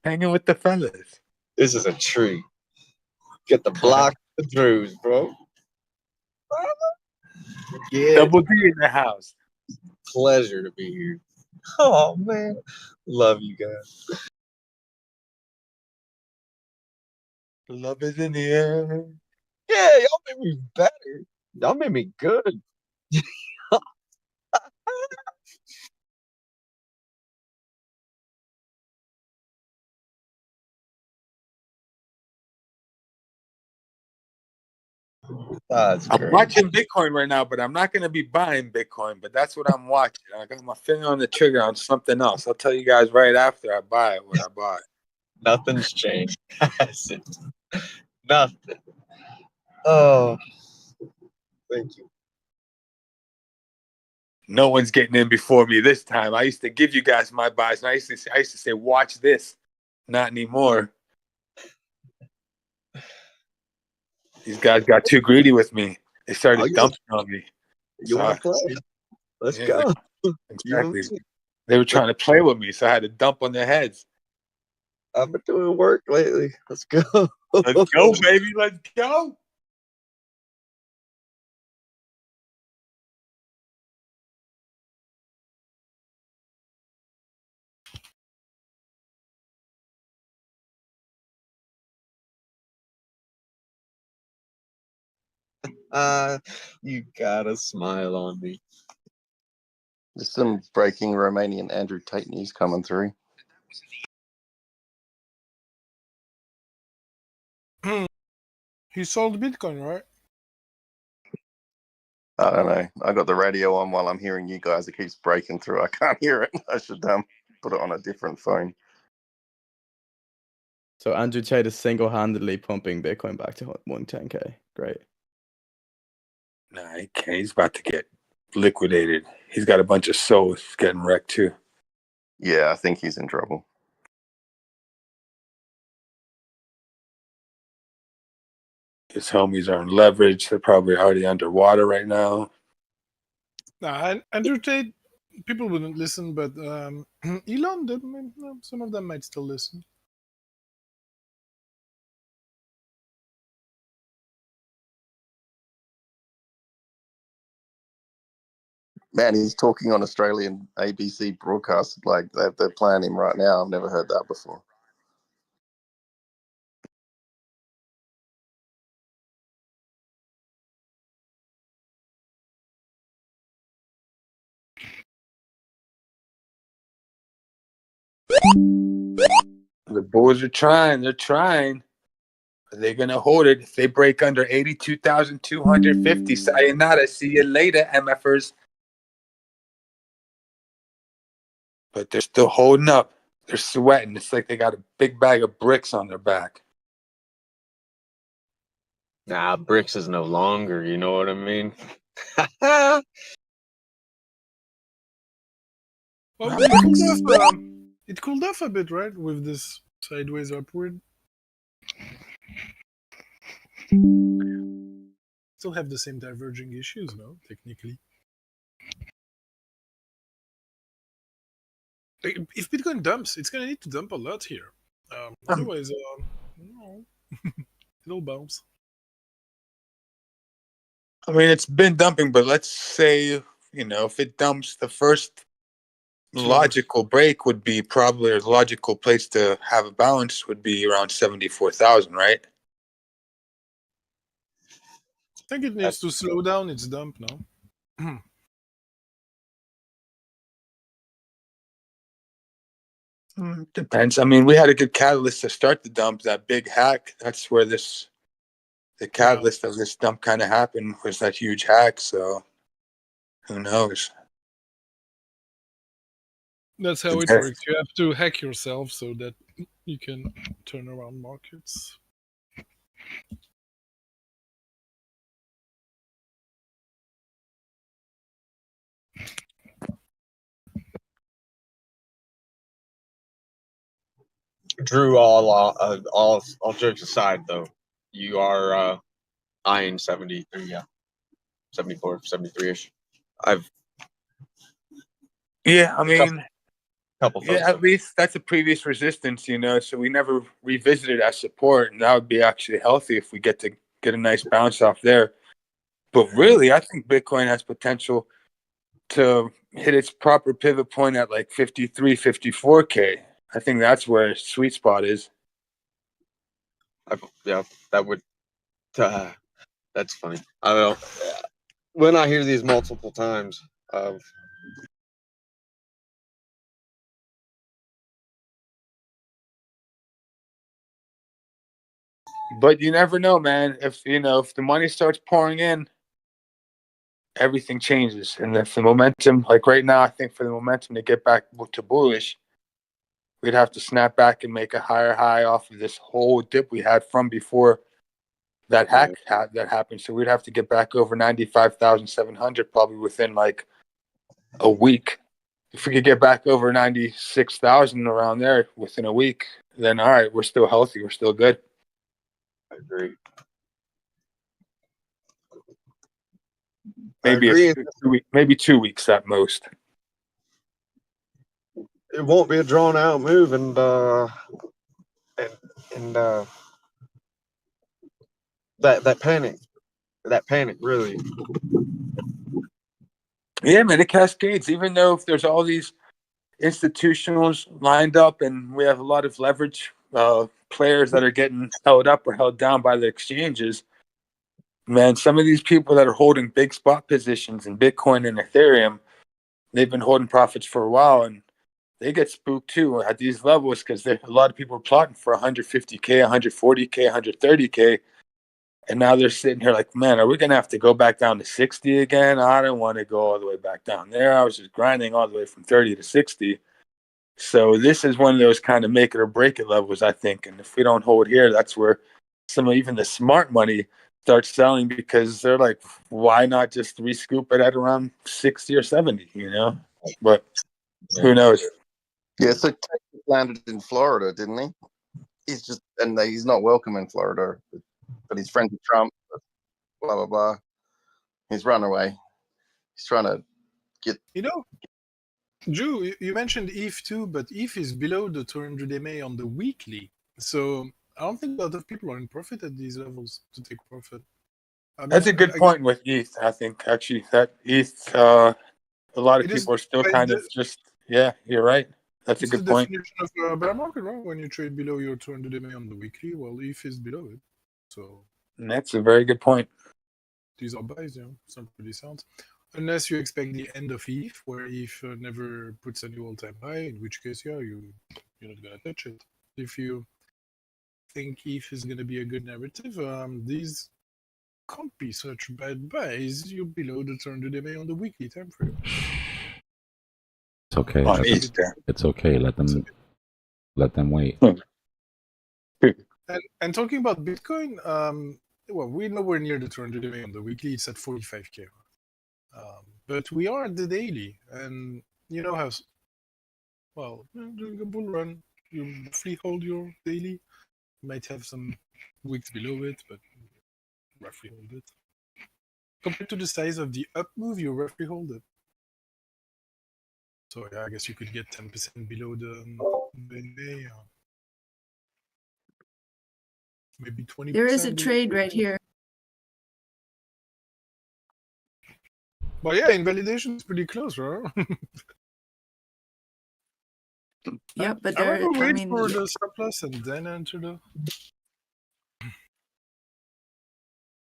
Hanging with the fellas. This is a treat. Get the block, the throughs, bro. Double D in the house. Pleasure to be here. Oh man, love you guys. Love is in the air. Yeah, y'all made me better. Y'all made me good. That's I'm great. watching Bitcoin right now, but I'm not going to be buying Bitcoin. But that's what I'm watching. I got my finger on the trigger on something else. I'll tell you guys right after I buy it what I bought. Nothing's changed. Has it? Nothing. Oh, thank you. No one's getting in before me this time. I used to give you guys my buys, and I used to say, watch this. Not anymore. These guys got too greedy with me. They started dumping on me. You want to play? Let's go. Exactly. They were trying to play with me, so I had to dump on their heads. I've been doing work lately. Let's go. Let's go, baby. Let's go. You gotta smile on me. There's some breaking Romanian Andrew Tate news coming through. He sold Bitcoin, right? I don't know. I got the radio on while I'm hearing you guys. It keeps breaking through. I can't hear it. I should put it on a different phone. So Andrew Tate is single-handedly pumping Bitcoin back to 110K. Great. Nah, he can't. He's about to get liquidated. He's got a bunch of souls getting wrecked too. Yeah, I think he's in trouble. His homies are in leverage. They're probably already underwater right now. Nah, Andrew Tate, people wouldn't listen, but Elon did. Some of them might still listen. Man, he's talking on Australian ABC broadcast like they're playing him right now. I've never heard that before. The Bulls are trying. They're trying. Are they going to hold it? If they break under 82,250, sayonara. See you later, MFers. But they're still holding up. They're sweating. It's like they got a big bag of bricks on their back. Nah, bricks is no longer. You know what I mean? Well, it cooled off a bit, right? With this sideways upward. Still have the same diverging issues, no? Technically. If Bitcoin dumps, it's gonna need to dump a lot here. Otherwise, no, it'll bounce. I mean, it's been dumping, but let's say, if it dumps, the first logical break would be probably a logical place to have a balance would be around 74,000, right? I think it needs to slow down its dump now. Depends. I mean, we had a good catalyst to start the dump, that big hack. That's where the catalyst of this dump kind of happened, was that huge hack. So who knows? That's how it works. You have to hack yourself so that you can turn around markets. Drew, all jokes aside, though, you are eyeing 73, yeah, 74, 73-ish. Yeah, I mean, Couple Yeah, folks. at least that's a previous resistance, you know, so we never revisited as support, and that would be actually healthy if we get a nice bounce off there. But really, I think Bitcoin has potential to hit its proper pivot point at like 53, 54K. I think that's where its sweet spot is. Yeah, that would. That's funny. I don't know. When I hear these multiple times of But you never know, man. If the money starts pouring in, everything changes. And if the momentum, like right now, I think for the momentum to get back to bullish, we'd have to snap back and make a higher high off of this whole dip we had from before that that happened. So we'd have to get back over 95,700 probably within like a week. If we could get back over 96,000 around there within a week, then all right, we're still healthy. We're still good. I agree. Maybe maybe 2 weeks at most. It won't be a drawn out move, and that panic really. Yeah, man, it cascades. Even though if there's all these institutionals lined up and we have a lot of leverage players that are getting held up or held down by the exchanges, man, some of these people that are holding big spot positions in Bitcoin and Ethereum, they've been holding profits for a while, and they get spooked too at these levels because a lot of people are plotting for 150K, 140K, 130K. And now they're sitting here like, man, are we going to have to go back down to 60 again? I don't want to go all the way back down there. I was just grinding all the way from 30 to 60. So this is one of those kind of make it or break it levels, I think. And if we don't hold here, that's where even the smart money starts selling because they're like, why not just rescoop it at around 60 or 70, you know? But who knows? Yeah, so Texas landed in Florida, didn't he? He's not welcome in Florida, but he's friends with Trump, blah, blah, blah. He's run away. He's trying to get... Drew, you mentioned ETH too, but ETH is below the 200 MA on the weekly. So I don't think a lot of people are in profit at these levels to take profit. That's a good point with ETH. I think actually that ETH, a lot of people are still kind of just, yeah, you're right. That's a good point. It's the definition of a bear market, right? When you trade below your 200 MA on the weekly, well, ETH is below it. So that's a very good point. These are buys, it's not pretty sound. Unless you expect the end of ETH, where ETH never puts a new all-time high, in which case, you're not gonna touch it. If you think ETH is gonna be a good narrative, these can't be such bad buys. You're below the 200 MA on the weekly time frame. It's okay. It's okay. Let them wait. And talking about Bitcoin, well, we're nowhere near the 200 MA on the weekly. It's at 45K. But we are at the daily, and you know how, well, during a bull run, you roughly hold your daily. You might have some weeks below it, but roughly hold it. Compared to the size of the up move, you roughly hold it. So yeah, I guess you could get 10% below the MA. Maybe 20%. There is a trade right here. Well, yeah, invalidation is pretty close, right? Yep, but I would wait for the surplus and then enter the.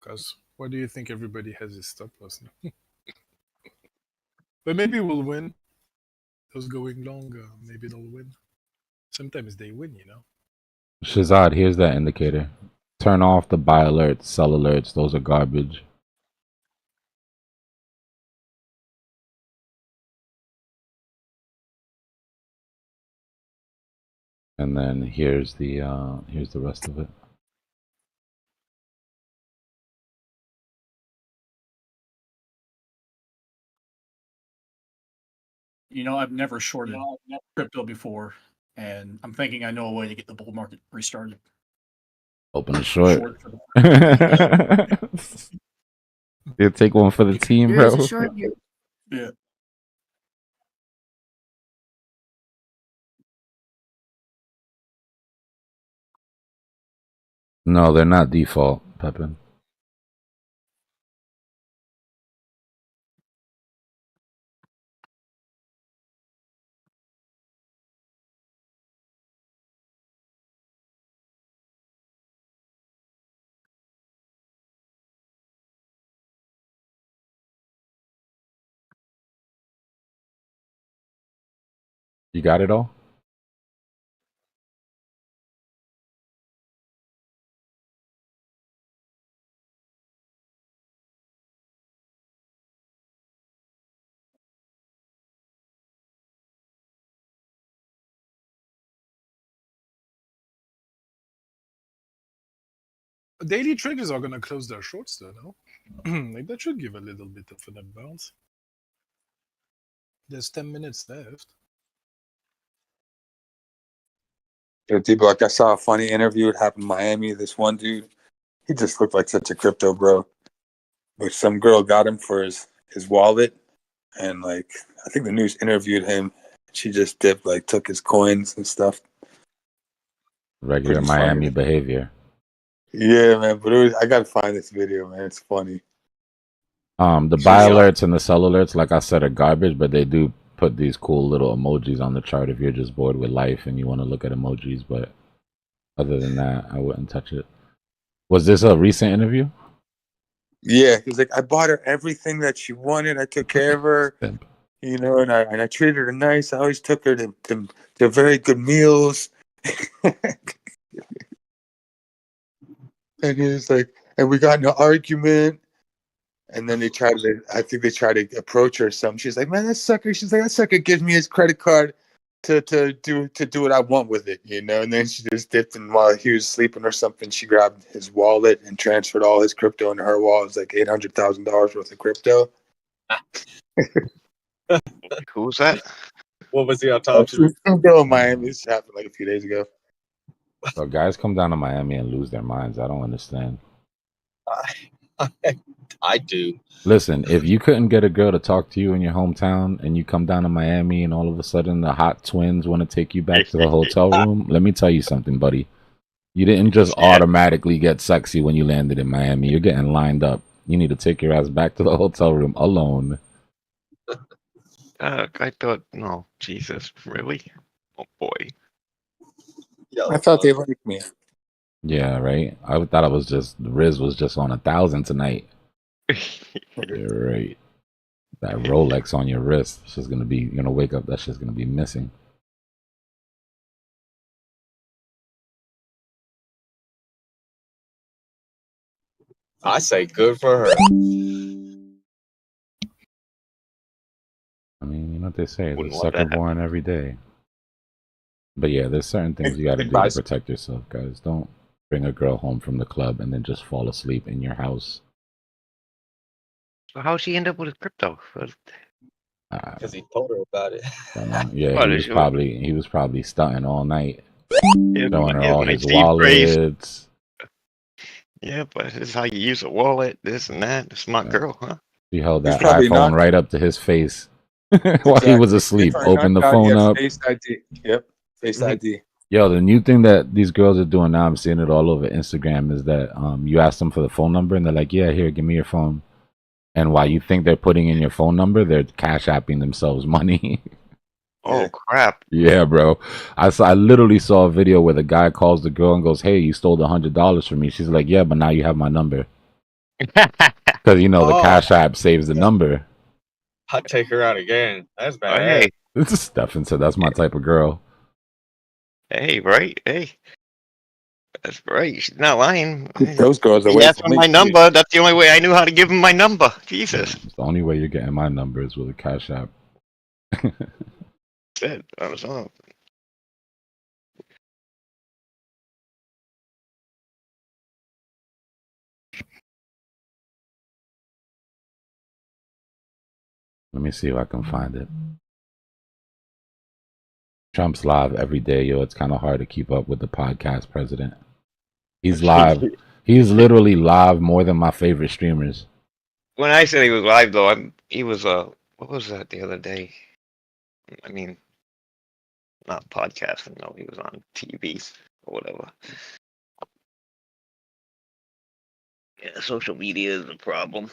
Because why do you think everybody has a stop loss now? But maybe we'll win. Those going long, maybe they'll win. Sometimes they win, Shazad, here's that indicator. Turn off the buy alerts, sell alerts. Those are garbage. And then here's the rest of it. I've never shorted crypto before, and I'm thinking I know a way to get the bull market restarted. Open a short. You take one for the team, bro. There is a short here. Yeah. No, they're not default, Pepin. You got it all? Daily traders are gonna close their shorts though, no? Like that should give a little bit of an imbalance. There's 10 minutes left. Yo, Dbloc, I saw a funny interview. It happened in Miami. This one dude, he just looked like such a crypto bro. But some girl got him for his wallet, and like I think the news interviewed him. She just dipped, like took his coins and stuff. Regular Pretty Miami funny. behavior. Yeah, man. But I gotta find this video, man. It's funny. The buy alerts and the sell alerts, like I said, are garbage, but they do put these cool little emojis on the chart if you're just bored with life and you want to look at emojis. But other than that, I wouldn't touch it. Was this a recent interview? Yeah, he's like, I bought her everything that she wanted. I took care of her, you know, and I treated her nice. I always took her to very good meals. And he was like, and we got in an argument. And then I think they tried to approach her or something. She's like, man, that sucker. She's like, that sucker gives me his credit card to do what I want with it, you know. And then she just dipped, and while he was sleeping or something, she grabbed his wallet and transferred all his crypto into her wallet. It was like $800,000 worth of crypto. Who was that? What was the autopsy? Some girl in Miami. This happened like a few days ago. So guys come down to Miami and lose their minds. I don't understand. I do. Listen, if you couldn't get a girl to talk to you in your hometown and you come down to Miami and all of a sudden the hot twins want to take you back to the hotel room, let me tell you something, buddy. You didn't just automatically get sexy when you landed in Miami. You're getting lined up. You need to take your ass back to the hotel room alone. I thought, no, Jesus, really? Oh boy. I thought they liked me. Yeah, right. I thought it was just Riz was just on 1,000 tonight. You're right. That Rolex on your wrist, it's just gonna be. You're gonna wake up. That shit's gonna be missing. I say good for her. I mean, you know what they say. There's Wouldn't a want sucker that. born every day. But yeah, there's certain things you got to do to protect yourself, guys. Don't bring a girl home from the club and then just fall asleep in your house. So how'd she end up with crypto? Because he told her about it. Yeah, What he is was probably stunting all night, Yeah, showing her yeah, all my his Steve Grace. wallets. Yeah, but this is how you use a wallet, this and that. Smart girl, huh? He held He's that probably iPhone not- right up to his face while he was asleep. Opened the phone up. Face ID. Yep, Face ID. Yo, the new thing that these girls are doing now, I'm seeing it all over Instagram, is that you ask them for the phone number and they're like, yeah, here, give me your phone. And while you think they're putting in your phone number, they're cash apping themselves money. Oh, crap. Yeah, bro. I literally saw a video where the guy calls the girl and goes, hey, you stole $100 from me. She's like, yeah, but now you have my number. Because, you know, the Cash App saves the number. I'd take her out again. That's bad. Hey, Stefan said, that's my type of girl. hey, right? Hey. That's right. She's not lying. Those girls are He way asked for my number. That's the only way I knew how to give him my number. Jesus. It's the only way you're getting my number is with a Cash App. Said, I was on. Let me see if I can find it. Trump's live every day, yo. It's kind of hard to keep up with the podcast president. He's live. He's literally live more than my favorite streamers. When I said he was live, though, he was, what was that the other day? I mean, not podcasting, no. He was on TV or whatever. Yeah, social media is a problem.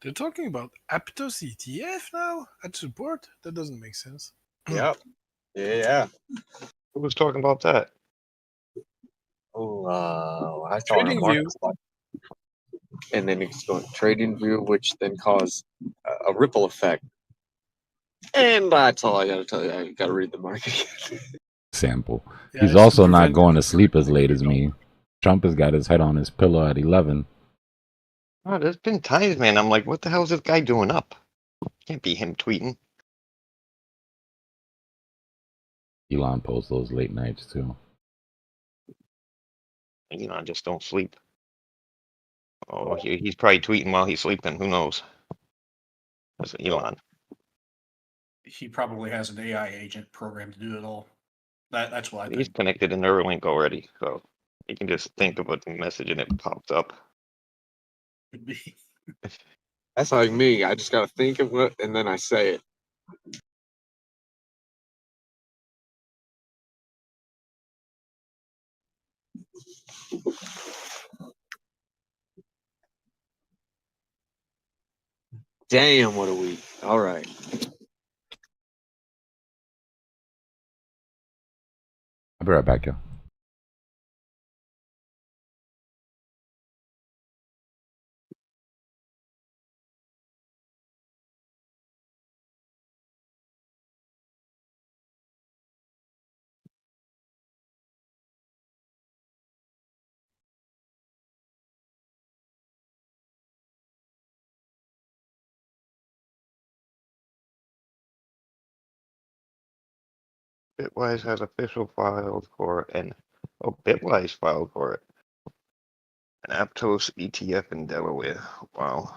They're talking about Aptos ETF now at support. That doesn't make sense. Yep. Yeah. Who was talking about that? Oh, I saw on a Trading market view. spot. And then it's going trading view, which then caused a ripple effect. And that's all I gotta tell you. I gotta read the market. Sample. Yeah, He's it's to also not prevent going it to from sleep as happening late as again. me. Trump has got his head on his pillow at 11. Oh, there's been times, man. I'm like, what the hell is this guy doing up? Can't be him tweeting. Elon posts those late nights too. Just don't sleep. Oh, he's probably tweeting while he's sleeping. Who knows? That's Elon. He probably has an AI agent programmed to do it all. That's what I He's think. connected to Neuralink already, so he can just think of a message and it pops up. Could be. That's like me. I just gotta think of it and then I say it. Damn, what a week. All right. I'll be right back, yo. Bitwise has official filed for Bitwise filed for it. An Aptos ETF in Delaware. Wow.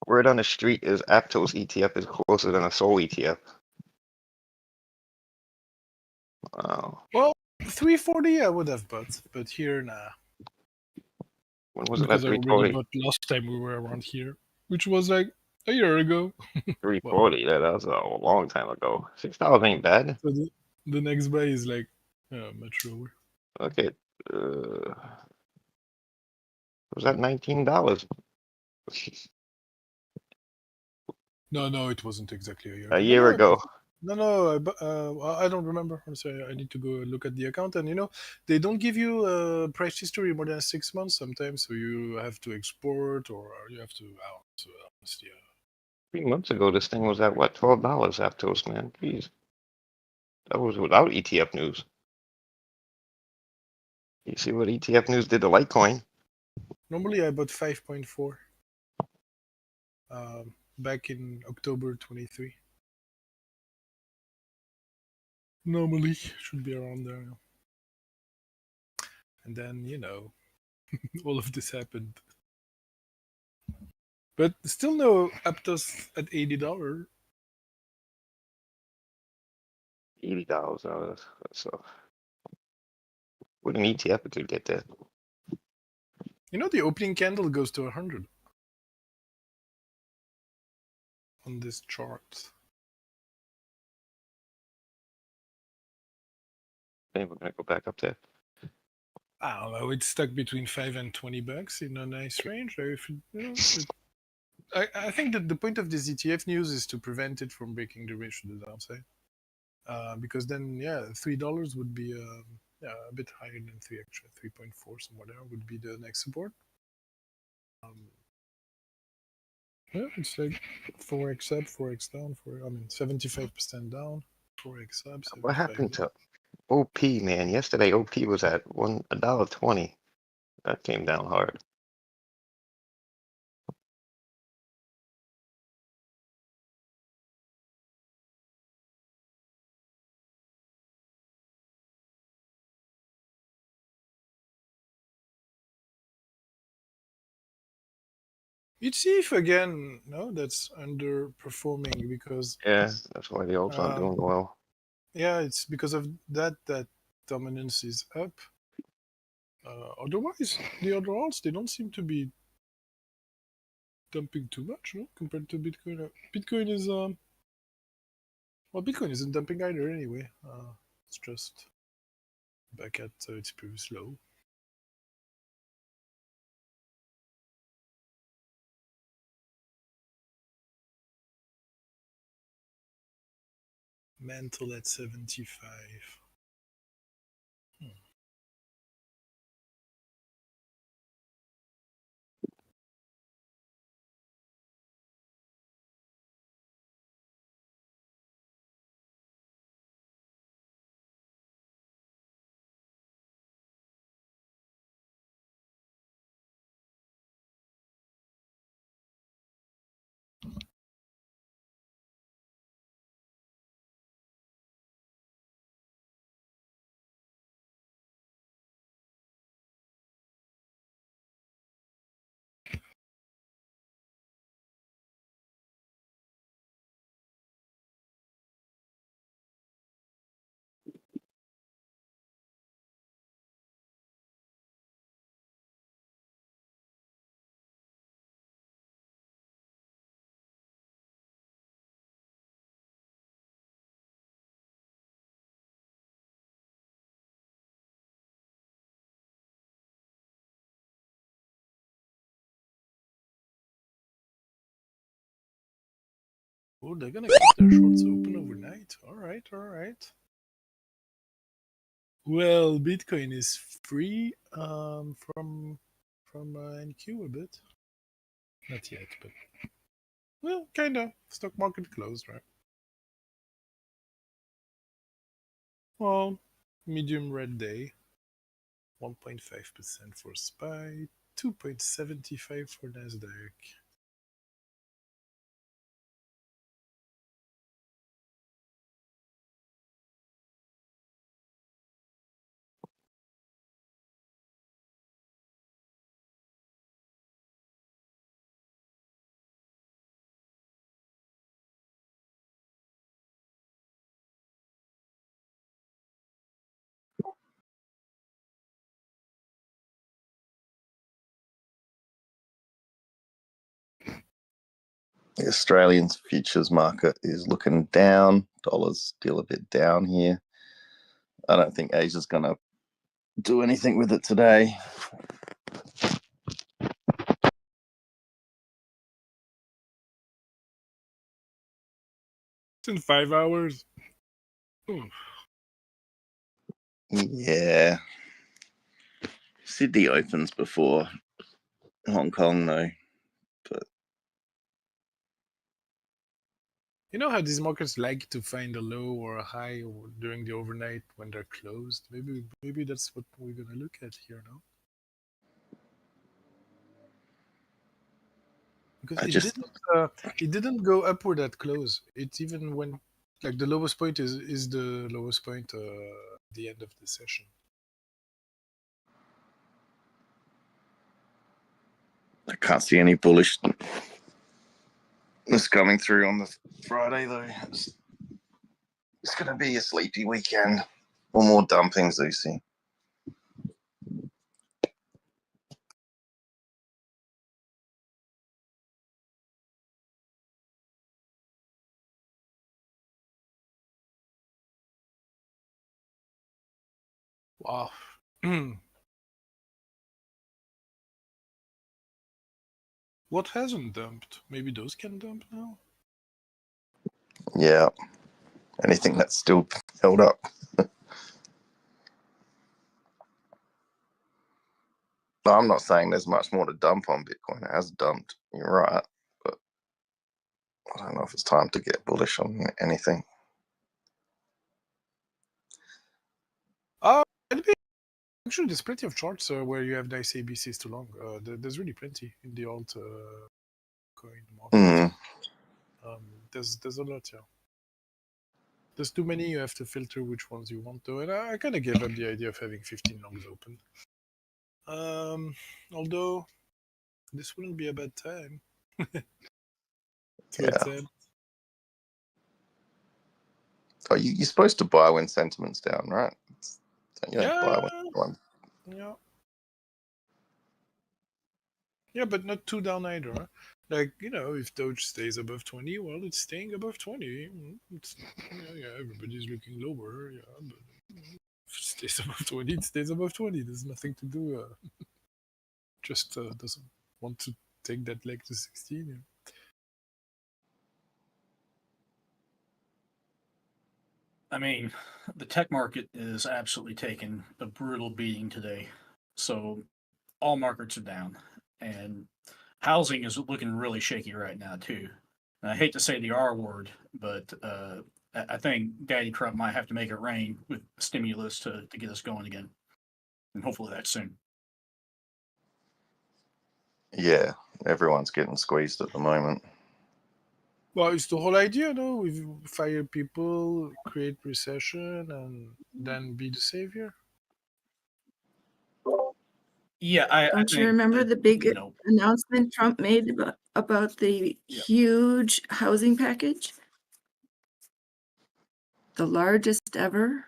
Word on the street is Aptos ETF is closer than a Sol ETF. Wow. Well, 340 I would have bought, but here nah. When was it Because at I already 340? bought last time we were around here, which was like a year ago. 340. Yeah, that was a long time ago. $6 ain't bad. So the next buy is like much lower. Look at was that $19? No, it wasn't exactly a year A ago. year ago. I don't remember. I'm sorry. I need to go look at the account. And they don't give you price history more than 6 months sometimes, so you have to export or you have to. So honestly, 3 months ago, this thing was at what, $12 Aptos, man. Jeez. That was without ETF news. You see what ETF news did to Litecoin? normally I bought 5.4 back in October 23. Normally should be around there. And then all of this happened. But still no Aptos at $80. $80. So with an ETF, it could get that. The opening candle goes to 100 on this chart. Then we're gonna go back up there. I don't know. It's stuck between $5 and $20 in a nice range. I think that the point of this ETF news is to prevent it from breaking the range to the downside. Because then, $3 would be a bit higher than 3 actually. 3.4 somewhere there would be the next support. It's like 4x up, 4x down, 75% down, 4x up. What happened to OP, man? Yesterday, OP was at $1.20. That came down hard. You'd see if again, no, that's underperforming because Yeah, that's why the alt's not doing well. it's because of that dominance is up. Otherwise, the other alts they don't seem to be dumping too much, no? Compared to Bitcoin. Bitcoin is well, Bitcoin isn't dumping either anyway. It's just back at its previous low. Mantle at 75. Oh, they're gonna keep their shorts open overnight. All right, all right. Well, Bitcoin is free from NQ a bit. Not yet, but well, kinda. Stock market closed, right? Well, medium red day. 1.5% for SPY. 2.75 for Nasdaq. The Australian futures market is looking down. Dollar's still a bit down here. I don't think Asia's going to do anything with it today. It's in 5 hours. Ooh. Yeah. Sydney opens before Hong Kong, though. But You know how these markets like to find a low or a high during the overnight when they're closed? Maybe that's what we're gonna look at here now. Because it didn't go upward at close. It even went like the lowest point is the lowest point at the end of the session. I can't see any bullishness coming through on the Friday, though. It's going to be a sleepy weekend. Or more dumpings, Lucy. Wow. What hasn't dumped? Maybe those can dump now? Yeah. Anything that's still held up. No, I'm not saying there's much more to dump on Bitcoin. It has dumped. You're right. But I don't know if it's time to get bullish on anything. Actually, there's plenty of charts where you have nice ABCs too long. There's really plenty in the alt coin market. There's a lot, yeah. There's too many. You have to filter which ones you want to, and I kind of gave up the idea of having 15 longs open. Although this wouldn't be a bad time to attempt. Oh, you're supposed to buy when sentiment's down, right? You don't buy when. Yeah. Yeah, but not too down either. Huh? Like, if Doge stays above 20, well, it's staying above 20. It's, everybody's looking lower. Yeah, but if it stays above 20, it stays above 20. There's nothing to do. Just doesn't want to take that leg to 16. Yeah. I mean, the tech market is absolutely taking a brutal beating today. So all markets are down, and housing is looking really shaky right now too. And I hate to say the R word, but I think Daddy Trump might have to make it rain with stimulus to get us going again, and hopefully that's soon. Yeah, everyone's getting squeezed at the moment. Well, it's the whole idea, no? We fire people, create recession, and then be the savior. Yeah, I Don't you think remember that, the big you know, announcement Trump made about the Yeah. huge housing package? The largest ever?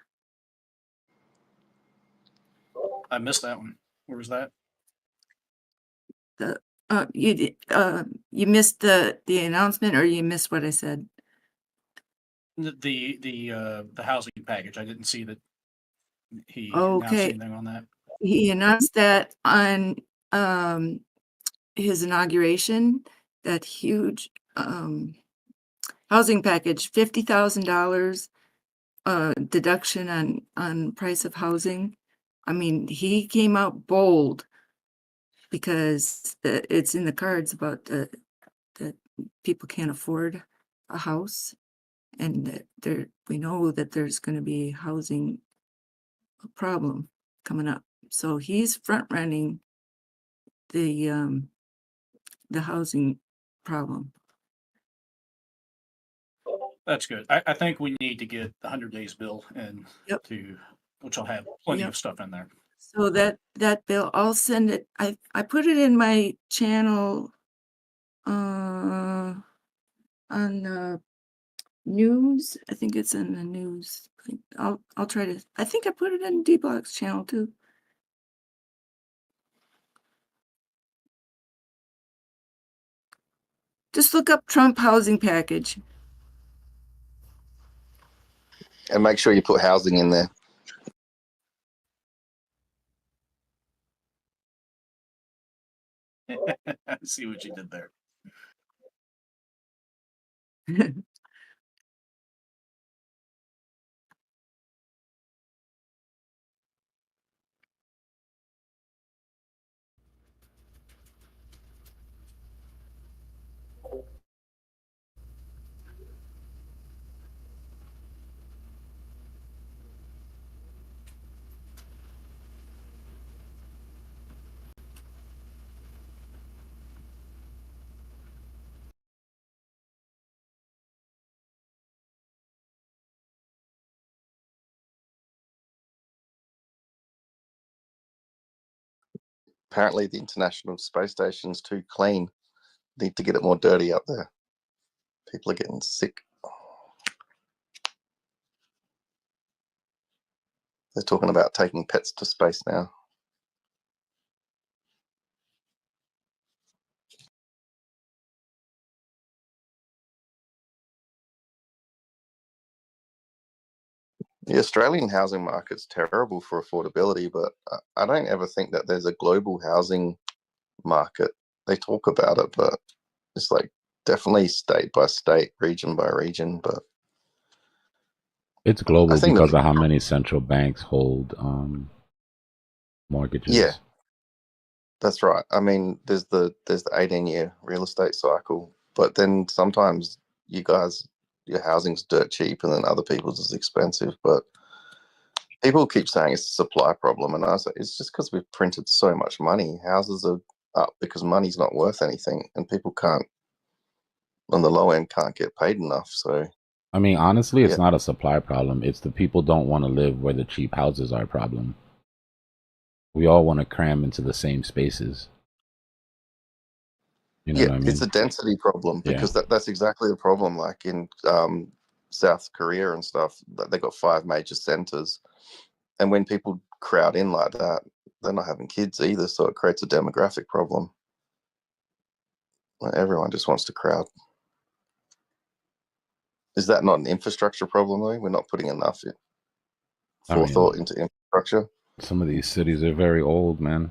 I missed that one. Where was that? You missed the announcement, or you missed what I said? The housing package. I didn't see that he announced Okay. anything on that. He announced that on his inauguration, that huge housing package, $50,000 deduction on price of housing. I mean, he came out bold because it's in the cards about that people can't afford a house, and that we know that there's going to be housing problem coming up. So he's front running the housing problem. That's good. I think we need to get the 100 days bill and Yep. which will have plenty Yep. of stuff in there. So that bill, I'll send it. I put it in my channel on news. I think it's in the news. I'll try to. I think I put it in Dbloc's channel too. Just look up Trump housing package. And make sure you put housing in there. I see what you did there. Apparently, the International Space Station's too clean. Need to get it more dirty up there. People are getting sick. They're talking about taking pets to space now. The Australian housing market's terrible for affordability, but I don't ever think that there's a global housing market. They talk about it, but it's like definitely state by state, region by region. But It's global think because of how many central banks hold mortgages. Yeah, that's right. I mean, there's the 18-year real estate cycle, but then sometimes your housing's dirt cheap, and then other people's is expensive. But people keep saying it's a supply problem, and I say it's just because we've printed so much money. Houses are up because money's not worth anything, and people can't, on the low end, can't get paid enough. So, I mean, honestly, it's Yeah. not a supply problem. It's the people don't want to live where the cheap houses are a problem. We all want to cram into the same spaces. You know yeah, what I mean? it's a density problem because that's exactly the problem. Like in South Korea and stuff, they got 5 major centers, and when people crowd in like that, they're not having kids either, so it creates a demographic problem. Everyone just wants to crowd. Is that not an infrastructure problem, though? We're not putting enough forethought into infrastructure. Some of these cities are very old, man.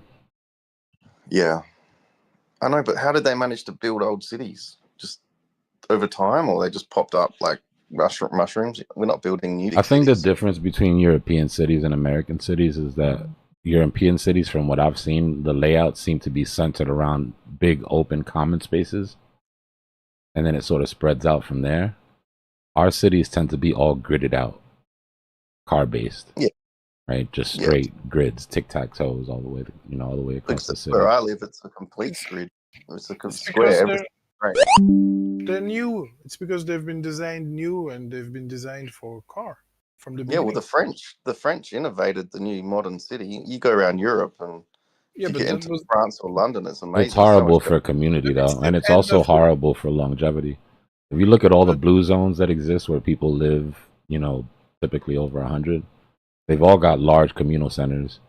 Yeah. I know, but how did they manage to build old cities? Just over time, or they just popped up like mushrooms? We're not building new I think the cities. difference between European cities and American cities is that European cities, from what I've seen, the layouts seem to be centered around big open common spaces, and then it sort of spreads out from there. Our cities tend to be all gridded out, car-based. Yeah. Right, just straight grids, tic-tac-toes all the way, all the way across the city. Where I live, it's a complete grid. It's a It's square. because they're new. It's because they've been designed new and they've been designed for car from the beginning. Well, the French innovated the new modern city. You go around Europe and Yeah, you but get that into was France or London, it's amazing. It's horrible So for community, though, and it's end also of- horrible for longevity. If you look at all the blue zones that exist where people live, typically over 100, they've all got large communal centers,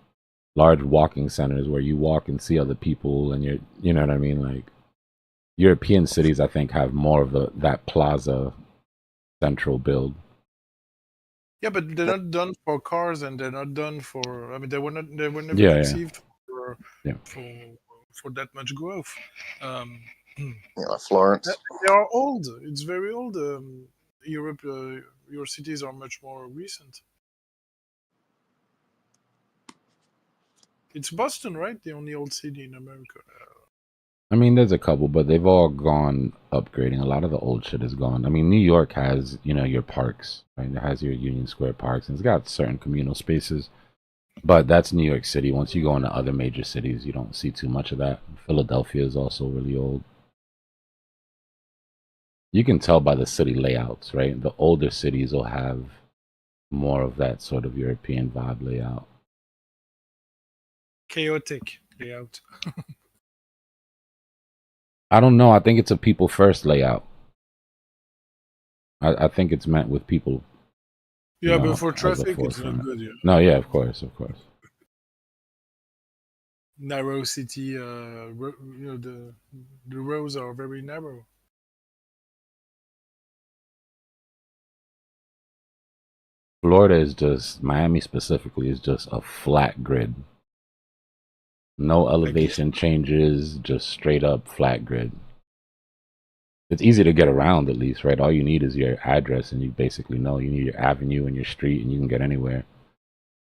large walking centers where you walk and see other people, and you know what I mean? Like, European cities, I think, have more of that plaza central build. Yeah, but they're not done for cars, and they're not done for. I mean, they were never Yeah, conceived for that much growth. like Florence. They are old. It's very old. Europe, your cities are much more recent. It's Boston, right? The only old city in America. I mean, there's a couple, but they've all gone upgrading. A lot of the old shit is gone. I mean, New York has, your parks, right? It has your Union Square parks, and it's got certain communal spaces. But that's New York City. Once you go into other major cities, you don't see too much of that. Philadelphia is also really old. You can tell by the city layouts, right? The older cities will have more of that sort of European vibe layout. Chaotic layout. I don't know. I think it's a people first layout. I think it's meant with people. Yeah, but for traffic, it's not good. Yeah. No, yeah, of course. Narrow city. The roads are very narrow. Florida is just, Miami specifically is just a flat grid. No elevation changes, just straight up flat grid. It's easy to get around, at least, right? All you need is your address, and you basically know. You need your avenue and your street, and you can get anywhere.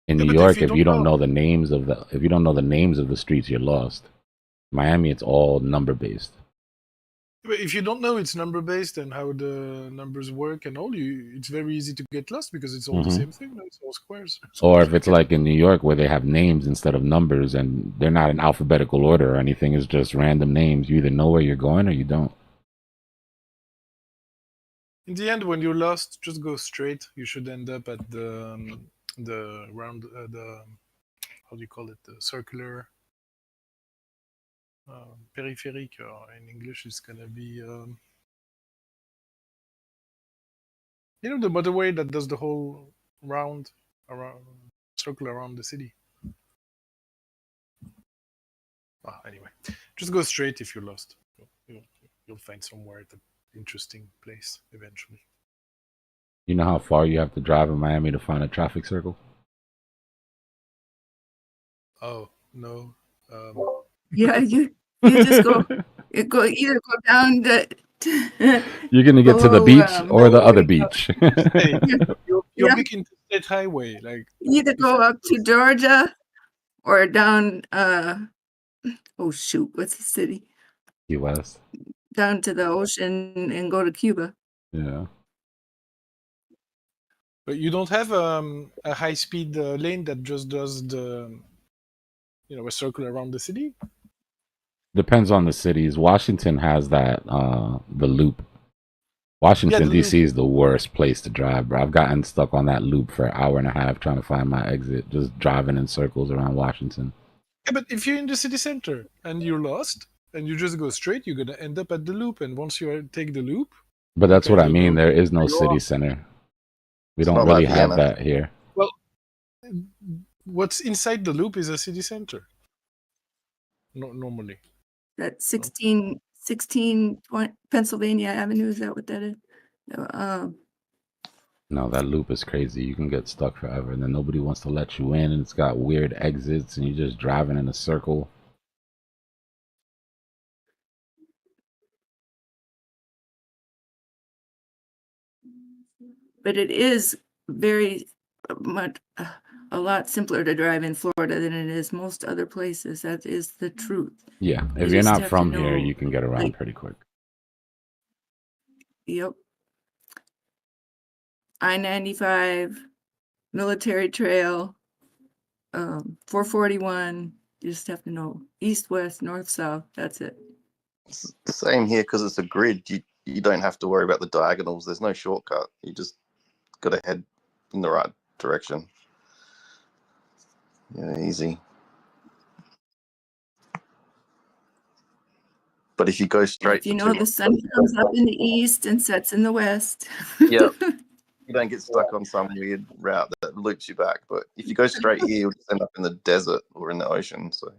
In New York, if you don't know the names of the streets, you're lost. Miami, it's all number based. But if you don't know it's number based and how the numbers work and all, it's very easy to get lost because it's all the same thing. Right? It's all squares. Or if it's like in New York where they have names instead of numbers, and they're not in alphabetical order or anything, it's just random names. You either know where you're going or you don't. In the end, when you're lost, just go straight. You should end up at the round, how do you call it? The circular périphérique. In English, it's gonna be the motorway that does the whole circle around the city. Anyway, just go straight if you're lost. You'll find somewhere at an interesting place eventually. You know how far you have to drive in Miami to find a traffic circle? Oh no. Yeah, you just go either go down the. You're gonna get to the beach or the other beach. You're making state highway, like either go up to Georgia or down. Oh shoot, what's the city? U.S. Down to the ocean and go to Cuba. Yeah. But you don't have a high-speed lane that just does the, a circle around the city? Depends on the cities. Washington has that, the loop. Washington, D.C. is the worst place to drive, bro. I've gotten stuck on that loop for an hour and a half trying to find my exit, just driving in circles around Washington. Yeah, but if you're in the city center and you're lost and you just go straight, you're going to end up at the loop. And once you take the loop... But that's what I mean. There is no city center. We don't really have that here. Well, what's inside the loop is a city center. Normally. That 16 16 Pennsylvania Avenue. Is that what that is? No, that loop is crazy. You can get stuck forever, and then nobody wants to let you in, and it's got weird exits, and you're just driving in a circle. But it is very much a lot simpler to drive in Florida than it is most other places. That is the truth. Yeah, You if you're just not have to from here, know, you can get around like- pretty quick. Yep. I-95, Military Trail, 441. You just have to know east, west, north, south. That's it. It's the same here because it's a grid. You don't have to worry about the diagonals. There's no shortcut. You just got to head in the right direction. Yeah, easy. But if you go And straight, if you know the sun comes up in the east and sets in the west. yeah, you don't get stuck on some weird route that loops you back. But if you go straight here, you'll just end up in the desert or in the ocean. So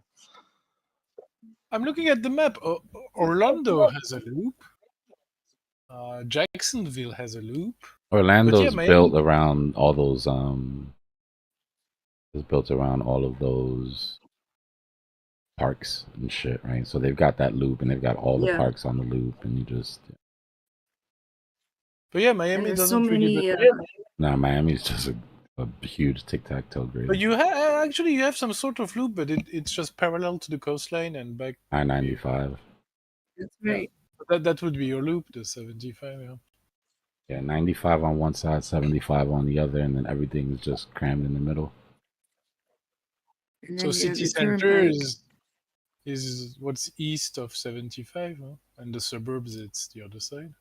I'm looking at the map. Orlando has a loop. Jacksonville has a loop. Orlando's Miami- built around all those it's built around all of those parks and shit, right? So they've got that loop, and they've got all the Yeah. parks on the loop, and you just But yeah, And Miami there's doesn't so really. many. nah. Miami's just a huge tic-tac-toe But grid. you actually you have some sort of loop, but it's just parallel to the coastline and back. I-95. That's right. That would be your loop, the 75. Yeah. Yeah, 95 on one side, 75 on the other, and then everything is just crammed in the middle. And So then you have city the center turnpike. is what's east of 75, huh? And the suburbs it's the other side.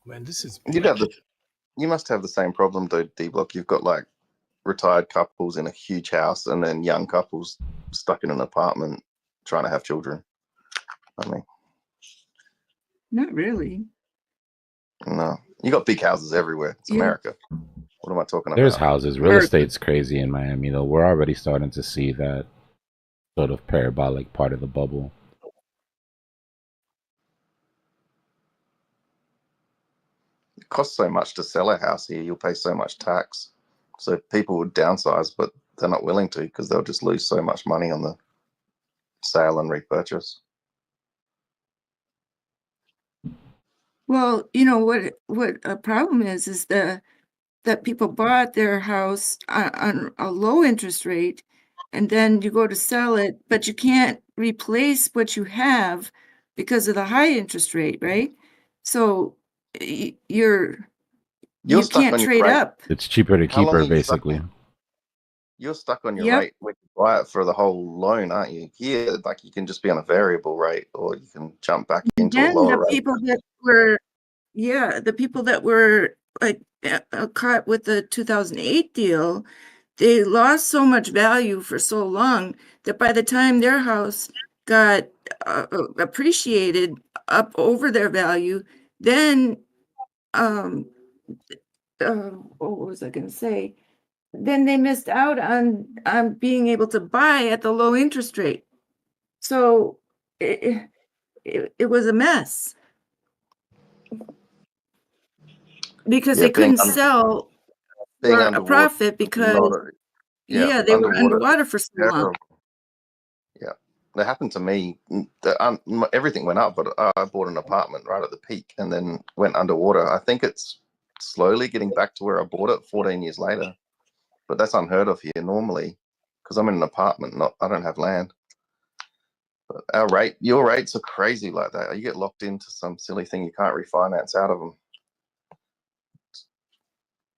Man, this is you must have the same problem, though, Dbloc. You've got like retired couples in a huge house, and then young couples stuck in an apartment trying to have children. I mean, Not really. no, you got big houses everywhere. It's Yeah. America. What am I talking There's about? houses. Real estate's crazy in Miami, though. We're already starting to see that sort of parabolic part of the bubble. It costs so much to sell a house here. You'll pay so much tax. So people would downsize, but they're not willing to because they'll just lose so much money on the sale and repurchase. Well, you know what a problem is that people bought their house on a low interest rate, and then you go to sell it, but you can't replace what you have because of the high interest rate, right? So you Stuck can't on your trade rate. up. It's cheaper to How keep long her, are you stuck basically. on? You're stuck on your Yep. rate when you buy it for the whole loan, aren't you? Here, like you can just be on a variable rate, or you can jump back into a Then lower the rate. people that were, the people that were like caught with the 2008 deal, they lost so much value for so long that by the time their house got appreciated up over their value, then what was I going to say? Then they missed out on being able to buy at the low interest rate. So it was a mess because they being couldn't sell being for a underwater. profit because they were underwater for so long. Terrible. Yeah, that happened to me. Everything went up, but I bought an apartment right at the peak and then went underwater. I think it's slowly getting back to where I bought it 14 years later, but that's unheard of here normally because I'm in an apartment. I don't have land. But your rates are crazy like that. You get locked into some silly thing you can't refinance out of them.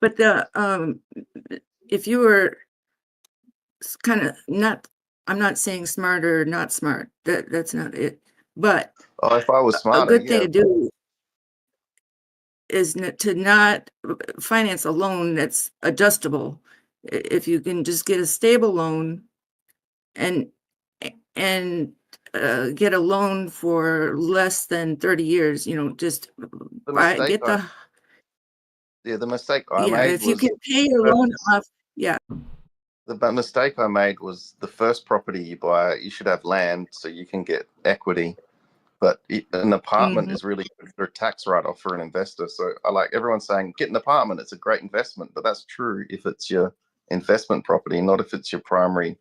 But if you were kind of not, I'm not saying smart or not smart. That's not it. But if I was smarter, a good thing to do is to not finance a loan that's adjustable. If you can just get a stable loan and get a loan for less than 30 years, just the mistake I made if you was can pay your loan off, The mistake I made was the first property you buy, you should have land so you can get equity. But an apartment is really good for a tax write-off for an investor. So I like everyone saying, get an apartment. It's a great investment. But that's true if it's your investment property, not if it's your primary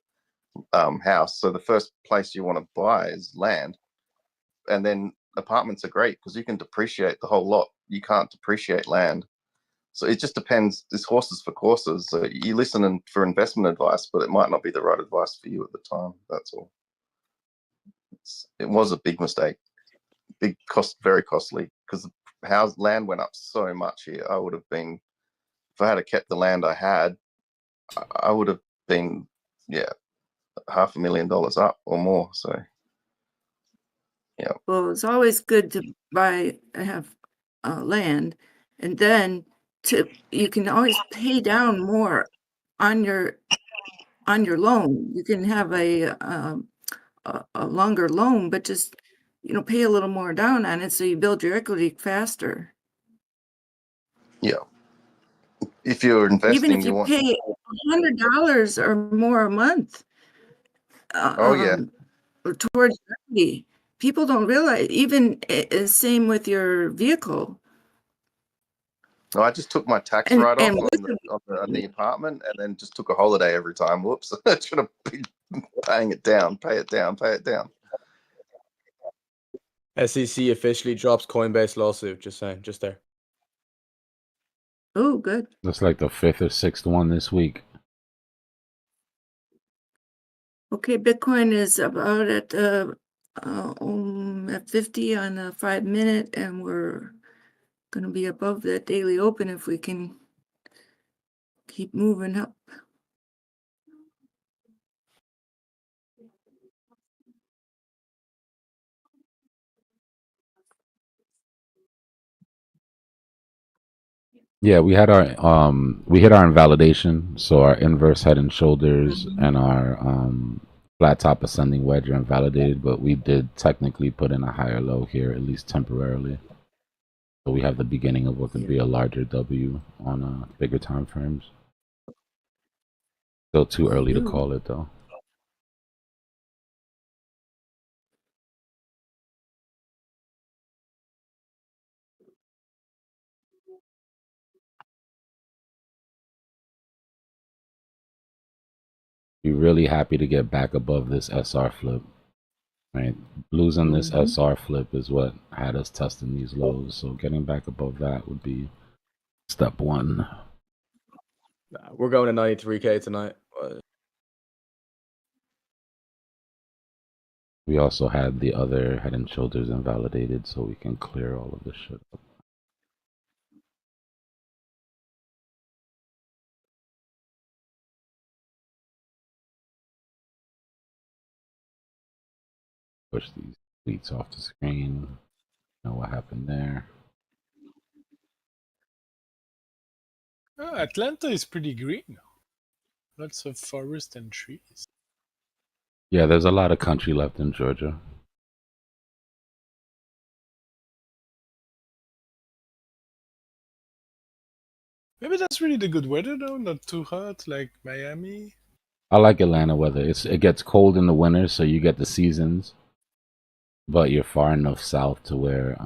house. So the first place you want to buy is land. And then apartments are great because you can depreciate the whole lot. You can't depreciate land. So it just depends. There's horses for courses. So you listen for investment advice, but it might not be the right advice for you at the time. That's all. It was a big mistake. Big cost, very costly, because the land went up so much here. I would have been, if I had kept the land I had, I would have been, yeah, $500,000 up or more. So, yeah. Well, it's always good to have land, and then you can always pay down more on your loan. You can have a longer loan, but just pay a little more down on it so you build your equity faster. Yeah. If you're investing, even if you pay $100 or more a month. Towards equity. People don't realize, even same with your vehicle. No, I just took my tax write-off on the apartment and then just took a holiday every time. Whoops. I should have been paying it down, pay it down. SEC officially drops Coinbase lawsuit. Just saying, just there. Oh, good. That's like the 5th or 6th one this week. Okay, Bitcoin is about at 50 on a 5-minute, and we're going to be above that daily open if we can keep moving up. Yeah, we had our we hit our invalidation, so our inverse head and shoulders and our flat top ascending wedge are invalidated, but we did technically put in a higher low here, at least temporarily. So we have the beginning of what could be a larger W on bigger time frames. Still too early to call it though. Be really happy to get back above this SR flip. Right, losing this SR flip is what had us testing these lows. So getting back above that would be step one. We're going to 93K tonight. We also had the other head and shoulders invalidated, so we can clear all of this shit up. Push these tweets off the screen. Know what happened there. Atlanta is pretty green. Lots of forest and trees. Yeah, there's a lot of country left in Georgia. Maybe that's really the good weather though, not too hot like Miami. I like Atlanta weather. It gets cold in the winter, so you get the seasons, but you're far enough south to where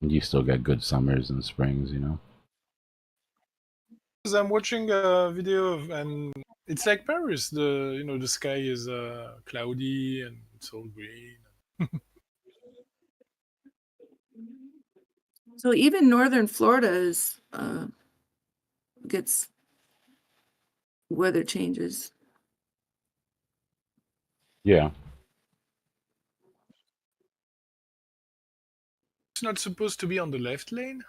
you still get good summers and springs, you know. Because I'm watching a video and it's like Paris. The sky is cloudy and it's all green. So even northern Florida is gets weather changes. Yeah. It's not supposed to be on the left lane.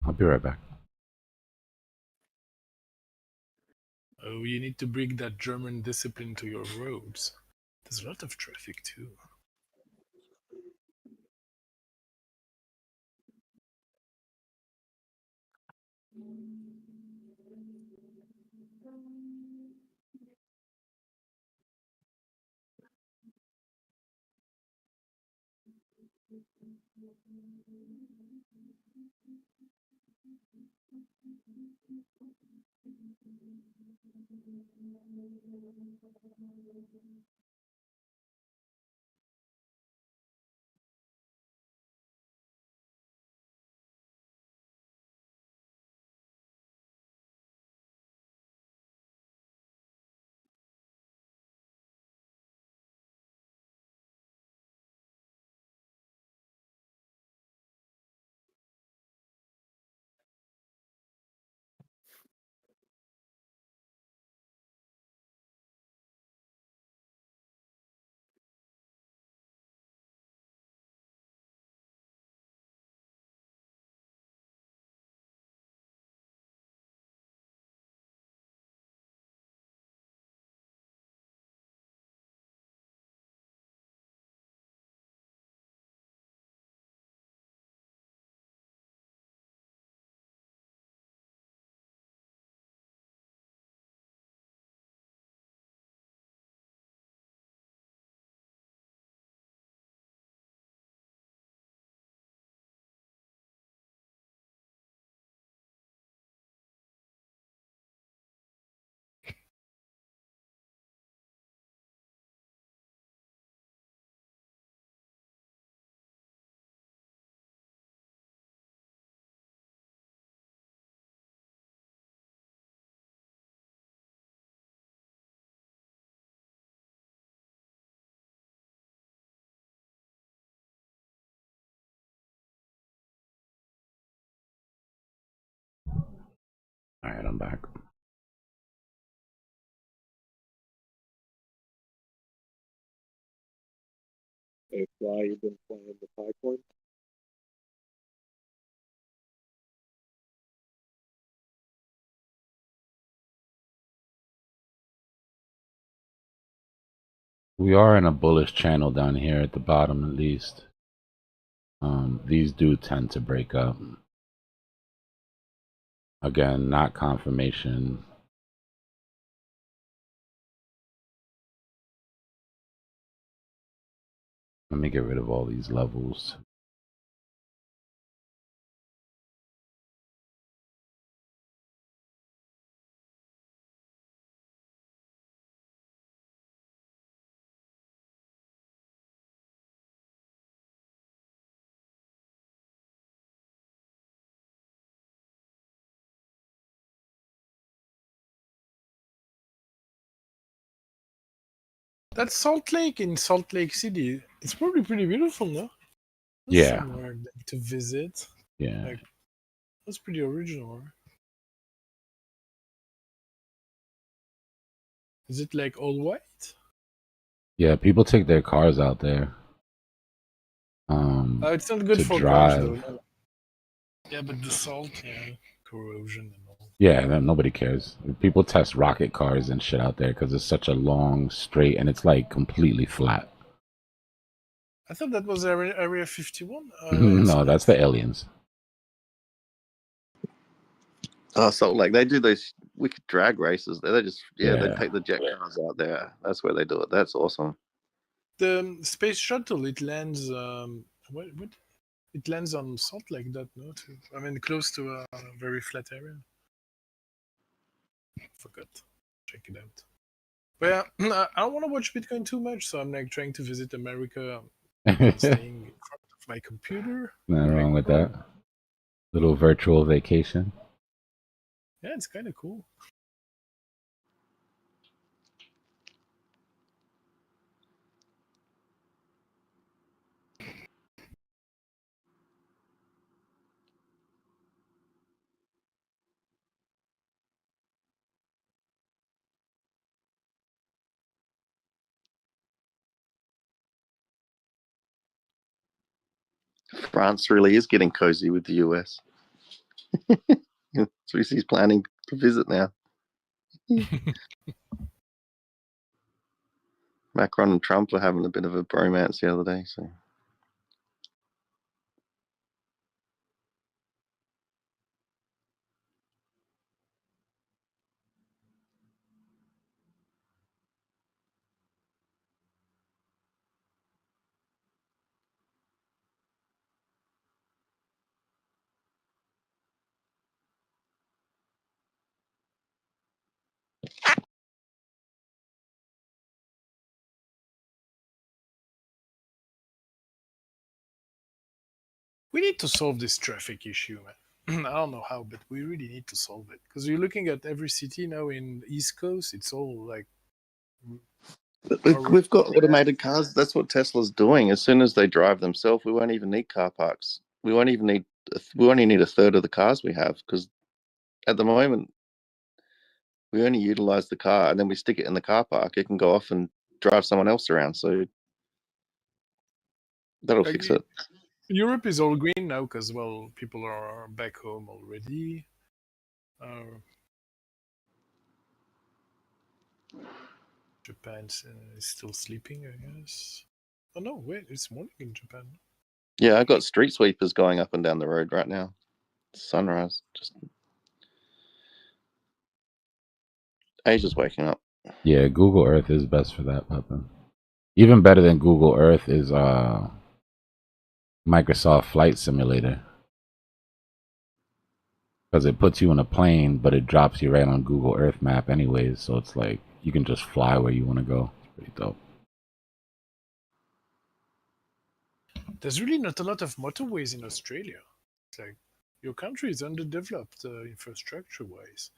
I'll be right back. Oh, you need to bring that German discipline to your roads. There's a lot of traffic too. All right, I'm back. Hey, Fly, you've been playing the Pipeline? We are in a bullish channel down here at the bottom, at least. These do tend to break up. Again, not confirmation. Let me get rid of all these levels. That's Salt Lake in Salt Lake City. It's probably pretty beautiful, no? That's Yeah. somewhere to visit. Yeah. Like, that's pretty original. Right? Is it like all white? Yeah, people take their cars out there. It's not good to for cars though. drive. No. Yeah, but the salt, yeah, corrosion and all. Yeah, nobody cares. People test rocket cars and shit out there because it's such a long straight and it's like completely flat. I thought that was Area 51. No, that's the aliens. Oh, so like they do those wicked drag races. They just they Yeah. take the jet cars out there. That's where they do it. That's awesome. The space shuttle, it lands. What? It lands on salt like that, no? I mean, close to a very flat area. Forgot. Check it out. But yeah, I don't want to watch Bitcoin too much, so I'm like trying to visit America, staying in front of my computer. Nothing wrong with that. Little virtual vacation. Yeah, it's kind of cool. France really is getting cozy with the US. He's planning to visit now. Macron and Trump were having a bit of a bromance the other day. So We need to solve this traffic issue, man. I don't know how, but we really need to solve it. Because you're looking at every city now in East Coast, it's all like. But we've got automated cars. That's what Tesla's doing. As soon as they drive themselves, we won't even need car parks. We won't even need. We only need a third of the cars we have because at the moment we only utilize the car and then we stick it in the car park. It can go off and drive someone else around. So that'll Like, fix it. Europe is all green now because, well, people are back home already. Japan is still sleeping, I guess. Oh no, wait, it's morning in Japan. Yeah, I got street sweepers going up and down the road right now. Sunrise. Just Asia's waking up. Yeah, Google Earth is best for that weapon. Even better than Google Earth is Microsoft Flight Simulator. Because it puts you in a plane, but it drops you right on Google Earth map anyways. So it's like you can just fly where you want to go. It's pretty dope. There's really not a lot of motorways in Australia. It's like your country is underdeveloped infrastructure-wise.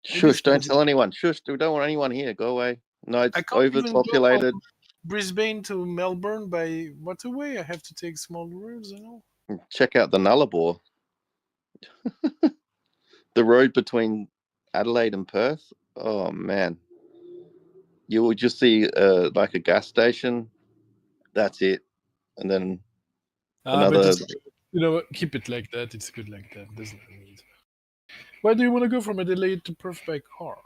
Shush, don't tell anyone. Shush, we don't want anyone here. Go away. No, it's I can't even go overpopulated. from Brisbane to Melbourne by motorway. I have to take small roads, you know. Check out the Nullarbor. The road between Adelaide and Perth. Oh man, you will just see like a gas station. That's it, and then But another. you know what? Keep it like that. It's good like that. There's no need. Why do you want to go from Adelaide to Perth by car?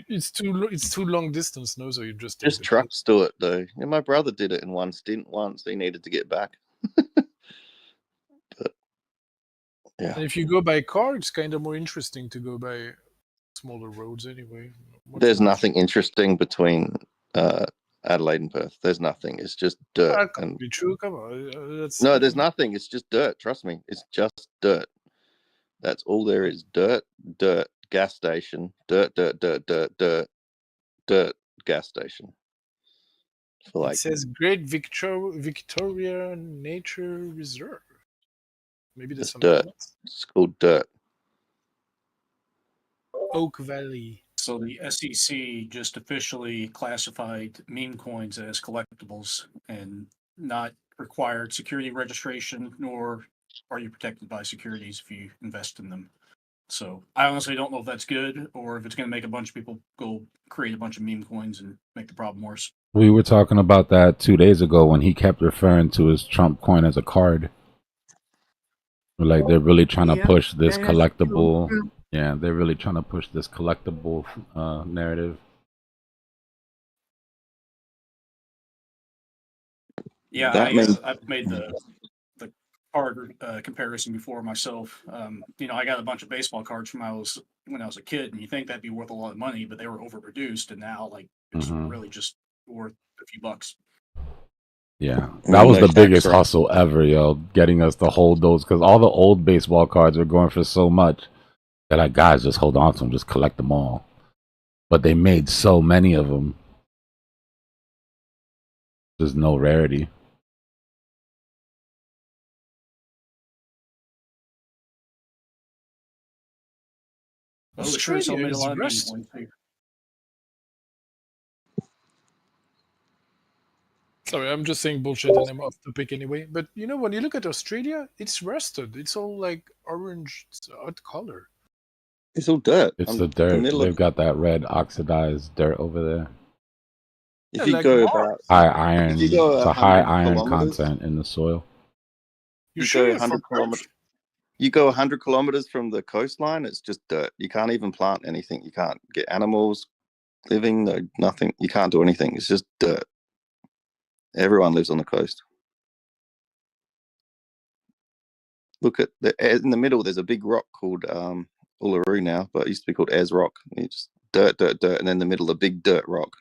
It's too long distance, no? So you just take Just trucks do it though. And my brother did it in one stint once. He needed to get back. But yeah, And if you go by car, it's kind of more interesting to go by smaller roads anyway. there's nothing interesting between Adelaide and Perth. There's nothing. It's just dirt. That can't be true. Come on. No, there's nothing. It's just dirt. Trust me. It's just dirt. That's all there is. Dirt, dirt, gas station, dirt, dirt, dirt, dirt, dirt, dirt, gas station. For like, it says Great Victoria Nature Reserve. Maybe there's it's something dirt. else. It's called dirt. Oak Valley. So the SEC just officially classified meme coins as collectibles and not required security registration, nor are you protected by securities if you invest in them. So I honestly don't know if that's good or if it's going to make a bunch of people go create a bunch of meme coins and make the problem worse. We were talking about that 2 days ago when he kept referring to his Trump coin as a card. Like they're really trying to push this collectible. Yeah, they're really trying to push this collectible narrative. Yeah, I've made the card comparison before myself. I got a bunch of baseball cards when I was a kid, and you think that'd be worth a lot of money, but they were overproduced, and now it's really just worth a few bucks. Yeah, that was the biggest hustle ever, yo, getting us to hold those, because all the old baseball cards were going for so much. They're like, guys, just hold on to them, just collect them all. But they made so many of them. There's no rarity. Australia is rusty. Sorry, I'm just saying bullshit and I'm off topic anyway. But when you look at Australia, it's rusted. It's all like orange. It's odd color. It's all dirt. It's the dirt. They've got that red oxidized dirt over there. If you go about high iron, it's a high iron content in the soil. You go 100 kilometers. You go 100 kilometers from the coastline. It's just dirt. You can't even plant anything. You can't get animals living. No, nothing. You can't do anything. It's just dirt. Everyone lives on the coast. Look at in the middle. There's a big rock called Uluru now, but it used to be called Ayers Rock. It's just dirt, dirt, dirt, and then in the middle, a big dirt rock.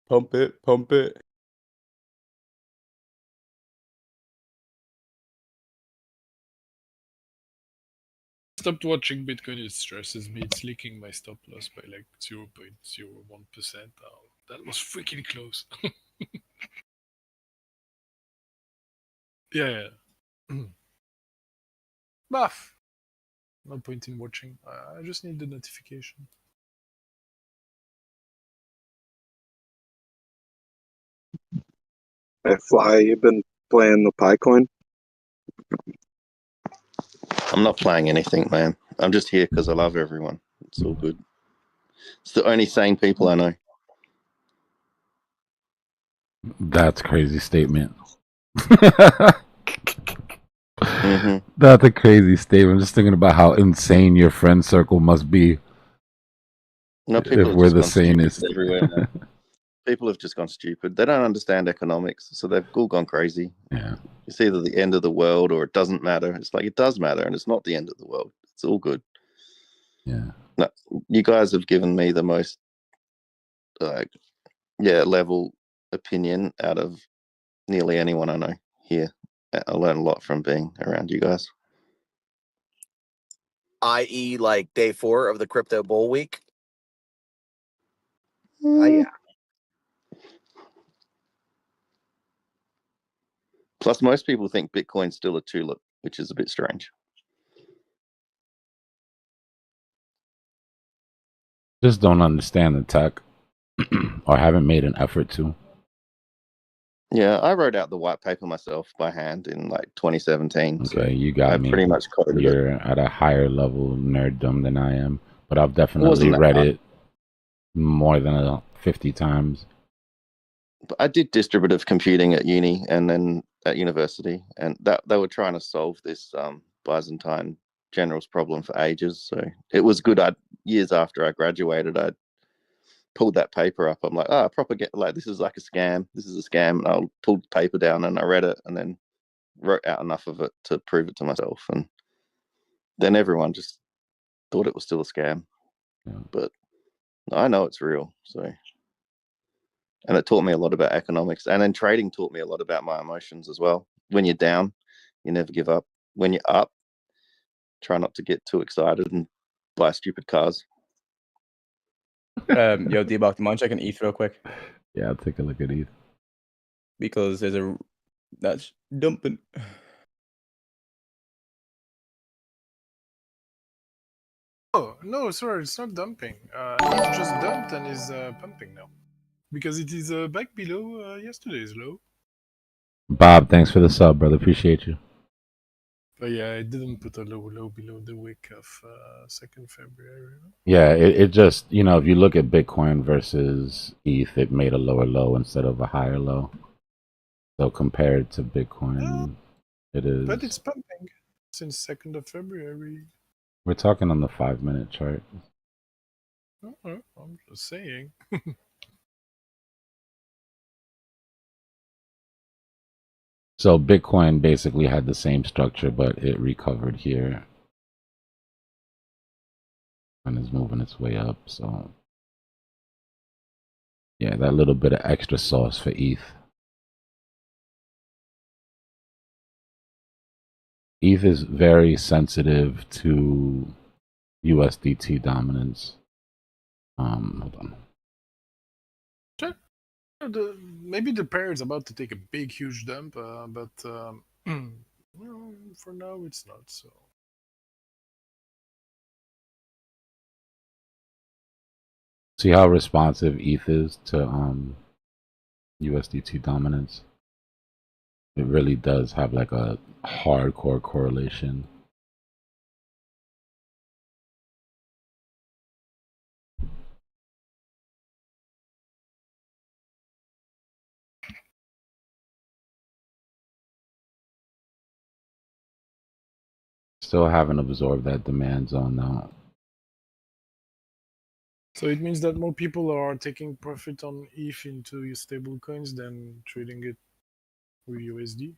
Pump it, pump it. Stopped watching Bitcoin. It stresses me. It's leaking my stop loss by like 0.01%. Oh, that was freaking close. yeah. Buff. No point in watching. I just need the notification. Hey, Fly, you've been playing the Picoin? I'm not playing anything, man. I'm just here because I love everyone. It's all good. It's the only sane people I know. That's a crazy statement. Mhm. That's a crazy statement. I'm just thinking about how insane your friend circle must be. No, If people have we're just the gone stupid sanest. everywhere now. People have just gone stupid. They don't understand economics, so they've all gone crazy. Yeah. It's either the end of the world or it doesn't matter. It's like it does matter, and it's not the end of the world. It's all good. Yeah. No, you guys have given me the most, level opinion out of nearly anyone I know here. I learned a lot from being around you guys. I.e., like day 4 of the crypto bull week. Mm. Yeah. Plus, most people think Bitcoin's still a tulip, which is a bit strange. Just don't understand the tech or haven't made an effort to. Yeah, I wrote out the white paper myself by hand in like 2017. Okay, so you got I me. pretty much coded it. You're at a higher level nerddom than I am, but I've definitely wasn't that read hard. it more than 50 times. But I did distributive computing at uni and then at university, and that they were trying to solve this Byzantine generals problem for ages. So it was good. Years after I graduated, I pulled that paper up. I'm like, propaganda, this is like a scam. This is a scam. And I pulled the paper down and I read it and then wrote out enough of it to prove it to myself. And then everyone just thought it was still a scam. Yeah. But I know it's real. So, and it taught me a lot about economics. And then trading taught me a lot about my emotions as well. When you're down, you never give up. When you're up, try not to get too excited and buy stupid cars. Yo, Dbloc, do you mind checking ETH real quick? Yeah, I'll take a look at ETH. Because there's a that's dumping. Oh, no, sorry, it's not dumping. It's just dumped and is pumping now. Because it is back below yesterday's low. Bob, thanks for the sub, brother. Appreciate you. But yeah, I didn't put a low below the wick of 2nd February. Yeah, it just, if you look at Bitcoin versus ETH, it made a lower low instead of a higher low. So compared to Bitcoin, it is. But it's pumping since 2nd of February. We're talking on the 5-minute chart. I'm just saying. So Bitcoin basically had the same structure, but it recovered here and is moving its way up. So yeah, that little bit of extra sauce for ETH. ETH is very sensitive to USDT dominance. Hold on. Maybe the pair is about to take a big, huge dump, but for now it's not. So See how responsive ETH is to USDT dominance? It really does have like a hardcore correlation. Still haven't absorbed that demand zone though. So it means that more people are taking profit on ETH into stable coins than trading it with USD.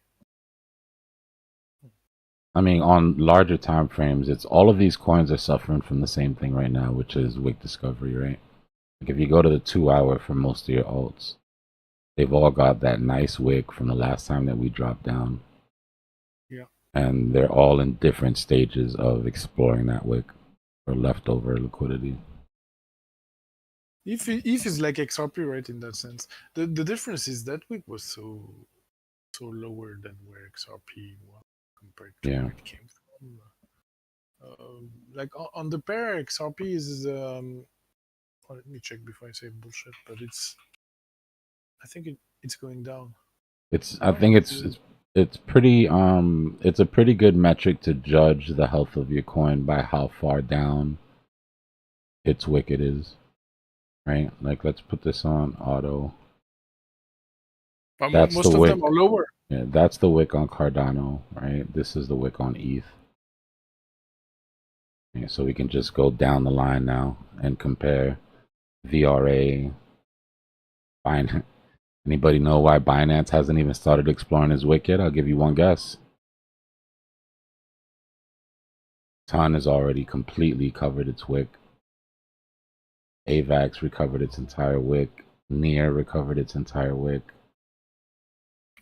I mean, on larger time frames, it's all of these coins are suffering from the same thing right now, which is wick discovery, right? Like if you go to the 2-hour for most of your alts, they've all got that nice wick from the last time that we dropped down. Yeah. and they're all in different stages of exploring that wick for leftover liquidity. If is like XRP, right? In that sense, the difference is that wick was so lower than where XRP was compared to Yeah. where it came from. Like on the pair, XRP is. Well, let me check before I say bullshit, but I think it's going down. I think it's pretty it's a pretty good metric to judge the health of your coin by how far down its wick it is. Right? Like let's put this on auto. But That's most the of wick. them are lower. Yeah, that's the wick on Cardano, right? This is the wick on ETH. Yeah, so we can just go down the line now and compare VRA. Binance. Anybody know why Binance hasn't even started exploring his wick yet? I'll give you one guess. Ton has already completely covered its wick. AVAX recovered its entire wick. Near recovered its entire wick.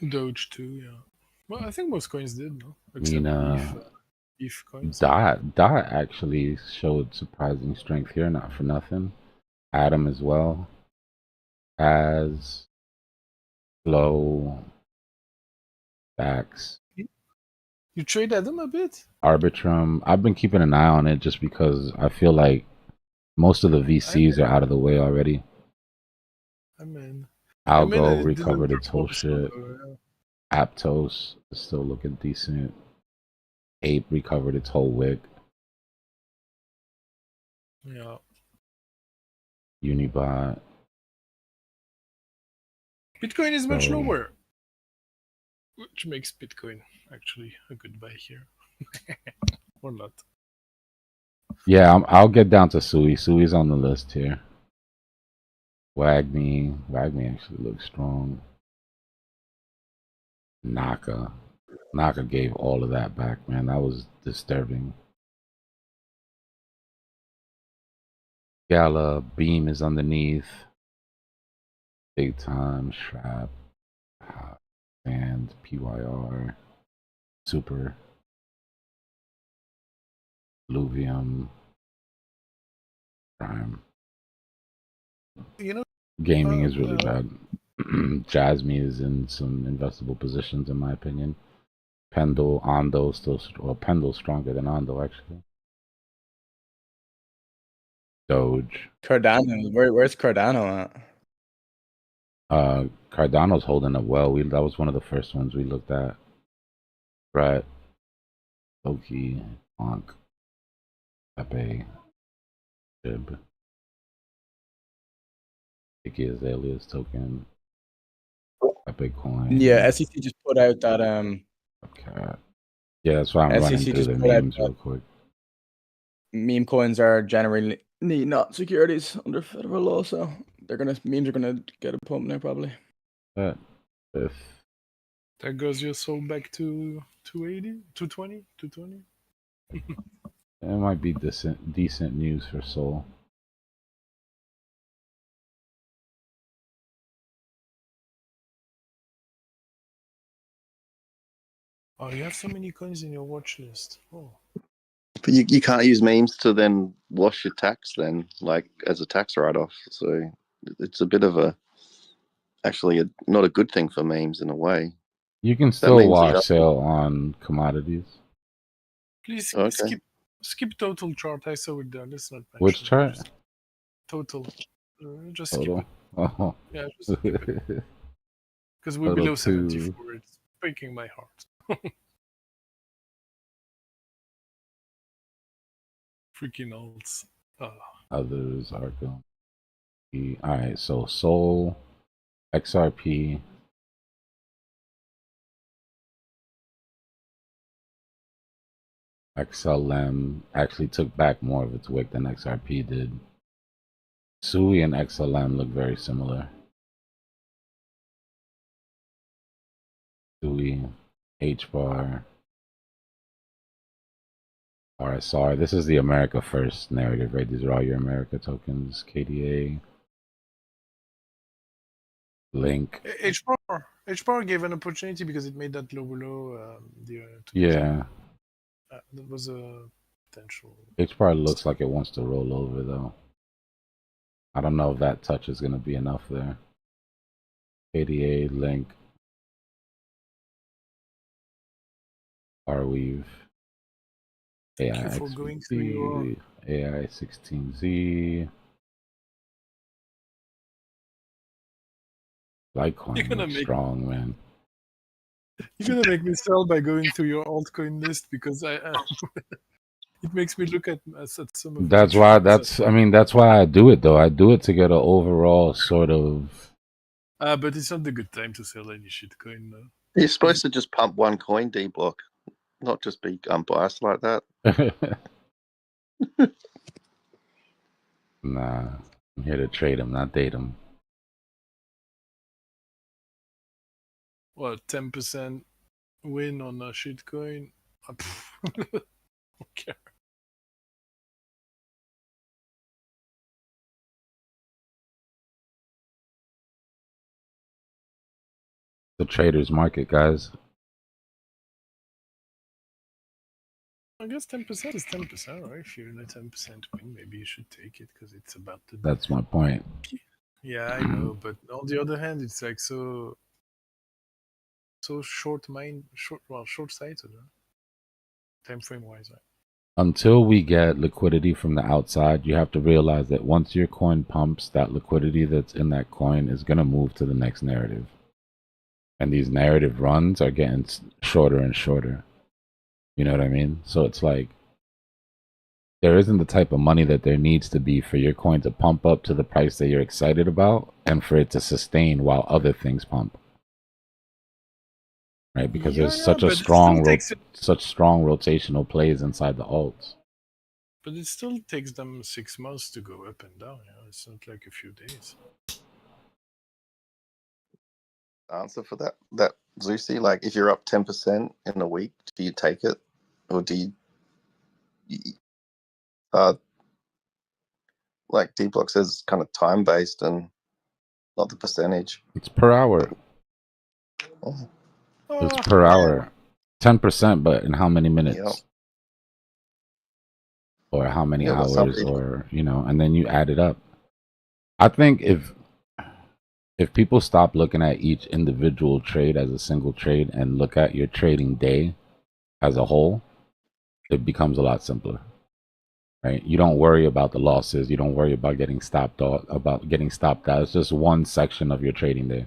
Doge too, yeah. Well, I think most coins did, no? I mean, ETH coins. Dot actually showed surprising strength here, not for nothing. Atom as well. As Flow. Backs. You traded them a bit? Arbitrum. I've been keeping an eye on it just because I feel like most of the VCs are out of the way already. Algo recovered its whole shit. Aptos is still looking decent. Ape recovered its whole wick. Yeah. Unibot. Bitcoin is much So- lower, which makes Bitcoin actually a good buy here. Or not. Yeah, I'll get down to Sui. Sui's on the list here. Wagme actually looks strong. Naka gave all of that back, man. That was disturbing. Gala, Beam is underneath. Big Time, Shrap, and PYR, Super, Luvium, Prime. You know, Gaming is really bad. Jasmine is in some investable positions, in my opinion. Pendle, Ondo Pendle's stronger than Ondo, actually. Doge. Cardano, where's Cardano at? Cardano's holding up well. That was one of the first ones we looked at. Brett, Loki, Bonk, Pepe, Jib, Icky Azalea's token, Pepe Coin. Yeah, SEC just put out that Okay. Yeah, that's why I'm running SEC through just the put out memes real quick. meme coins are generally not securities under federal law, so memes are gonna get a pump now probably. But if there goes your soul back to 280, 220, 220. it might be decent news for Sol. Oh, you have so many coins in your watch list. Oh. But you can't use memes to then wash your tax then, like as a tax write-off. So it's a bit of actually not a good thing for memes in a way. You can That still means wash sale on commodities. Please Okay. skip total chart. I saw it there. Let's not mention Which it. chart? Just total. Just Total. skip it. Oh. Yeah, just skip it. Because we're Total below 2. 74. It's breaking my heart. Freaking alts. Others are going to be. Alright, so Sol, XRP, XLM actually took back more of its wick than XRP did. Sui and XLM look very similar. Sui, HBAR, RSR. This is the America First narrative, right? These are all your America tokens. KDA, Link. H-bar gave an opportunity because it made that low. Yeah. That was a potential. H-bar looks like it wants to roll over, though. I don't know if that touch is going to be enough there. ADA, Link. Arweave. AI16Z. AI16Z. Litecoin looks strong, man. You're gonna make me sell by going through your altcoin list because it makes me look at some of That's the why. trends. That's why I do it, though. I do it to get an overall sort of. But it's not the good time to sell any shitcoin. You're supposed to just pump one coin, Dbloc, not just be unbiased like that. Nah, I'm here to trade them, not date them. What, 10% win on a shitcoin? Okay. The trader's market, guys. I guess 10% is 10%, right? If you're in a 10% win, maybe you should take it because it's about to. That's my point. Yeah, I know, but on the other hand, it's like so short-sighted, huh? Time frame wise, right? Until we get liquidity from the outside, you have to realize that once your coin pumps, that liquidity that's in that coin is going to move to the next narrative. And these narrative runs are getting shorter and shorter. You know what I mean? So it's like there isn't the type of money that there needs to be for your coin to pump up to the price that you're excited about and for it to sustain while other things pump. Right? Because there's such strong rotational plays inside the alts. But it still takes them 6 months to go up and down. It's not like a few days. Answer for that Zeusy, like if you're up 10% in a week, do you take it, or do you like Dbloc says, kind of time based and not the percentage? It's per hour. Oh. It's per hour. 10%, but in how many minutes? Yep. Or how many hours, or and then you add it up. I think if people stop looking at each individual trade as a single trade and look at your trading day as a whole, it becomes a lot simpler. Right? You don't worry about the losses. You don't worry about getting stopped out. It's just one section of your trading day.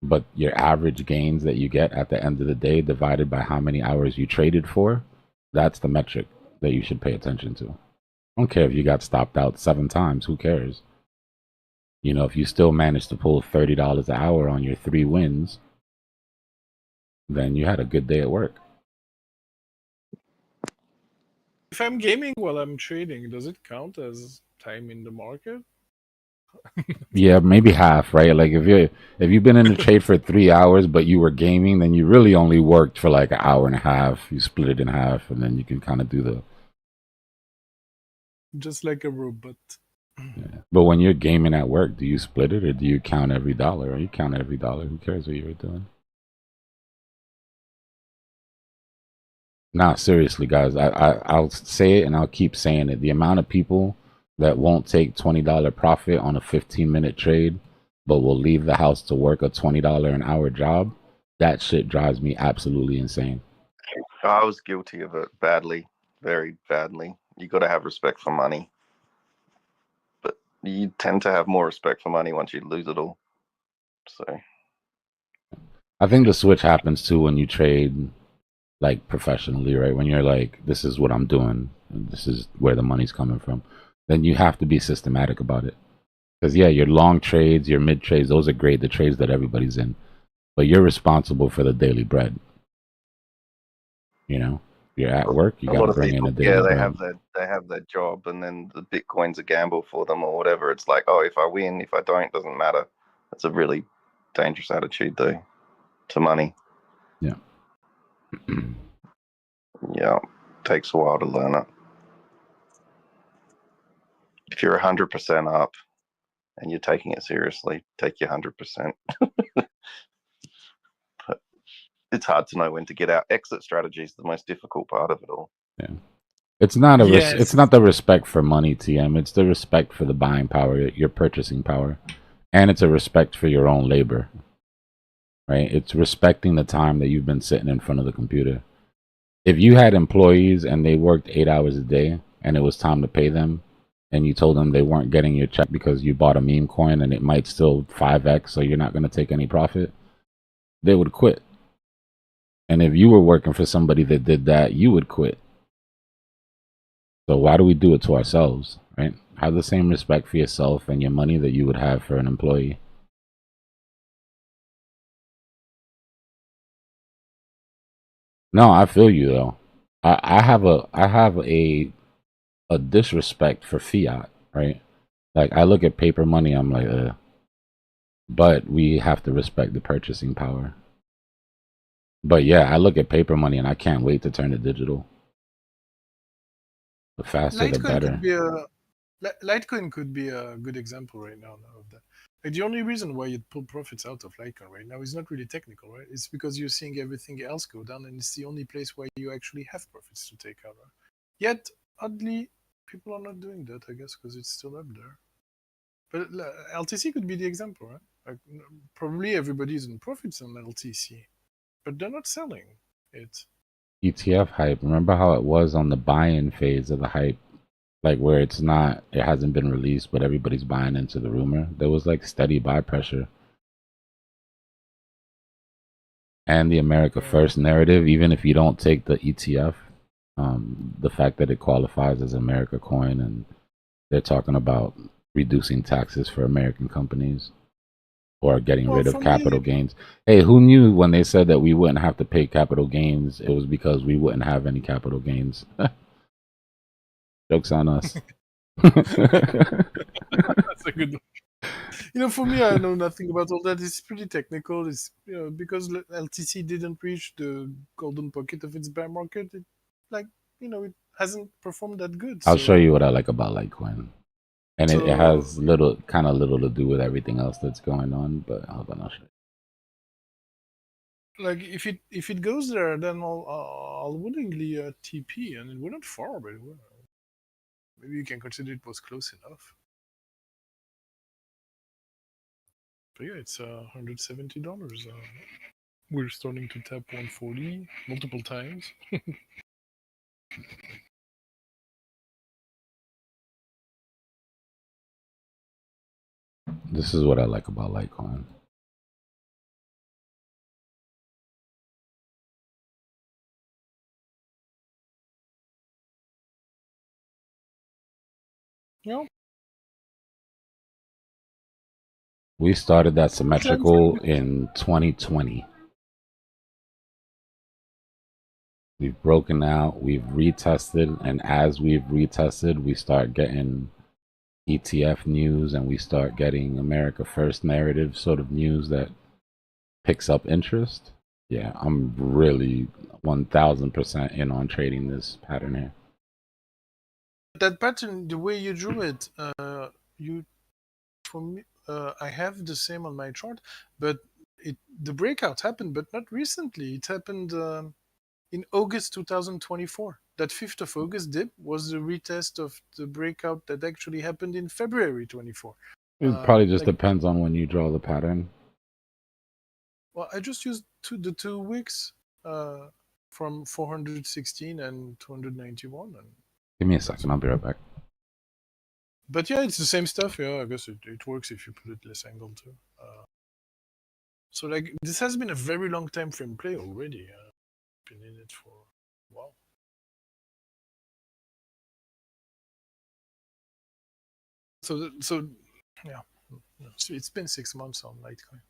But your average gains that you get at the end of the day divided by how many hours you traded for, that's the metric that you should pay attention to. I don't care if you got stopped out 7 times. Who cares? If you still managed to pull $30 an hour on your 3 wins, then you had a good day at work. If I'm gaming while I'm trading, does it count as time in the market? Yeah, maybe half, right? Like if you've been in the trade for 3 hours, but you were gaming, then you really only worked for like an hour and a half. You split it in half, and then you can kind of do the. Just like a robot. Yeah. But when you're gaming at work, do you split it or do you count every dollar? Or you count every dollar? Who cares what you were doing? Nah, seriously, guys. I'll say it and I'll keep saying it. The amount of people that won't take $20 profit on a 15-minute trade, but will leave the house to work a $20 an hour job, that shit drives me absolutely insane. I was guilty of it badly, very badly. You got to have respect for money, but you tend to have more respect for money once you lose it all. So I think the switch happens too when you trade like professionally, right? When you're like, this is what I'm doing, and this is where the money's coming from. Then you have to be systematic about it. Because yeah, your long trades, your mid trades, those are great, the trades that everybody's in. But you're responsible for the daily bread. You're at work, you got to bring in a daily bread. They have their job, and then the Bitcoin's a gamble for them or whatever. It's like, oh, if I win, if I don't, doesn't matter. That's a really dangerous attitude, though, to money. Yeah. Yeah, takes a while to learn it. If you're 100% up, and you're taking it seriously, take your 100%. But it's hard to know when to get out. Exit strategy is the most difficult part of it all. Yeah. It's not Yes. it's not the respect for money, TM. It's the respect for the buying power, your purchasing power, and it's a respect for your own labor. Right? It's respecting the time that you've been sitting in front of the computer. If you had employees and they worked 8 hours a day and it was time to pay them, and you told them they weren't getting your check because you bought a meme coin and it might still 5x, so you're not going to take any profit, they would quit. And if you were working for somebody that did that, you would quit. So why do we do it to ourselves, right? Have the same respect for yourself and your money that you would have for an employee. No, I feel you though. I have a disrespect for fiat, right? Like I look at paper money, I'm like, but we have to respect the purchasing power. But yeah, I look at paper money and I can't wait to turn it digital. The faster, the better. Litecoin could be a good example right now of that. Like, the only reason why you'd pull profits out of Litecoin right now is not really technical, right? It's because you're seeing everything else go down, and it's the only place where you actually have profits to take out. Right? Yet, oddly, people are not doing that, I guess, because it's still up there. But LTC could be the example, right? Like, probably everybody's in profits on LTC, but they're not selling it. ETF hype. Remember how it was on the buy-in phase of the hype? Like where it hasn't been released, but everybody's buying into the rumor. There was like steady buy pressure. And the America First narrative, even if you don't take the ETF, the fact that it qualifies as America coin, and they're talking about reducing taxes for American companies or getting rid of capital gains. Hey, who knew when they said that we wouldn't have to pay capital gains, it was because we wouldn't have any capital gains. Joke's on us. That's a good one. For me, I know nothing about all that. It's pretty technical. It's because LTC didn't reach the golden pocket of its bear market. It hasn't performed that good. I'll show you what I like about Litecoin, and it has little to do with everything else that's going on. But hold on, I'll show you. Like if it goes there, then I'll willingly TP, and we're not far, but maybe you can consider it was close enough. But yeah, it's $170. We're starting to tap 140 multiple times. This is what I like about Litecoin. Yeah. We started that symmetrical in 2020. We've broken out, we've retested, and as we've retested, we start getting ETF news and we start getting America First narrative sort of news that picks up interest. Yeah, I'm really 1000% in on trading this pattern here. That pattern, the way you drew it, for me, I have the same on my chart, but the breakout happened, but not recently. It happened in August 2024. That 5th of August dip was the retest of the breakout that actually happened in February 24. It probably just depends on when you draw the pattern. Well, I just used the 2 weeks from 416 and 291. Give me a second, I'll be right back. But yeah, it's the same stuff. Yeah, I guess it works if you put it less angle too. So like this has been a very long time frame play already. Been in it for a while. So yeah, it's been 6 months on Litecoin.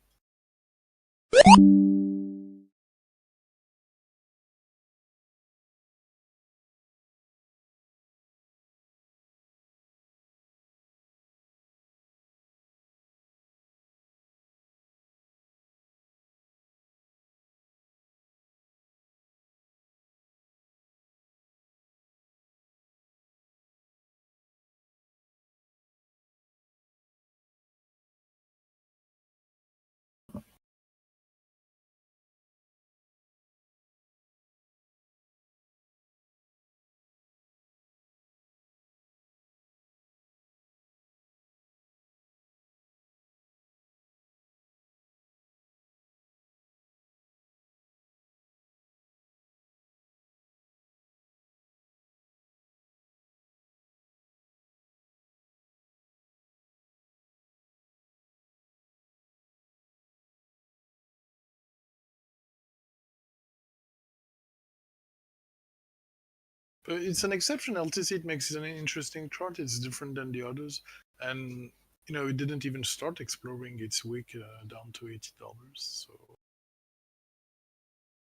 It's an exception. LTC, it makes it an interesting chart. It's different than the others. And, it didn't even start exploring its wick down to $80. So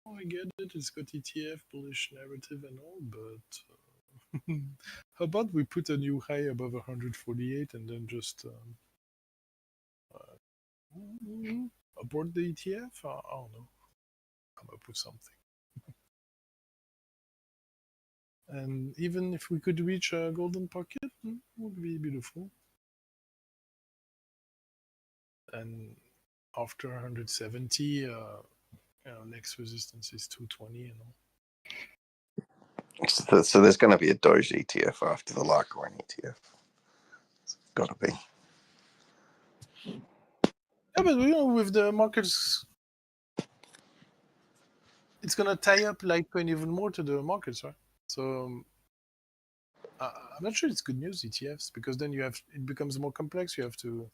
I get it. It's got ETF, bullish narrative and all, but how about we put a new high above 148 and then just abort the ETF? I don't know. Come up with something. And even if we could reach a golden pocket, would be beautiful. And after 170, next resistance is 220 and all. So there's going to be a Doge ETF after the Litecoin ETF. It's got to be. Yeah, but with the markets, it's gonna tie up Litecoin even more to the markets, right? So I'm not sure it's good news ETFs, because then it becomes more complex. You have to,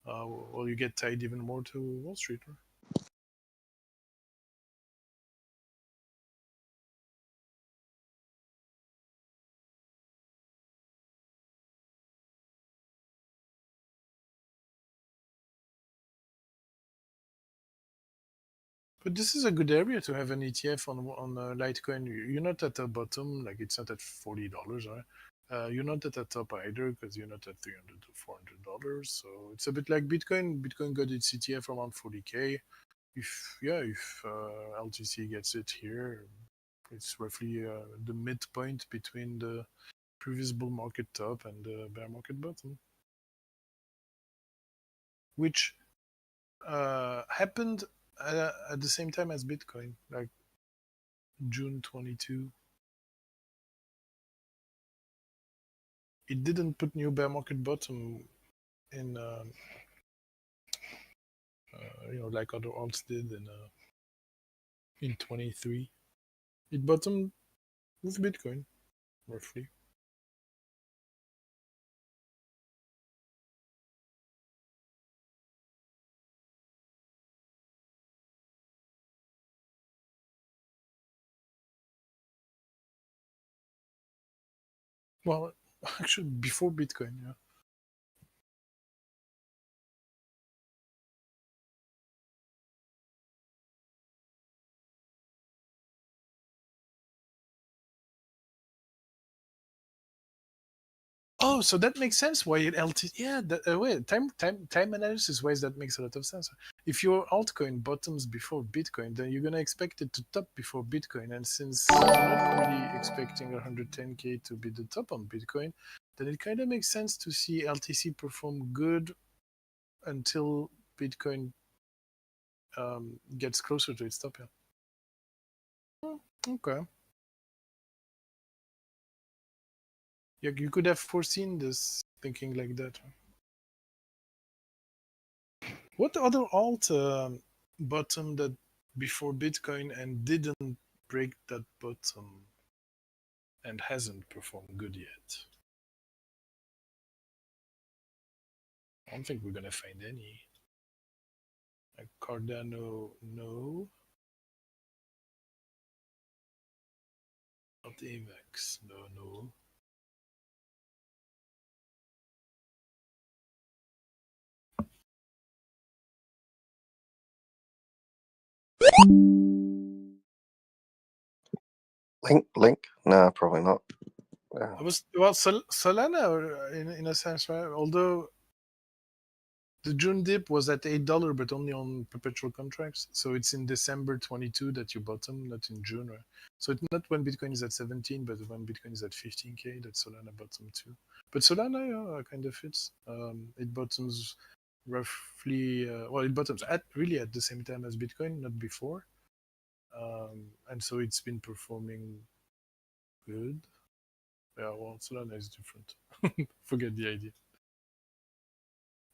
you get tied even more to Wall Street, right? But this is a good area to have an ETF on Litecoin. You're not at the bottom, like it's not at $40, right? You're not at the top either, because you're not at $300 to $400. So it's a bit like Bitcoin. Bitcoin got its ETF around 40K. If LTC gets it here, it's roughly the midpoint between the previous bull market top and the bear market bottom, which happened at the same time as Bitcoin, like June 22. It didn't put new bear market bottom in, like other alts did in 23. It bottomed with Bitcoin, roughly. Well, actually, before Bitcoin, yeah. Oh, so that makes sense why it LT. Yeah, wait, time analysis wise that makes a lot of sense. If your altcoin bottoms before Bitcoin, then you're gonna expect it to top before Bitcoin, and since you're not really expecting 110K to be the top on Bitcoin, then it kind of makes sense to see LTC perform good until Bitcoin gets closer to its top. Yeah. Okay. Yeah, you could have foreseen this, thinking like that. What other alt bottomed before Bitcoin and didn't break that bottom and hasn't performed good yet? I don't think we're gonna find any. Like Cardano, no. Not AVAX, no. Link? No, probably not. Yeah. Solana in a sense, right? Although the June dip was at $8, but only on perpetual contracts. So it's in December 22 that you bottom, not in June, right? So it's not when Bitcoin is at 17, but when Bitcoin is at 15K, that Solana bottom too. But Solana kind of fits. It bottoms roughly, it bottoms really at the same time as Bitcoin, not before. And so it's been performing good. Yeah, well, Solana is different. Forget the idea.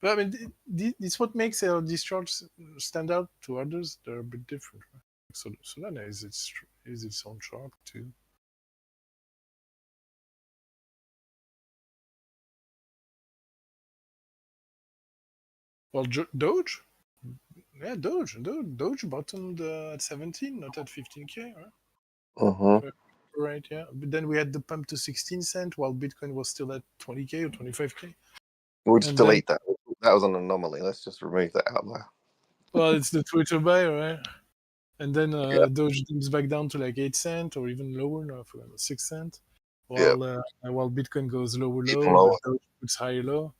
But I mean, it's what makes these charts stand out to others. They're a bit different. Right? So Solana is its own chart too. Well, Doge, yeah, Doge bottomed at 17, not at 15K, right? Mm-hmm. right? Yeah. But then we had the pump to 16 cents while Bitcoin was still at 20K or 25K. We'll just And delete that. That was an anomaly. Let's just remove that out there. Well, it's the Twitter buy, right? And then Yeah. Doge dips back down to like 8 cents or even lower now, 6 cents. Yeah. While Bitcoin goes lower Even low, lower. but Doge puts higher low.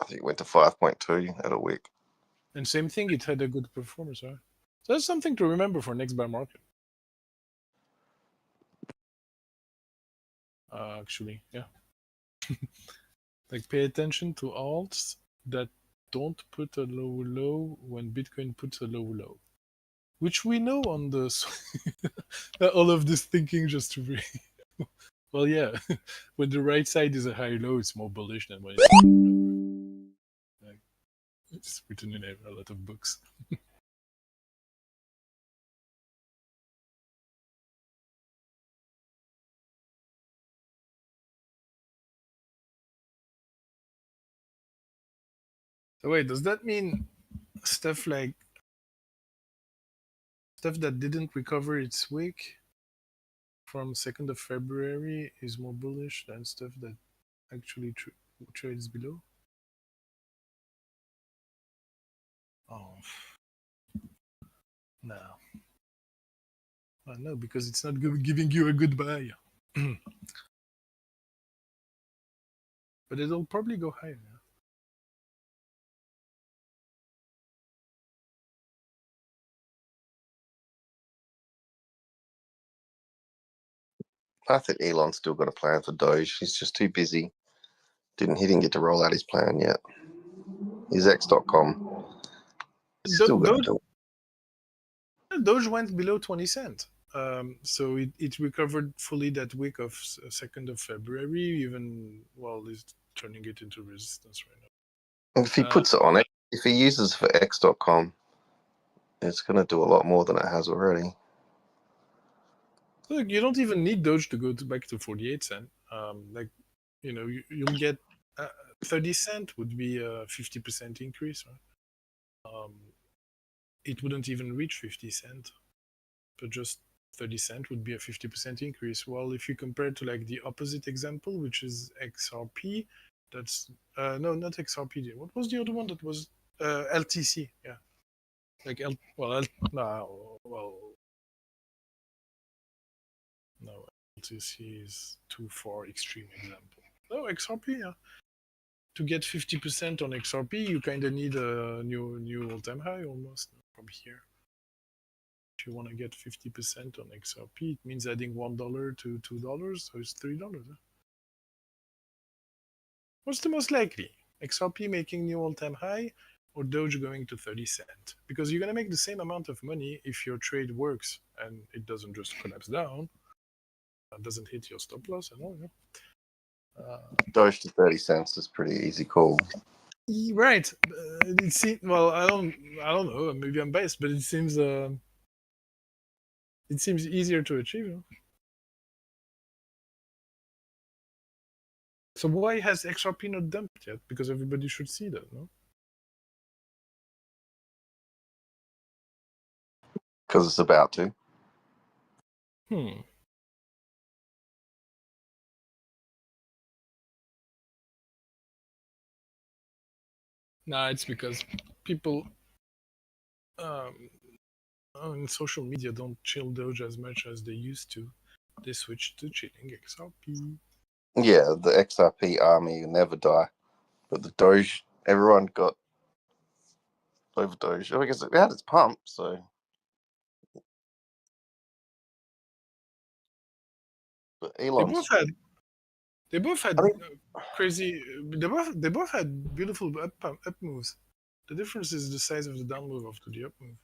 I think it went to 5.2 at a week. And same thing, it had a good performance, right? So that's something to remember for next bear market. Actually, yeah. Like pay attention to alts that don't put a lower low when Bitcoin puts a lower low. Which we know on the all of this thinking just to be well, yeah. When the right side is a high low, it's more bullish than when it's like, it's written in a lot of books. So wait, does that mean stuff like stuff that didn't recover its wick from 2nd of February is more bullish than stuff that actually trades below? Oh, no. No, because it's not giving you a good buy. But it'll probably go higher. Yeah? I think Elon's still got a plan for Doge. He's just too busy. He didn't get to roll out his plan yet. His X.com. Still got to do it. Doge went below 20 cents. So it recovered fully that week of 2nd of February, even while it's turning it into resistance right now. If he puts it on it, if he uses for X.com, it's going to do a lot more than it has already. Look, you don't even need Doge to go back to 48 cents. You'll get 30 cents would be a 50% increase. Right? It wouldn't even reach 50 cents, but just 30 cents would be a 50% increase. Well, if you compare it to like the opposite example, which is XRP, that's no, not XRP. What was the other one that was LTC? Yeah, like no, LTC is too far extreme example. No, XRP, yeah. To get 50% on XRP, you kind of need a new all-time high almost from here. If you want to get 50% on XRP, it means adding $1 to $2, so it's $3. Huh? What's the most likely? XRP making new all-time high or Doge going to 30 cents? Because you're going to make the same amount of money if your trade works and it doesn't just collapse down, doesn't hit your stop loss and all. Yeah? Doge to 30 cents is pretty easy call. Right. It seems, well, I don't know. Maybe I'm biased, but it seems easier to achieve. You know? So why has XRP not dumped yet? Because everybody should see that, no? Because it's about to. Nah, it's because people on social media don't chill Doge as much as they used to. They switched to chilling XRP. Yeah, the XRP army will never die. But the Doge, everyone got over Doge. I guess it had its pump, so. But Elon's. They both had crazy. They both had beautiful up moves. The difference is the size of the down move after the up move.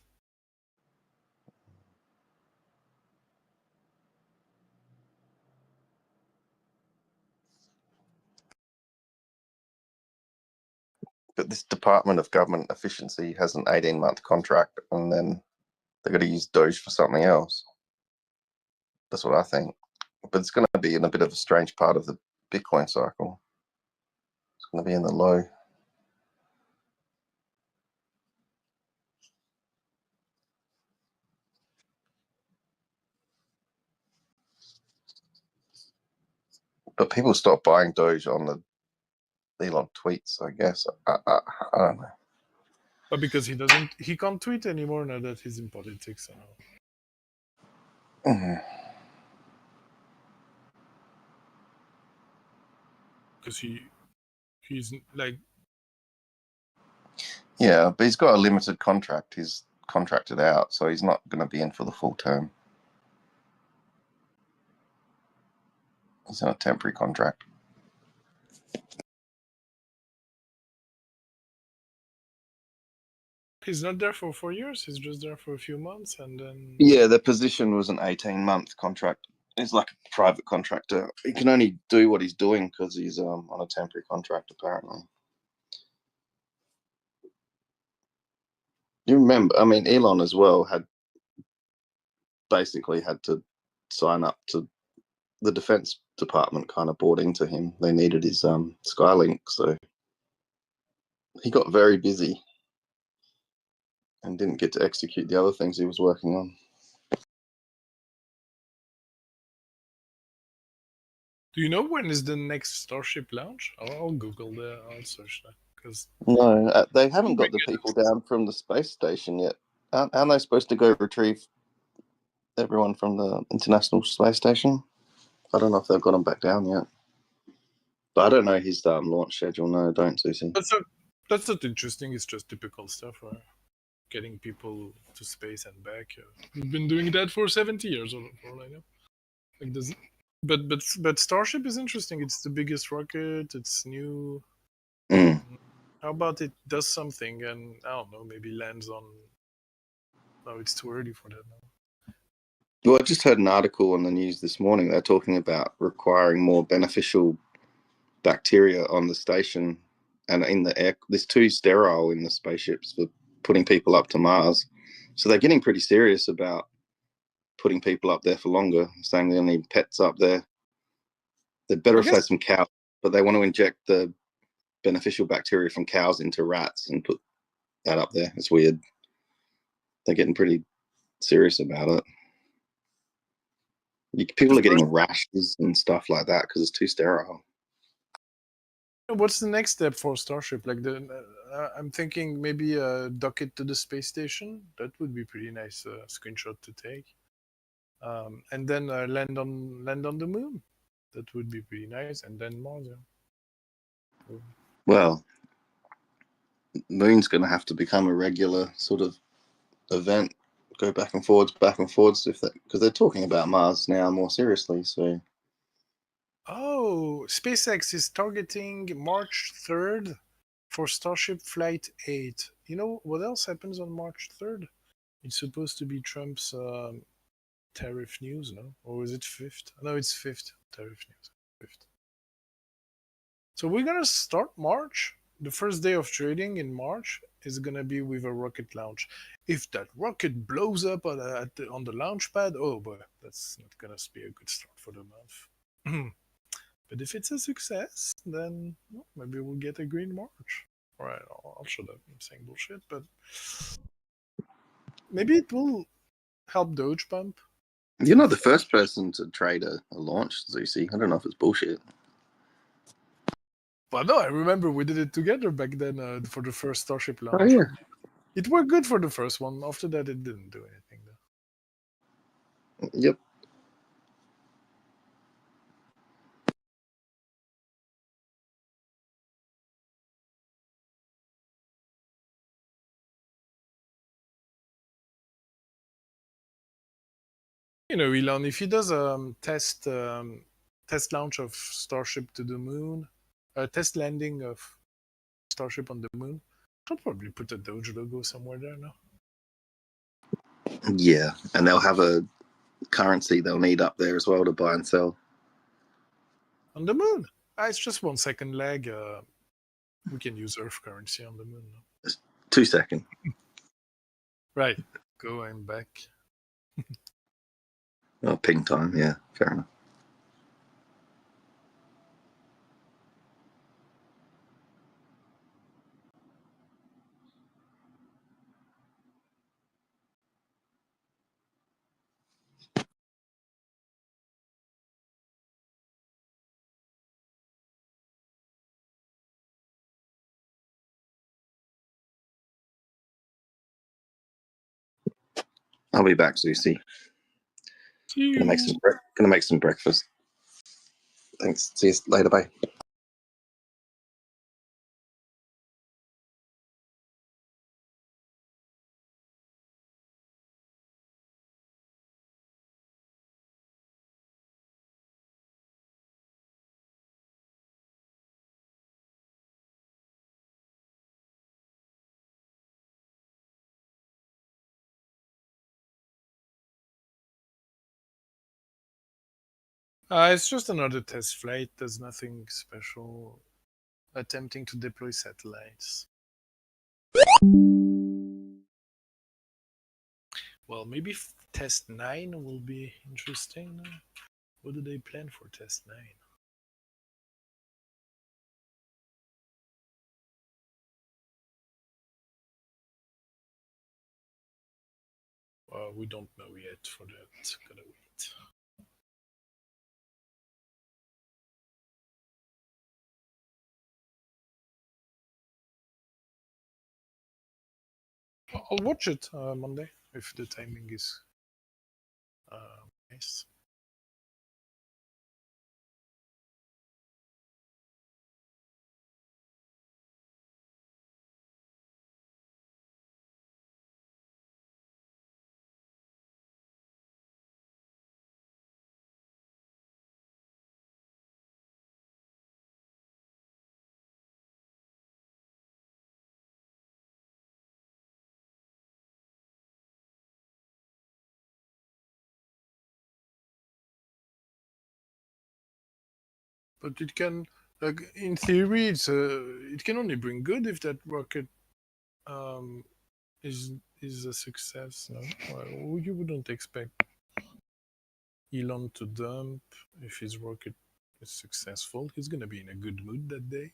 But this Department of Government Efficiency has an 18-month contract, and then they're going to use Doge for something else. That's what I think. But it's going to be in a bit of a strange part of the Bitcoin cycle. It's going to be in the low. But people stopped buying Doge on the Elon tweets, I guess. I don't know. But because he can't tweet anymore now that he's in politics. Mhm. Because he's like, Yeah, but he's got a limited contract. He's contracted out, so he's not going to be in for the full term. He's on a temporary contract. he's not there for 4 years. He's just there for a few months, and then Yeah, the position was an 18-month contract. He's like a private contractor. He can only do what he's doing because he's on a temporary contract, apparently. You remember, I mean, Elon as well had to sign up to the Defense Department, kind of bought into him. They needed his Skylink, so he got very busy and didn't get to execute the other things he was working on. do you know when is the next Starship launch? I'll Google that. I'll search that because No, they haven't got the people down from the space station yet. Aren't they supposed to go retrieve everyone from the International Space Station? I don't know if they've got them back down yet. But I don't know his launch schedule. No, don't, Susie. that's not interesting. It's just typical stuff, right? Getting people to space and back. We've been doing that for 70 years, all I know. Like this, but Starship is interesting. It's the biggest rocket. It's new. Mm. How about it does something and I don't know, maybe lands on? No, it's too early for that now. Well, I just heard an article on the news this morning. They're talking about requiring more beneficial bacteria on the station and in the air. There's too sterile in the spaceships for putting people up to Mars. So they're getting pretty serious about putting people up there for longer, saying they need pets up there. They'd better have had some cows, but they want to inject the beneficial bacteria from cows into rats and put that up there. It's weird. They're getting pretty serious about it. People are getting rashes and stuff like that because it's too sterile. What's the next step for Starship? Like I'm thinking maybe dock it to the space station. That would be pretty nice screenshot to take. And then land on the moon. That would be pretty nice. And then Mars. Yeah. Well, Moon's going to have to become a regular sort of event. Go back and forwards, because they're talking about Mars now more seriously. So. Oh, SpaceX is targeting March 3rd for Starship Flight 8. You know what else happens on March 3rd? It's supposed to be Trump's tariff news, no? Or is it 5th? No, it's 5th. Tariff news. 5th. So we're going to start March. The first day of trading in March is going to be with a rocket launch. If that rocket blows up on the launch pad, oh boy, that's not going to be a good start for the month. But if it's a success, then well, maybe we'll get a green March. All right, I'll shut up. I'm saying bullshit, but maybe it will help Doge pump. You're not the first person to trade a launch, Zusi. I don't know if it's bullshit. But no, I remember we did it together back then for the first Starship launch. Oh, yeah. It worked good for the first one. After that, it didn't do anything, though. Yep. You know, Elon, if he does a test launch of Starship to the moon, a test landing of Starship on the moon, I'll probably put a Doge logo somewhere there now. Yeah, and they'll have a currency they'll need up there as well to buy and sell. On the moon? It's just 1 second lag. We can use Earth currency on the moon. No? It's 2 seconds. Right. Go and back. Oh, ping time. Yeah, fair enough. I'll be back, Lucy. Gonna make some breakfast. Thanks. See you later. Bye. It's just another test flight. There's nothing special. Attempting to deploy satellites. Well, maybe test 9 will be interesting. What do they plan for test 9? We don't know yet for that. Gotta wait. I'll watch it Monday if the timing is nice. But it can, like, in theory, it can only bring good if that rocket is a success. No, well, you wouldn't expect Elon to dump if his rocket is successful. He's gonna be in a good mood that day.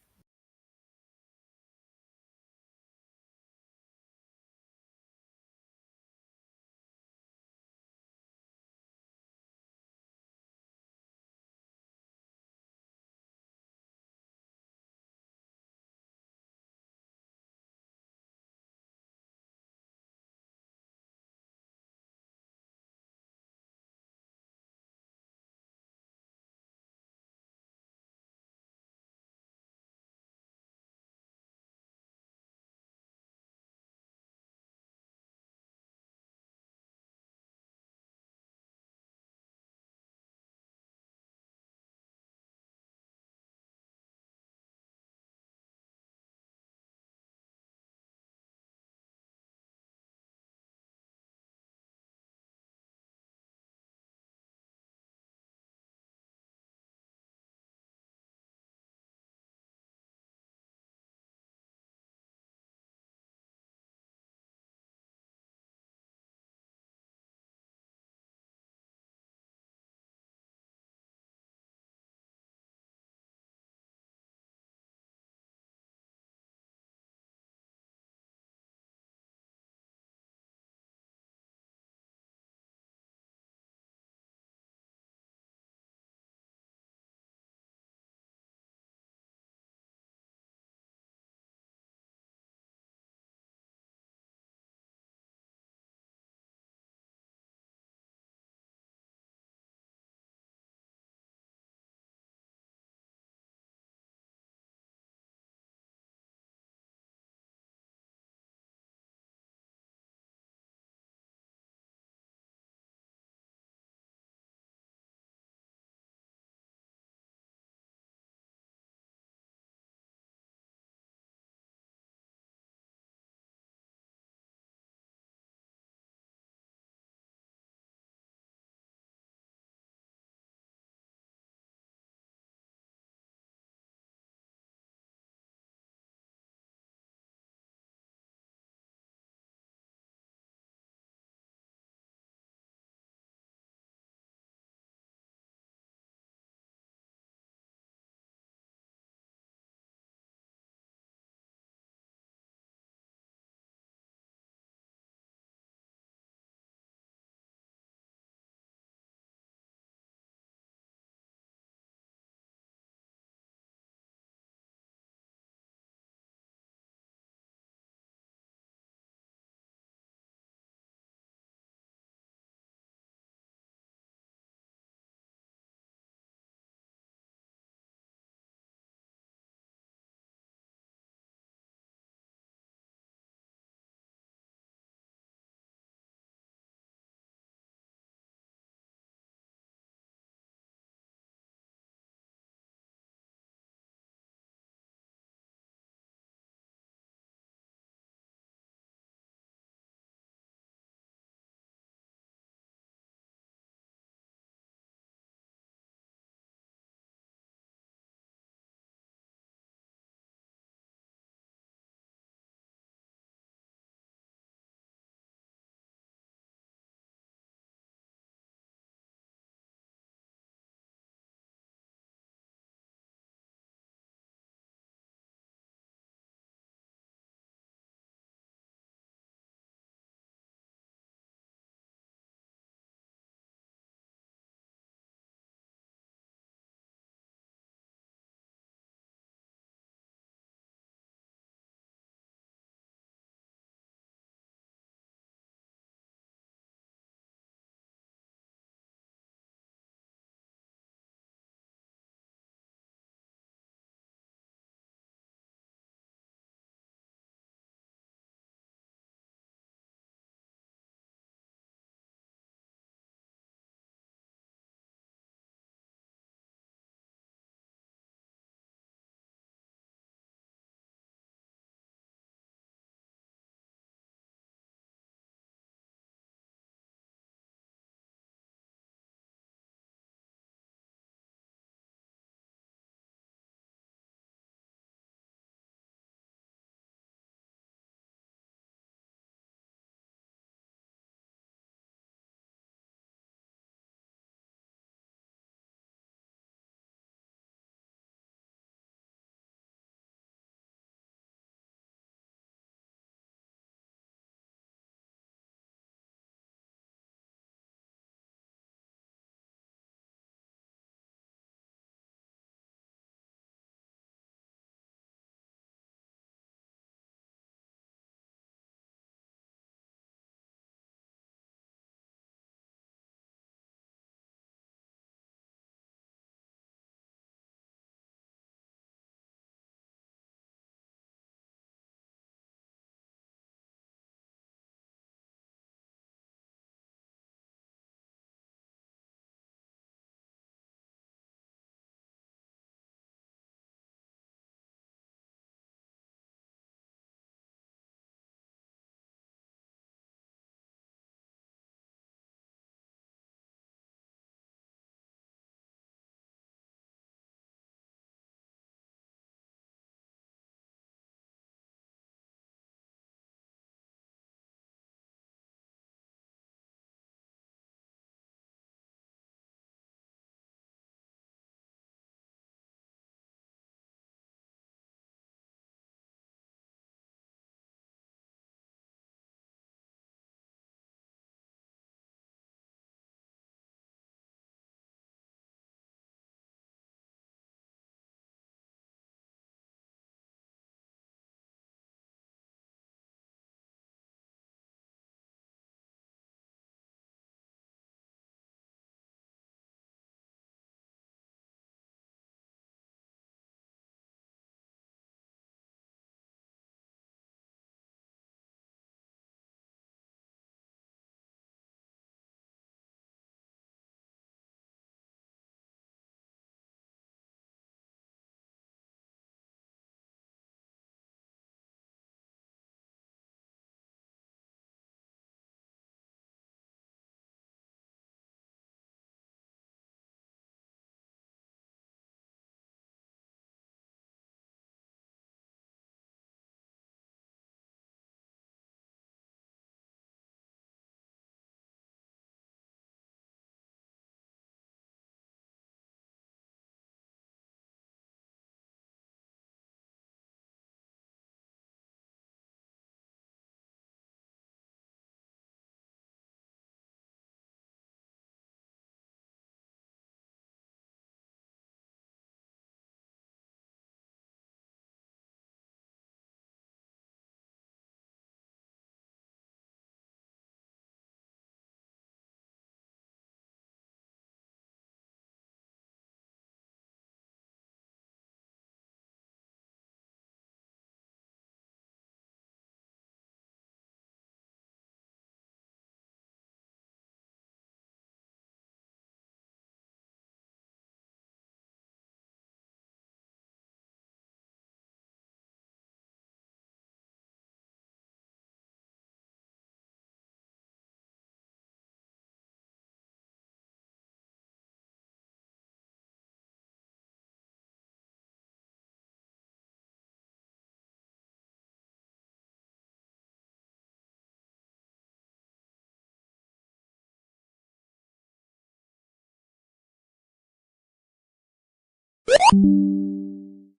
What's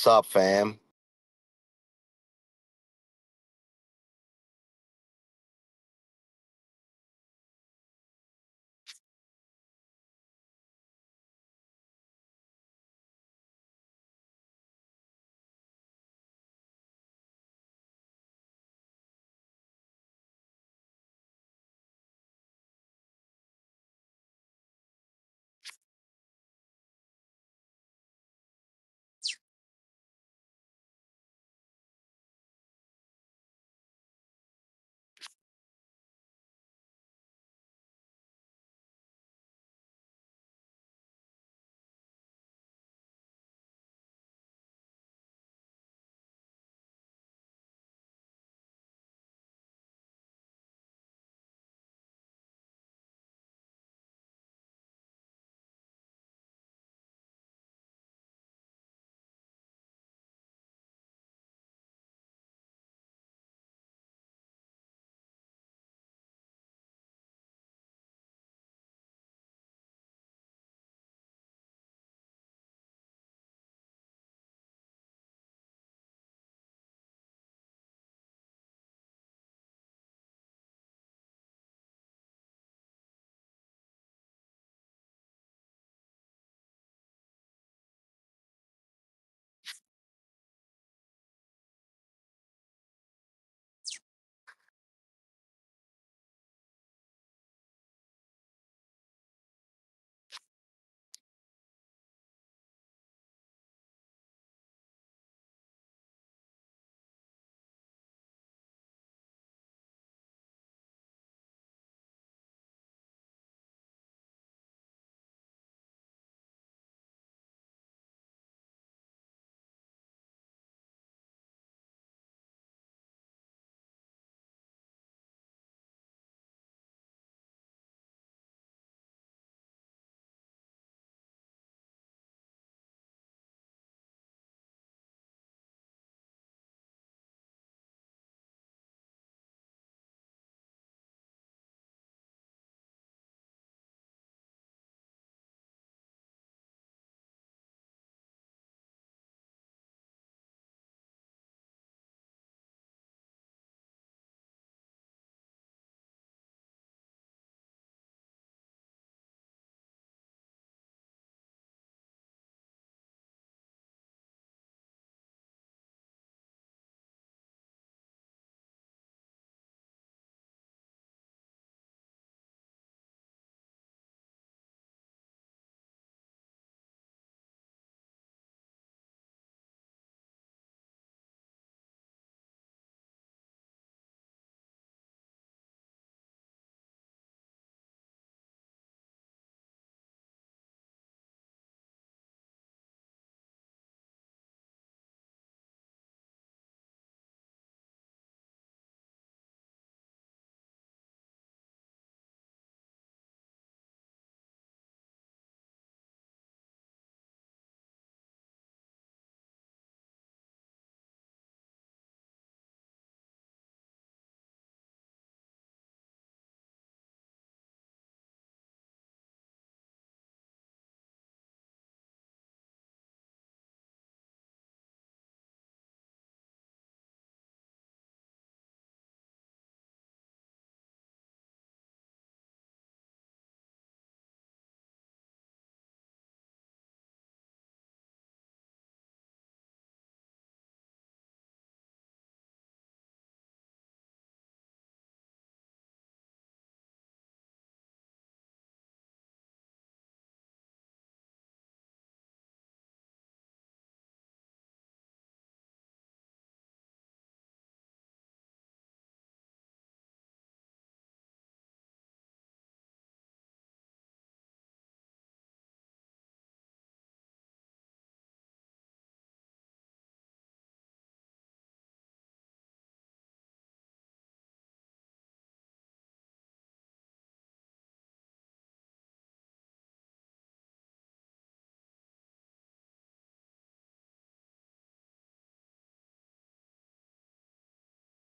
up, fam?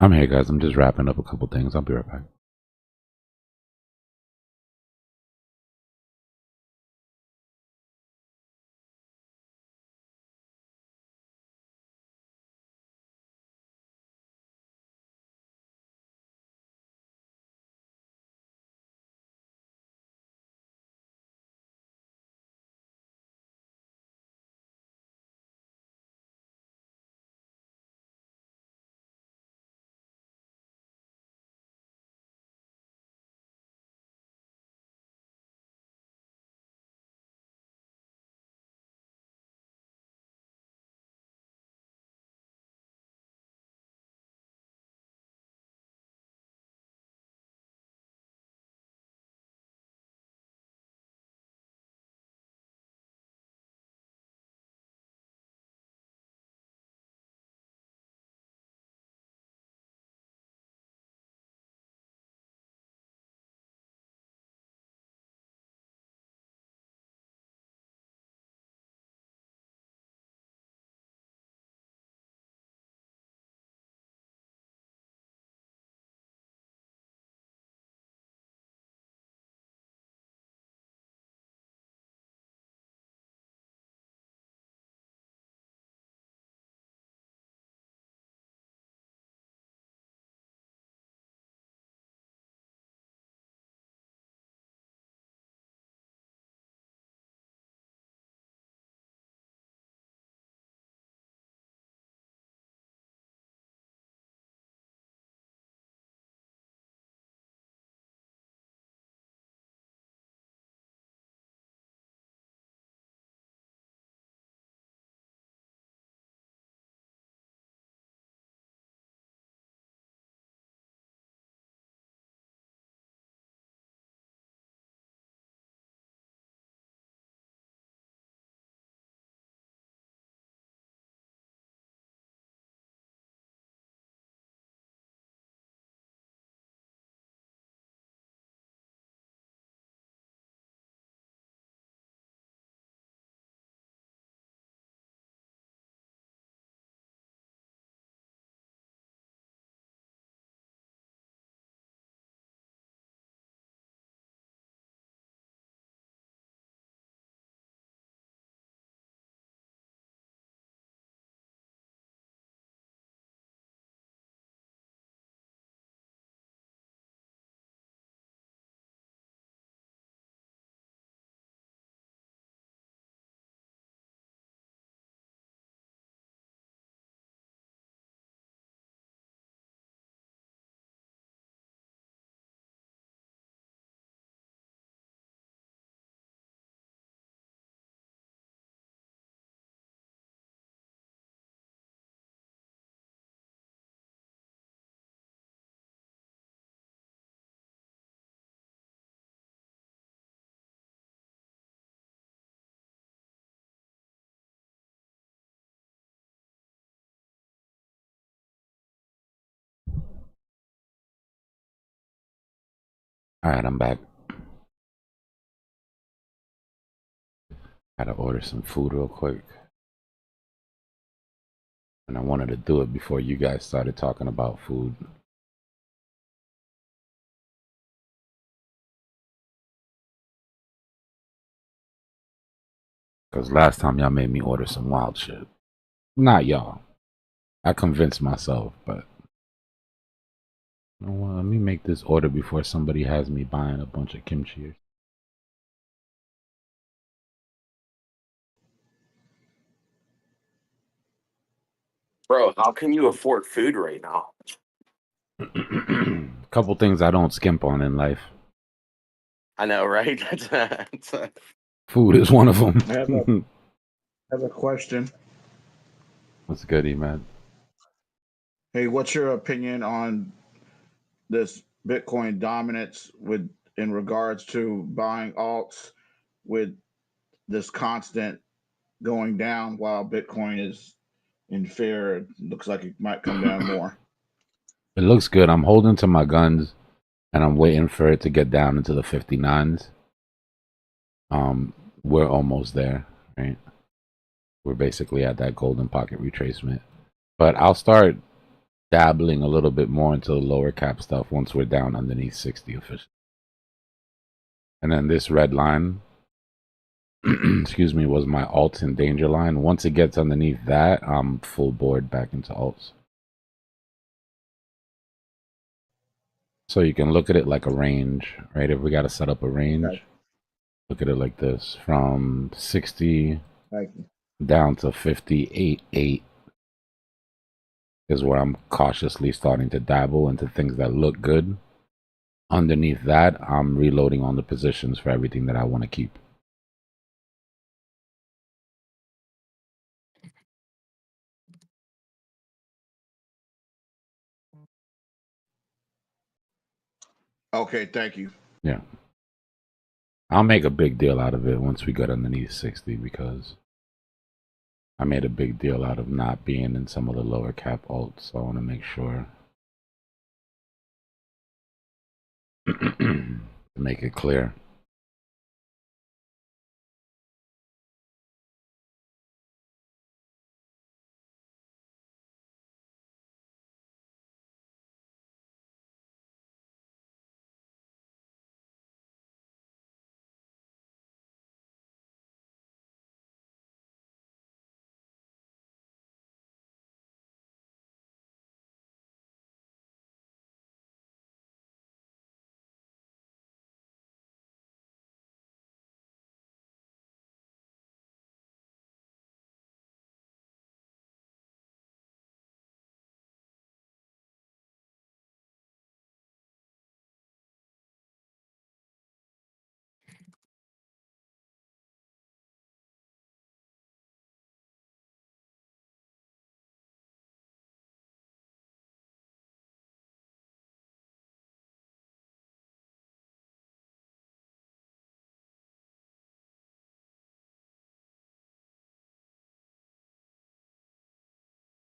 I'm here, guys. I'm just wrapping up a couple things. I'll be right back. All right, I'm back. Gotta order some food real quick. And I wanted to do it before you guys started talking about food. Because last time y'all made me order some wild shit. Not y'all. I convinced myself, but you know what, let me make this order before somebody has me buying a bunch of kimchi. Bro, how can you afford food right now? Couple things I don't skimp on in life. I know, right? Food is one of them. I have a question. What's good, man? Hey, what's your opinion on this Bitcoin dominance with in regards to buying alts with this constant going down while Bitcoin is in fear? It looks like it might come down more. It looks good. I'm holding to my guns and I'm waiting for it to get down into the 59s. We're almost there, right? We're basically at that golden pocket retracement. But I'll start dabbling a little bit more into the lower cap stuff once we're down underneath 60 officially. And then this red line, excuse me, was my alts and danger line. Once it gets underneath that, I'm full board back into alts. So you can look at it like a range, right? If we got to set up a range, Okay. look at it like this: from 60 Thank you. down to 58.8 is where I'm cautiously starting to dabble into things that look good. Underneath that, I'm reloading on the positions for everything that I want to keep. Okay, thank you. Yeah. I'll make a big deal out of it once we get underneath 60 because I made a big deal out of not being in some of the lower cap alts. So I want to make sure to make it clear.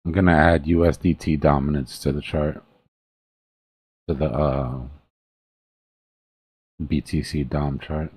I'm going to add USDT dominance to the chart, to the BTC Dom chart.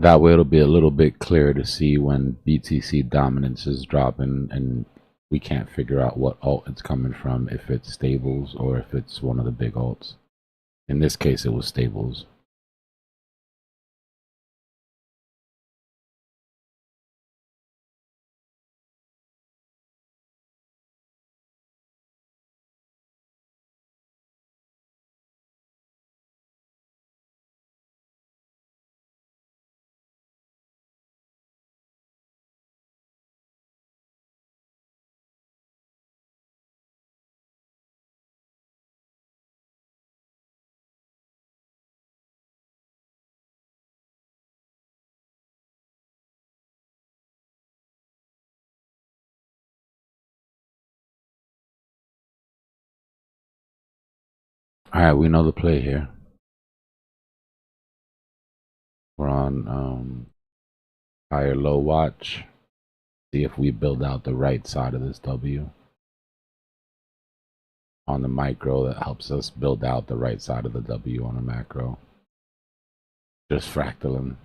That way it'll be a little bit clearer to see when BTC dominance is dropping and we can't figure out what alt it's coming from, if it's stables or if it's one of the big alts. In this case, it was stables. All right, we know the play here. We're on higher low watch. See if we build out the right side of this W. On the micro, that helps us build out the right side of the W on a macro. Just fractaling.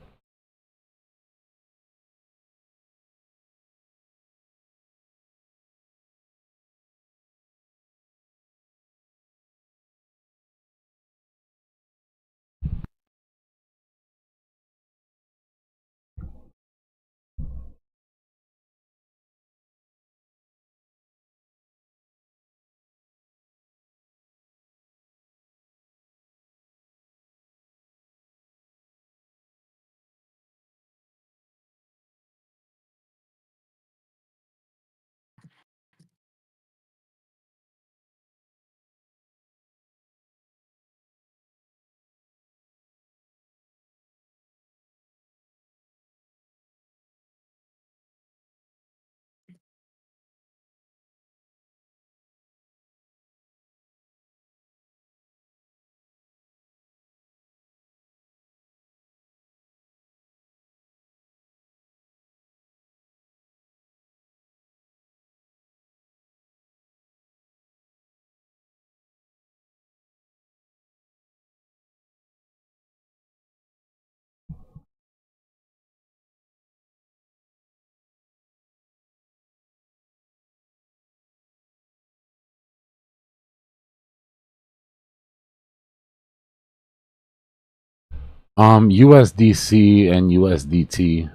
USDC and USDT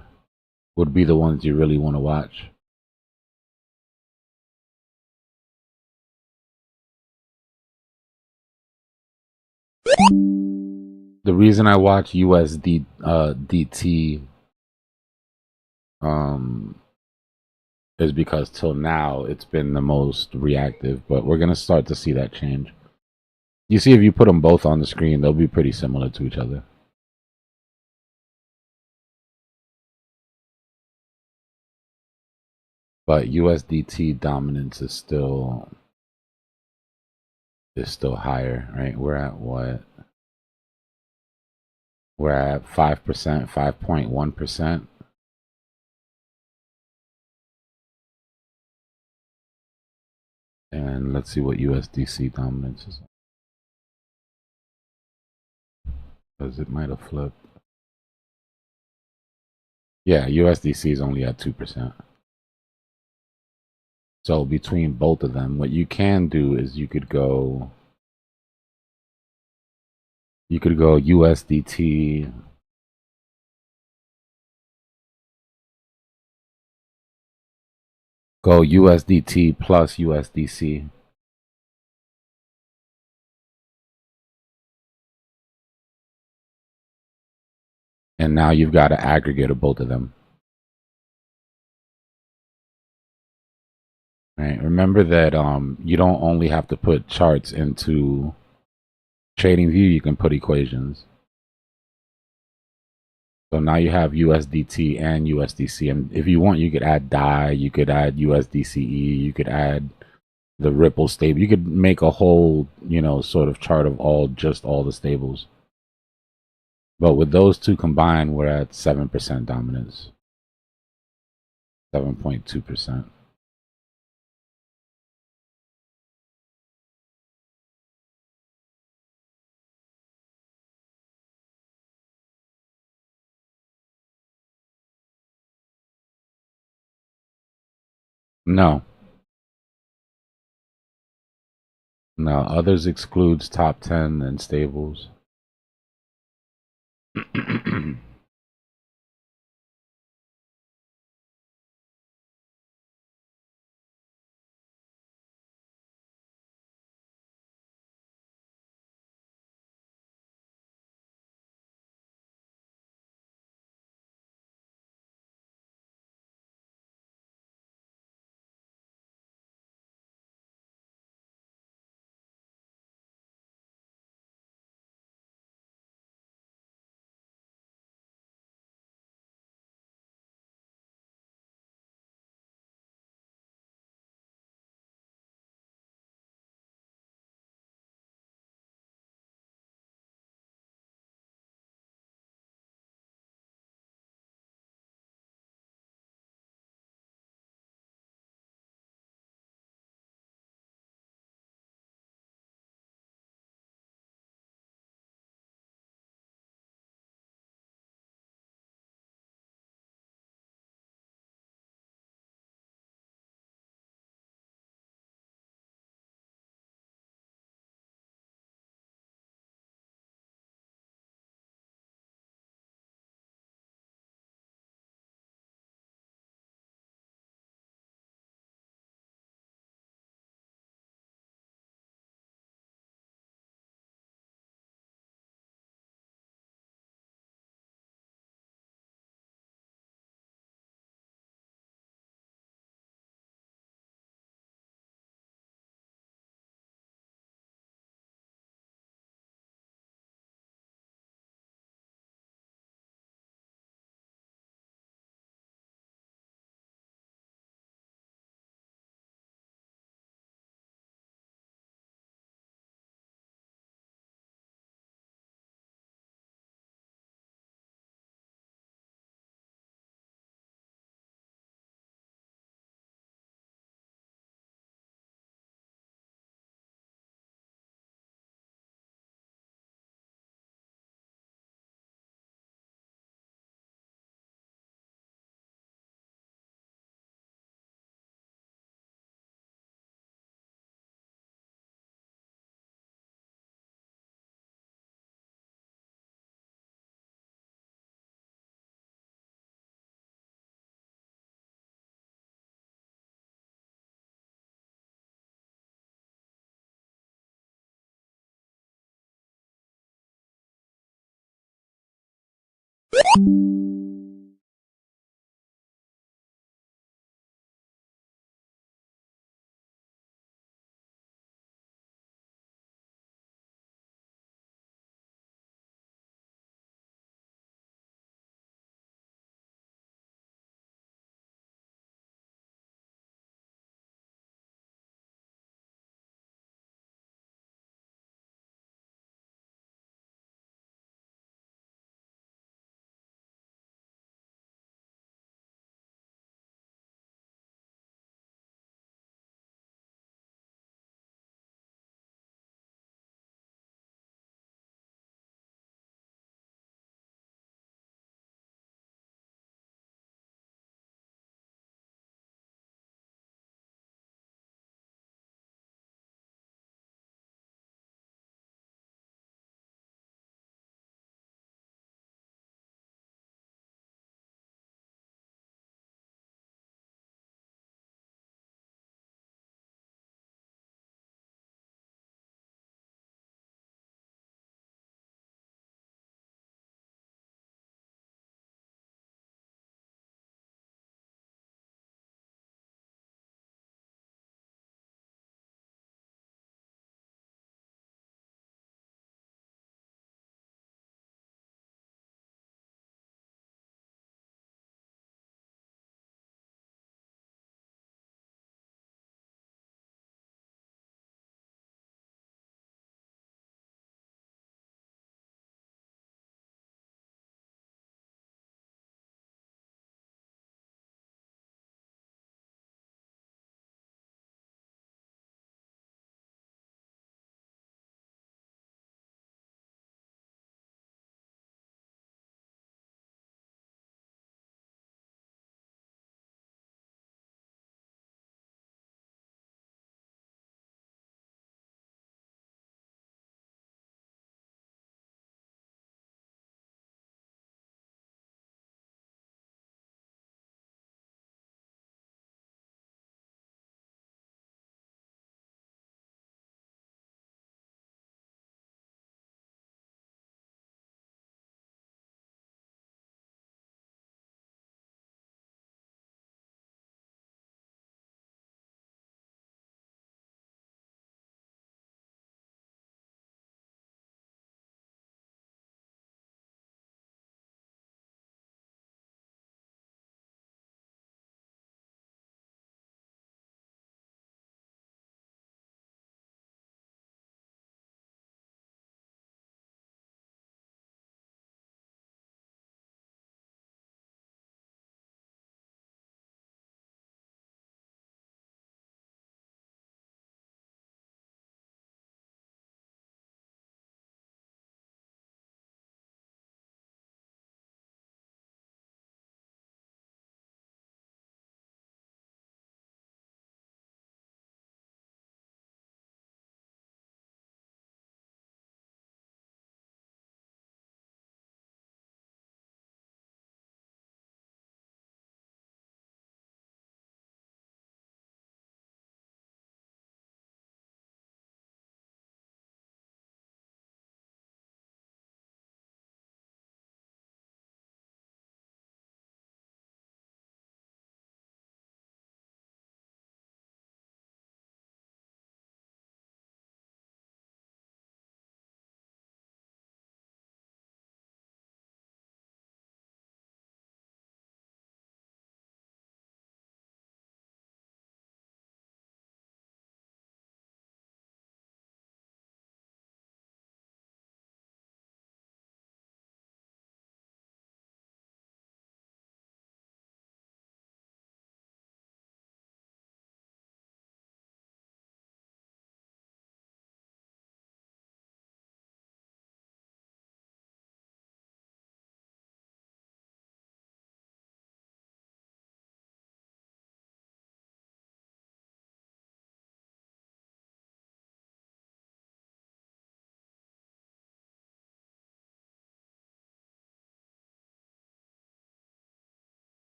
would be the ones you really want to watch. The reason I watch DT is because till now it's been the most reactive, but we're gonna start to see that change. You see, if you put them both on the screen, they'll be pretty similar to each other. But USDT dominance is still higher, right? We're at what? We're at 5%, 5.1%. And let's see what USDC dominance is. Because it might have flipped. Yeah, USDC is only at 2%. So between both of them, what you can do is you could go USDT. Go USDT plus USDC. And now you've got an aggregate of both of them. Right. Remember that you don't only have to put charts into TradingView, you can put equations. So now you have USDT and USDC. And if you want, you could add DAI, you could add USDCE, you could add the Ripple stable. You could make a whole, sort of chart of all the stables. But with those two combined, we're at 7% dominance. 7.2%. No. No, others excludes top 10 and stables.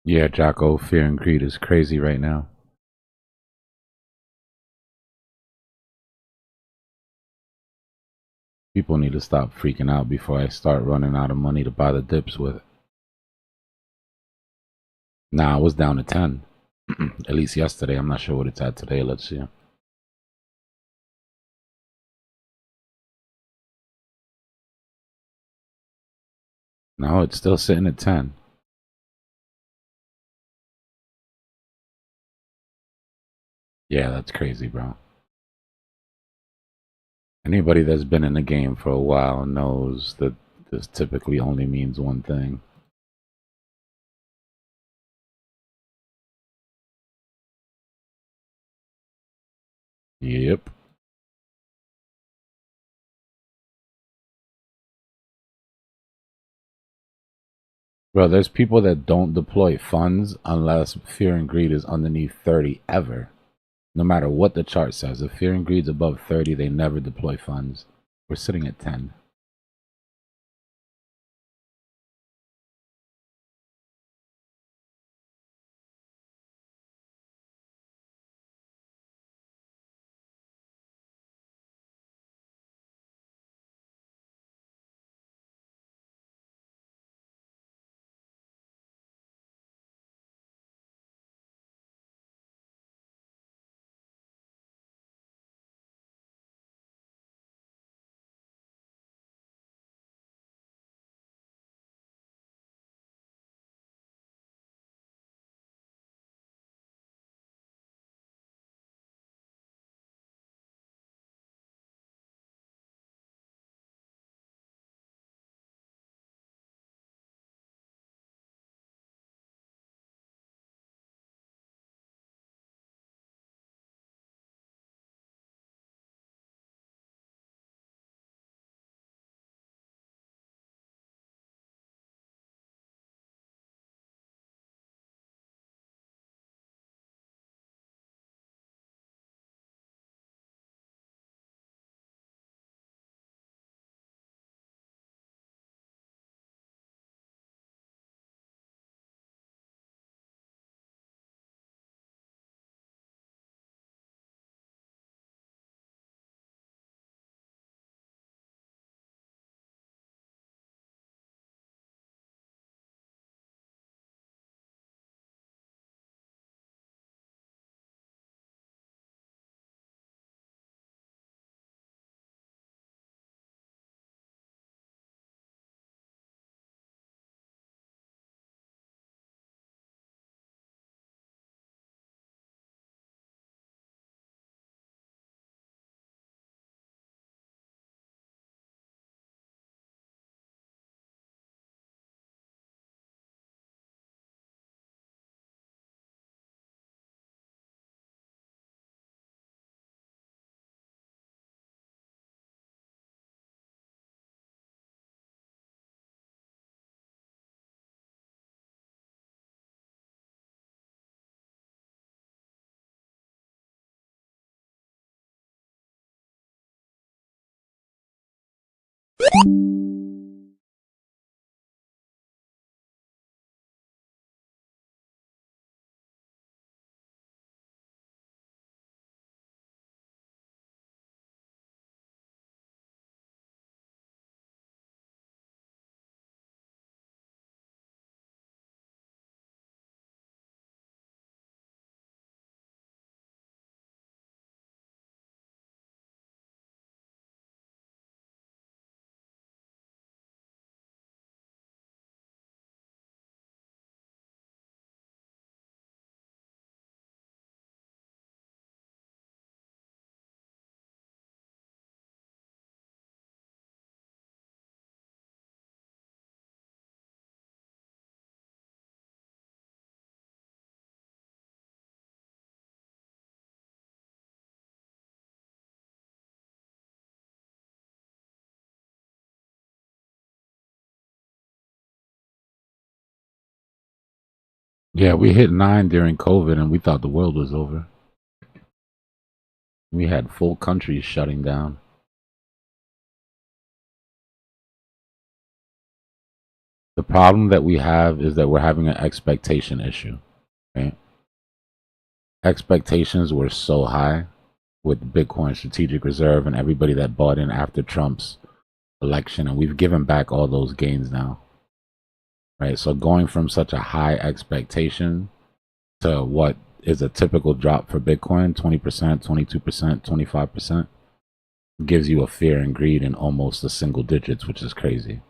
Yeah, Jocko, fear and greed is crazy right now. People need to stop freaking out before I start running out of money to buy the dips with. Nah, I was down to 10. At least yesterday. I'm not sure what it's at today. Let's see. No, it's still sitting at 10. Yeah, that's crazy, bro. Anybody that's been in the game for a while knows that this typically only means one thing. Yep. Bro, there's people that don't deploy funds unless fear and greed is underneath 30 ever. No matter what the chart says. If fear and greed's above 30, they never deploy funds. We're sitting at 10. Yeah, we hit 9 during COVID and we thought the world was over. We had full countries shutting down. The problem that we have is that we're having an expectation issue, right? Expectations were so high with Bitcoin strategic reserve and everybody that bought in after Trump's election, and we've given back all those gains now, right? So going from such a high expectation to what is a typical drop for Bitcoin, 20%, 22%, 25%, gives you a fear and greed in almost the single digits, which is crazy.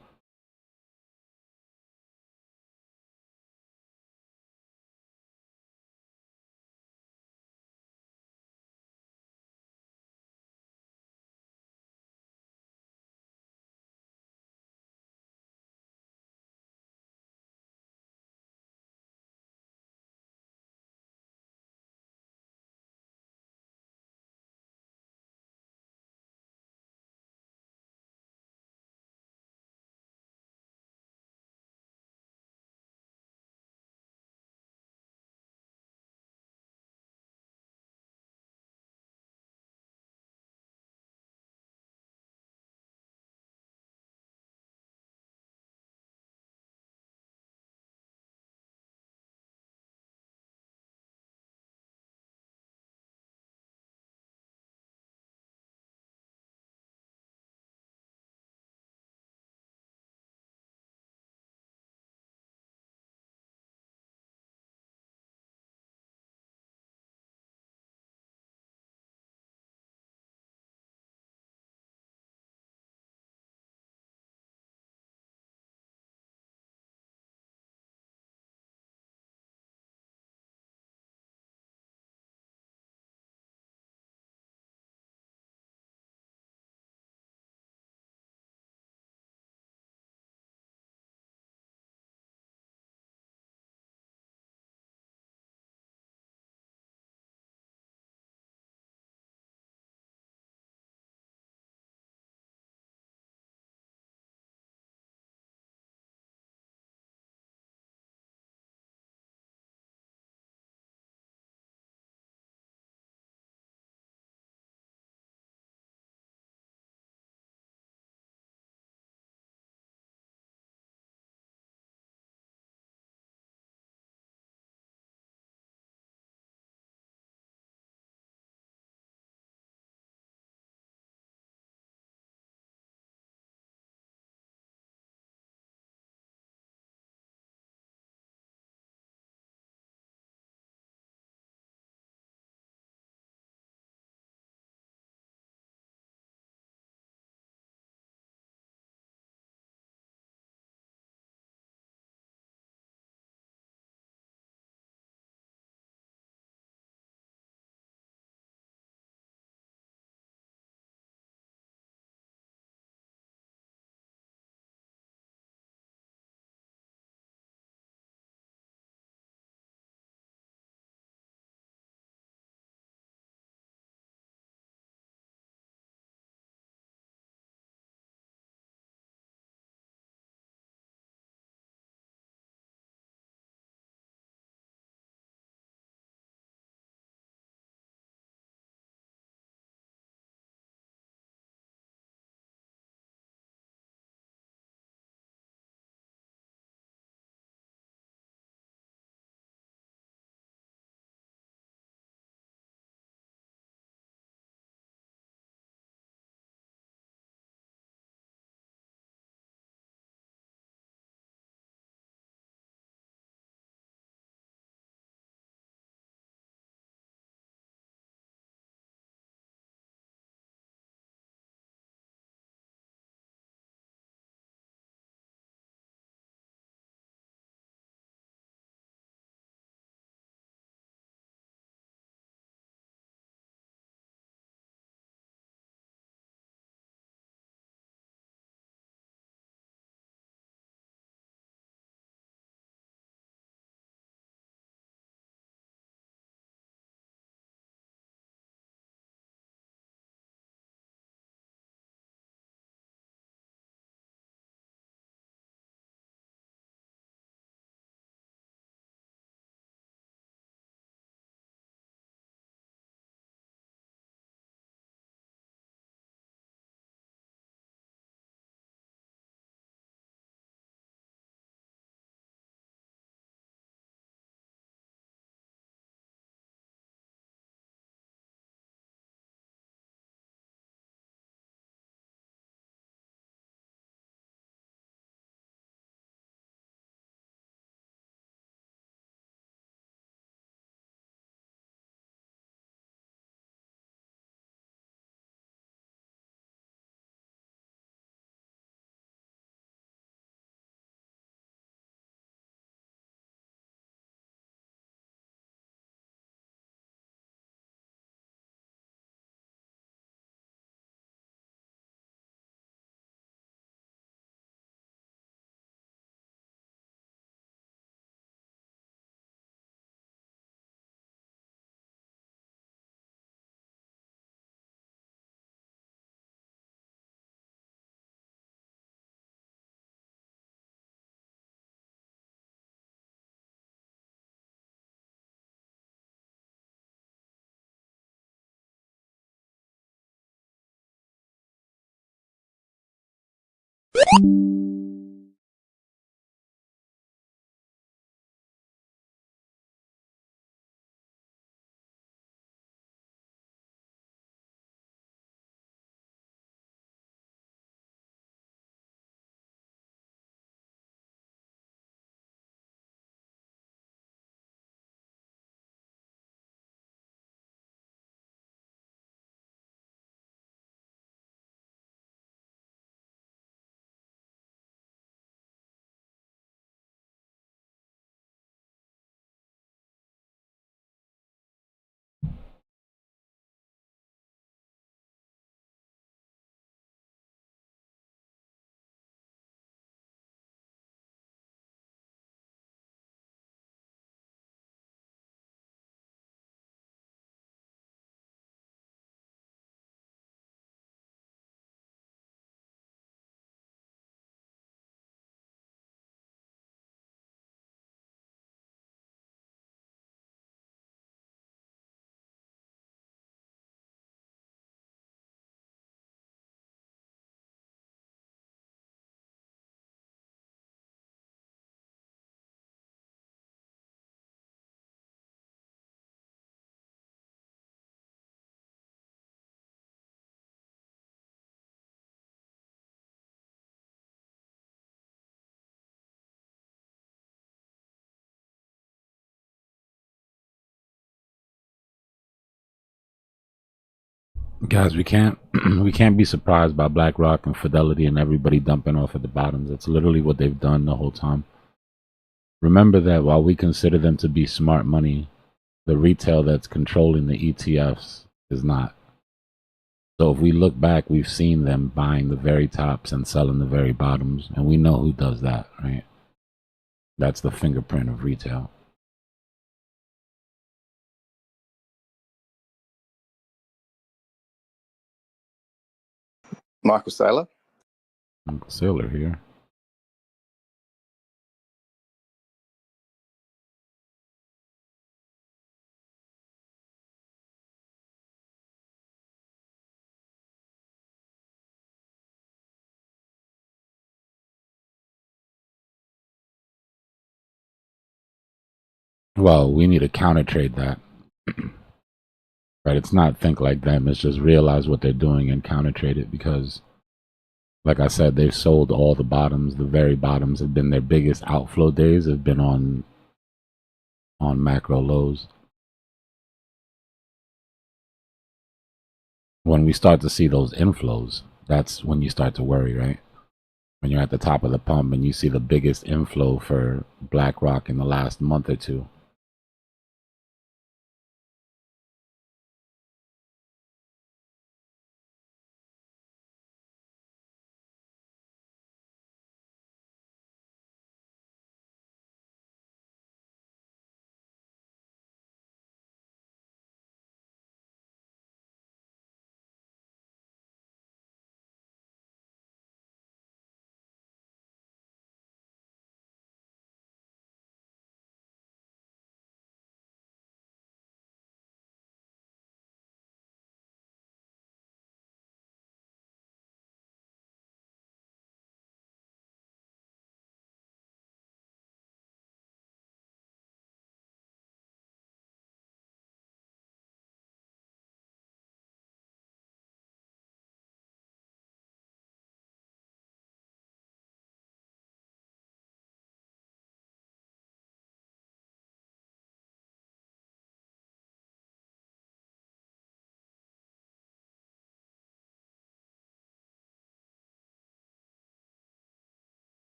Guys, we can't we can't be surprised by BlackRock and Fidelity and everybody dumping off at the bottoms. It's literally what they've done the whole time. Remember that while we consider them to be smart money, the retail that's controlling the ETFs is not. So if we look back, we've seen them buying the very tops and selling the very bottoms, and we know who does that, right? That's the fingerprint of retail. Michael Saylor. Uncle Sailor here. Well, we need to counter trade that. Right? It's not think like them. It's just realize what they're doing and counter trade it because, like I said, they've sold all the bottoms. The very bottoms have been their biggest outflow days. Have been on macro lows. When we start to see those inflows, that's when you start to worry, right? When you're at the top of the pump and you see the biggest inflow for BlackRock in the last month or two.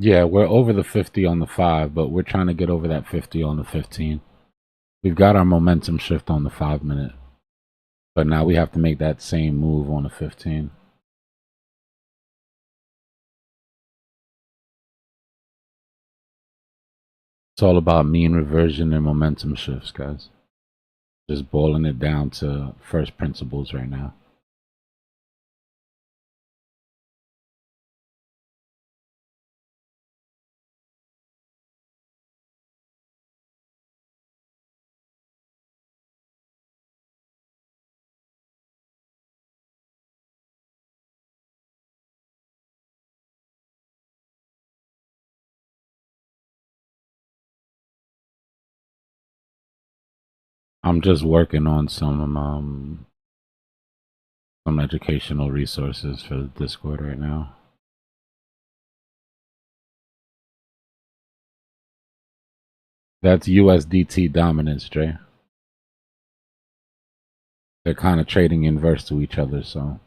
Yeah, we're over the 50 on the 5, but we're trying to get over that 50 on the 15. We've got our momentum shift on the 5-minute, but now we have to make that same move on the 15. It's all about mean reversion and momentum shifts, guys. Just boiling it down to first principles right now. I'm just working on some educational resources for the Discord right now. That's USDT dominance, Dre. They're kind of trading inverse to each other, so.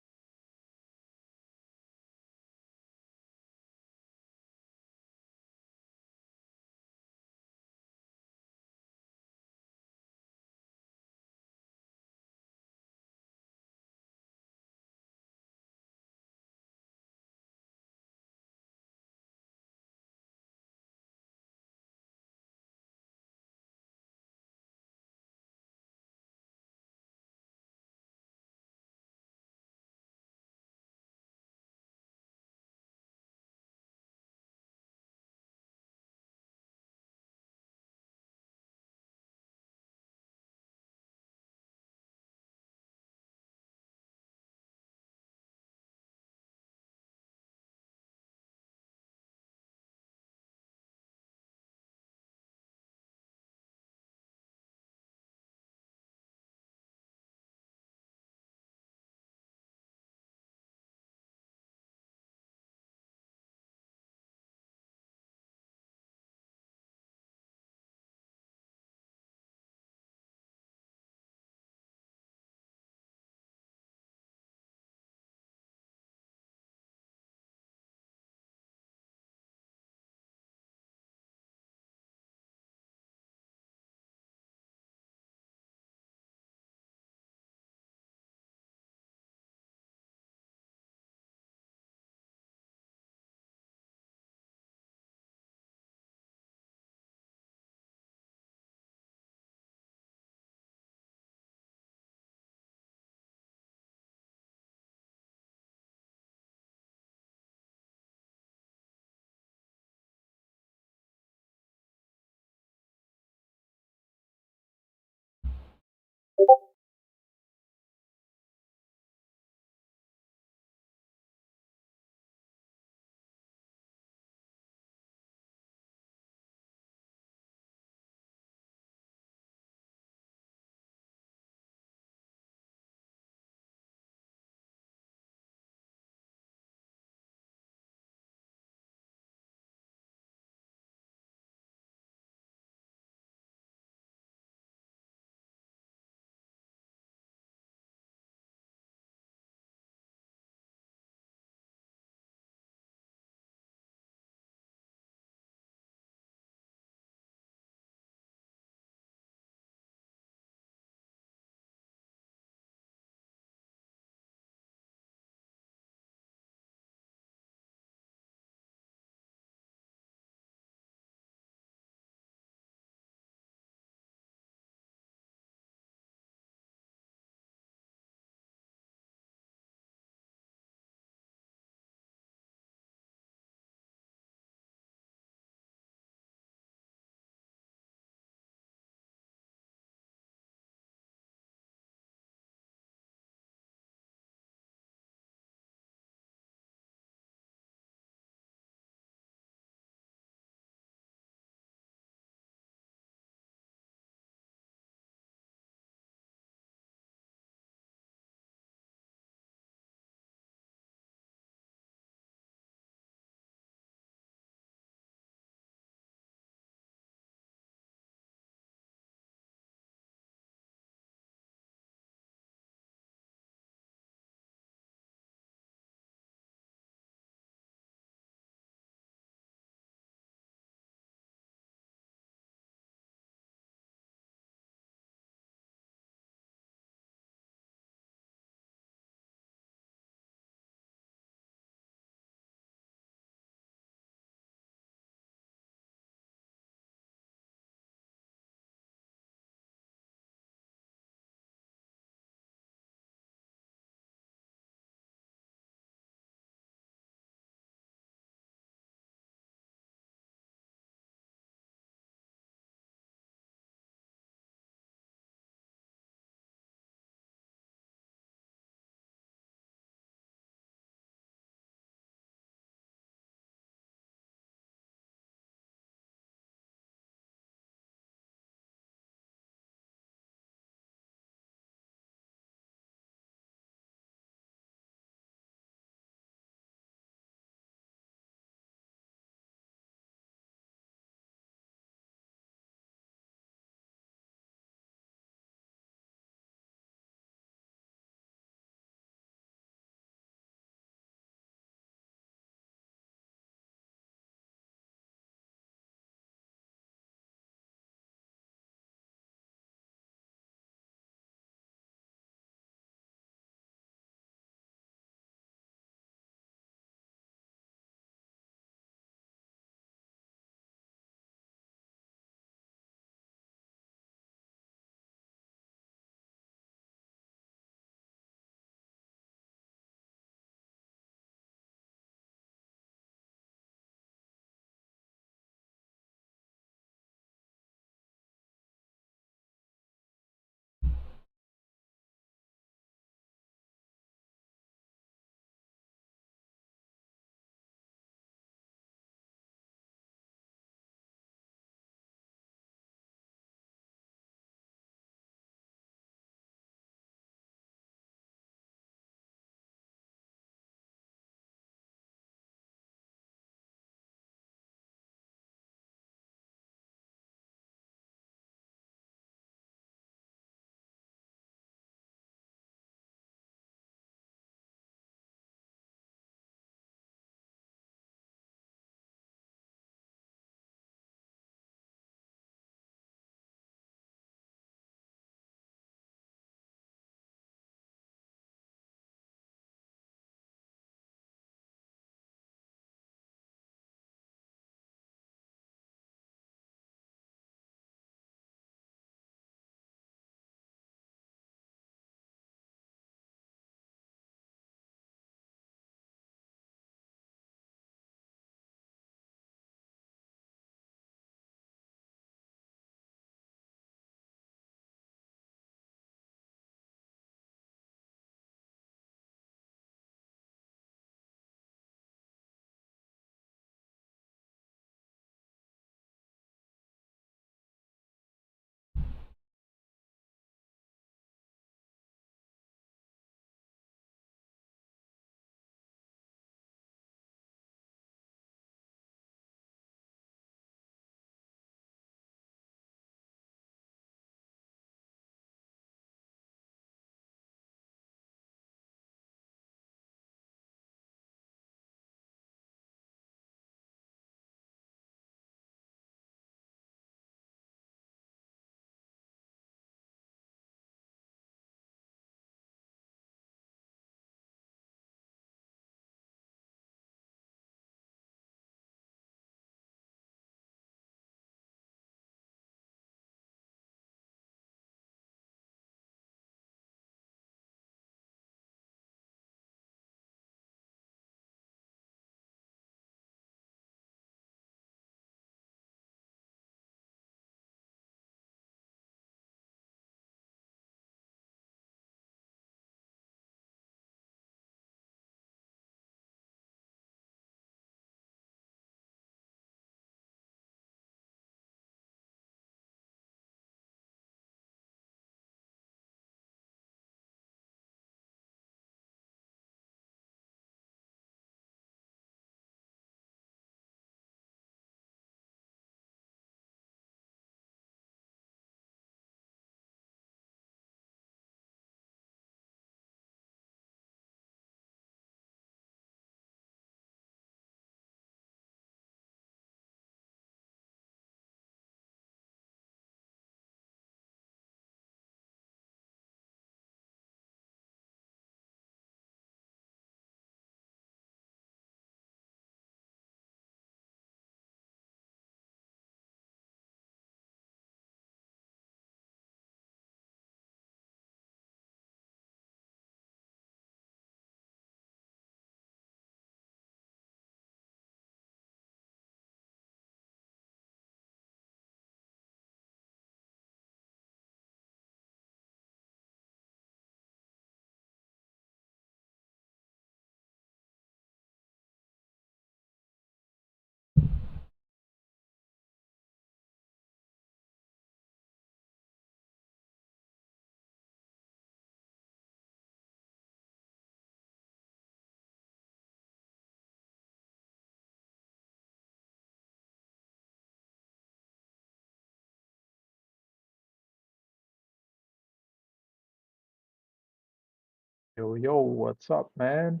Yo, what's up, man?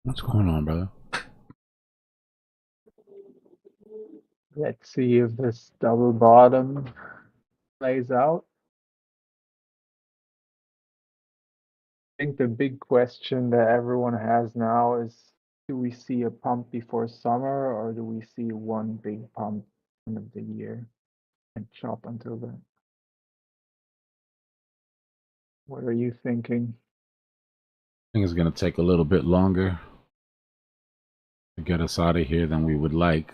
What's going on, brother? Let's see if this double bottom plays out. I think the big question that everyone has now is, do we see a pump before summer or do we see one big pump end of the year and chop until then? What are you thinking? I think it's going to take a little bit longer to get us out of here than we would like.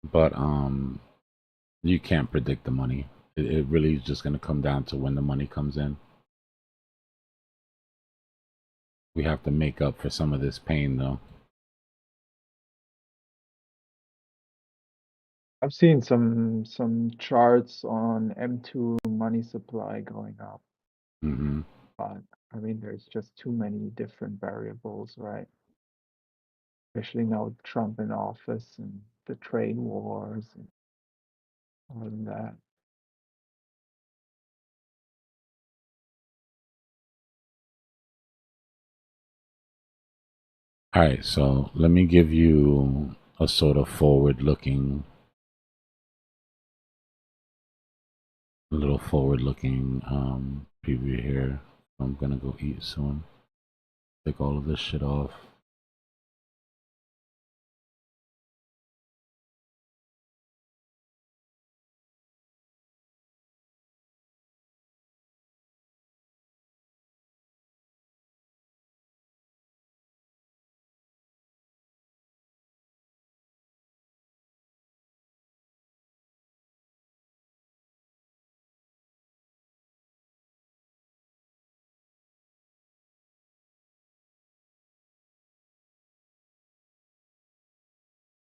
But you can't predict the money. It really is just going to come down to when the money comes in. We have to make up for some of this pain, though. I've seen some charts on M2 money supply going up. Mm-hmm. But I mean, there's just too many different variables, right? Especially now with Trump in office and the trade wars and all of that. All right, so let me give you a sort of forward-looking, preview here. I'm gonna go eat soon. Take all of this shit off.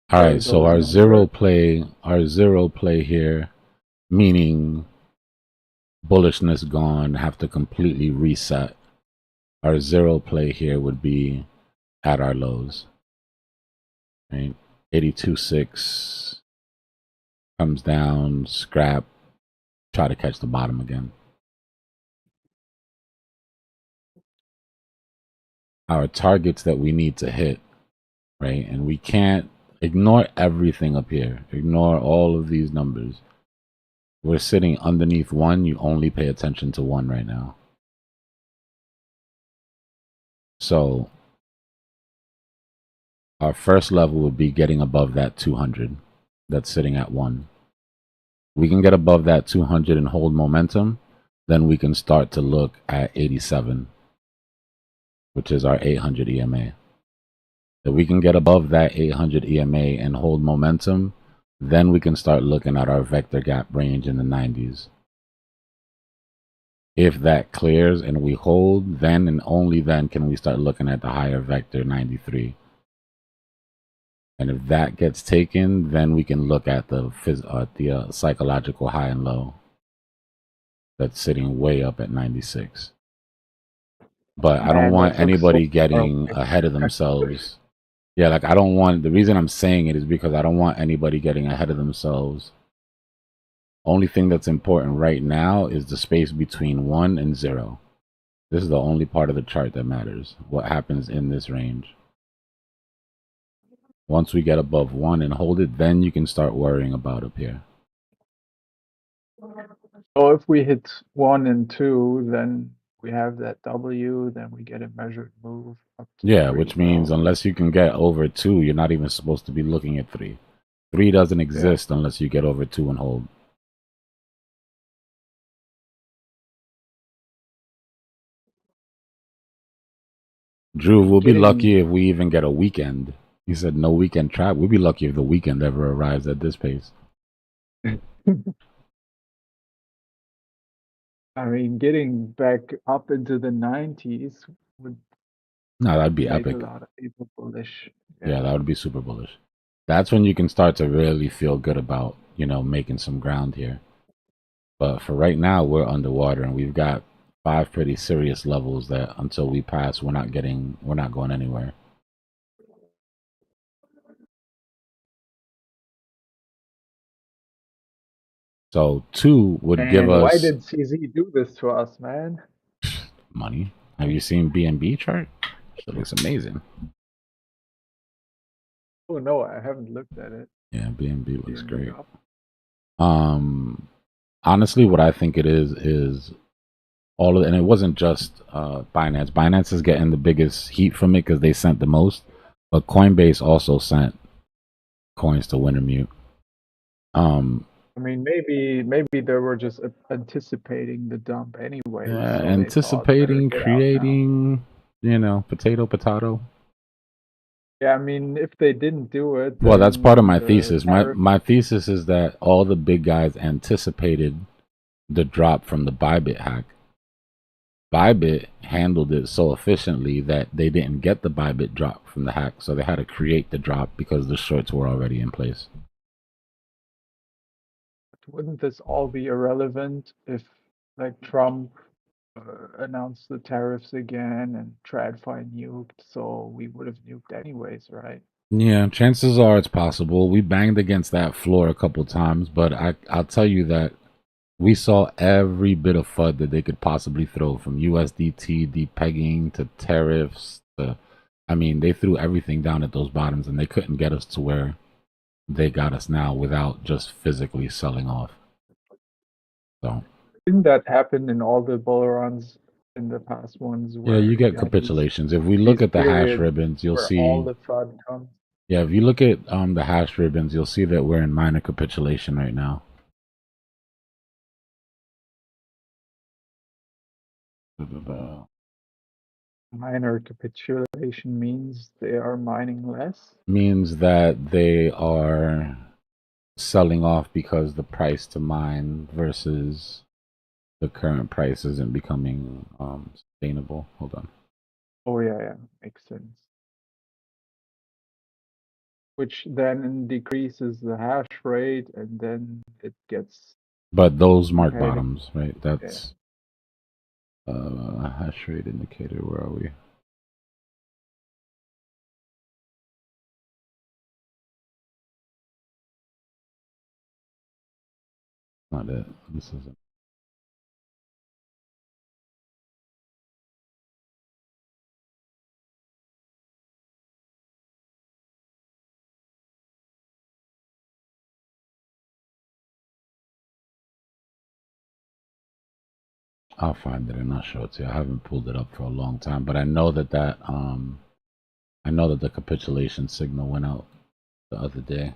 All right, so our zero play here, meaning bullishness gone, have to completely reset. Our zero play here would be at our lows. Right, 82.6 comes down, scrap, try to catch the bottom again. Our targets that we need to hit, right? And we can't ignore everything up here. Ignore all of these numbers. We're sitting underneath one. You only pay attention to one right now. So our first level would be getting above that 200 that's sitting at 1. We can get above that 200 and hold momentum, then we can start to look at 87, which is our 800 EMA. If we can get above that 800 EMA and hold momentum, then we can start looking at our vector gap range in the 90s. If that clears and we hold, then and only then can we start looking at the higher vector 93. And if that gets taken, then we can look at the psychological high and low that's sitting way up at 96. But I don't want anybody getting ahead of themselves. Yeah, like I don't want, the reason I'm saying it is because I don't want anybody getting ahead of themselves. Only thing that's important right now is the space between 1 and 0. This is the only part of the chart that matters. What happens in this range. Once we get above 1 and hold it, then you can start worrying about up here. So if we hit 1 and 2, then we have that W, then we get a measured move up to Yeah, which means unless you can get over 2, you're not even supposed to be looking at 3. 3 doesn't exist unless you get over 2 and hold. Drew, we'll be lucky if we even get a weekend. He said no weekend trap. We'll be lucky if the weekend ever arrives at this pace. I mean, getting back up into the 90s would No, that'd be make epic. a lot of people bullish. Yeah, that would be super bullish. That's when you can start to really feel good about, making some ground here. But for right now, we're underwater and we've got 5 pretty serious levels that until we pass, we're not going anywhere. So 2 would give And why us did CZ do this to us, man? money. Have you seen BNB chart? It looks amazing. Oh no, I haven't looked at it. Yeah, BNB looks Didn't great. look up. Honestly, what I think it is all of, and it wasn't just Binance. Binance is getting the biggest heat from it because they sent the most, but Coinbase also sent coins to Wintermute. I mean, maybe they were just anticipating the dump anyway. So they thought, better Anticipating, get out now. creating, potato. Yeah, I mean, if they didn't do it, Well, that's part of then my the thesis. tariff- My thesis is that all the big guys anticipated the drop from the Bybit hack. Bybit handled it so efficiently that they didn't get the Bybit drop from the hack, so they had to create the drop because the shorts were already in place. Wouldn't this all be irrelevant if, like, Trump announced the tariffs again and TradFi nuked? So we would have nuked anyways, right? Yeah, chances are it's possible. We banged against that floor a couple times, but I'll tell you that we saw every bit of FUD that they could possibly throw, from USDT depegging to tariffs to, I mean, they threw everything down at those bottoms and they couldn't get us to where they got us now without just physically selling off. So Didn't that happen in all the bull runs in the past ones yeah, where you get these capitulations. If we look at the hash periods ribbons, you'll where see. all the FUD comes? Yeah, if you look at the hash ribbons, you'll see that we're in minor capitulation right now. Minor capitulation means they are mining less. Means that they are selling off because the price to mine versus the current price isn't becoming sustainable. Hold on. Oh yeah, makes sense. Which then decreases the hash rate, and then it gets. But those mark competitive. bottoms, right? That's hash rate indicator. Where are we? Not it. This isn't. I'll find it and I'll show it to you. I haven't pulled it up for a long time, but I know that I know that the capitulation signal went out the other day.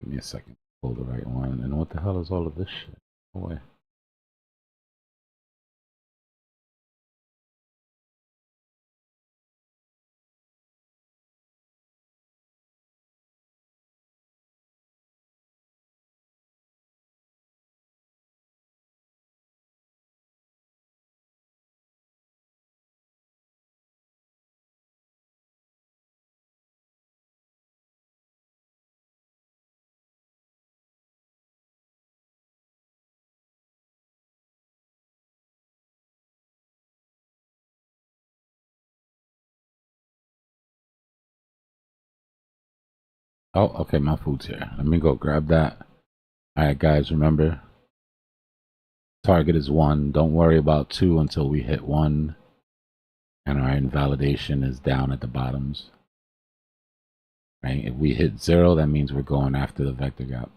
Give me a second. Pull the right one. And what the hell is all of this shit? No way. Oh, okay, my food's here. Let me go grab that. Alright, guys, remember, target is 1. Don't worry about 2 until we hit 1. And our invalidation is down at the bottoms. Right? If we hit 0, that means we're going after the vector gap.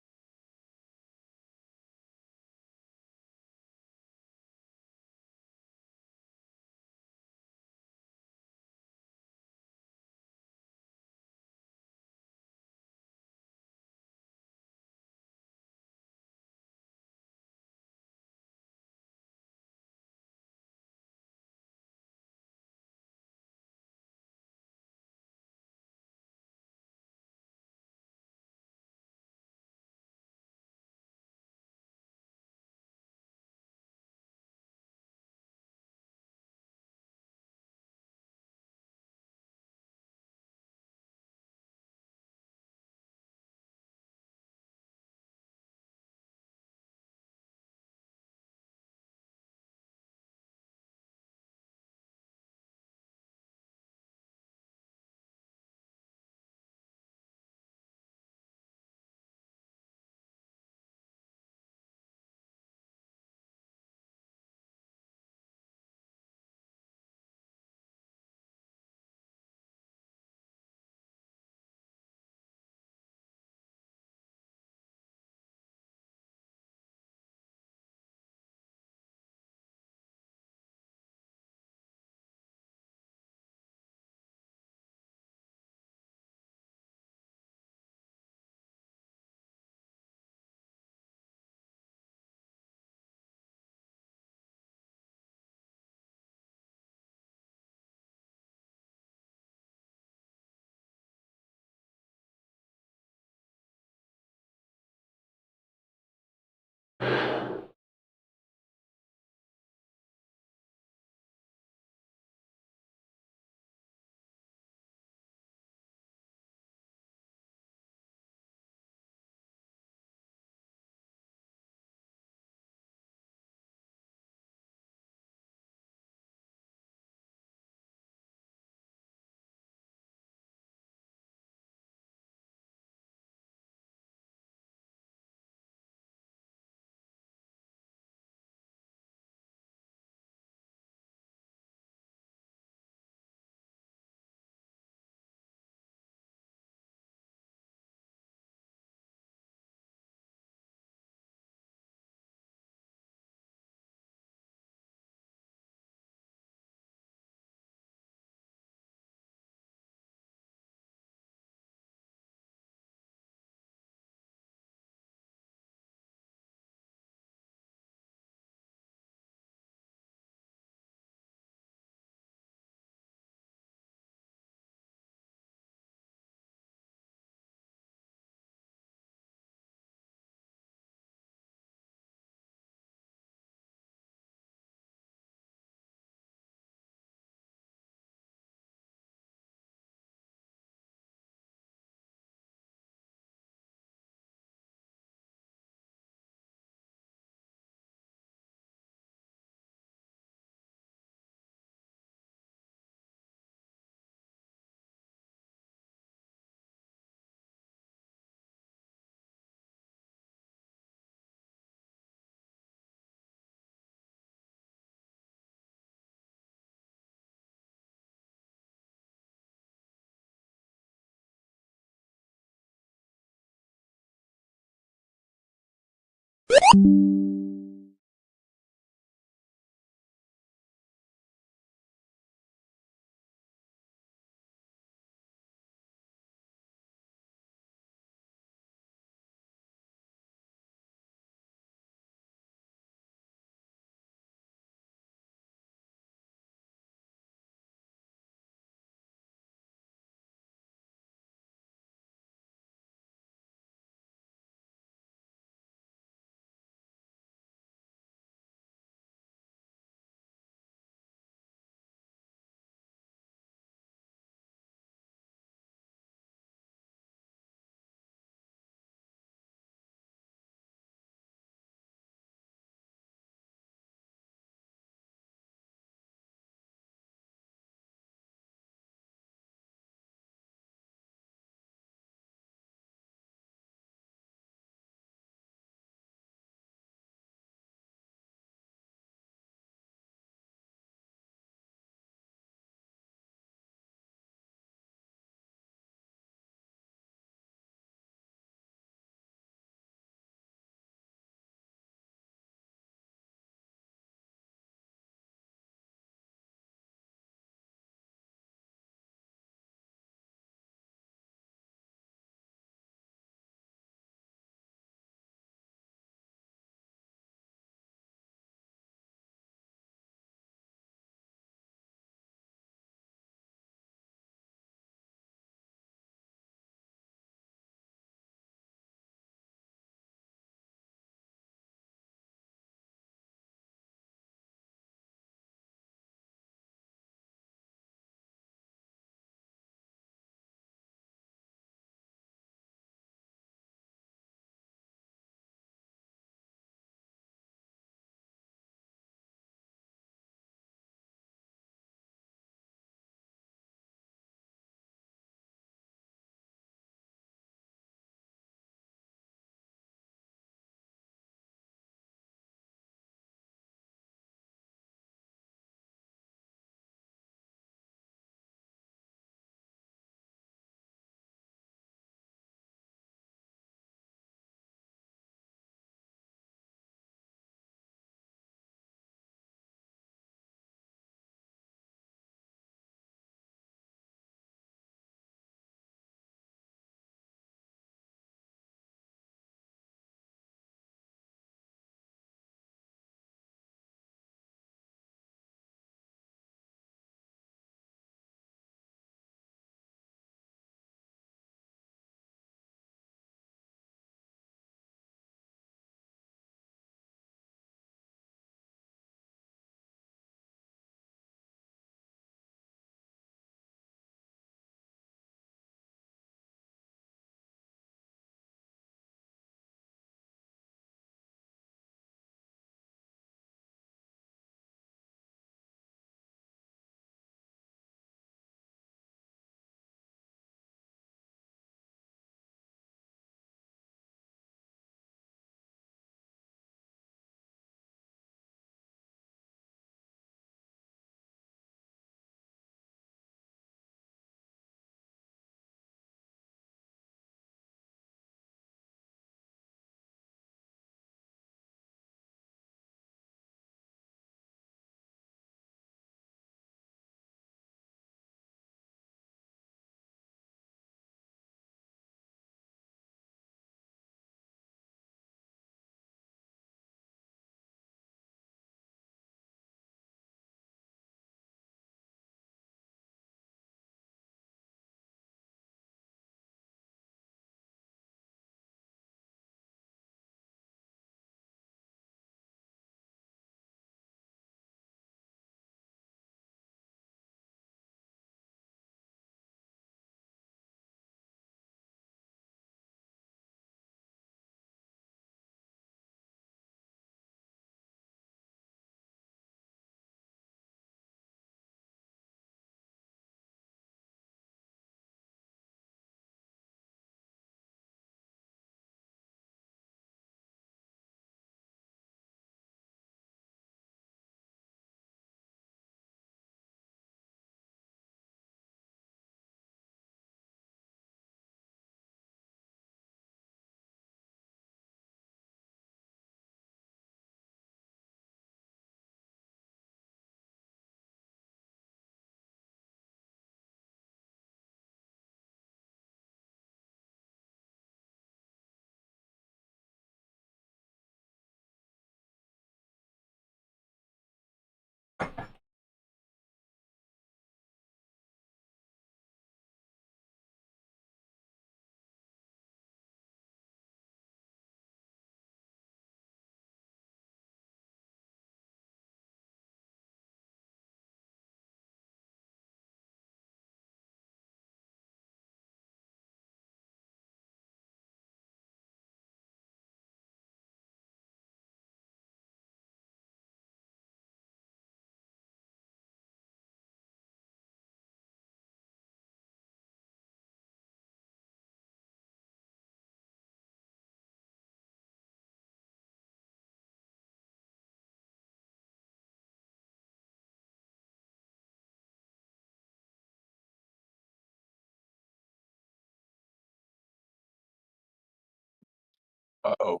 Uh-oh.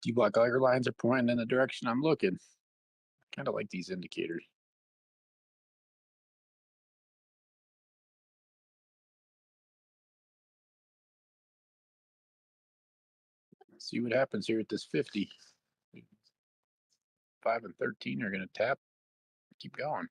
Dbloc, all your lines are pointing in the direction I'm looking. I kind of like these indicators. See what happens here at this 50. 5 and 13 are going to tap. Keep going.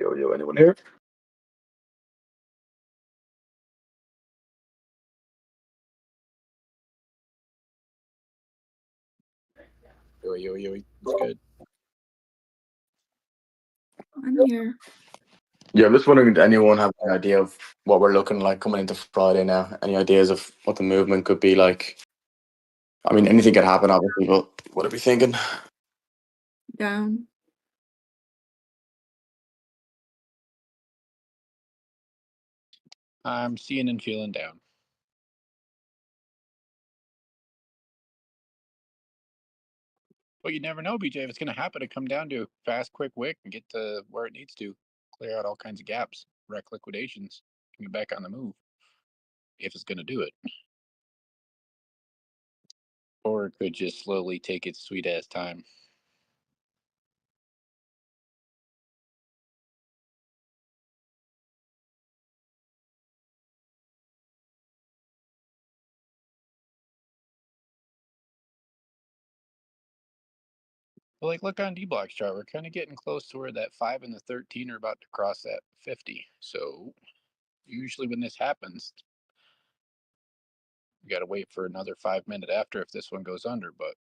Yo, anyone here? Yo, it's good. I'm here. Yeah, I'm just wondering, does anyone have an idea of what we're looking like coming into Friday now? Any ideas of what the movement could be like? I mean, anything could happen, obviously, but what are we thinking? Down. I'm seeing and feeling down. Well, you never know, BJ. If it's going to happen, it come down to fast, quick wick and get to where it needs to, clear out all kinds of gaps, wreck liquidations, and get back on the move. If it's going to do it, or it could just slowly take its sweet ass time. But like, look on Dbloc's chart. We're kind of getting close to where that 5 and the 13 are about to cross that 50. So usually when this happens, you got to wait for another 5 minute after if this one goes under. But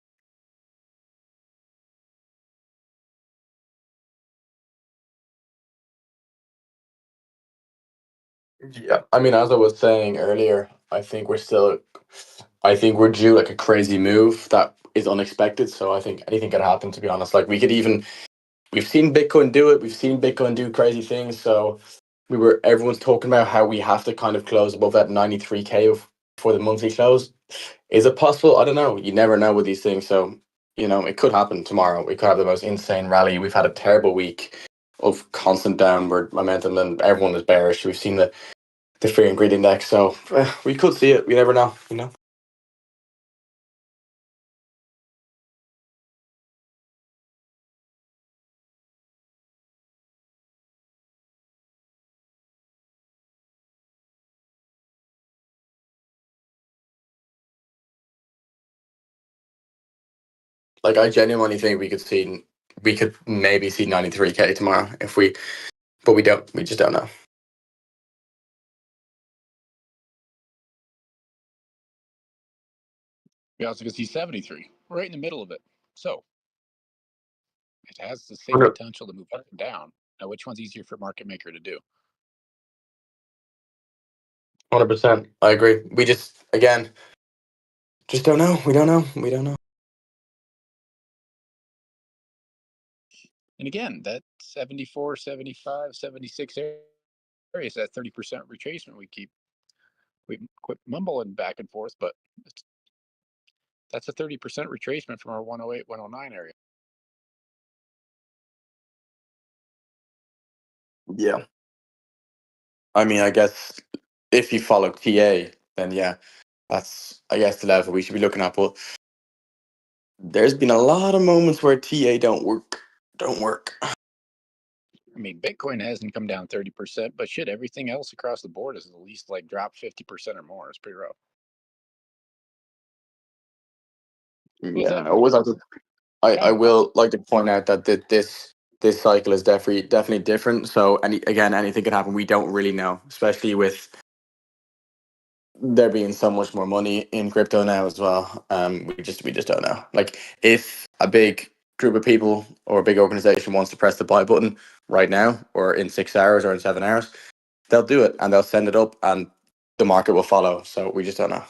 Yeah, I mean, as I was saying earlier, I think we're due like a crazy move that is unexpected. So I think anything could happen, to be honest. Like we've seen Bitcoin do it. We've seen Bitcoin do crazy things. So everyone's talking about how we have to kind of close above that 93K for the monthly close. Is it possible? I don't know. You never know with these things. So, it could happen tomorrow. We could have the most insane rally. We've had a terrible week of constant downward momentum and everyone is bearish. We've seen the fear and greed index. So we could see it. We never know. Like, I genuinely think we could maybe see 93K tomorrow but we don't. We just don't know. we also can see 73, right in the middle of it. So it has the same Okay. potential to move up and down. Now, which one's easier for market maker to do? 100%. I agree. We just don't know. We don't know. And again, that 74, 75, 76 area is that 30% retracement we quit mumbling back and forth, but that's a 30% retracement from our 108, 109 area. Yeah. I mean, I guess if you follow TA, then yeah, that's, I guess, the level we should be looking at. But there's been a lot of moments where TA don't work. I mean, Bitcoin hasn't come down 30%, but shit, everything else across the board has at least like dropped 50% or more. It's pretty rough. Yeah, I always like to. I will like to point out that this cycle is definitely different. So anything can happen. We don't really know, especially with there being so much more money in crypto now as well. We just don't know. Like, if a big group of people or a big organization wants to press the buy button right now, or in 6 hours or in 7 hours, they'll do it and they'll send it up, and the market will follow. So we just don't know.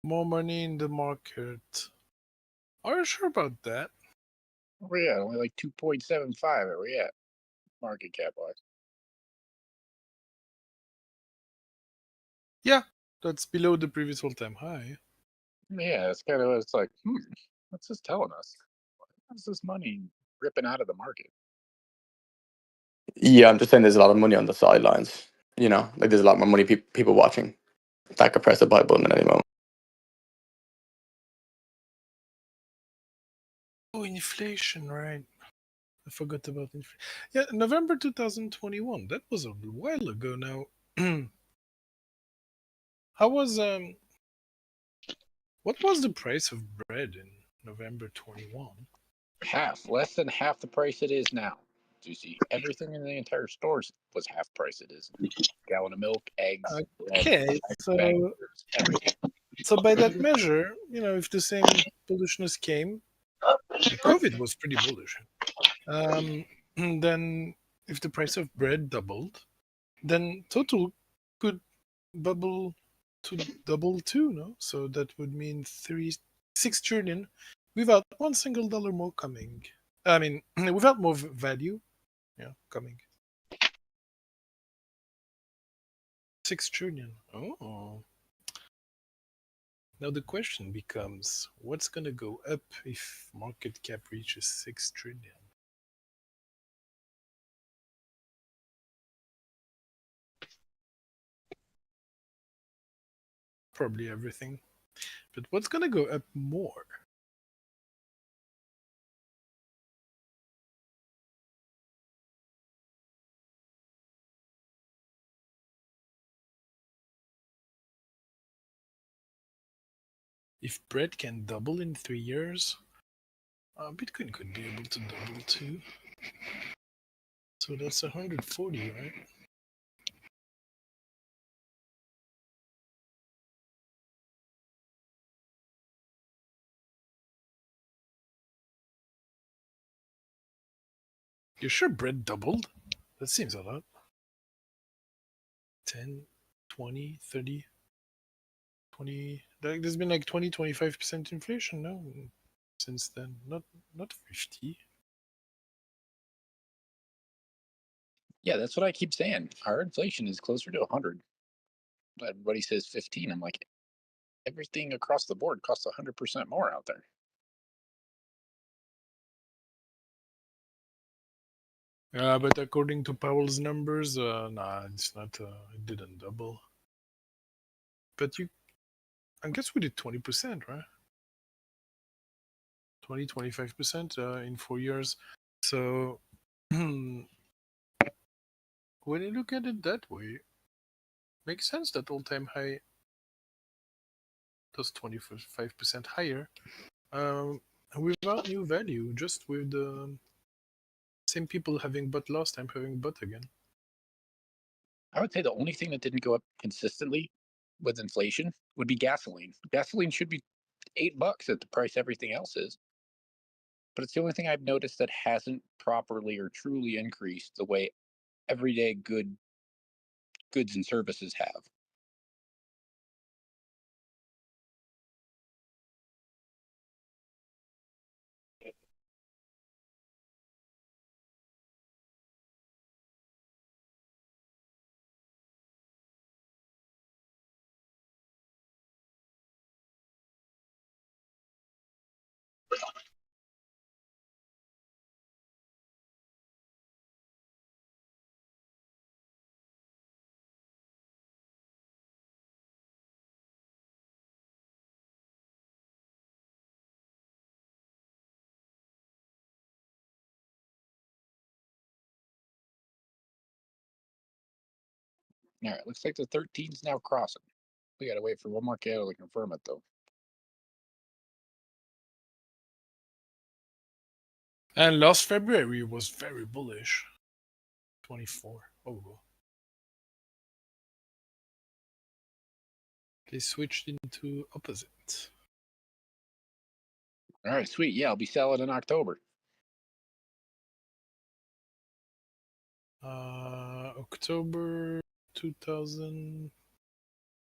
More money in the market. Are you sure about that? Where we at? Only like 2.75. Where we at? Market cap wise. Yeah, that's below the previous all-time high. Yeah, it's kind of what it's like. What's this telling us? What's this money ripping out of the market? Yeah, I'm just saying there's a lot of money on the sidelines. Like, there's a lot more money people watching. That could press the buy button at any moment. Oh, inflation, right. I forgot about inflation. Yeah, November 2021. That was a while ago now. How was what was the price of bread in November 21? Less than half the price it is now. You see, everything in the entire stores was half price it is. Gallon of milk, eggs, bread, Okay, bangers, everything. so by that measure, you know, if the same bullishness came, COVID was pretty bullish. Then if the price of bread doubled, then total could double too, no? So that would mean 6 trillion without one single dollar more coming. I mean, without more value, yeah, coming. 6 trillion. Oh. Now the question becomes, what's gonna go up if market cap reaches 6 trillion? Probably everything. But what's gonna go up more? If bread can double in 3 years, Bitcoin could be able to double too. So that's 140, right? You sure bread doubled? That seems a lot. 10, 20, 30, 20. There's been like 20, 25% inflation now since then. Not 50. Yeah, that's what I keep saying. Our inflation is closer to 100. Everybody says 15. I'm like, everything across the board costs 100% more out there. But according to Powell's numbers, nah, it's not. It didn't double. But I guess we did 20%, right? 20, 25% in 4 years. So when you look at it that way, makes sense that all-time high does 25% higher without new value, just with the same people having bought last time having bought again. I would say the only thing that didn't go up consistently with inflation would be gasoline. Gasoline should be $8 at the price everything else is. But it's the only thing I've noticed that hasn't properly or truly increased the way everyday goods and services have. All right, looks like the 13's now crossing. We gotta wait for one more candle to confirm it, though. And last February was very bullish. 24. Oh. They switched into opposite. All right, sweet. Yeah, I'll be selling in October. October 2000.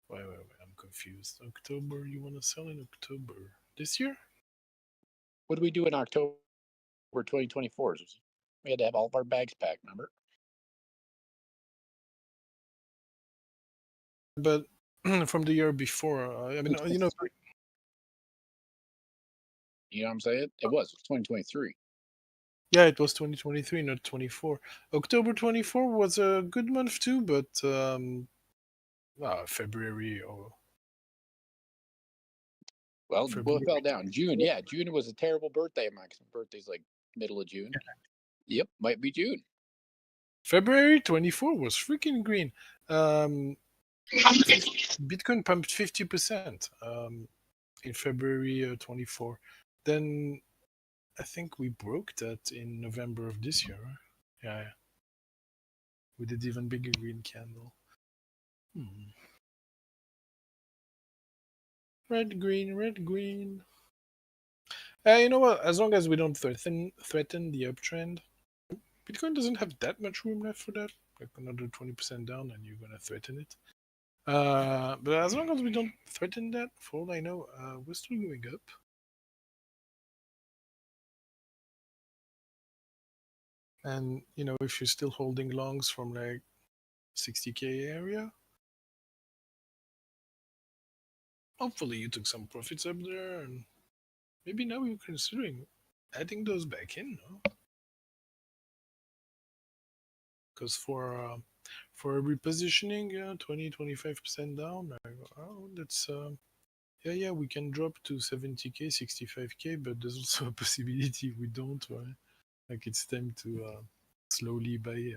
Wait, I'm confused. October, you want to sell in October this year? What do we do in October 2024? We had to have all of our bags packed, remember? But from the year before, I mean, you know. You know what I'm saying? It was 2023. Yeah, it was 2023, not 24. October 24 was a good month too, but February or. Well, both fell down. June, yeah, June was a terrible birthday of mine because my birthday's like middle of June. Yep, might be June. February 24 was freaking green. Bitcoin pumped 50% in February 24. Then I think we broke that in November of this year. Right? Yeah. We did even bigger green candle. Red, green, red, green. You know what? As long as we don't threaten the uptrend, Bitcoin doesn't have that much room left for that. Like another 20% down, and you're gonna threaten it. But as long as we don't threaten that, for all I know, we're still going up. And you know, if you're still holding longs from like 60K area, hopefully you took some profits up there, and maybe now you're considering adding those back in, no? Because for a repositioning, 20-25% down, like, oh, that's yeah, we can drop to 70K, 65K, but there's also a possibility we don't, right? Like it's time to slowly buy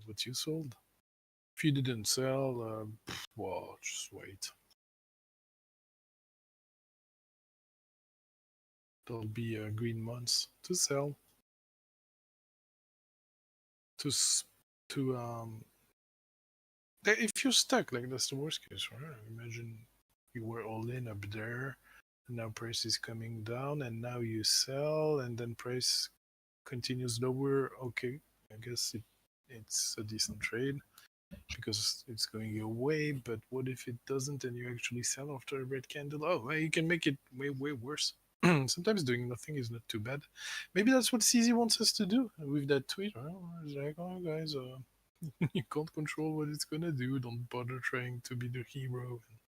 what you sold. If you didn't sell, well, just wait. There'll be green months to sell. If you're stuck, like that's the worst case, right? Imagine you were all in up there, and now price is coming down, and now you sell, and then price continues lower. Okay, I guess it's a decent trade because it's going your way. But what if it doesn't, and you actually sell after a red candle? Oh, well, you can make it way worse. Sometimes doing nothing is not too bad. Maybe that's what CZ wants us to do with that tweet. Right? It's like, oh guys, you can't control what it's gonna do. Don't bother trying to be the hero and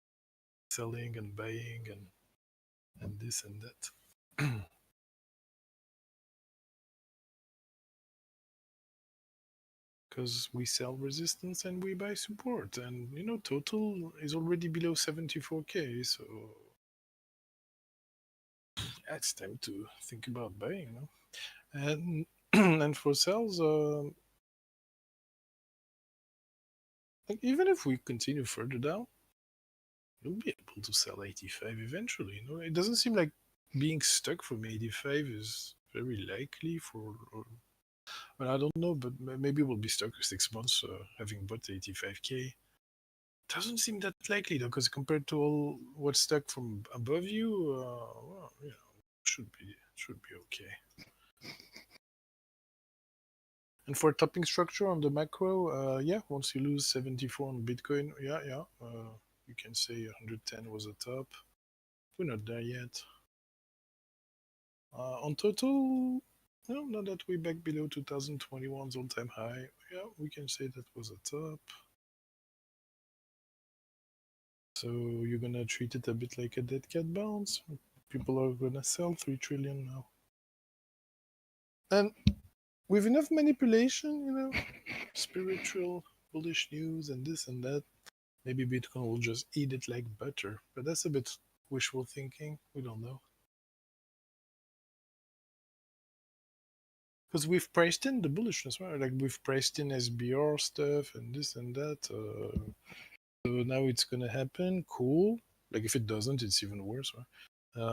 selling and buying and this and that. Because we sell resistance and we buy support, and you know, total is already below 74K, so yeah, it's time to think about buying, no? And and for sales, like even if we continue further down, you'll be able to sell 85 eventually. You know, it doesn't seem like being stuck from 85 is very likely for. Well, I don't know, but maybe we'll be stuck for 6 months having bought 85K. Doesn't seem that likely though, because compared to all what's stuck from above you, well, you know, should be okay. And for topping structure on the macro, yeah, once you lose 74 on Bitcoin, yeah, you can say 110 was a top. We're not there yet. On total, no, now that we're back below 2021's all-time high, yeah, we can say that was a top. So you're gonna treat it a bit like a dead cat bounce. People are gonna sell 3 trillion now. And with enough manipulation, you know, spiritual, bullish news and this and that, maybe Bitcoin will just eat it like butter. But that's a bit wishful thinking. We don't know. Because we've priced in the bullishness, right? Like we've priced in SBR stuff and this and that. So now it's gonna happen. Cool. Like if it doesn't, it's even worse, right?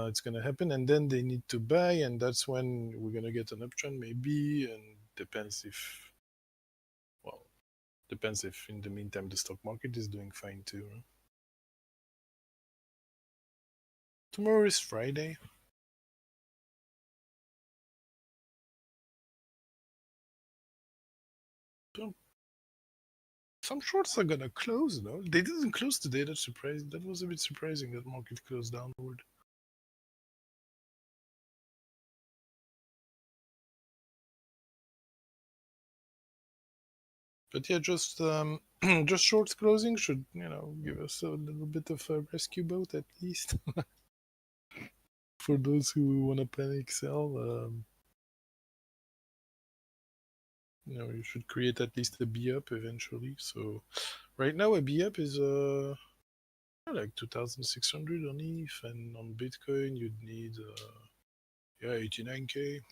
It's gonna happen, and then they need to buy, and that's when we're gonna get an uptrend, maybe. And depends if in the meantime the stock market is doing fine too. Right? Tomorrow is Friday. Some shorts are gonna close though. They didn't close today. That's surprising. That was a bit surprising that market closed downward. But yeah, just just shorts closing should, you know, give us a little bit of a rescue boat at least. For those who want to panic sell, you know, you should create at least a B up eventually. So right now a B up is like 2,600 on ETH, and on Bitcoin you'd need 89K.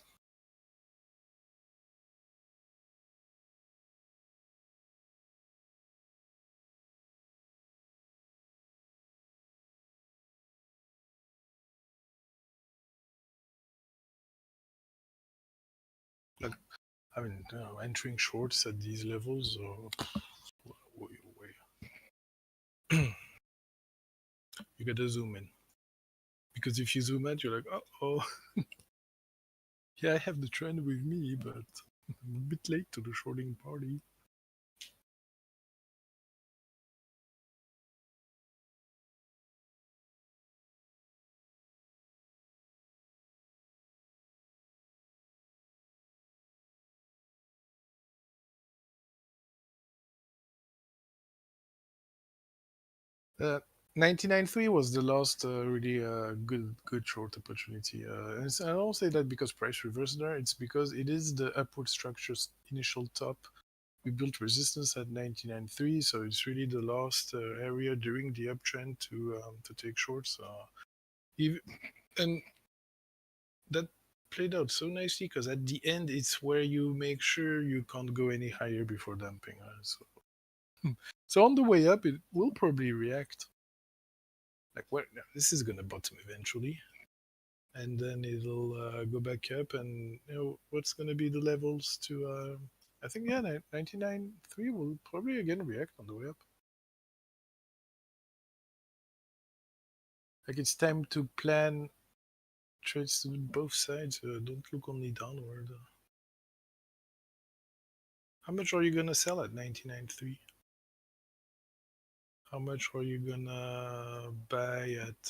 I mean, entering shorts at these levels, you gotta zoom in. Because if you zoom out, you're like, oh, yeah, I have the trend with me, but I'm a bit late to the shorting party. Uh, 99.3 was the last really good short opportunity. And I don't say that because price reversed there. It's because it is the upward structure's initial top. We built resistance at 99.3, so it's really the last area during the uptrend to take shorts. And that played out so nicely because at the end it's where you make sure you can't go any higher before dumping. So on the way up, it will probably react. Like, what? No, this is gonna bottom eventually, and then it'll go back up. And what's gonna be the levels to? I think 99.3 will probably again react on the way up. Like, it's time to plan trades to both sides. Don't look only downward. How much are you gonna sell at 99.3? How much are you gonna buy at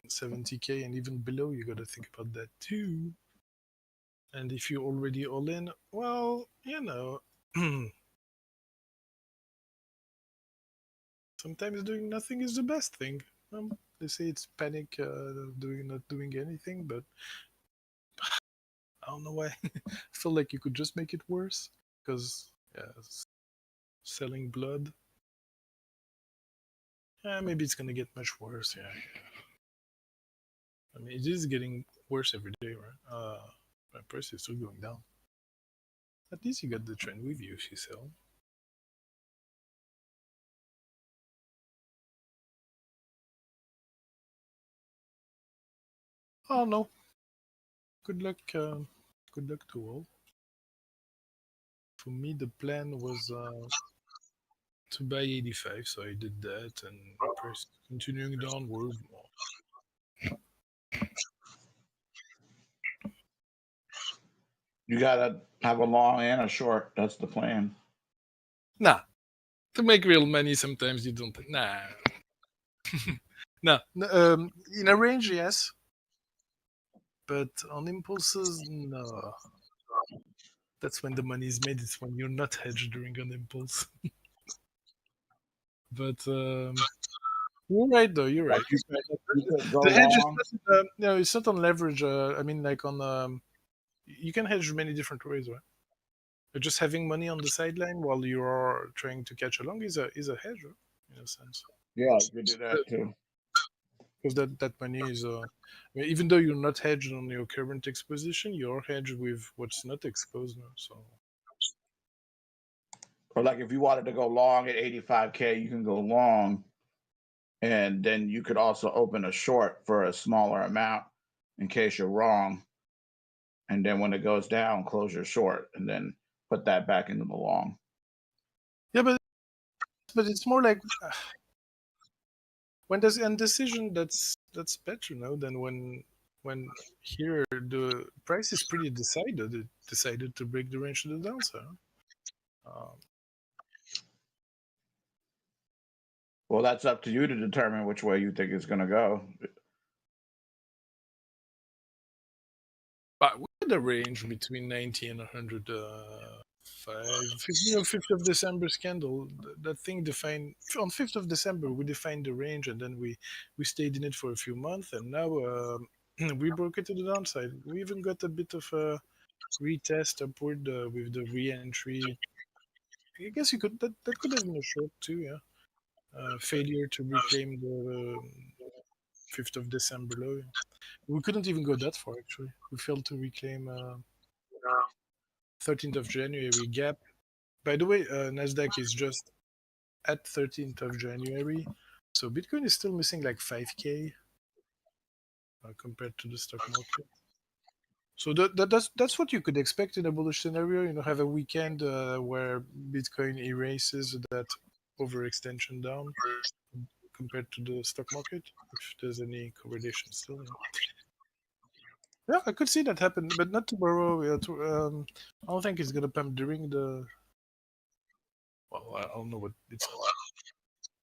70K and even below? You gotta think about that too. And if you're already all in, well, sometimes doing nothing is the best thing. They say it's panic, not doing anything, but I don't know why. I feel like you could just make it worse because selling blood. Maybe it's gonna get much worse. Yeah. I mean, it is getting worse every day, right? My price is still going down. At least you got the trend with you if you sell. Oh no. Good luck. Good luck to all. For me, the plan was to buy 85, so I did that, and price continuing downward. You gotta have a long and a short. That's the plan. Nah. To make real money, sometimes you don't. Nah. No. In a range, yes. But on impulses, no. That's when the money is made. It's when you're not hedged during an impulse. But you're right, though. You're right. You could go The hedge is long. not, it's not on leverage. I mean, like on you can hedge many different ways, right? But just having money on the sideline while you are trying to catch along is a hedge, right? In a sense. Yeah, you could do that too. Because that money is, I mean, even though you're not hedged on your current exposition, you're hedged with what's not exposed now. So. Or like if you wanted to go long at 85K, you can go long, and then you could also open a short for a smaller amount in case you're wrong. And then when it goes down, close your short and then put that back into the long. Yeah, but it's more like when there's indecision, that's better now than when here the price is pretty decided. It decided to break the range to the downside. Well, that's up to you to determine which way you think it's going to go. But with the range between 90 and 105, 5th of December scandal, that thing defined, on 5th of December, we defined the range and then we stayed in it for a few months and now we broke it to the downside. We even got a bit of a retest upward with the re-entry. I guess you could, that could have been a short too, yeah. Failure to reclaim the 5th of December low. We couldn't even go that far, actually. We failed to reclaim 13th of January gap. By the way, Nasdaq is just at 13th of January, so Bitcoin is still missing like 5K compared to the stock market. So that's what you could expect in a bullish scenario. You know, have a weekend where Bitcoin erases that overextension down compared to the stock market, if there's any correlation still. Yeah, I could see that happen, but not tomorrow. I don't think it's gonna pump during the. Well, I don't know what it's.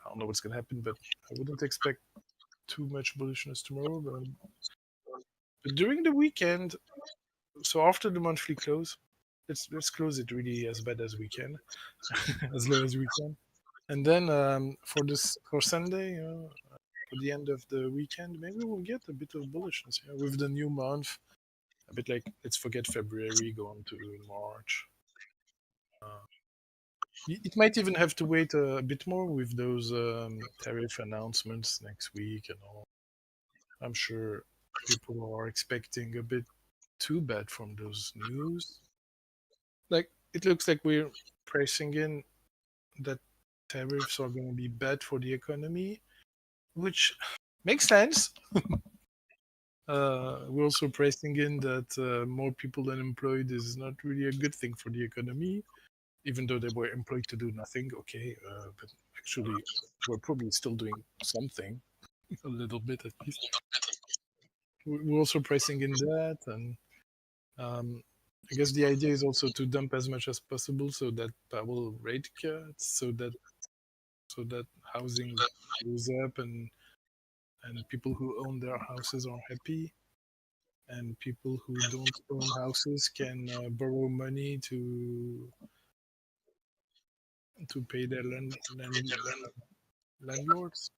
I don't know what's gonna happen, but I wouldn't expect too much bullishness tomorrow. But during the weekend, so after the monthly close, let's close it really as bad as we can, as low as we can, and then for Sunday, for the end of the weekend, maybe we'll get a bit of bullishness with the new month. A bit like let's forget February, go on to March. It might even have to wait a bit more with those tariff announcements next week and all. I'm sure people are expecting a bit too bad from those news. Like it looks like we're pricing in that tariffs are going to be bad for the economy, which makes sense. We're also pricing in that more people unemployed is not really a good thing for the economy, even though they were employed to do nothing. Okay, but actually, we're probably still doing something, a little bit at least. We're also pricing in that, and I guess the idea is also to dump as much as possible, so that Powell rate cuts, so that housing goes up, and people who own their houses are happy, and people who don't own houses can borrow money to pay their landlords.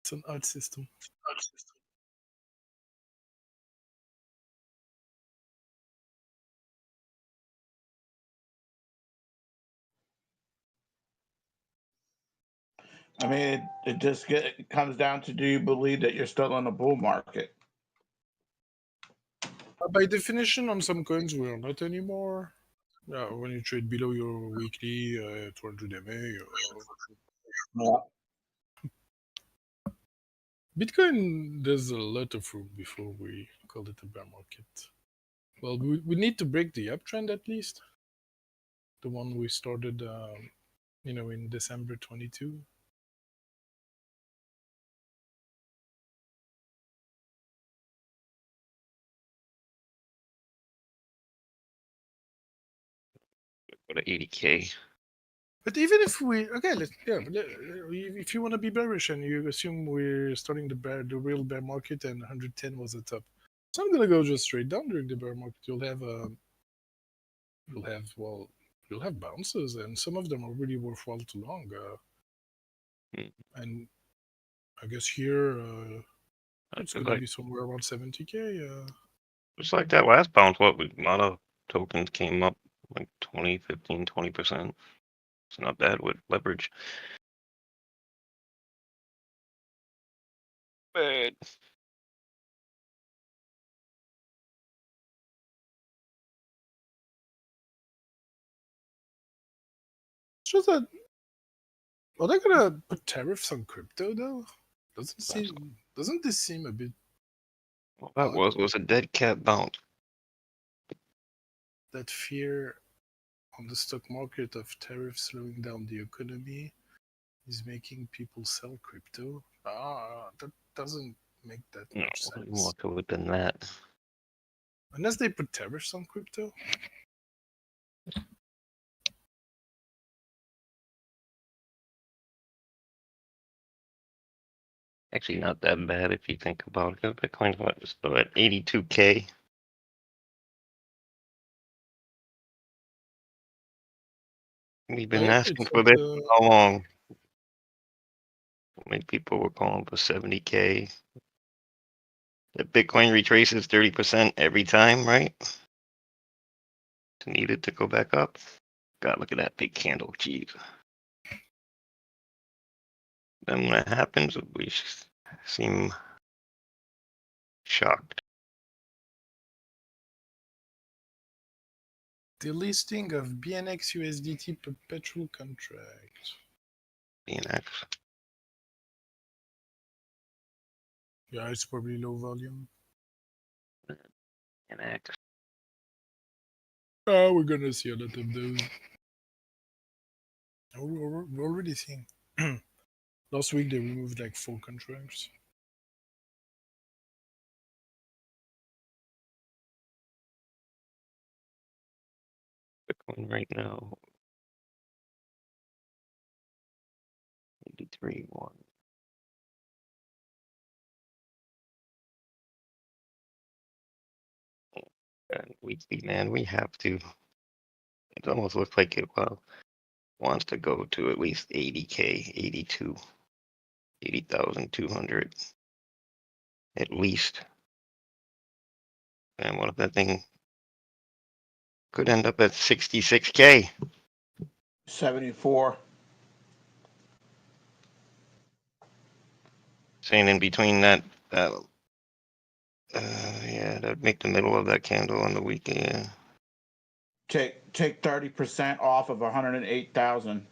It's an odd system. I mean, it just it comes down to, do you believe that you're still in a bull market? By definition, on some coins, we're not anymore. When you trade below your weekly 200 MA. Bitcoin, there's a lot of room before we call it a bear market. Well, we need to break the uptrend at least. The one we started, in December 22. Go to 80K. But even if if you want to be bearish and you assume we're starting the real bear market and 110 was the top, it's not gonna go just straight down during the bear market. You'll have bounces, and some of them are really worthwhile too long. And I guess here it's gonna be somewhere around 70K. It's like that last bounce. A lot of tokens came up like 20, 15, 20%. It's not bad with leverage. But It's just that, are they gonna put tariffs on crypto though? Doesn't this seem a bit? All that was a dead cat bounce. That fear on the stock market of tariffs slowing down the economy is making people sell crypto. That doesn't make that much sense. More to it than that. Unless they put tariffs on crypto. Actually, not that bad if you think about it. Bitcoin's still at 82K. We've been asking for this for how long? Many people were calling for 70K. The Bitcoin retraces 30% every time, right? To need it to go back up. God, look at that big candle, jeez. Then when it happens, we seem shocked. The listing of BNX USDT perpetual contract. BNX. Yeah, it's probably low volume. And X. We're gonna see a lot of those. We're already seeing. Last week they removed like 4 contracts. Bitcoin right now. 83.1. And weekly, man, we have to. It almost looks like it wants to go to at least 80K, 80,200 at least. And what if that thing could end up at 66K? 74. Saying in between that, yeah, that'd make the middle of that candle on the weekend. Yeah. Take 30% off of 108,000.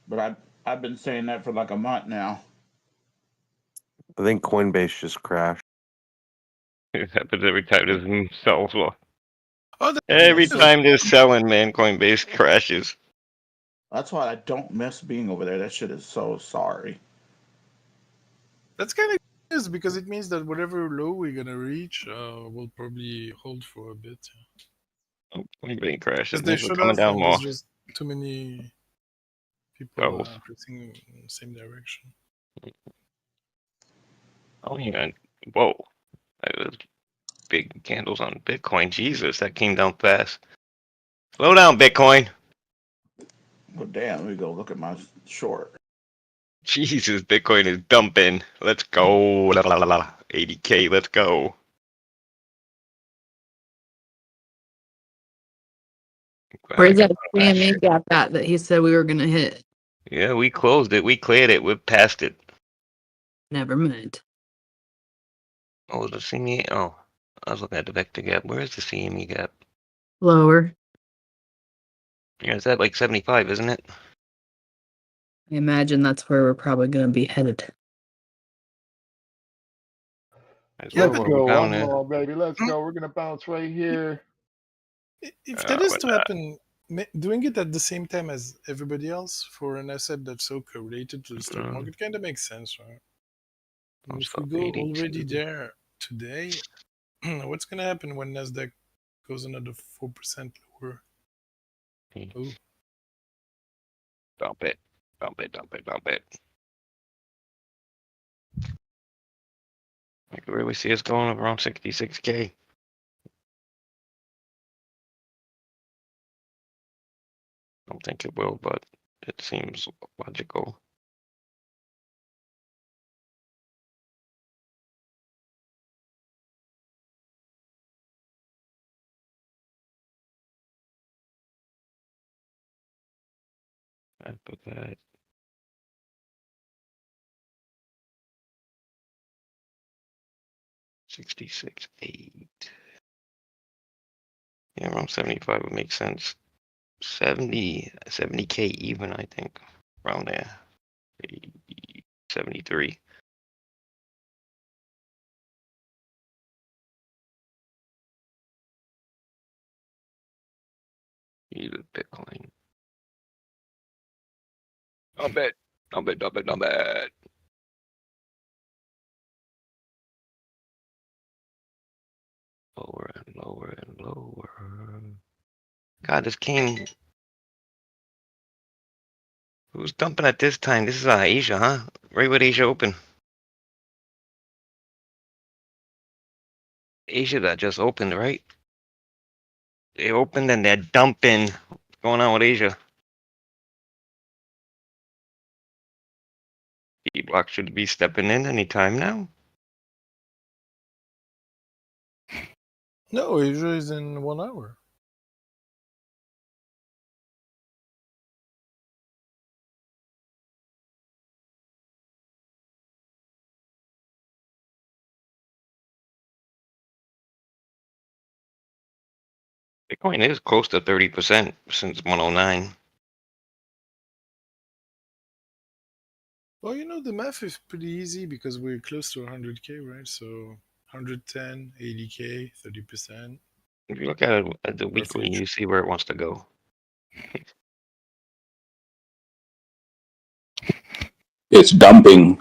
But I've been saying that for like a month now. I think Coinbase just crashed. It happens every time there's sells off. Oh, Every time there's selling, man, Coinbase crashes. That's why I don't miss being over there. That shit is so sorry. That's kind of is because it means that whatever low we're gonna reach, will probably hold for a bit. Oh, Coinbase crashes. Because they Maybe we're should coming have, down and more. there's just too many people Sells. pressing in the same direction. Oh, yeah. Whoa. That was big candles on Bitcoin. Jesus, that came down fast. Slow down, Bitcoin. Well, damn, let me go look at my short. Jesus, Bitcoin is dumping. Let's go. La, la, la, la. 80K, let's go. Where's that CME gap at that he said we were gonna hit? Yeah, we closed it. We cleared it. We're past it. Never mind. Oh, the CME. Oh, I was looking at the vector gap. Where is the CME gap? Lower. Yeah, it's at like 75, isn't it? I imagine that's where we're probably gonna be headed. As Let's well, go. we're down One there. more, baby. Let's go. We're gonna bounce right here. If that is to happen, doing it at the same time as everybody else for an asset that's so correlated to the stock market kind of makes sense, right? And if we go already there today, what's gonna happen when Nasdaq goes another 4% lower? Oh. Dump it. Dump it, dump it, dump it. I can really see us going around 66K. I don't think it will, but it seems logical. I put that. $66.8. Yeah, around 75 would make sense. 70K even, I think. Around there. 73. Either Bitcoin. Dump it. Dump it, dump it, dump it. Lower and lower and lower. God, this king. Who's dumping at this time? This is Asia, huh? Right with Asia open. Asia that just opened, right? They opened and they're dumping. What's going on with Asia? Dbloc should be stepping in anytime now. No, Asia is in 1 hour. Bitcoin is close to 30% since 109. Well, you know, the math is pretty easy because we're close to 100K, right? So 110, 80K, 30%. If you look at it at the weekly, you see where it wants to go. It's dumping.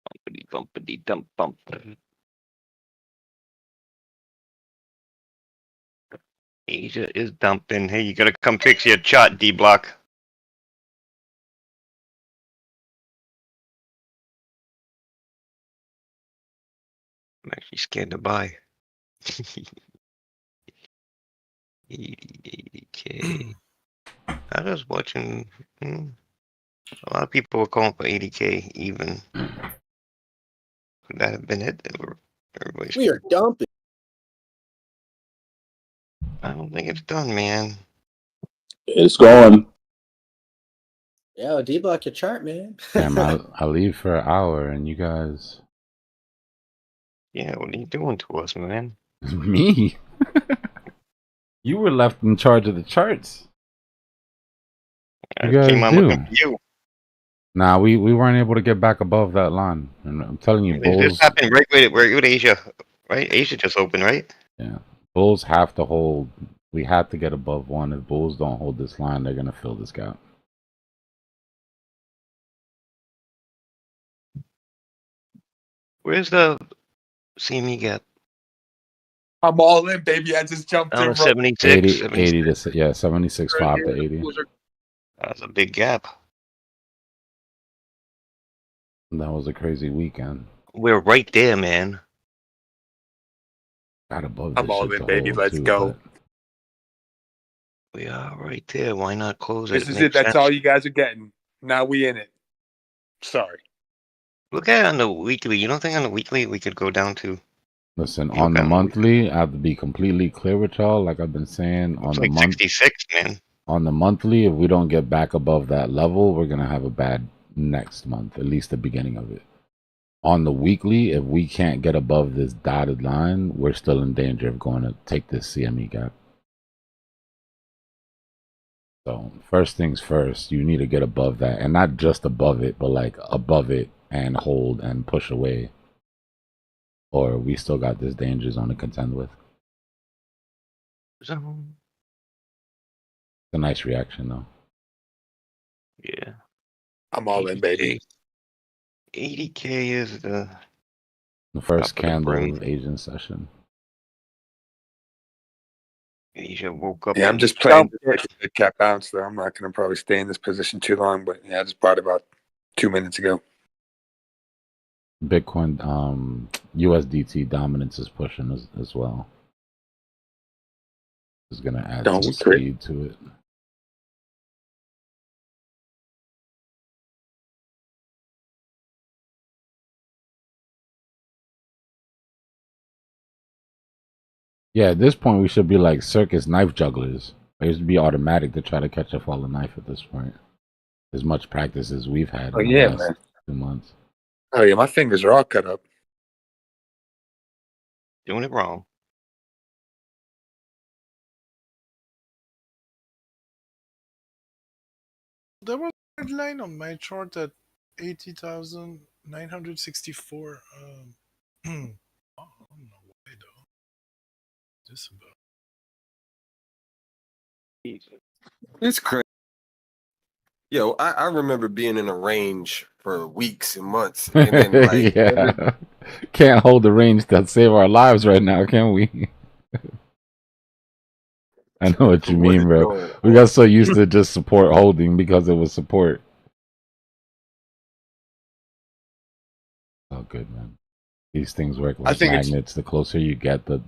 Bumpity bumpity dump bump. Asia is dumping. Hey, you gotta come fix your chart, Dbloc. I'm actually scared to buy. 80K. I was watching. A lot of people were calling for 80K even. Could that have been it? Everybody's. We are dumping. I don't think it's done, man. It's going. Yeah, Dbloc your chart, man. Damn, I leave for an hour and you guys. Yeah, what are you doing to us, man? Me? You were left in charge of the charts. I You guys came on do. looking for you. Nah, we weren't able to get back above that line. And I'm telling you, This Bulls. happened right with Asia, right? Asia just opened, right? Yeah, Bulls have to hold. We have to get above one. If Bulls don't hold this line, they're gonna fill this gap. Where's the CME gap? I'm all in, baby. I just jumped Down in. to 76, 80, 76. 80 to yeah, 76.5 to 80. That's a big gap. That was a crazy weekend. We're right there, man. Got above I'm this all shit in, to baby. hold, Let's too, go. but We are right there. Why not close it? This It is makes it. That's sense. all you guys are getting. Now we in it. Sorry. Look at it on the weekly. You don't think on the weekly we could go down to? listen, Look on the at it. monthly, I have to be completely clear with y'all. Like I've been saying, on It's the like month, 66, man. on the monthly, if we don't get back above that level, we're gonna have a bad next month, at least the beginning of it. On the weekly, if we can't get above this dotted line, we're still in danger of going to take this CME gap. So first things first, you need to get above that, and not just above it, but like above it and hold and push away. Or we still got this danger zone to contend with. It's a nice reaction though. Yeah. I'm all in, baby. 80K is the first top of the candle brim. of Asian session. Asia woke up. Yeah, I'm and just playing dumped. the cap bounce, though. I'm not going to probably stay in this position too long, but yeah, I just bought about 2 minutes ago. Bitcoin, USDT dominance is pushing as well. It's going to add some speed to it. Yeah, at this point, we should be like circus knife jugglers. It used to be automatic to try to catch a falling knife at this point. As much practice as we've had in the last 2 months. Oh, yeah, my fingers are all cut up. Doing it wrong. There was a red line on my chart at 80,964. I don't know why though. This about. It's crazy. Yo, I remember being in a range for weeks and months, and then like yeah, can't hold the range to save our lives right now, can we? I know what you mean, bro. We got so used to just support holding because it was support. Oh, good man. These things work like magnets. The closer you get, the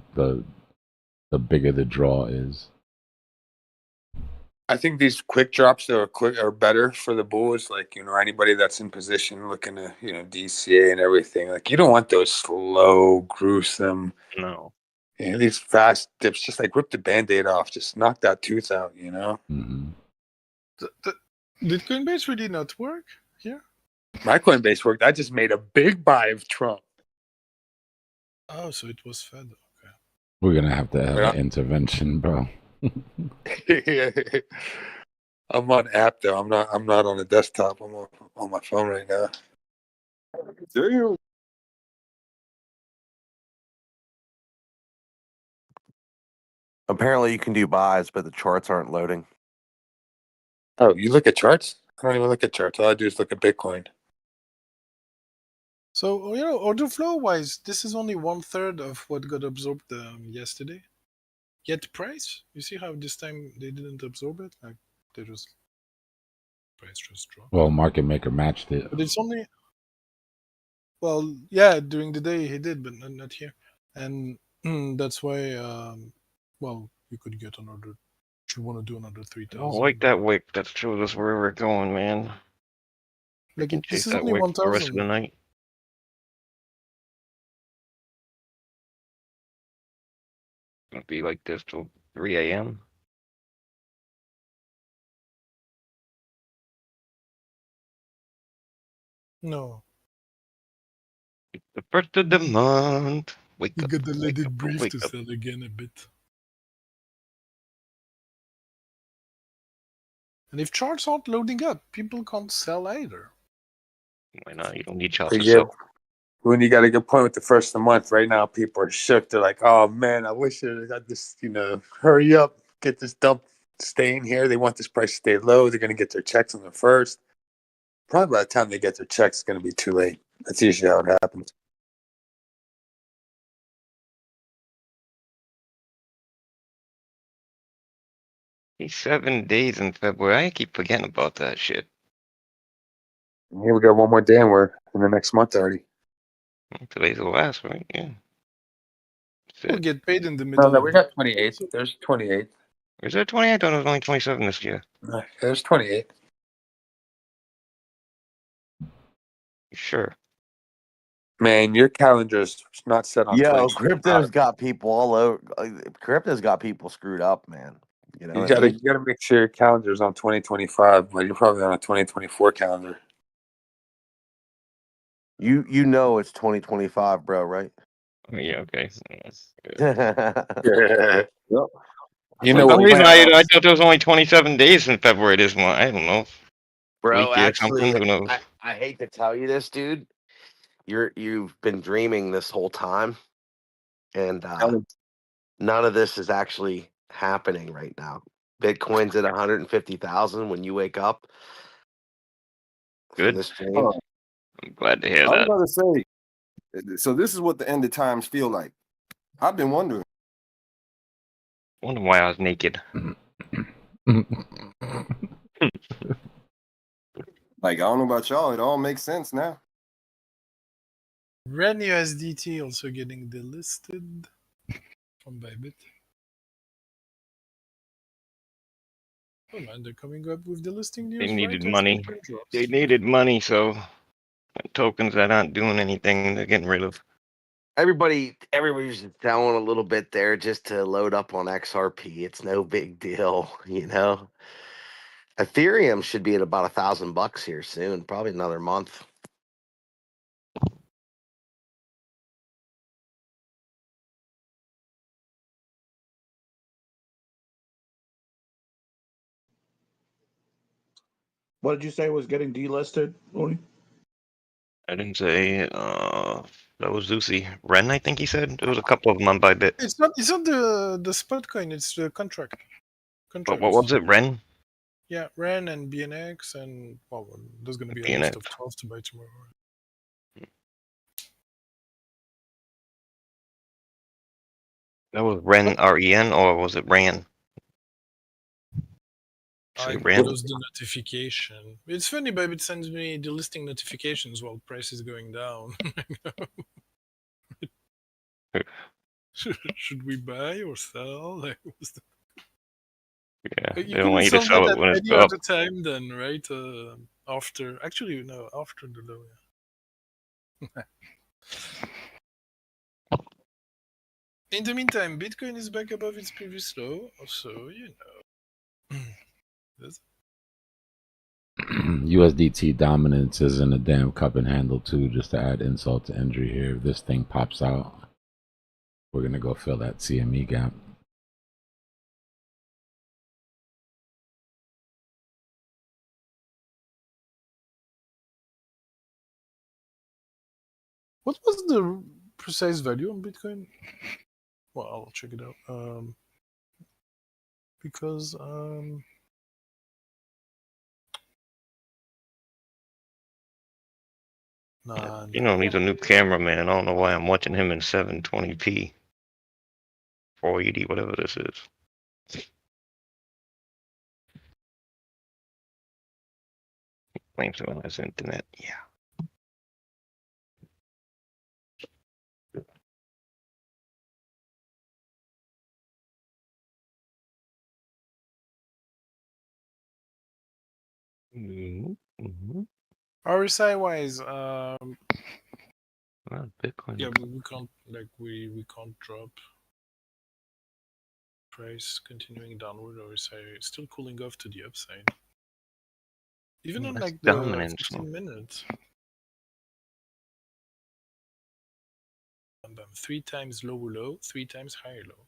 bigger the draw is. I think these quick drops are better for the bulls. Like, you know, anybody that's in position looking to, you know, DCA and everything. Like, you don't want those slow, gruesome. No. You know, these fast dips, just like rip the Band-Aid off. Just knock that tooth out, you know? Mm-hmm. Did Coinbase really not work here? My Coinbase worked. I just made a big buy of Trump. Oh, so it was Fed. Okay. We're going to have an intervention, bro. I'm on app though. I'm not on the desktop. I'm on my phone right now. Damn. Apparently, you can do buys, but the charts aren't loading. Oh, you look at charts? I don't even look at charts. All I do is look at Bitcoin. So, order flow wise, this is only 1/3 of what got absorbed yesterday. Yet price, you see how this time they didn't absorb it? Like they just price just dropped. Well, market maker matched it. But it's only, well, yeah, during the day he did, but not here, and that's why. Well, you could get another. If you want to do another I 3,000. don't like that wick. That shows us where we're going, man. Like Can this chase is that only wick for the rest of 1,000. the night. Gonna be like this till 3 a.m. No, The first of the month. Wake you up, gotta let wake it up, breathe wake to up. sell again a bit. And if charts aren't loading up, people can't sell either. Why not? You don't need charts But to yeah, sell. when you got a good point with the first of the month, right now people are shook. They're like, "Oh man, I wish I got this. Hurry up, get this dump staying here. They want this price to stay low. They're gonna get their checks on the first. Probably by the time they get their checks, it's gonna be too late. That's usually how it happens." He's 7 days in February. I keep forgetting about that shit. And here we go, one more day, and we're in the next month already. Today's the last, right? Yeah. We'll get paid in the No, middle no, of we the got 28. There's 28. Is there 28? I thought it was only 27 this year. There's 28. Sure. Man, your calendar's not set on Yo, 2025. crypto's got people all over. Crypto's got people screwed up, man. You know You what I gotta mean? make sure your calendar's on 2025, but you're probably on a 2024 calendar. You know it's 2025, bro, right? Oh, yeah, okay. Yeah. You For know some what? reason, I thought there was only 27 days in February this month. I don't know. Bro, Leap year or something. actually, Who knows? I hate to tell you this, dude. You've been dreaming this whole time, and none of this is actually happening right now. Bitcoin's at 150,000 when you wake up from Good. this dream. Oh, I'm glad to hear I was that. about to say, so this is what the end of times feel like. I've been wondering. Wonder why I was naked. Like, I don't know about y'all. It all makes sense now. Ren USDT also getting delisted from Bybit. Oh man, they're coming up with delisting They news needed right as money. Bitcoin drops. They needed money, so tokens that aren't doing anything, they're getting rid of. Everybody's just selling a little bit there just to load up on XRP. It's no big deal, you know. Ethereum should be at about $1,000 here soon, probably another month. What did you say was getting delisted, Looney? I didn't say that was Zusi. Ren, I think he said. There was a couple of them on Bybit. It's not the spot coin, it's the contract. But what was it? Ren? Yeah, Ren and BNX, and well, there's gonna be a BNX. list of 12 to buy tomorrow. That was Ren, R-E-N, or was it Ran? I Say Ran? closed the notification. It's funny, Bybit sends me delisting notifications while price is going down. Should we buy or sell? Like, what's the... Yeah, You they don't can want you to sell sell it it at when it's any up. other time then, right? After, actually, no, after the low. Yeah. In the meantime, Bitcoin is back above its previous low, so you know. USDT dominance is in a damn cup and handle too, just to add insult to injury here. If this thing pops out, we're gonna go fill that CME gap. What was the precise value on Bitcoin? Well, I'll check it out. Because nah, You know, needs a new camera, man. I don't know why I'm watching him in 720p, 480, whatever this is. Claims to on his internet. Yeah. Mm-hmm. RSI wise, Well, Bitcoin. yeah, we can't we can't drop price continuing downward. RSI still cooling off to the upside. Even on That's like the dominance. 15 minutes. Bam, bam. 3 times low, 3 times higher low.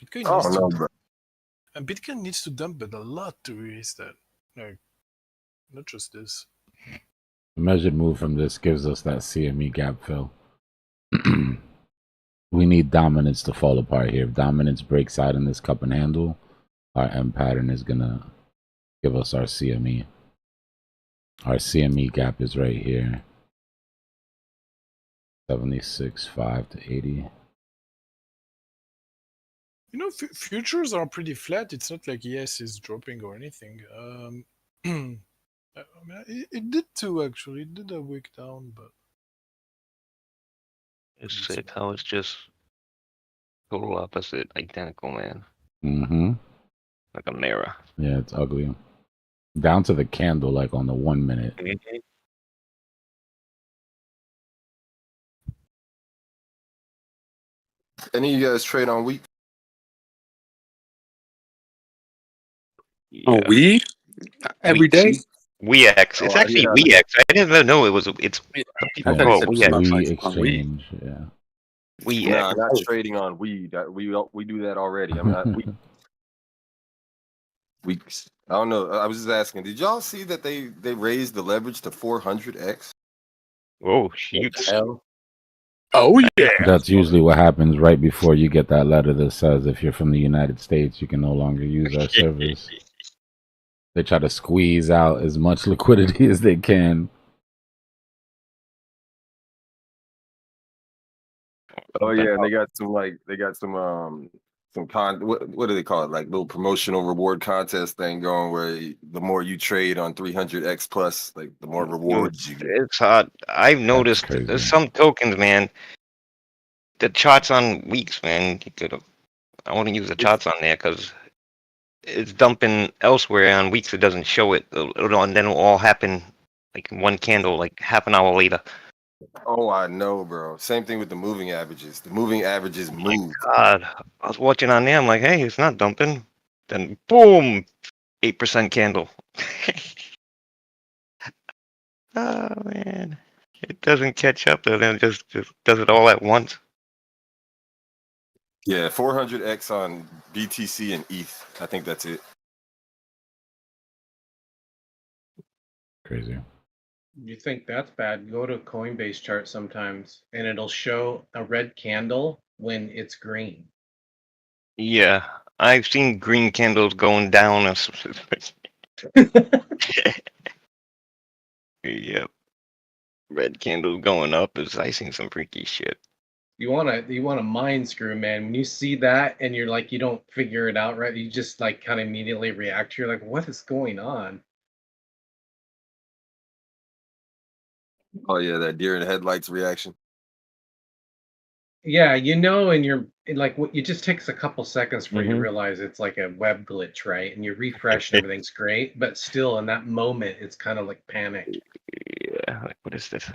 Bitcoin Oh needs no, to bro. and Bitcoin needs to dump it a lot to erase that. Like, not just this. The measured move from this gives us that CME gap fill. We need dominance to fall apart here. If dominance breaks out in this cup and handle, our M pattern is gonna give us our CME. Our CME gap is right here. 76.5 to 80. You know, futures are pretty flat. It's not like ES is dropping or anything. I mean, it did too, actually. It did a wick down, but It's sick how it's just total opposite, identical, man. Mm-hmm. Like a mirror. Yeah, it's ugly. Down to the candle, like on the 1 minute. Mm-hmm. Any of you guys trade on week? Oh, we every day. WeX. It's Oh, actually yeah. WeX. I didn't even know it was. It's people Yeah, call it WeX. we exchange. Yeah. WeX. Nah, not trading on weed. We do that already. I'm not. Weeks. I don't know. I was just asking. Did y'all see that they raised the leverage to 400x? Oh, shoot. Oh yeah. That's usually what happens right before you get that letter that says if you're from the United States, you can no longer use our service. They try to squeeze out as much liquidity as they can. Oh yeah, and they got some what do they call it? Like little promotional reward contest thing going where the more you trade on 300x plus, like the more rewards you get. It's hot. I've noticed there's some tokens, man. The charts on weeks, man. I want to use the charts on there because it's dumping elsewhere on weeks. It doesn't show it. And then it'll all happen like in one candle, like half an hour later. Oh, I know, bro. Same thing with the moving averages. The moving averages move. God, I was watching on there. I'm like, hey, it's not dumping. Then boom, 8% candle. Oh man, it doesn't catch up though. Then it just does it all at once. Yeah, 400x on BTC and ETH. I think that's it. Crazy. You think that's bad? Go to Coinbase chart sometimes, and it'll show a red candle when it's green. Yeah, I've seen green candles going down. Yep. Red candles going up is I seen some freaky shit. You wanna mind screw, man. When you see that and you're like you don't figure it out right, you just like kind of immediately react. You're like, what is going on? Oh yeah, that deer in the headlights reaction. Yeah, and you're like it just takes a couple seconds for you to Mhm. realize it's like a web glitch, right? And you refresh and everything's great, but still in that moment it's kind of like panic. Yeah, like what is this?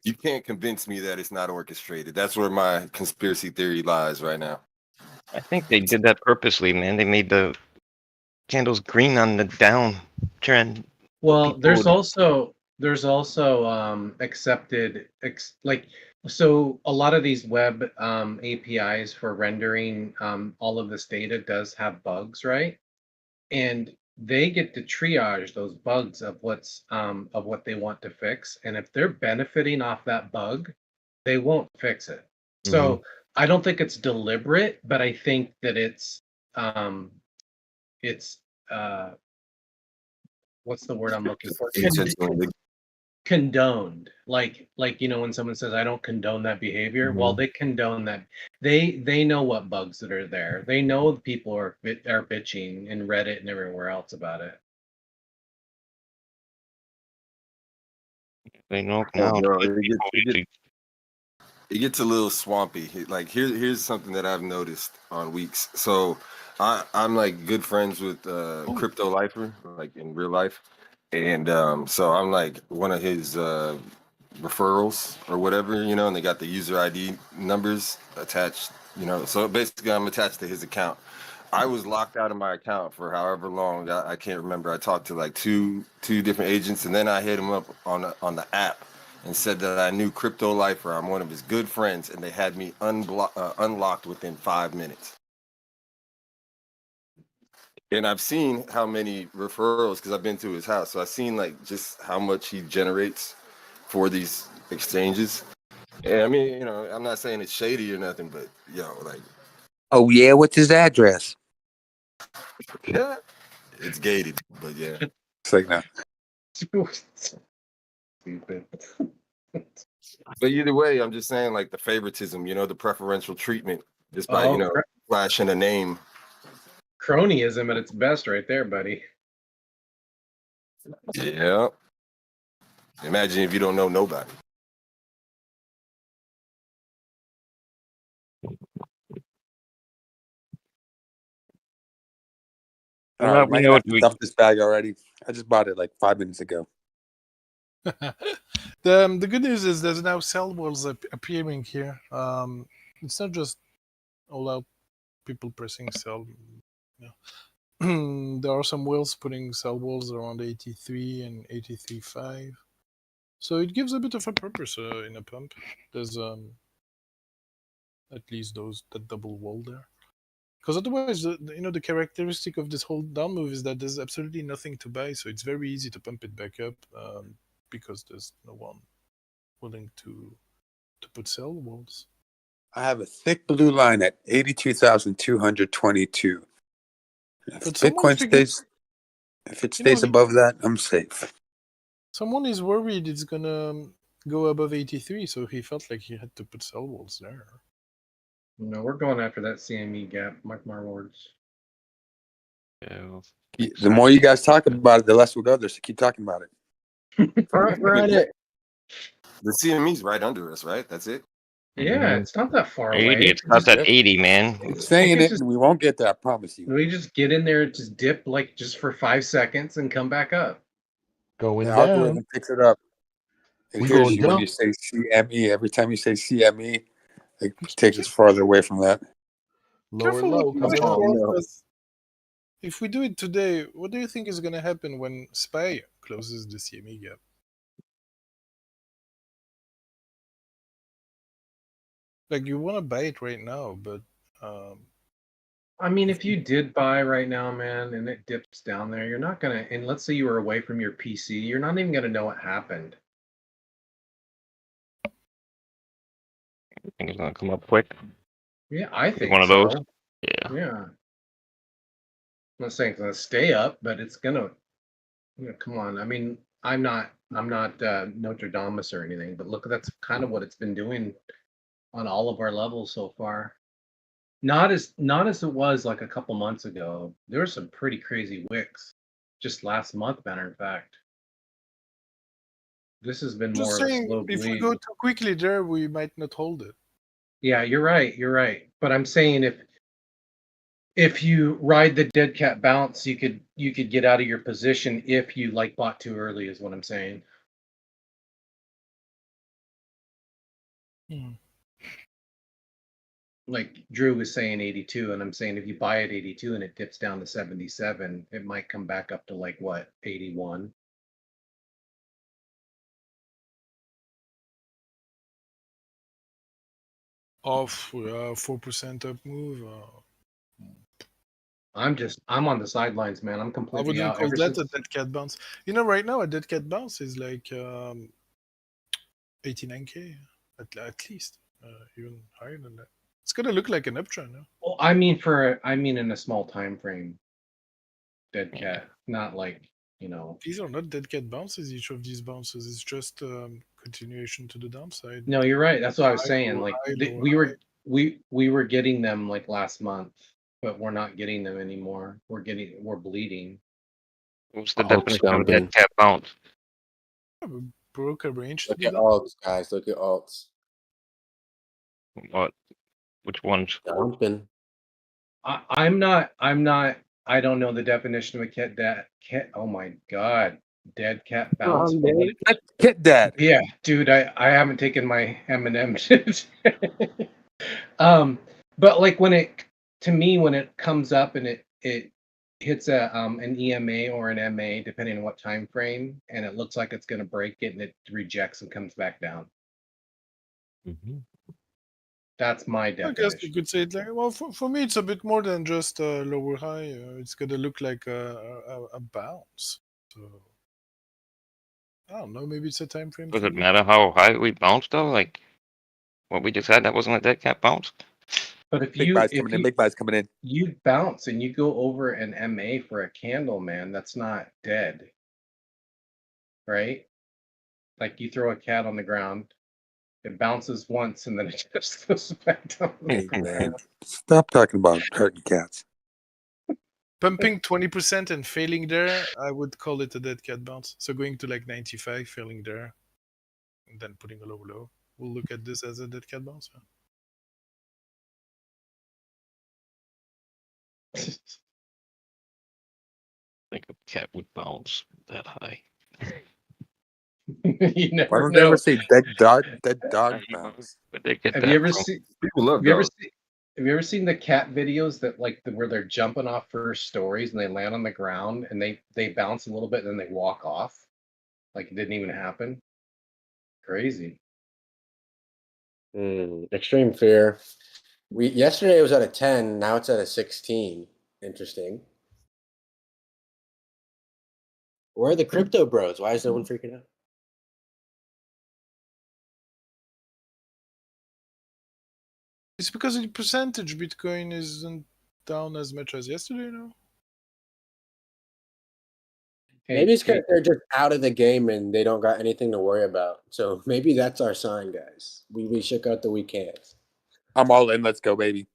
You can't convince me that it's not orchestrated. That's where my conspiracy theory lies right now. I think they did that purposely, man. They made the candles green on the down trend. Well, there's would- also accepted so a lot of these web APIs for rendering all of this data does have bugs, right? And they get to triage those bugs of what they want to fix, and if they're benefiting off that bug, they won't fix it. So I don't think it's deliberate, but I think that it's what's the word I'm looking for? Condoned. Like when someone says I don't condone that behavior, well, they condone that. They know what bugs that are there. They know people are bitching in Reddit and everywhere else about it. They know Yeah, now. bro, it gets a little swampy. Like here's something that I've noticed on weeks. So I'm like good friends with Crypto Lifer, like in real life, and so I'm like one of his referrals or whatever, you know. And they got the user ID numbers attached, you know. So basically, I'm attached to his account. I was locked out of my account for however long. I can't remember. I talked to like two different agents, and then I hit him up on the app and said that I knew Crypto Lifer. I'm one of his good friends, and they had me unlocked within 5 minutes. And I've seen how many referrals, because I've been to his house. So I've seen like just how much he generates for these exchanges. And I mean, you know, I'm not saying it's shady or nothing, but yo, like, Oh yeah, what's his address? yeah, it's gated, but yeah. It's like no. Stupid. But either way, I'm just saying, like, the favoritism, you know, the preferential treatment, just by, you know, flashing a name. Cronyism at its best right there, buddy. Yeah. Imagine if you don't know nobody. All right, am I gonna have to dump this bag already? I just bought it like 5 minutes ago. The good news is there's now sell walls appearing here. It's not just all out people pressing sell. Yeah. There are some whales putting sell walls around 83 and 83.5. So it gives a bit of a purpose in a pump. There's at least that double wall there. Because otherwise, the characteristic of this whole down move is that there's absolutely nothing to buy, so it's very easy to pump it back up because there's no one willing to put sell walls. I have a thick blue line at 82,222. If Bitcoin stays above that, I'm safe. Someone is worried it's gonna go above 83, so he felt like he had to put sell walls there. No, we're going after that CME gap. Mark my words. Yeah. The more you guys talk about it, the less we'll go there. So keep talking about it. We're at it. The CME's right under us, right? That's it. Yeah, it's not that far 80. away. It stops at 80, man. I'm saying it, and we won't get there. I promise you. We just get in there, just dip like just for 5 seconds, and come back up. Going The down. algorithm picks it up. It We hears going you when down. you say CME. Every time you say CME, it takes us farther away from that. Lower Careful low what you wish coming up. for, because if we do it today, what do you think is going to happen when SPY closes the CME gap? Like, you want to buy it right now, but I mean, if you did buy right now, man, and it dips down there, you're not gonna. And let's say you were away from your PC, you're not even gonna know what happened. I think it's gonna come up quick. Yeah, I think one of so. those. Yeah. Yeah. I'm not saying it's gonna stay up, but it's gonna. Come on. I mean, I'm not Notre Dame or anything, but look, that's kind of what it's been doing on all of our levels so far. Not as it was like a couple months ago. There were some pretty crazy wicks just last month, matter of fact. This has been just more of a saying, slow if we bleed. go too quickly there, we might not hold it. Yeah, you're right. You're right. But I'm saying if you ride the dead cat bounce, you could get out of your position if you like bought too early, is what I'm saying. Like Drew was saying 82, and I'm saying if you buy at 82 and it dips down to 77, it might come back up to like what, 81. Off 4% up move. I'm on the sidelines, man. I'm I completely wouldn't out. call Ever that a since dead cat bounce. You know, right now a dead cat bounce is like 89K at least, even higher than that. It's gonna look like an uptrend. No? well, I mean in a small time frame. Dead cat, not like These are not dead cat bounces. Each of these bounces is just continuation to the downside. No, you're right. That's what I was High, saying. lower Like high, lower we high. were getting them like last month, but we're not getting them anymore. We're bleeding. What's the Alts definition of dead dumping. cat bounce? We broke a range to Look the at down. alts, guys. Look at alts. What? Which ones? Dumping. I'm not. I don't know the definition of a cat. Oh my god, dead cat bounce. But what? Kit Dad. Yeah, dude. I haven't taken my M&M. But like when it comes up and it hits an EMA or an MA, depending on what time frame, and it looks like it's going to break it, and it rejects and comes back down. That's my I guess you definition. could say it like, well, for me, it's a bit more than just a lower high. It's gonna look like a bounce. So I don't know. Maybe it's a time frame Does thing. it matter how high we bounce though? Like what we just had, that wasn't a dead cat bounce. But if Big buys coming in. Big buys coming in. you bounce and you go over an MA for a candle, man, that's not dead, right? Like you throw a cat on the ground, it bounces once and then it just goes back down. Hey man, stop talking about hurting cats. Pumping 20% and failing there, I would call it a dead cat bounce. So going to like 95, failing there, and then putting a low. We'll look at this as a dead cat bounce. Think a cat would bounce that high. You Why never don't they know. ever say dead dog bounce? But they get Have that you ever from seen? People love Have you ever dogs. seen? Have you ever seen the cat videos that where they're jumping off first stories and they land on the ground and they bounce a little bit and then they walk off like it didn't even happen? Crazy. Extreme fear. Yesterday it was at a 10. Now it's at a 16. Interesting. Where are the crypto bros? Why is no one freaking out? It's because in percentage, Bitcoin isn't down as much as yesterday, no? Maybe it's because they're just out of the game and they don't got anything to worry about. So maybe that's our sign, guys. We shook out the weak hands. I'm all in. Let's go, baby.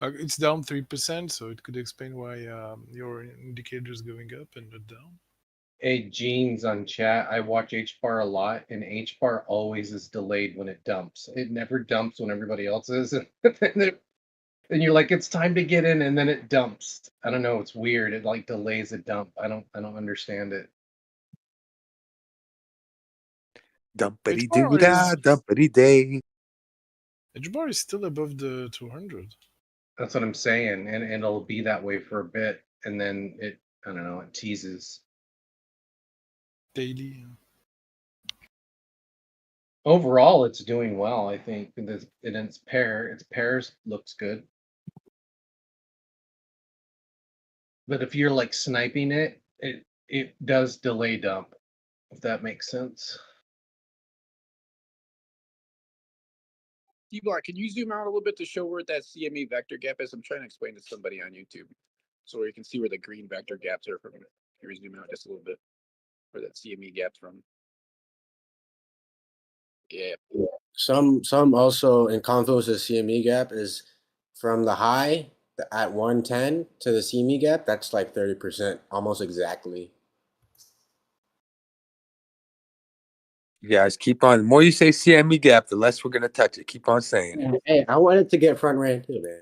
It's down 3%, so it could explain why your indicator is going up and not down. Hey, Jeans on chat. I watch HBAR a lot, and HBAR always is delayed when it dumps. It never dumps when everybody else is, and you're like, it's time to get in, and then it dumps. I don't know. It's weird. It like delays a dump. I don't understand it. Dumpity doo da, dumpity day. HBAR is still above the 200. That's what I'm saying, and it'll be that way for a bit, and then I don't know, it teases. Daily. Overall, it's doing well. I think its pairs looks good. But if you're like sniping it does delay dump, if that makes sense. Dbloc, can you zoom out a little bit to show where that CME vector gap is? I'm trying to explain to somebody on YouTube, so you can see where the green vector gaps are from. Here, zoom out just a little bit, where that CME gap's from. Yeah. Some also in Confluence's CME gap is from the high at 110 to the CME gap. That's like 30%, almost exactly. You guys keep on. The more you say CME gap, the less we're gonna touch it. Keep on saying it. Hey, I wanted to get front ran too, man.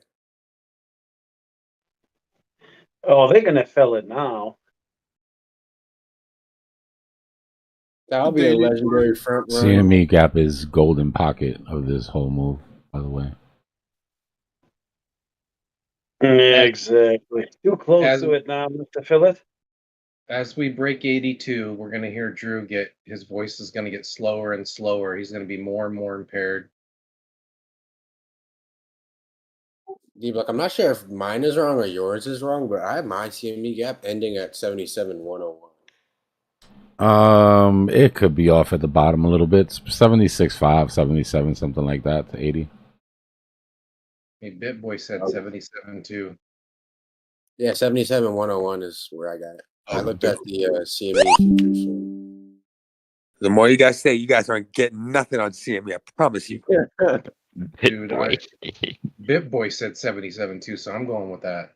Oh, they're gonna fill it now. That'll be a legendary front run. CME gap is golden pocket of this whole move, by the way. Yeah, exactly. Too close to it now to fill it. As we break 82, we're gonna hear Drew his voice is gonna get slower and slower. He's gonna be more and more impaired. Dbloc, I'm not sure if mine is wrong or yours is wrong, but I have my CME gap ending at 77,101. It could be off at the bottom a little bit. 76.5, 77, something like that to 80. Hey, BitBoy said 77 too. Yeah, 77,101 is where I got it. I Oh, looked big- at the CME futures. So. The more you guys say, you guys aren't getting nothing on CME. I promise you. Dude, BitBoy said 77 too, so I'm going with that.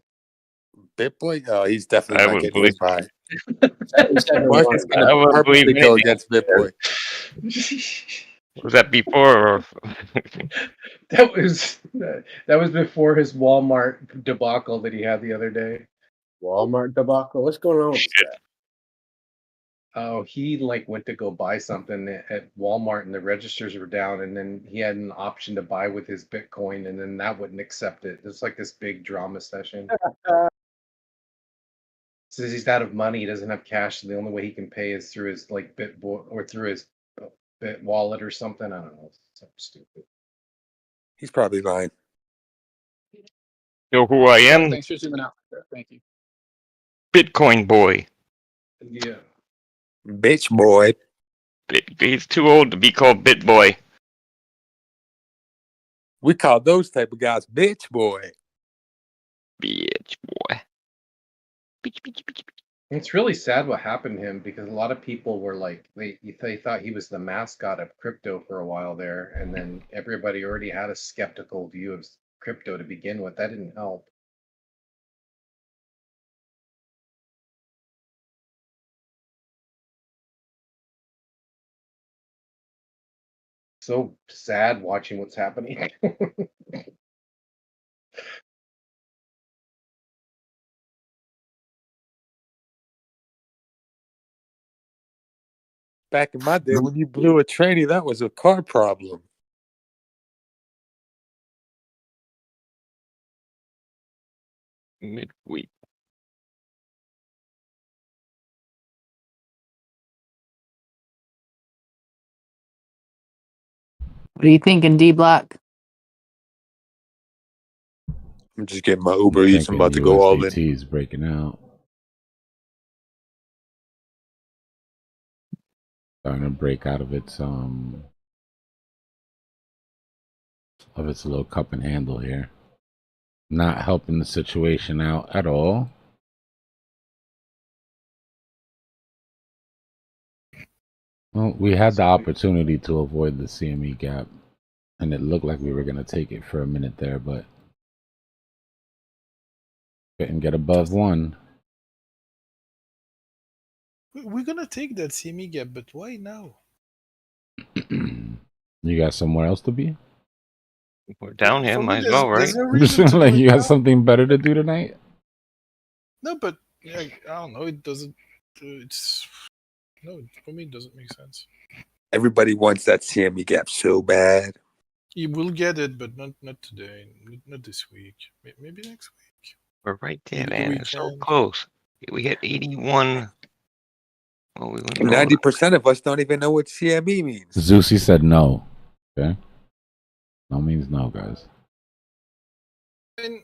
BitBoy? Oh, he's definitely I not would getting believe hit by. 77,101. Market's going I to would believe purposely go maybe. against BitBoy. Was that before or? That was before his Walmart debacle that he had the other day. Walmart debacle? What's going on with that? Oh, he like went to go buy something at Walmart and the registers were down, and then he had an option to buy with his Bitcoin, and then that wouldn't accept it. It's like this big drama session. Says he's out of money, he doesn't have cash, and the only way he can pay is through his like Bitboy or through his Bit wallet or something. I don't know. It's something stupid. He's probably lying. Know who I am? Thanks for zooming out. Thank you. Bitcoin boy. Yeah. Bitch boy. He's too old to be called Bit Boy. We call those type of guys bitch boy. Bitch boy. It's really sad what happened to him because a lot of people were like they thought he was the mascot of crypto for a while there, and then everybody already had a skeptical view of crypto to begin with. That didn't help. So sad watching what's happening. Back in my day, when you blew a tranny, that was a car problem. Midweek. What are you thinking, Dbloc? I'm just getting my Uber I'm Eats. I'm thinking about to go all in. USDT is breaking out. Starting to break out of its little cup and handle here. Not helping the situation out at all. Well, we had the opportunity to avoid the CME gap, and it looked like we were going to take it for a minute there, but couldn't get above one. We're gonna take that CME gap, but why now? You got somewhere else to be? We're down here, For me, might as well, right? there's no reason to Like do it you got now. something better to do tonight? No, but yeah, I don't know. It doesn't. It's no. For me, it doesn't make sense. Everybody wants that CME gap so bad. You will get it, but not today. Not this week. Maybe next week. We're right there, Maybe the man. It's so weekend. close. We hit 81. Well, we went 90% of us don't even know what CME means. Zeusy said no. Okay. No means no, guys. And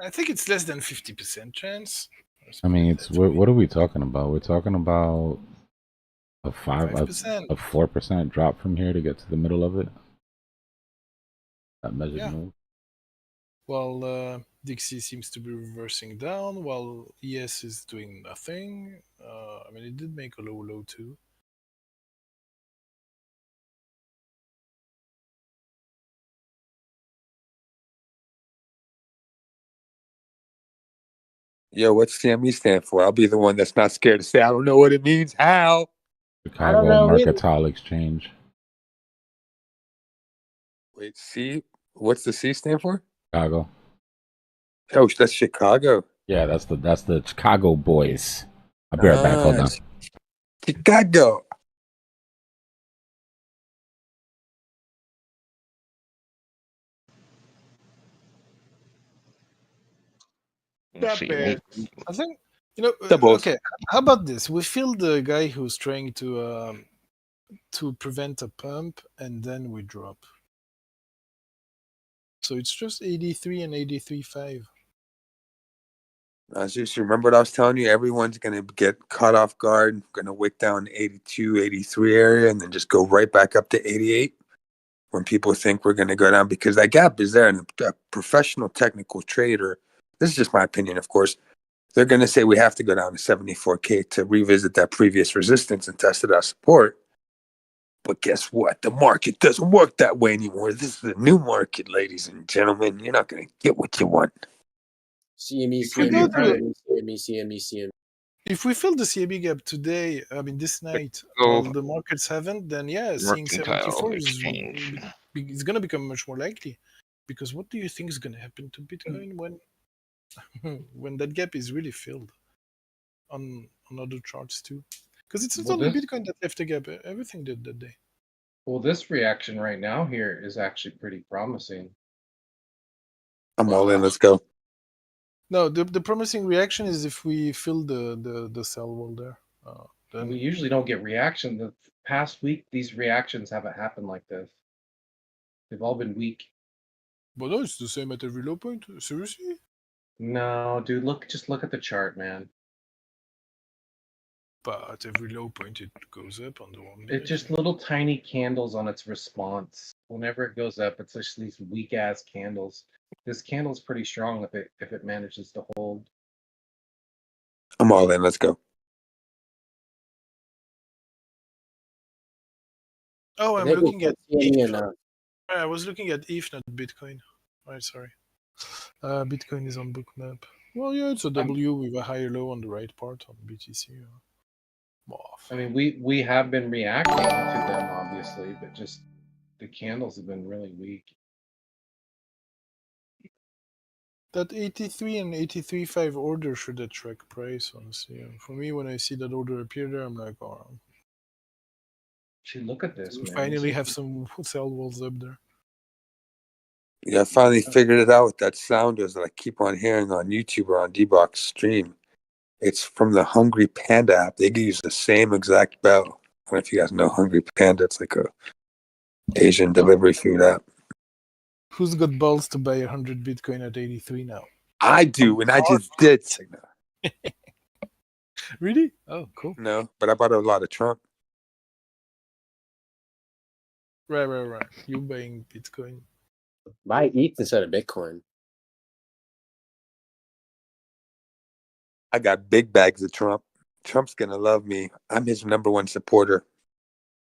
I think it's less than 50% chance. I mean, it's what are we talking about? We're talking about a 5%. a 4% drop from here to get to the middle of it. That measured Yeah. move. While Dixie seems to be reversing down, while ES is doing nothing. I mean, it did make a low too. Yo, what's CME stand for? I'll be the one that's not scared to say I don't know what it means. How? Chicago Mercantile Exchange. Wait, C? What's the C stand for? Chicago. Oh, that's Chicago. Yeah, that's the Chicago boys. I'll be right back. Hold on. Chicago. I think Doubles. okay. How about this? We feel the guy who's trying to prevent a pump, and then we drop. So it's just 83 and 83.5. Just remember what I was telling you. Everyone's gonna get caught off guard. Gonna wick down 82, 83 area, and then just go right back up to 88 when people think we're gonna go down, because that gap is there. And a professional technical trader, this is just my opinion, of course, they're gonna say we have to go down to 74K to revisit that previous resistance and test it as support. But guess what? The market doesn't work that way anymore. This is a new market, ladies and gentlemen. You're not gonna get what you want. CME, If we go to CME. if we fill the CME gap today, I mean this night, Go while the markets haven't, then yeah, seeing mercantile 74 exchange. is going to become much more likely. Because what do you think is going to happen to Bitcoin when when that gap is really filled on other charts too? Because it's not Well, only this Bitcoin that left the gap; everything did that day. well, this reaction right now here is actually pretty promising. I'm all in. Let's go. No, the promising reaction is if we fill the sell wall there. Then We usually don't get reaction. The past week, these reactions haven't happened like this. They've all been weak. But no, it's the same at every low point. Seriously? No, dude, just look at the chart, man. But at every low point, it goes up on the 1 minute. It's just little tiny candles on its response. Whenever it goes up, it's just these weak ass candles. This candle's pretty strong if it manages to hold. I'm all in. Let's go. Oh, I I'm think we'll looking at put CME ETH. in, I was looking at ETH, not Bitcoin. Right, sorry. Bitcoin is on bookmap. Well, yeah, it's a W with a higher low on the right part on BTC. I mean, we have been reacting to them, obviously, but just the candles have been really weak. That 83 and 83.5 order should attract price, honestly. For me, when I see that order appear there, I'm like, oh. Gee, look at this, We man. finally have some sell walls up there. Yeah, I finally figured it out what that sound is that I keep on hearing on YouTube or on Dbloc stream. It's from the Hungry Panda app. They use the same exact bell. I don't know if you guys know Hungry Panda. It's like a Asian delivery food app. Who's got balls to buy 100 Bitcoin at 83 now? I do, and I just did. Really? Oh, cool. No, but I bought a lot of Trump. Right. You buying Bitcoin. buy ETH instead of Bitcoin. I got big bags of Trump. Trump's gonna love me. I'm his #1 supporter.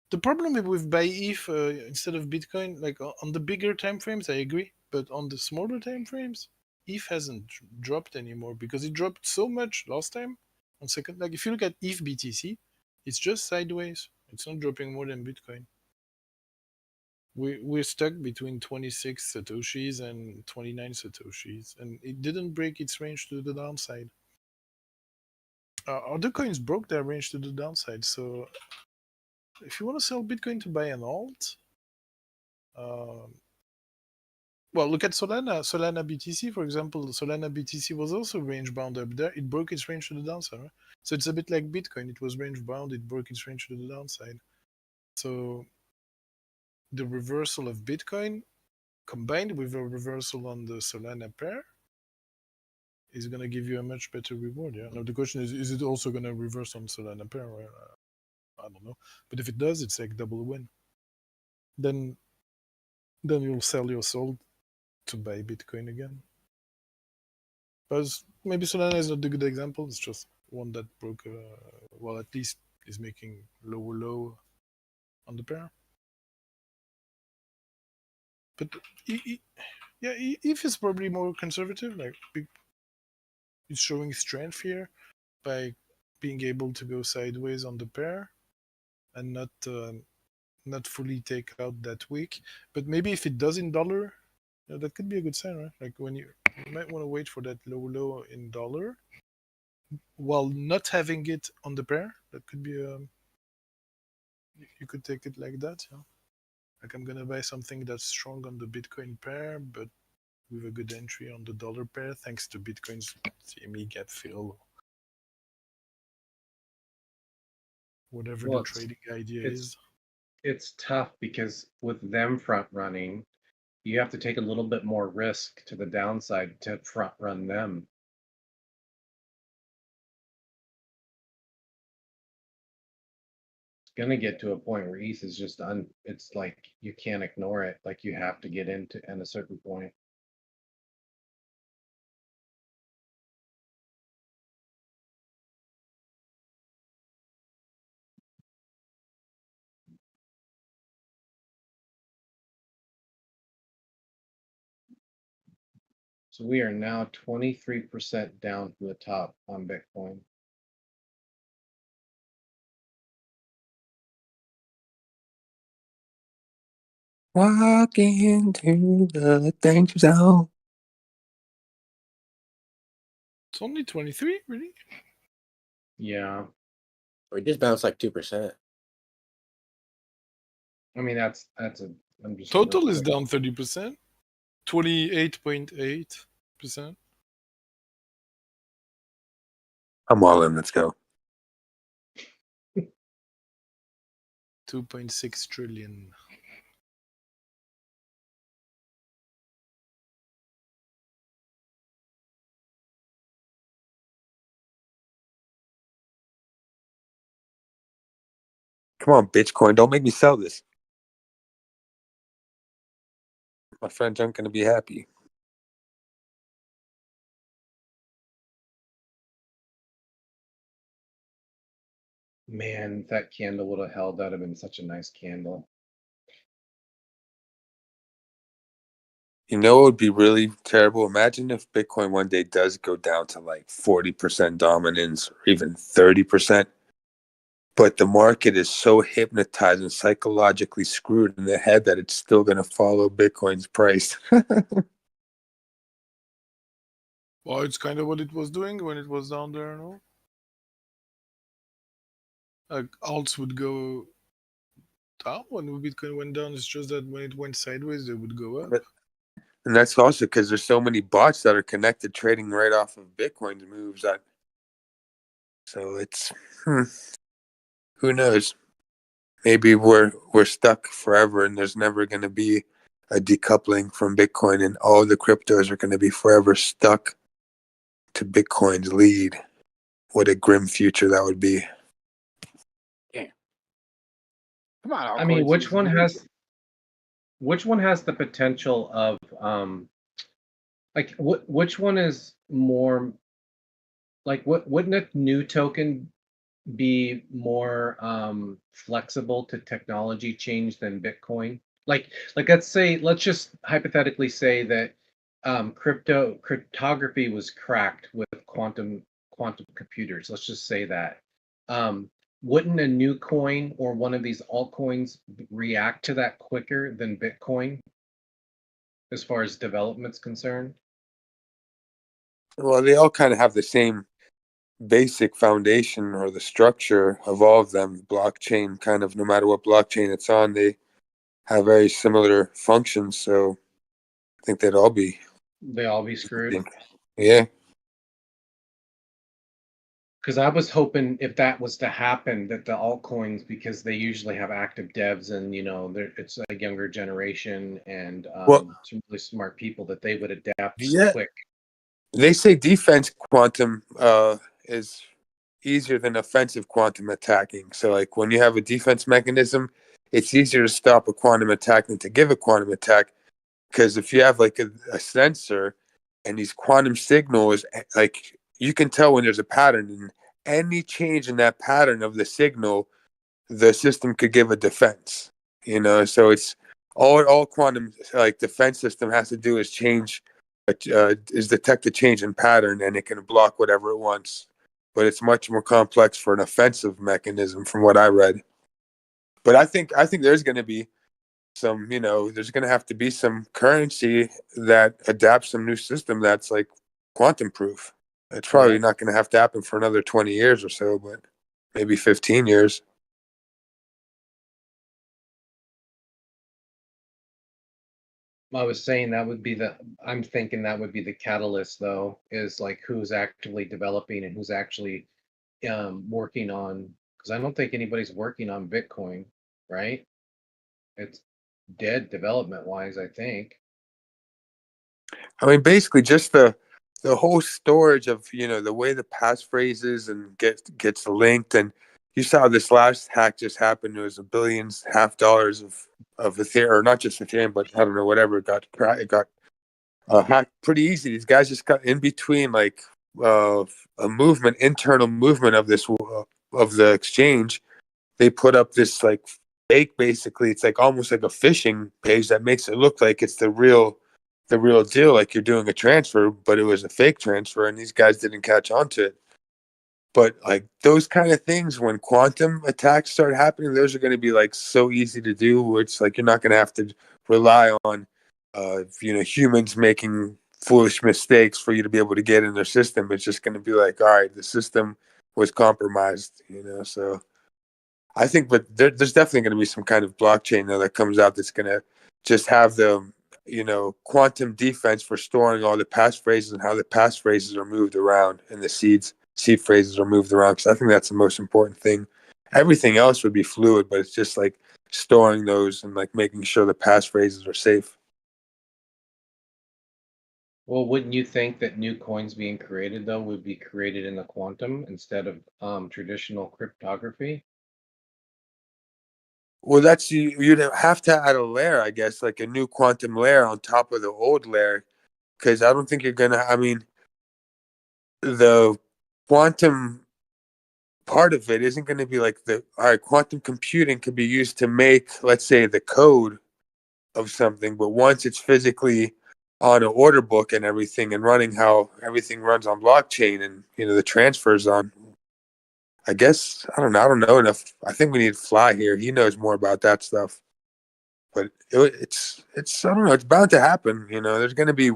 The problem with buy ETH instead of Bitcoin, like on the bigger time frames, I agree, but on the smaller time frames, ETH hasn't dropped anymore because it dropped so much last time. On second, like if you look at ETH BTC, it's just sideways. It's not dropping more than Bitcoin. We're stuck between 26 satoshis and 29 satoshis, and it didn't break its range to the downside. Other coins broke their range to the downside, so if you want to sell Bitcoin to buy an alt, well, look at Solana. Solana BTC, for example. Solana BTC was also range bound up there. It broke its range to the downside. Right? So it's a bit like Bitcoin. It was range bound. It broke its range to the downside. So the reversal of Bitcoin combined with a reversal on the Solana pair is going to give you a much better reward. Yeah. Now the question is it also going to reverse on Solana pair? I don't know. But if it does, it's like double win. Then you'll sell your soul to buy Bitcoin again. Because maybe Solana is not a good example. It's just one that broke, well, at least is making lower low on the pair. But yeah, ETH is probably more conservative. Like it's showing strength here by being able to go sideways on the pair and not fully take out that wick. But maybe if it does in dollar, that could be a good sign, right? Like when you might want to wait for that low in dollar while not having it on the pair. That could be you could take it like that. Yeah. Like I'm gonna buy something that's strong on the Bitcoin pair, but with a good entry on the dollar pair, thanks to Bitcoin's CME gap fill. Whatever the trading idea is. It's tough because with them front running, You have to take a little bit more risk to the downside to front run them. It's gonna get to a point where ETH is just it's like you can't ignore it. Like you have to get into at a certain point. So we are now 23% down from the top on Bitcoin. Walking into the danger zone. It's only 23, really? Yeah. We just bounced like 2%. I mean, that's a. I'm just Total is down 30%. 28.8%. I'm all in. Let's go. 2.6 trillion. Come on, Bitcoin. Don't make me sell this. My friends aren't going to be happy. Man, if that candle would have held, that'd have been such a nice candle. You know, it would be really terrible. Imagine if Bitcoin one day does go down to like 40% dominance or even 30%. But the market is so hypnotized and psychologically screwed in the head that it's still going to follow Bitcoin's price. Well, it's kind of what it was doing when it was down there, no? Like alts would go down when Bitcoin went down. It's just that when it went sideways, they would go up. And that's also because there's so many bots that are connected trading right off of Bitcoin's moves. So it's who knows? Maybe we're stuck forever, and there's never going to be a decoupling from Bitcoin, and all the cryptos are going to be forever stuck to Bitcoin's lead. What a grim future that would be. Come on, I mean, altcoins, which easy. one has the potential of like which one is more like wouldn't a new token be more flexible to technology change than Bitcoin? Like let's just hypothetically say that cryptography was cracked with quantum computers. Let's just say that. Wouldn't a new coin or one of these altcoins react to that quicker than Bitcoin as far as development's concerned? Well, they all kind of have the same basic foundation or the structure of all of them. Blockchain, kind of, no matter what blockchain it's on, they have very similar functions. So I think they'd all be. They all be screwed. Yeah. Because I was hoping if that was to happen, that the altcoins, because they usually have active devs and it's a younger generation and some really smart people, that they would adapt quick. They say defense quantum is easier than offensive quantum attacking. So, like when you have a defense mechanism, it's easier to stop a quantum attack than to give a quantum attack. Because if you have like a sensor and these quantum signals, like you can tell when there's a pattern, and any change in that pattern of the signal, the system could give a defense. So it's all quantum like defense system has to do is detect a change in pattern, and it can block whatever it wants. But it's much more complex for an offensive mechanism, from what I read. But I think there's going to be some, there's going to have to be some currency that adapts some new system that's like quantum proof. It's probably not going to have to happen for another 20 years or so, but maybe 15 years. I was saying I'm thinking that would be the catalyst, though, is like who's actually developing and who's actually working on, because I don't think anybody's working on Bitcoin, right? It's dead development wise, I think. I mean, basically, just the whole storage of the way the passphrases and gets linked, and you saw this last hack just happen. It was $1.5 billion of Ethereum, or not just Ethereum, but I don't know, whatever. It got hacked pretty easy. These guys just got in between like a internal movement of this of the exchange. They put up this like fake, basically. It's like almost like a phishing page that makes it look like it's the real deal, like you're doing a transfer, but it was a fake transfer, and these guys didn't catch on to it. But like those kind of things, when quantum attacks start happening, those are going to be like so easy to do, where it's like you're not going to have to rely on humans making foolish mistakes for you to be able to get in their system. It's just going to be like, all right, the system was compromised, so I think, but there's definitely going to be some kind of blockchain though that comes out that's going to just have the quantum defense for storing all the passphrases and how the passphrases are moved around and the seed phrases are moved around, because I think that's the most important thing. Everything else would be fluid, but it's just like storing those and like making sure the passphrases are safe. Well, wouldn't you think that new coins being created though would be created in the quantum instead of traditional cryptography? Well, you'd have to add a layer, I guess, like a new quantum layer on top of the old layer, because I don't think you're gonna. I mean, the quantum part of it isn't going to be like all right, quantum computing could be used to make, let's say, the code of something, but once it's physically on an order book and everything and running how everything runs on blockchain and the transfers on, I guess I don't know enough. I think we need Fly here. He knows more about that stuff. But it's I don't know, it's bound to happen. There's going to be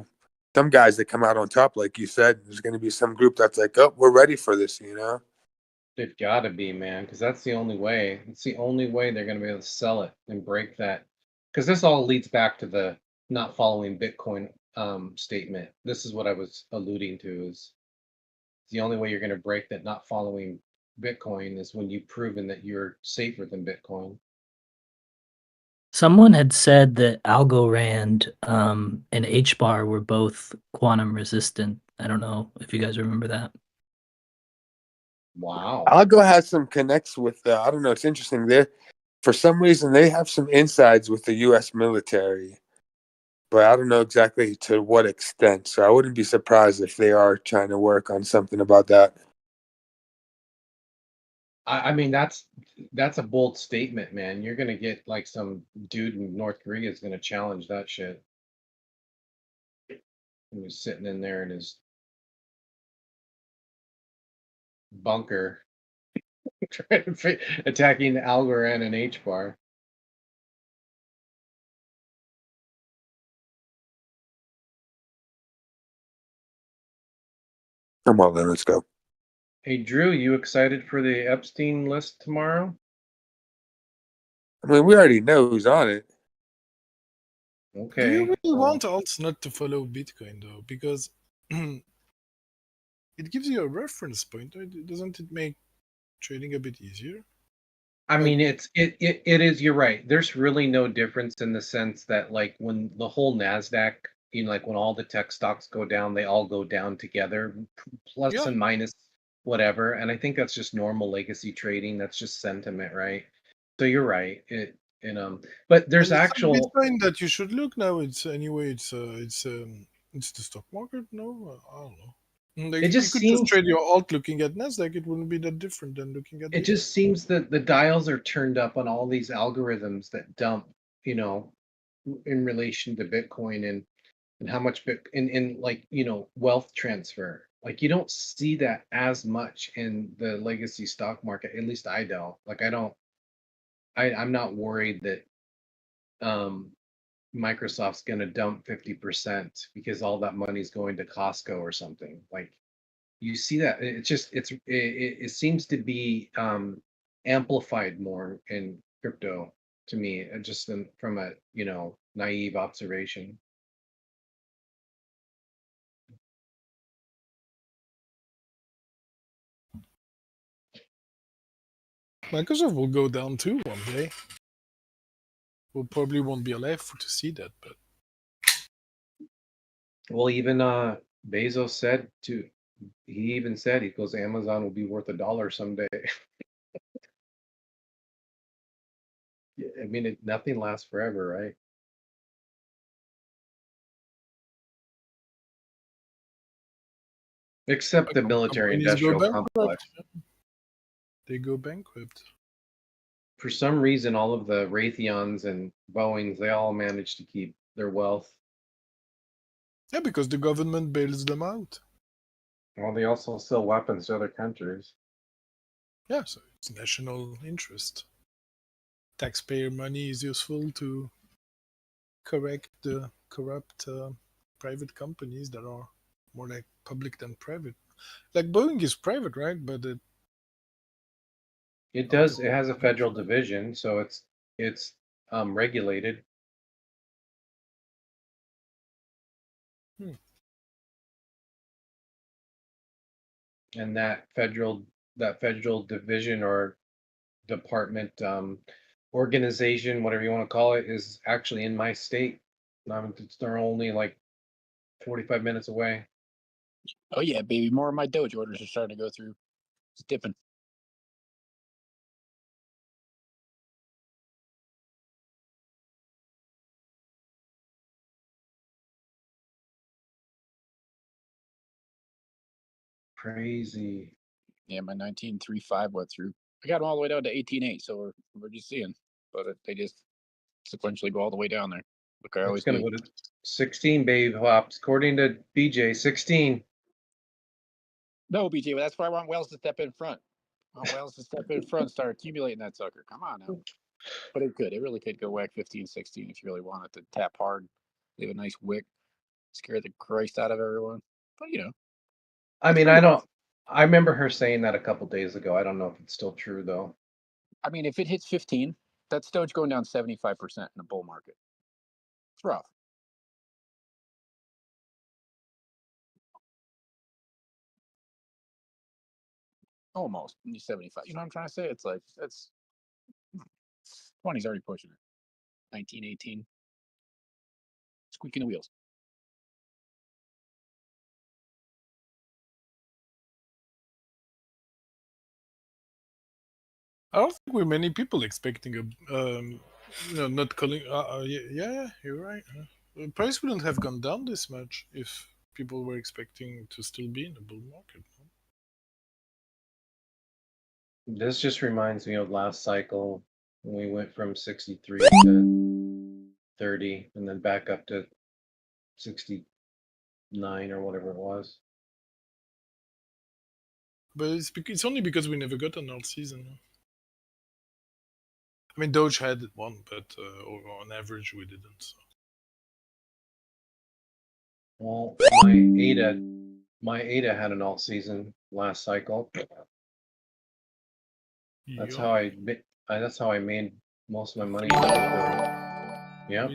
some guys that come out on top, like you said. There's going to be some group that's like, oh, we're ready for this. They've got to be, man, because that's the only way. It's the only way they're going to be able to sell it and break that. Because this all leads back to the not following Bitcoin statement. This is what I was alluding to. Is the only way you're going to break that not following Bitcoin is when you've proven that you're safer than Bitcoin. Someone had said that Algorand and HBAR were both quantum resistant. I don't know if you guys remember that. Wow. Algo has some connects with I don't know. It's interesting. For some reason, they have some insides with the U.S. military, but I don't know exactly to what extent. So I wouldn't be surprised if they are trying to work on something about that. I mean, that's a bold statement, man. You're gonna get like some dude in North Korea is gonna challenge that shit. He was sitting in there in his bunker, trying to attacking Algorand and HBAR. Come on, then, let's go. Hey, Drew, you excited for the Epstein list tomorrow? I mean, we already know who's on it. Okay. Do you really want alts not to follow Bitcoin though? Because it gives you a reference point. Doesn't it make trading a bit easier? I mean, it is. You're right. There's really no difference in the sense that, like, when the whole Nasdaq, like when all the tech stocks go down, they all go down together, plus Yeah. and minus whatever. And I think that's just normal legacy trading. That's just sentiment, right? So you're right. But there's And it's actual. not Bitcoin that you should look now. It's anyway. It's the stock market. No, I don't know. Like, It you just could just seems. trade your alt looking at Nasdaq. It wouldn't be that different than looking at. It just seems that the dials are turned up on all these algorithms that dump, in relation to Bitcoin and how much in like, wealth transfer. Like you don't see that as much in the legacy stock market. At least I don't. Like I'm not worried that Microsoft's going to dump 50% because all that money's going to Costco or something. Like you see that it seems to be amplified more in crypto to me, just from a naive observation. Microsoft will go down too one day. We probably won't be alive to see that, but Well, even Bezos said to. He even said he goes, Amazon will be worth $1 someday. Yeah, I mean, nothing lasts forever, right? Except the military Companies go industrial bankrupt. complex. They go bankrupt. For some reason, all of the Raytheons and Boeings, they all managed to keep their wealth. Yeah, because the government bails them out. Well, they also sell weapons to other countries. Yeah, so it's national interest. Taxpayer money is useful to correct the corrupt private companies that are more like public than private. Like Boeing is private, right? But It does. It has a federal division, so it's regulated. Hmm. And that federal division or department organization, whatever you want to call it, is actually in my state. They're only like 45 minutes away. Oh yeah, baby, more of my Doge orders are starting to go through. It's dipping. Crazy. Yeah, my 19.35 went through. I got them all the way down to 18.8, so we're just seeing, but they just sequentially go all the way down there. Like I It's always gonna do. go to 16, babe hops. According to BJ, 16. No, BJ, that's why I want Wells to step in front. I want Wells to step in front, start accumulating that sucker. Come on now. But it could. It really could go whack 15, 16 if you really wanted to tap hard, leave a nice wick, scare the Christ out of everyone. But I mean, I remember her saying that a couple days ago. I don't know if it's still true though. I mean, if it hits 15, that's Doge going down 75% in a bull market. It's rough. Almost 75. You know what I'm trying to say? It's like that's 20's already pushing it. 19, 18. Squeaking the wheels. I don't think we're many people expecting not calling. Yeah, you're right. The price wouldn't have gone down this much if people were expecting to still be in the bull market. This just reminds me of last cycle when we went from 63 to 30 and then back up to 69 or whatever it was. But it's only because we never got an alt season. I mean, Doge had one, but on average we didn't. So. Well, my ADA had an alt season last cycle. That's how I made most of my money. Yeah,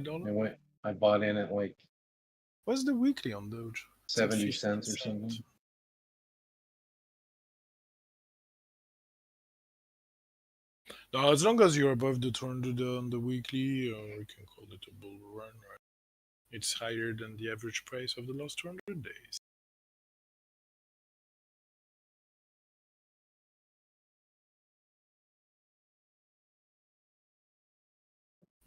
I bought in at like. What's the weekly on Doge? 70 cents or something. No, as long as you're above the 200 on the weekly, we can call it a bull run, right? It's higher than the average price of the last 200 days.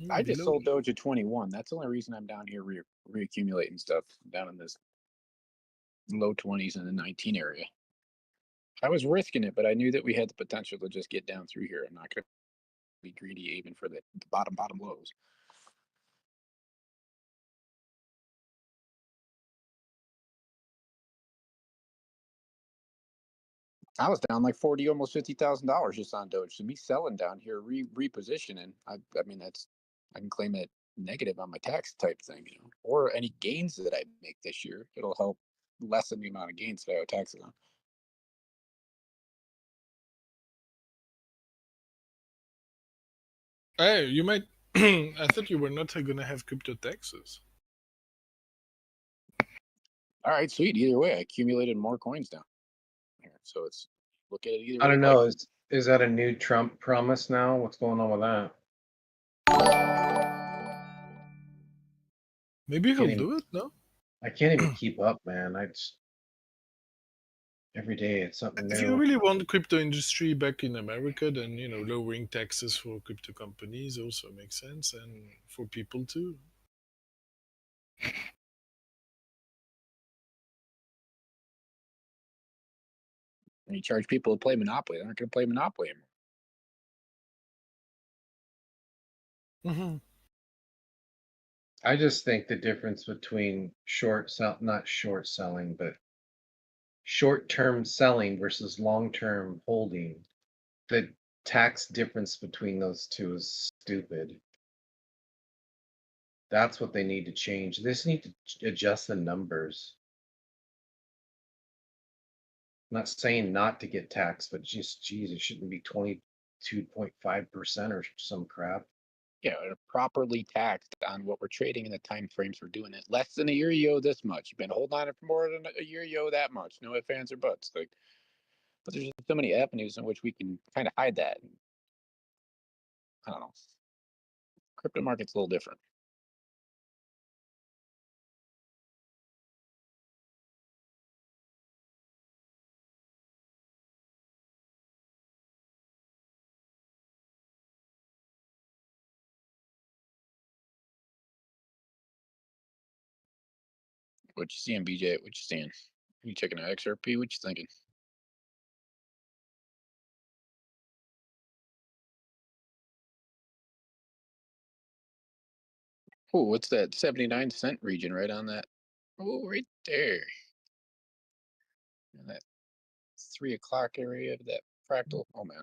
I just sold Doge at 21. That's the only reason I'm down here reaccumulating stuff down in this low 20s and the 19 area. I was risking it, but I knew that we had the potential to just get down through here. I'm not going to be greedy even for the bottom lows. I was down like 40, almost $50,000 just on Doge. So me selling down here, repositioning, I mean, I can claim it negative on my tax type thing, or any gains that I make this year. It'll help lessen the amount of gains that I owe taxes on. Hey, you might. I thought you were not gonna have crypto taxes. All right, sweet. Either way, I accumulated more coins down here, so it's look at it either way. I don't know. Is that a new Trump promise now? What's going on with that? Maybe he'll do it. No. I can't even keep up, man. Every day it's something If you new. really want the crypto industry back in America, then lowering taxes for crypto companies also makes sense, and for people too. And you charge people to play Monopoly, they're not going to play Monopoly anymore. I just think the difference between not short selling, but short-term selling versus long-term holding, the tax difference between those two is stupid. That's what they need to change. They just need to adjust the numbers. I'm not saying not to get taxed, but just, geez, it shouldn't be 22.5% or some crap. Yeah, properly taxed on what we're trading in the time frames we're doing it. Less than a year, you owe this much. You've been holding on it for more than a year, you owe that much. No ifs, ands, or buts. Like, but there's so many avenues in which we can kind of hide that. I don't know. Crypto market's a little different. What you seeing, BJ? What you seeing? You checking out XRP? What you thinking? Oh, what's that? 79-cent region right on that. Oh, right there. In that 3 o'clock area of that fractal. Oh man.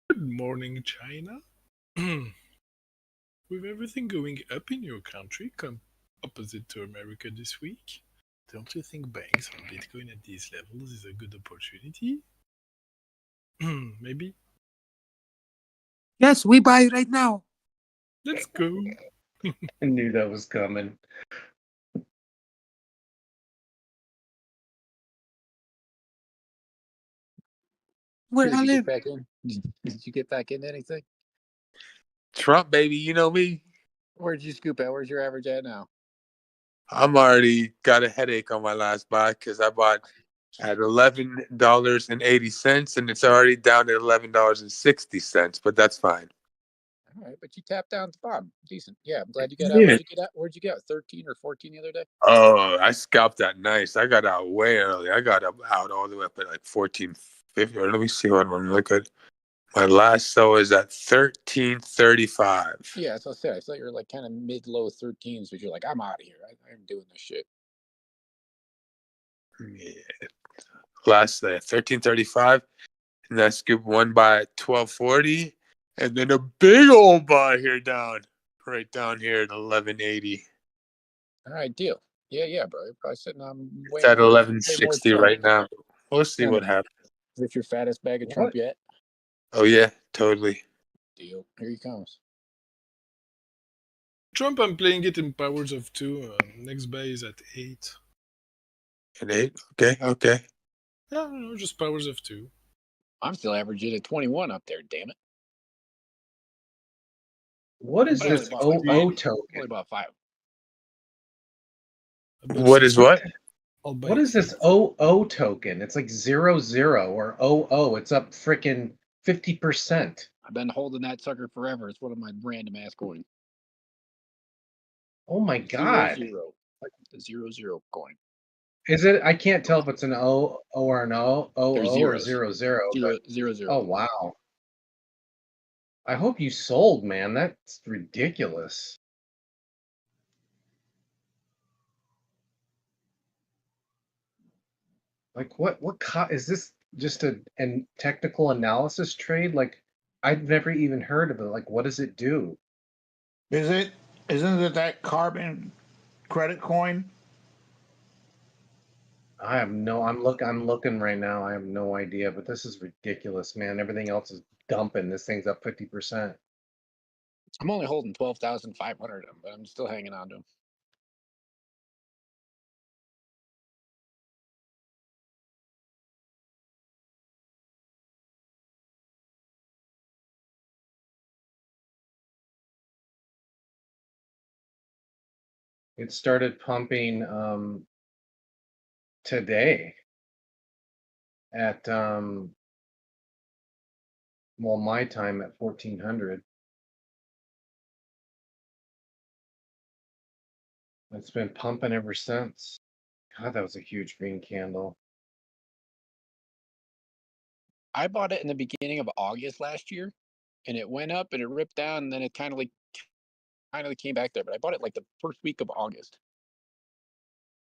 Good morning, China. With everything going up in your country, come opposite to America this week, don't you think banks on Bitcoin at these levels is a good opportunity? Maybe. Yes, we buy right now. Let's go. I knew that was coming. Where Did I you live. get back in? Did you get back into anything? Trump, baby, you know me. Where'd you scoop at? Where's your average at now? I'm already got a headache on my last buy because I bought at $11.80 and it's already down to $11.60. But that's fine. All right, but you tapped down at the bottom. Decent. Yeah, I'm glad you got out. Yeah. Where'd you get out? Where'd you get out? 13 or 14 the other day? Oh, I scalped that nice. I got out way early. I got out all the way up at like 14.50. Or let me see what I'm looking at. My last sell is at 13.35. Yeah, that's what I said. I thought you were like kind of mid-low 13s, but you're like, I'm out of here. I'm doing this shit. Yeah. Last day, 13.35. And that scoop one buy at 12.40. And then a big old buy here right down here at 11.80. All right, deal. Yeah, bro. You're probably sitting on It's at way more 11.60 Trump. right now. We'll see what happens. Is it your fattest bag of Trump yet? Oh, yeah, totally. Deal. Here he comes. Trump, I'm playing it in powers of 2. Next buy is at 8. At 8? Okay. Yeah, no, just powers of 2. I'm still averaging at 21 up there. Damn it. What is But I only this bought like OO five. token? Only bought 5. What is what? What is this OO token? It's like 00 or OO. It's up freaking 50%. I've been holding that sucker forever. It's one of my random ass coins. Oh my god. 00. Like the 00 coin. Is it? I can't tell if it's an O or an O They're or zeros. 00. but- 000. Oh wow. I hope you sold, man. That's ridiculous. Like what is this just a technical analysis trade? Like I've never even heard of it. Like what does it do? Isn't it that carbon credit coin? I have no I'm looking right now. I have no idea, but this is ridiculous, man. Everything else is dumping. This thing's up 50%. I'm only holding 12,500 of them, but I'm still hanging on to them. It started pumping today at well my time at 1400. It's been pumping ever since. God, that was a huge green candle. I bought it in the beginning of August last year, and it went up and it ripped down, and then it kind of came back there. But I bought it like the first week of August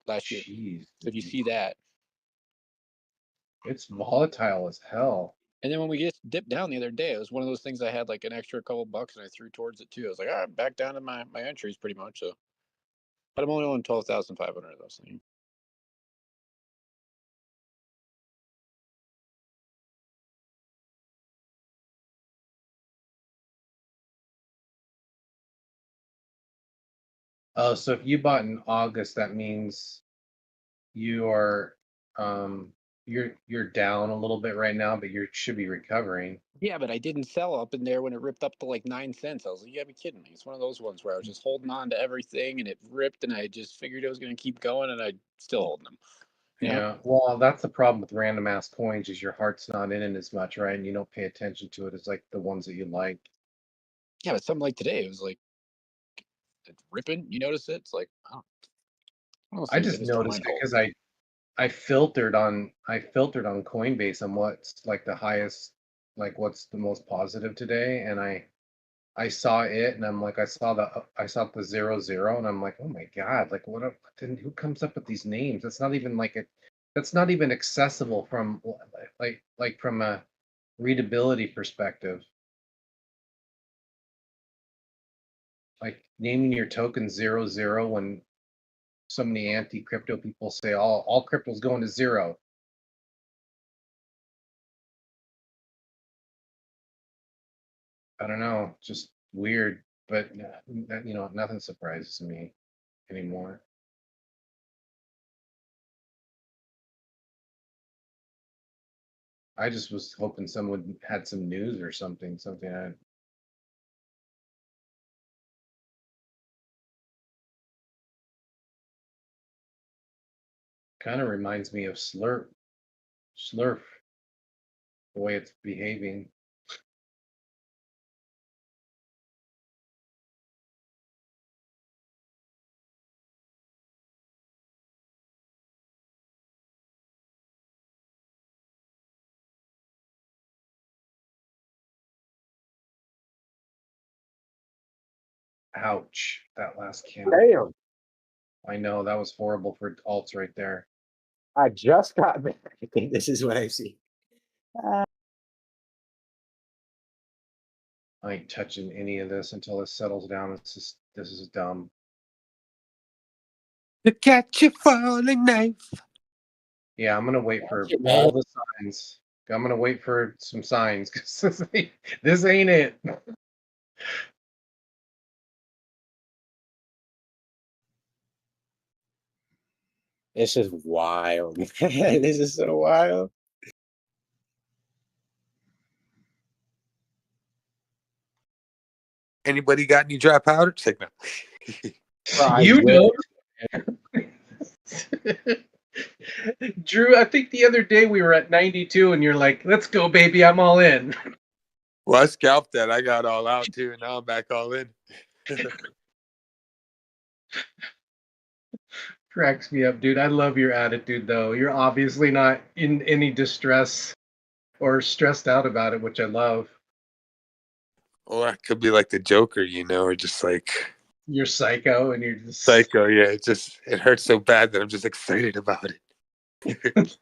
last year. Jeez. So if you see that, It's volatile as hell. and then when we just dipped down the other day, it was one of those things I had like an extra couple bucks and I threw towards it too. I was like, I'm back down to my entries pretty much. So, but I'm only on 12,500 of those things. Oh, so if you bought in August, that means you are you're down a little bit right now, but you should be recovering. Yeah, but I didn't sell up in there when it ripped up to like 9 cents. I was like, you gotta be kidding me. It's one of those ones where I was just holding on to everything and it ripped and I just figured it was gonna keep going and I still holding them. You know? Yeah. Well, that's the problem with random ass coins is your heart's not in it as much, right? And you don't pay attention to it as like the ones that you like. Yeah, but something like today, it was like it's ripping. You notice it? It's like I just noticed it because I filtered on Coinbase on what's like the highest, like what's the most positive today, and I saw it, and I'm like I saw the 00, and I'm like, oh my god, like who comes up with these names? That's not even that's not even accessible from like from a readability perspective. Like naming your token 00 when so many anti-crypto people say all crypto's going to 0. I don't know, just weird, but nothing surprises me anymore. I just was hoping someone had some news or something I kind of reminds me of Slurf, the way it's behaving. Ouch, that last candle. Damn. I know, that was horrible for alts right there. I just got back. I think this is what I see. I ain't touching any of this until it settles down. This is dumb. To catch a falling knife. Yeah, I'm gonna wait for it, all man. the signs. I'm gonna wait for some signs because this ain't it. This is wild. This is so wild. Anybody got any dry powder? It's like, no. You know. Drew, I think the other day we were at 92 and you're like, let's go, baby, I'm all in. Well, I scalped that. I got all out too, and now I'm back all in. Cracks me up, dude. I love your attitude, though. You're obviously not in any distress or stressed out about it, which I love. Or I could be like the Joker, or just like You're psycho and you're just psycho. Yeah, it hurts so bad that I'm just excited about it.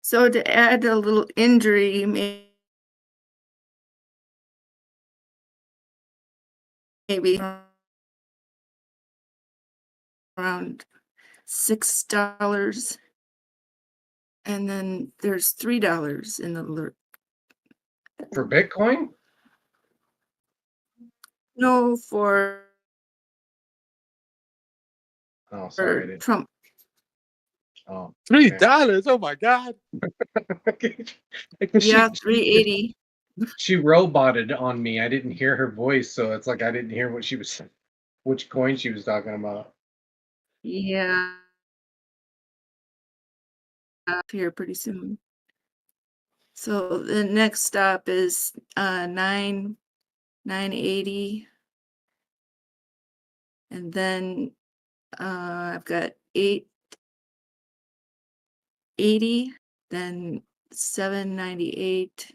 So to add a little injury, maybe around $6, and then there's $3 in the alert. For Bitcoin? No, for sorry, Trump. Oh, $3. Oh my God. Yeah, 380. She roboted on me. I didn't hear her voice, so it's like I didn't hear what she was saying, which coin she was talking about. Yeah. Up here pretty soon. So the next stop is 980, and then I've got 880, then 798,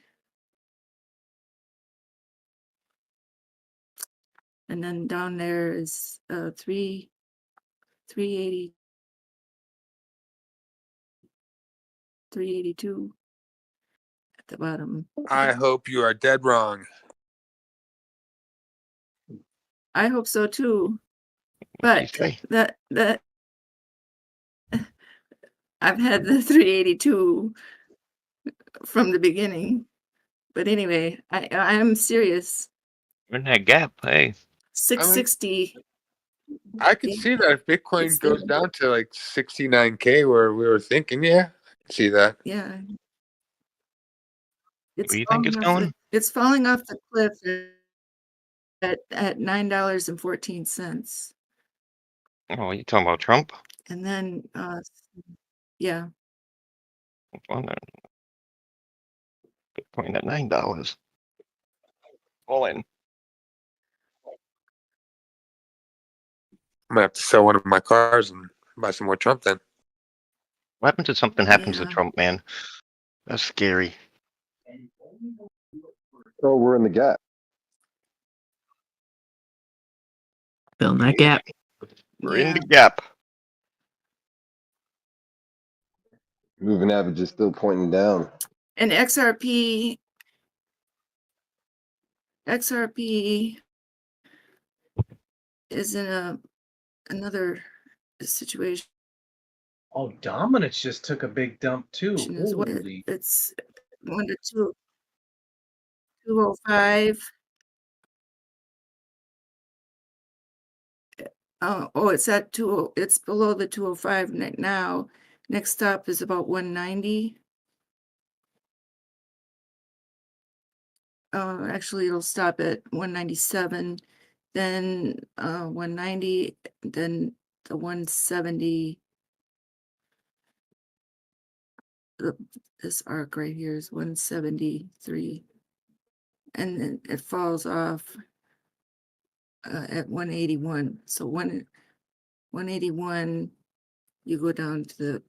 and then down there is 380, 382 at the bottom. I hope you are dead wrong. I hope so too. But that I've had the 382 from the beginning. But anyway, I'm serious. We're in that gap, hey. 660. I could see that if Bitcoin goes down to like 69K where we were thinking, yeah, I can see that. Yeah. Where do you think it's going? It's falling off the cliff at $9.14. Oh, you talking about Trump? And then yeah. Bitcoin at $9. All in. I'm gonna have to sell one of my cars and buy some more Trump then. What happens if something happens to Trump, man? That's scary. Oh, we're in the gap. Filling that gap. We're in the gap. Moving average is still pointing down. And XRP is in another situation. Oh, Dominance just took a big dump too. Holy. It's 1 to 205. It's at 2. It's below the 205 now. Next stop is about 190. Actually, it'll stop at 197, then 190, then the 170. This arc right here is 173, and then it falls off at 181. So 181, you go down to the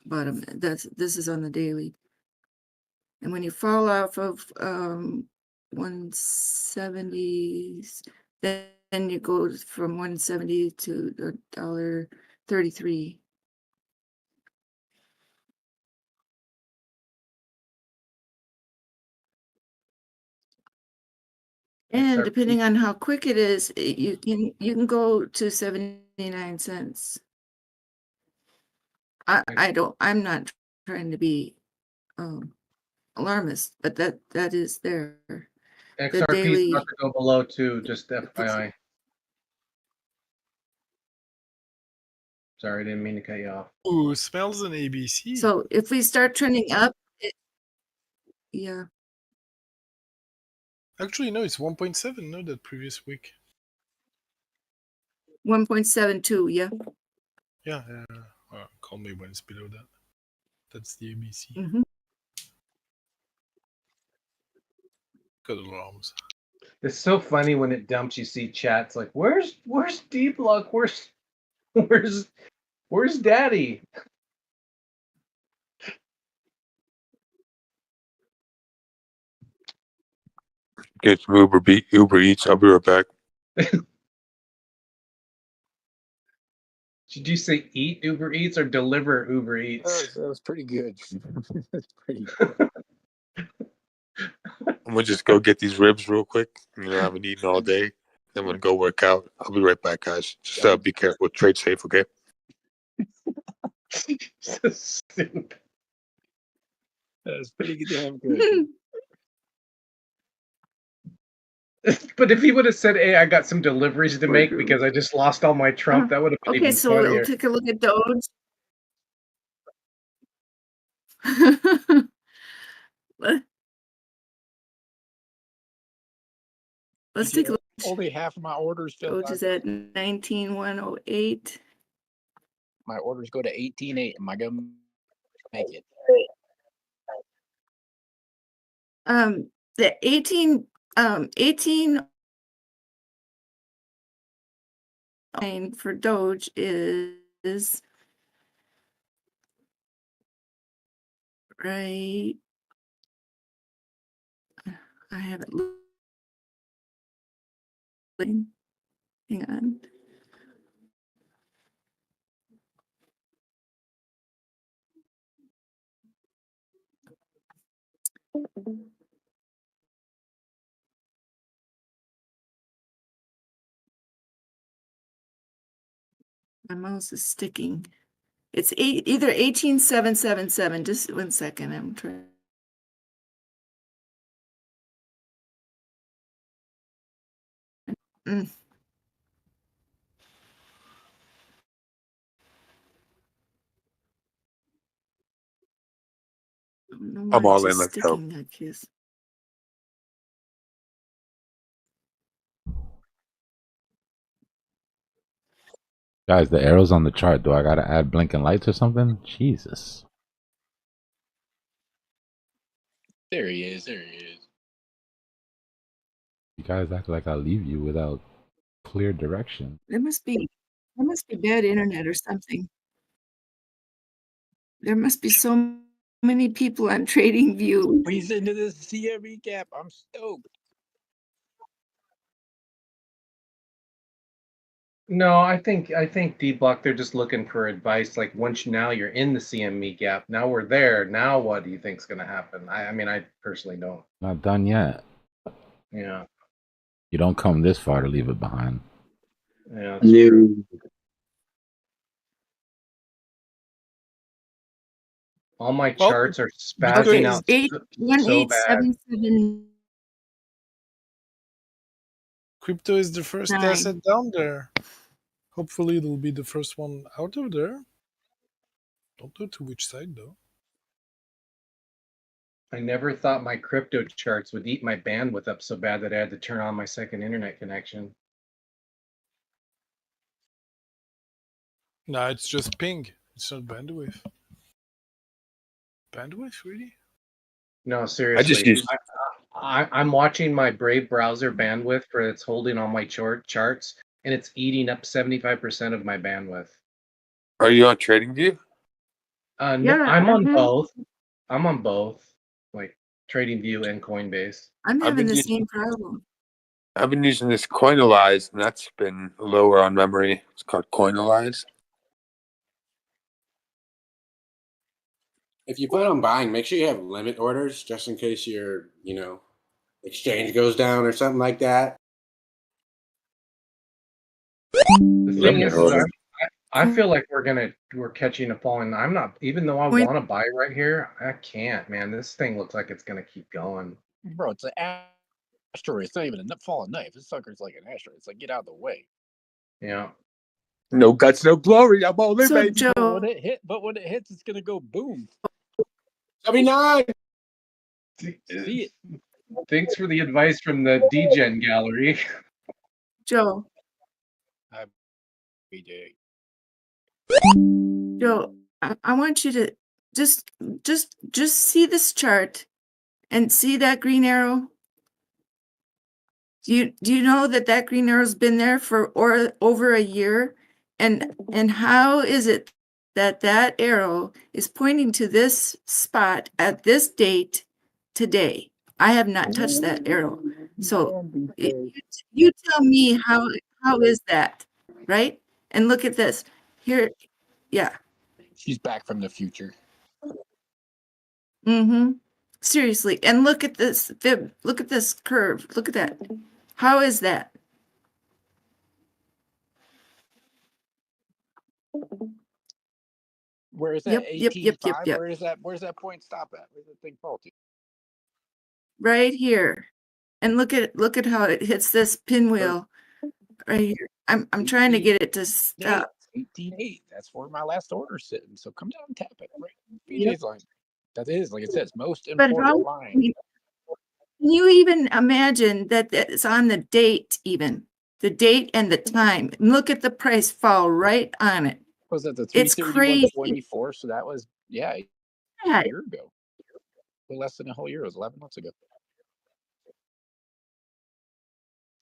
bottom. This is on the daily. And when you fall off of 170s, then you go from 170 to $1.33. And depending on how quick it is, you can go to 79 cents. I'm not trying to be alarmist, but that is there. XRP is about to go below 2, just FYI. Sorry, I didn't mean to cut you off. Ooh, smells an ABC. So if we start trending up, Yeah. Actually, no, it's 1.7. No, that previous week. 1.72. Yeah. Yeah. Call me when it's below that. That's the ABC. Mm-hmm. Got alarms. It's so funny when it dumps. You see chats like, "Where's Dbloc? Where's Daddy?" Get some Uber Eats. I'll be right back. Did you say eat Uber Eats or deliver Uber Eats? That was pretty good. That's pretty. I'm gonna just go get these ribs real quick. I haven't eaten all day. I'm gonna go work out. I'll be right back, guys. Just be careful. Trade safe, okay? So stupid. That's pretty damn good. But if he would have said, "Hey, I got some deliveries to make because I just lost all my Trump," that would have been Okay, even so we'll funnier. take a look at Doge. Let's take a look. Only half of my orders filled Doge out. is at 19,108. My orders go to 18.8. Am I gonna make it? The 18 for Doge is right. I have it. Hang on. My mouse is sticking. It's either 18,777. Just 1 second. I'm trying. I don't know why I'm all it's in. just Let's go. sticking like this. Guys, the arrows on the chart. Do I gotta add blinking lights or something? Jesus. There he is. There he is. You guys act like I'll leave you without clear direction. There must be bad internet or something. There must be so many people on TradingView. He's into this CME gap. I'm stoked. No, I think Dbloc, they're just looking for advice. Like once now you're in the CME gap, now we're there. Now what do you think's going to happen? I mean, I personally don't. Not done yet. Yeah. You don't come this far to leave it behind. Yeah. That's true. All my charts are spazzing out so bad. 1877. Crypto is the first 9. asset down there. Hopefully, it'll be the first one out of there. Don't know to which side though. I never thought my crypto charts would eat my bandwidth up so bad that I had to turn on my second internet connection. No, it's just ping. It's not bandwidth. Bandwidth, really? No, seriously. use. I'm watching my Brave browser bandwidth for it's holding on my charts, and it's eating up 75% of my bandwidth. Are you on TradingView? No, I'm on both. I'm on both, like TradingView and Coinbase. I'm I've having been the using- same problem. I've been using this Coinalyze, and that's been lower on memory. It's called Coinalyze. If you plan on buying, make sure you have limit orders just in case your, exchange goes down or something like that. The thing is I feel like we're catching a fall, and I'm not. Even though I want to buy right here, I can't. Man, this thing looks like it's gonna keep going. Bro, it's an asteroid. It's not even a falling knife. This sucker's like an asteroid. It's like, get out of the way. Yeah. No guts, no glory. I'm all in, So, baby. Joe, But when it hits, it's gonna go boom. 79. See it. Thanks for the advice from the DGen gallery. Joe, BJ. Joe, I want you to just see this chart and see that green arrow. Do you know that green arrow's been there for over a year? And how is it that arrow is pointing to this spot at this date today? I have not touched that arrow. So you tell me how is that, right? And look at this. Here, yeah. She's back from the future. Mm-hmm. Seriously. And look at this fib. Look at this curve. Look at that. How is that? Where is that? Yep. 18.5? Where's that point stop at? Where's that thing fall to? Right here. And look at how it hits this pinwheel right here. I'm trying to get it to stop. 18.8. That's where my last order's sitting. So come down and tap it. Right. Yep. BJ's line. That is, like it says, most But important line. Can you even imagine that it's on the date even? The date and the time. Look at the price fall right on it. Was that the It's crazy. 331.24? So that was, Yeah. a year ago. A little less than a whole year. It was 11 months ago.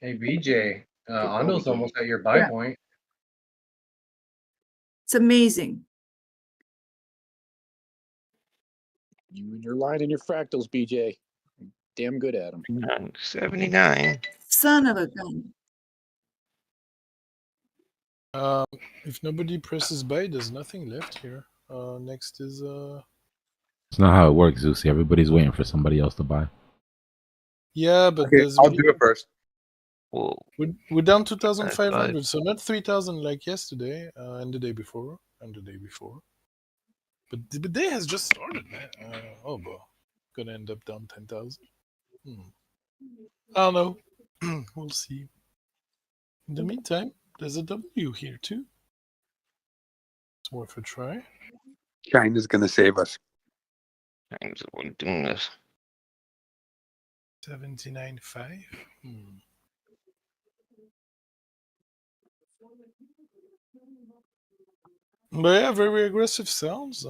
Hey, BJ, Ando's almost at your buy point. It's amazing. You and your line and your fractals, BJ. Damn good at them. 79. Son of a gun. If nobody presses buy, there's nothing left here. Next is It's not how it works, Zeusy. Everybody's waiting for somebody else to buy. yeah, but Okay, there's I'll do it first. Whoa. we're down 2,500, so not 3,000 like yesterday and the day before and the day before. But the day has just started, man. Oh boy, gonna end up down 10,000. I don't know. We'll see. In the meantime, there's a W here too. It's worth a try. China's gonna save us. China's the one doing this. 79.5. But yeah, very aggressive sounds.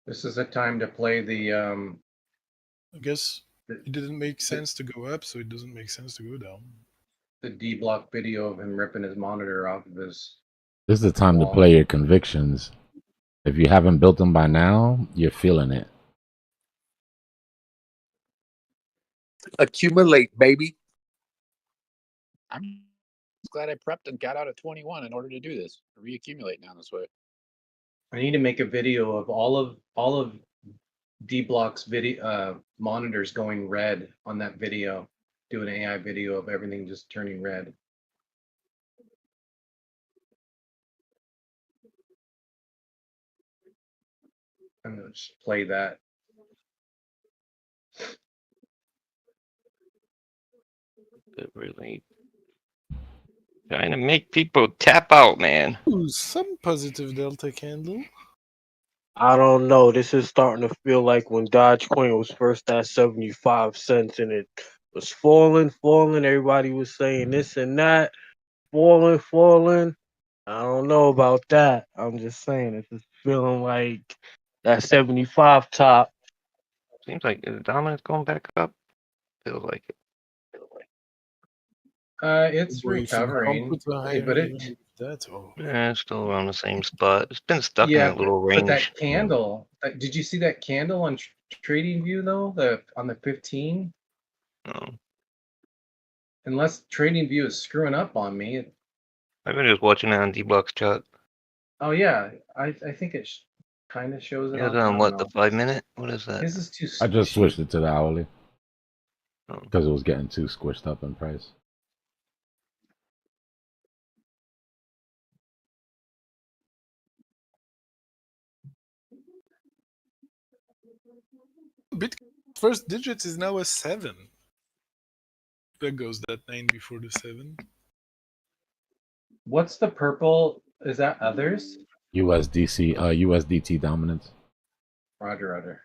This is a time to play the. I guess it didn't make sense to go up, so it doesn't make sense to go down. The Dbloc video of him ripping his monitor off of his. This is the time to play your convictions. If you haven't built them by now, you're feeling it. Accumulate, baby. I'm glad I prepped and got out at 21 in order to do this. Reaccumulate now this way. I need to make a video of all of Dbloc's video monitors going red on that video. Do an AI video of everything just turning red. I'm gonna just play that. It really trying to make people tap out, man. Ooh, some positive delta candle. I don't know. This is starting to feel like when Dogecoin was first at 75 cents and it was falling. Everybody was saying this and that, falling. I don't know about that. I'm just saying, it's just feeling like that 75 top. Seems like the dominance going back up. Feels like it. It's recovering, but it. Yeah, it's still around the same spot. It's been stuck in Yeah, a little but range. that candle. Did you see that candle on Trading View though? On the 15. No. Unless Trading View is screwing up on me. I've been just watching it on Dbloc's chart. Oh yeah, I think it kind of shows it. It's on what, the 5 minute? What is that? This is too. I just switched it to the hourly Oh. because it was getting too squished up in price. Bitcoin first digits is now a 7. There goes that 9 before the 7. What's the purple? Is that others? USDT dominance. Roger, Roger.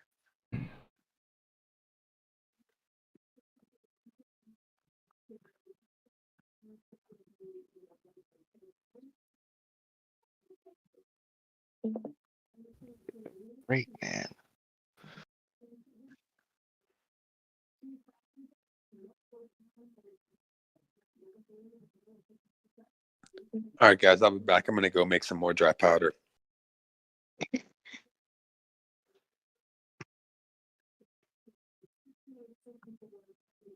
Great, man. All right, guys, I'll be back. I'm gonna go make some more dry powder.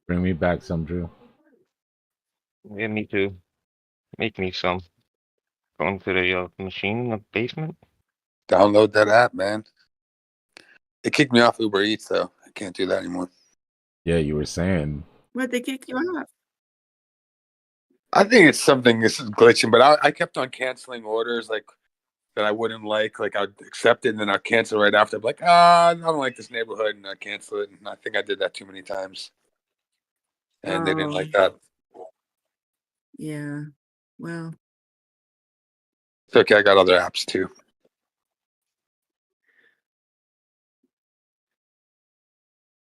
Bring me back some, Drew. Yeah, me too. Make me some. Going to the machine in the basement. Download that app, man. It kicked me off Uber Eats, though. I can't do that anymore. Yeah, you were saying. What, they kicked you off? I think it's something. This is glitching, but I kept on canceling orders like that I wouldn't like. Like I'd accept it and then I'd cancel right after. I'm like, I don't like this neighborhood, and I cancel it. And I think I did that too many times, and they didn't like that. Yeah. Well, It's okay. I got other apps too.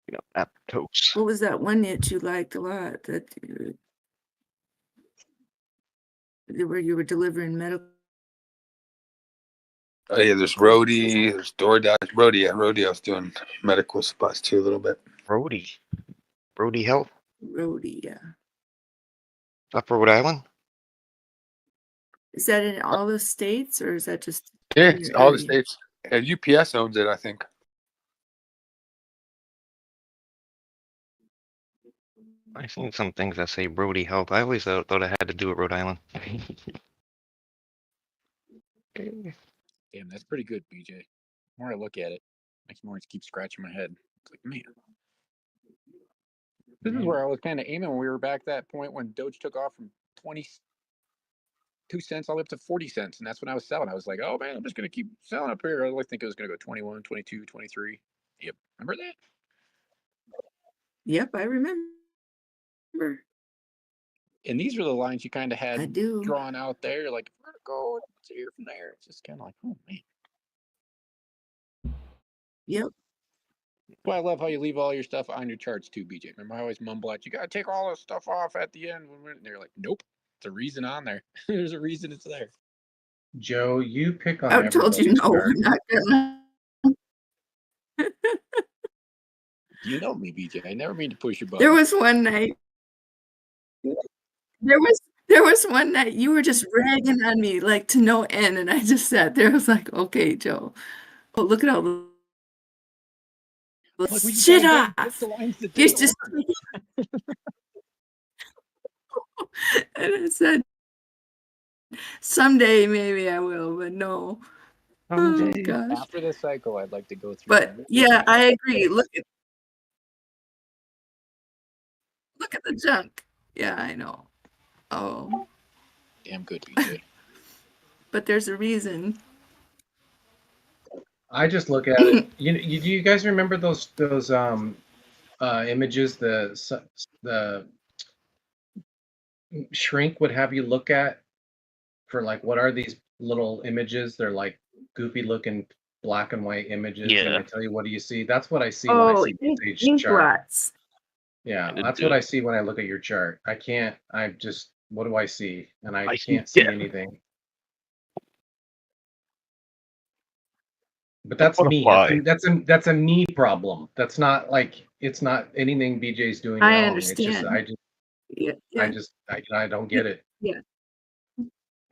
You know, app toast. what was that one that you liked a lot? That where you were delivering medical. Oh yeah, there's Roadie, there's DoorDash, Roadie. Yeah, Roadie. I was doing medical supplies too a little bit. Brody Health. Roadie, yeah. Up Rhode Island. Is that in all the states, or is that just Yeah, in it's your all the area? states. And UPS owns it, I think. I've seen some things that say Brody Health. I always thought I had to do it Rhode Island. Damn, that's pretty good, BJ. The more I look at it, makes me want to keep scratching my head. It's like, man. This is where I was kind of aiming when we were back that point when Doge took off from 22 cents all the way up to 40 cents. And that's when I was selling. I was like, oh man, I'm just going to keep selling up here. I really think it was going to go 21, 22, 23. Yep. Remember that? Yep, I remember. And these were the lines you kind of I had do. drawn out there. You're like, where to go? It's here from there. It's just kind of like, oh man. Yep. Well, I love how you leave all your stuff on your charts too, BJ. Remember, I always mumble at you, got to take all this stuff off at the end. And they're like, nope, it's a reason on there. There's a reason it's there. Joe, you pick on I've told you everybody's no, chart. I'm not gonna. You know me, BJ. I never mean to push your There buttons. was one night. There was one night you were just ragging on me like to no end, and I just sat there. I was like, okay, Joe. Oh, look at all the Like, we shit gotta off. get the lines that You didn't just work. and I said, someday maybe I will, but no. Oh gosh. After this cycle, I'd like to go through. But yeah, I agree. Look at the junk. Yeah, I know. Oh. Damn good, BJ. But there's a reason. I just look at it. Do you guys remember those images the shrink would have you look at for like what are these little images? They're like goofy looking black and white images, and I tell you what do you see? That's what I see when I see stage ink chart. blots. Yeah, that's what I see when I look at your chart. What do I see? And I can't see anything. But that's me. That's a me problem. That's not like it's not anything BJ's doing wrong. I understand. I don't get it. Yeah.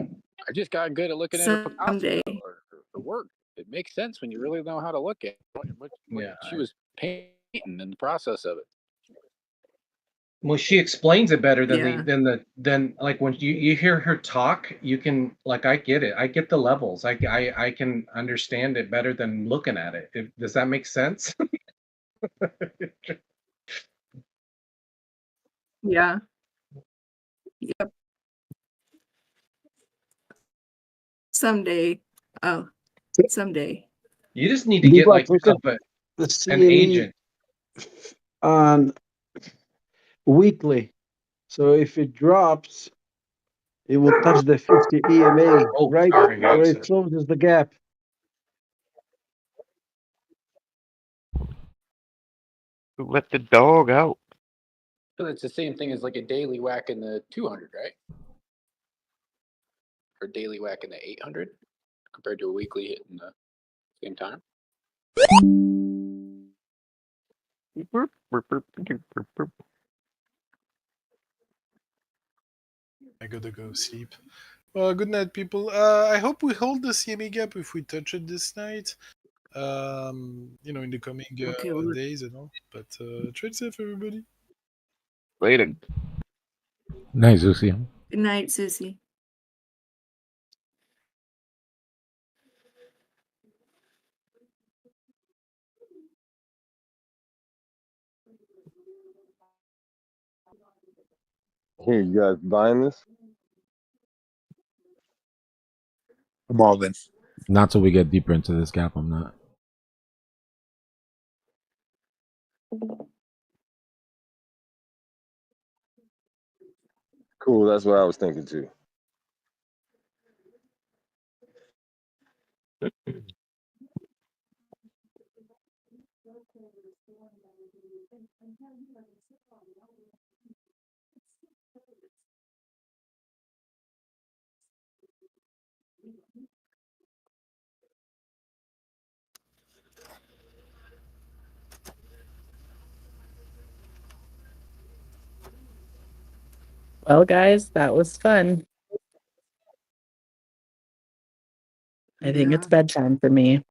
I just got good at looking at her Picasso or her work. It makes sense when you really know how to look at what she was painting in the process of it. Well, she explains it better than like when you hear her talk, you can like I get it. I get the levels. I can understand it better than looking at it. Does that make sense? Yeah. Yep. Someday. Oh, someday. You just need to get like the an CME agent on weekly. So if it drops, it will touch the 50 EMA, right? sorry, Where guys. it closes the gap. Let the dog out. So it's the same thing as like a daily whack in the 200, right? Or daily whack in the 800 compared to a weekly hit in the same time. I gotta go sleep. Well, good night, people. I hope we hold the CME gap if we touch it this night. In the coming Okay, well, days and all. But trade safe, everybody. Later. Nice, Lucy. good night, Susie. Here, you guys buying this? I'm all in. Not till we get deeper into this gap. I'm not. Cool, that's what I was thinking too. Well, guys, that was fun. I think it's Yeah. bedtime for me.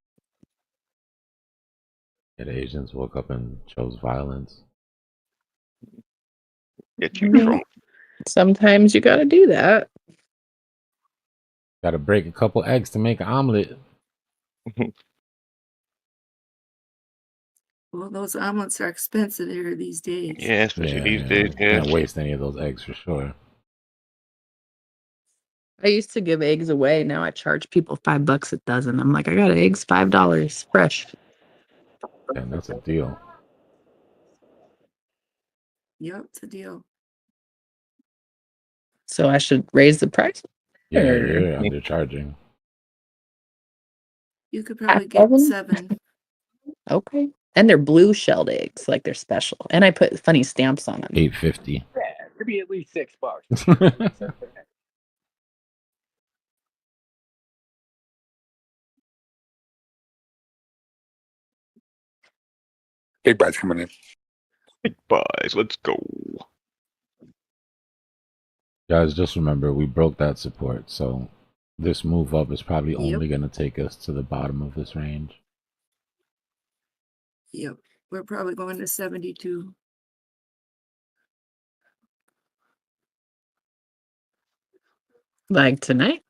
The Asians woke up and chose violence. Get I you mean, drunk. sometimes you gotta do that. Got to break a couple eggs to make an omelet. Well, those omelets are expensive here these days. Yeah, especially Yeah, these days. Yeah. Can't waste any of those eggs for sure. I used to give eggs away. Now I charge people $5 a dozen. I'm like, I got eggs, $5 fresh. And that's a deal. Yep, it's a deal. So I should raise the price. Yeah, Or you're undercharging. You could half probably get dozen? 7. Okay. And they're blue shelled eggs, like they're special. And I put funny stamps on them. $8.50. Yeah, it could be at least $6. Big buys coming in. Big buys. Let's go. Guys, just remember we broke that support, so this move up is probably Yep. only going to take us to the bottom of this range. Yep. We're probably going to 72. Like tonight?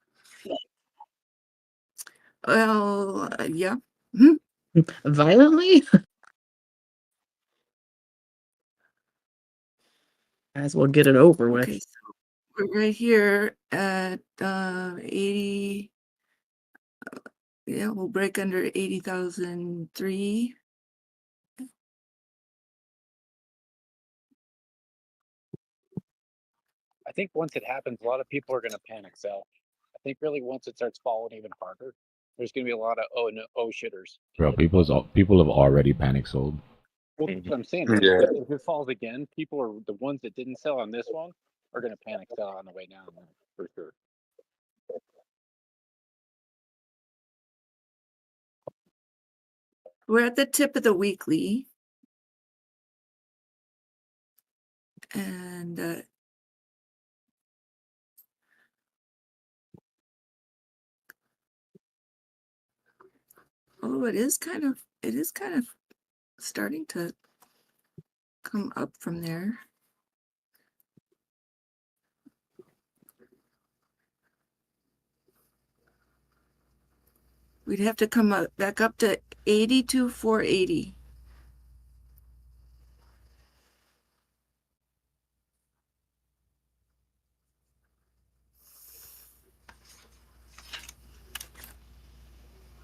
Well, yeah. Violently? Might as well get it over Okay, with. so we're right here at 80. Yeah, we'll break under 80,003. I think once it happens, a lot of people are going to panic sell. I think really once it starts falling even harder, there's going to be a lot of oh shitters. Bro, people have already panic sold. Well, that's what I'm saying. Yeah. If it falls again, people are the ones that didn't sell on this one are going to panic sell on the way down for sure. We're at the tip of the weekly. And it is kind of starting to come up from there. We'd have to come back up to 82,480.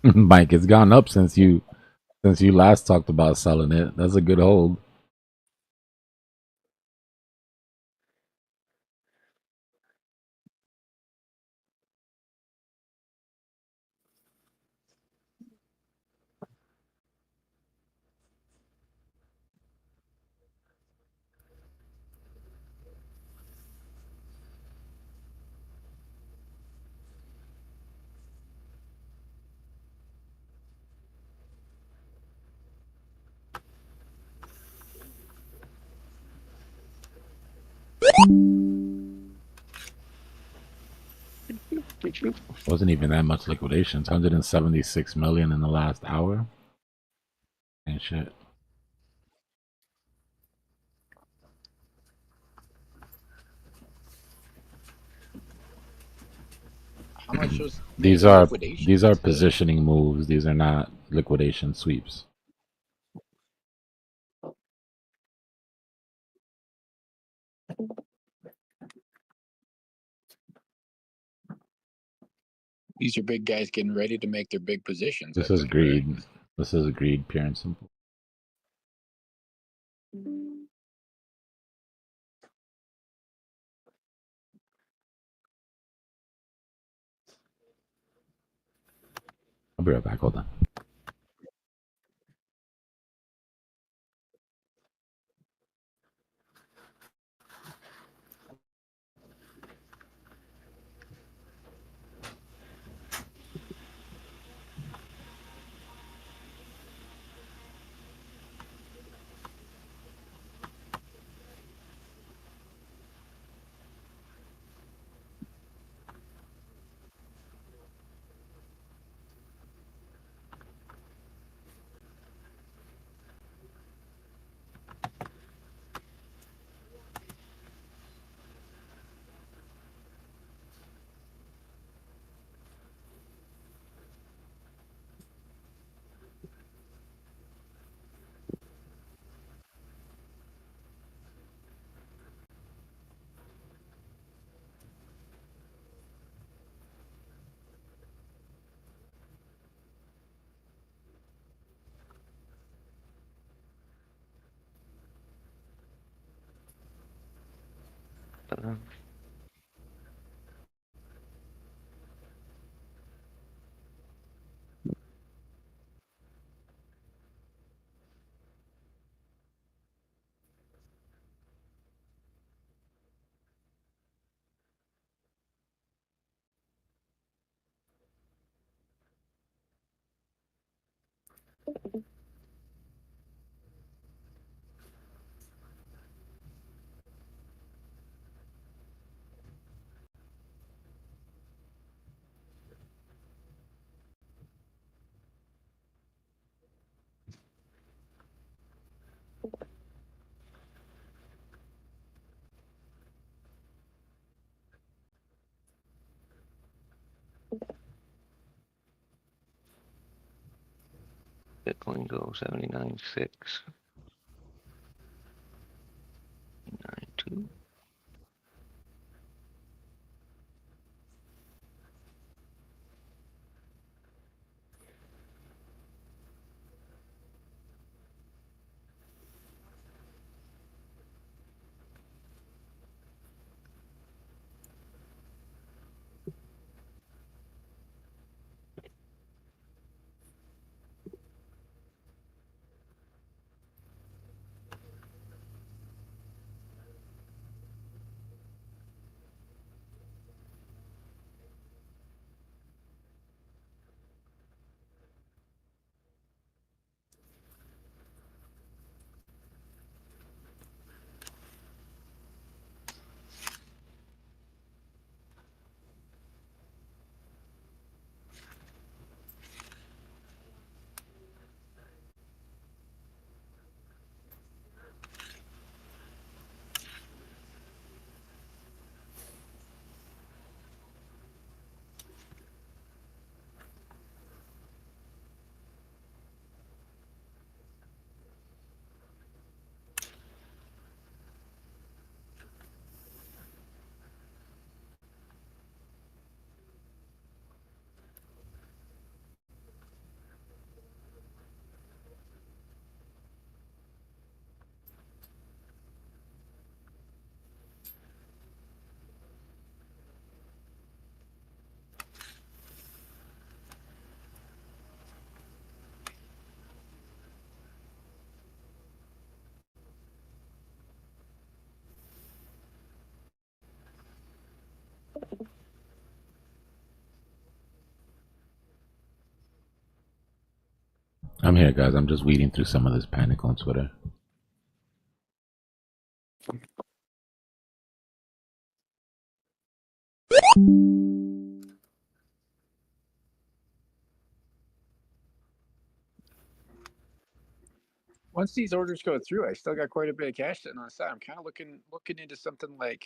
Mike, it's gone up since you last talked about selling it. That's a good hold. Wasn't even that much liquidations. 176 million in the last hour. And shit. How much was These the are liquidation? positioning moves. These are not liquidation sweeps. These are big guys getting ready to make their big positions. This I is think, right? greed. This is greed, pure and simple. I'll be right back. Hold on. Bitcoin go 79.6. 9.2. I'm here, guys. I'm just weeding through some of this panic on Twitter. Once these orders go through, I still got quite a bit of cash sitting on the side. I'm kind of looking into something like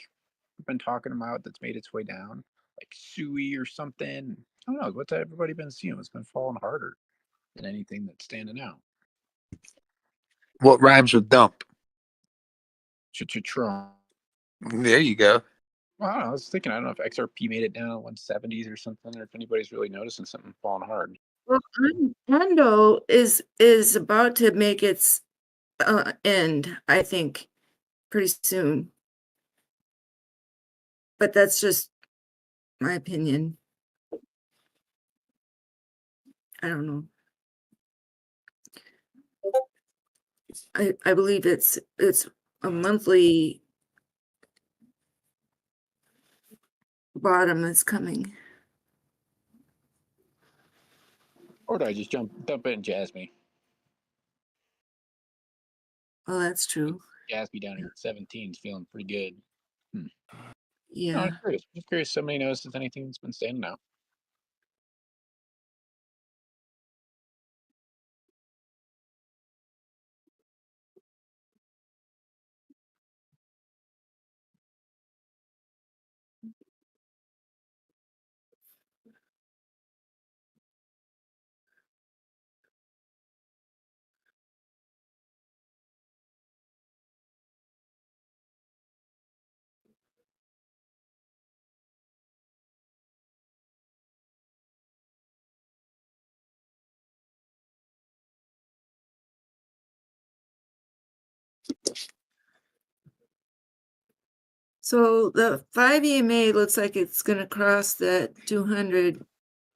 I've been talking about that's made its way down, like Sui or something. I don't know what's everybody been seeing. It's been falling harder than anything that's standing out. What rhymes with dump? Tron. There you go. Well, I don't know. I was thinking, I don't know if XRP made it down to 170s or something, or if anybody's really noticing something falling hard. Well, Ando is about to make its end, I think, pretty soon. But that's just my opinion. I don't know. I believe it's a monthly bottom that's coming. Or do I just dump it and jazz me? Oh, that's true. Jazz me down here at 17 is feeling pretty good. No, Yeah. I'm curious. Just curious if somebody notices anything that's been standing out. So the 5 EMA looks like it's going to cross that 200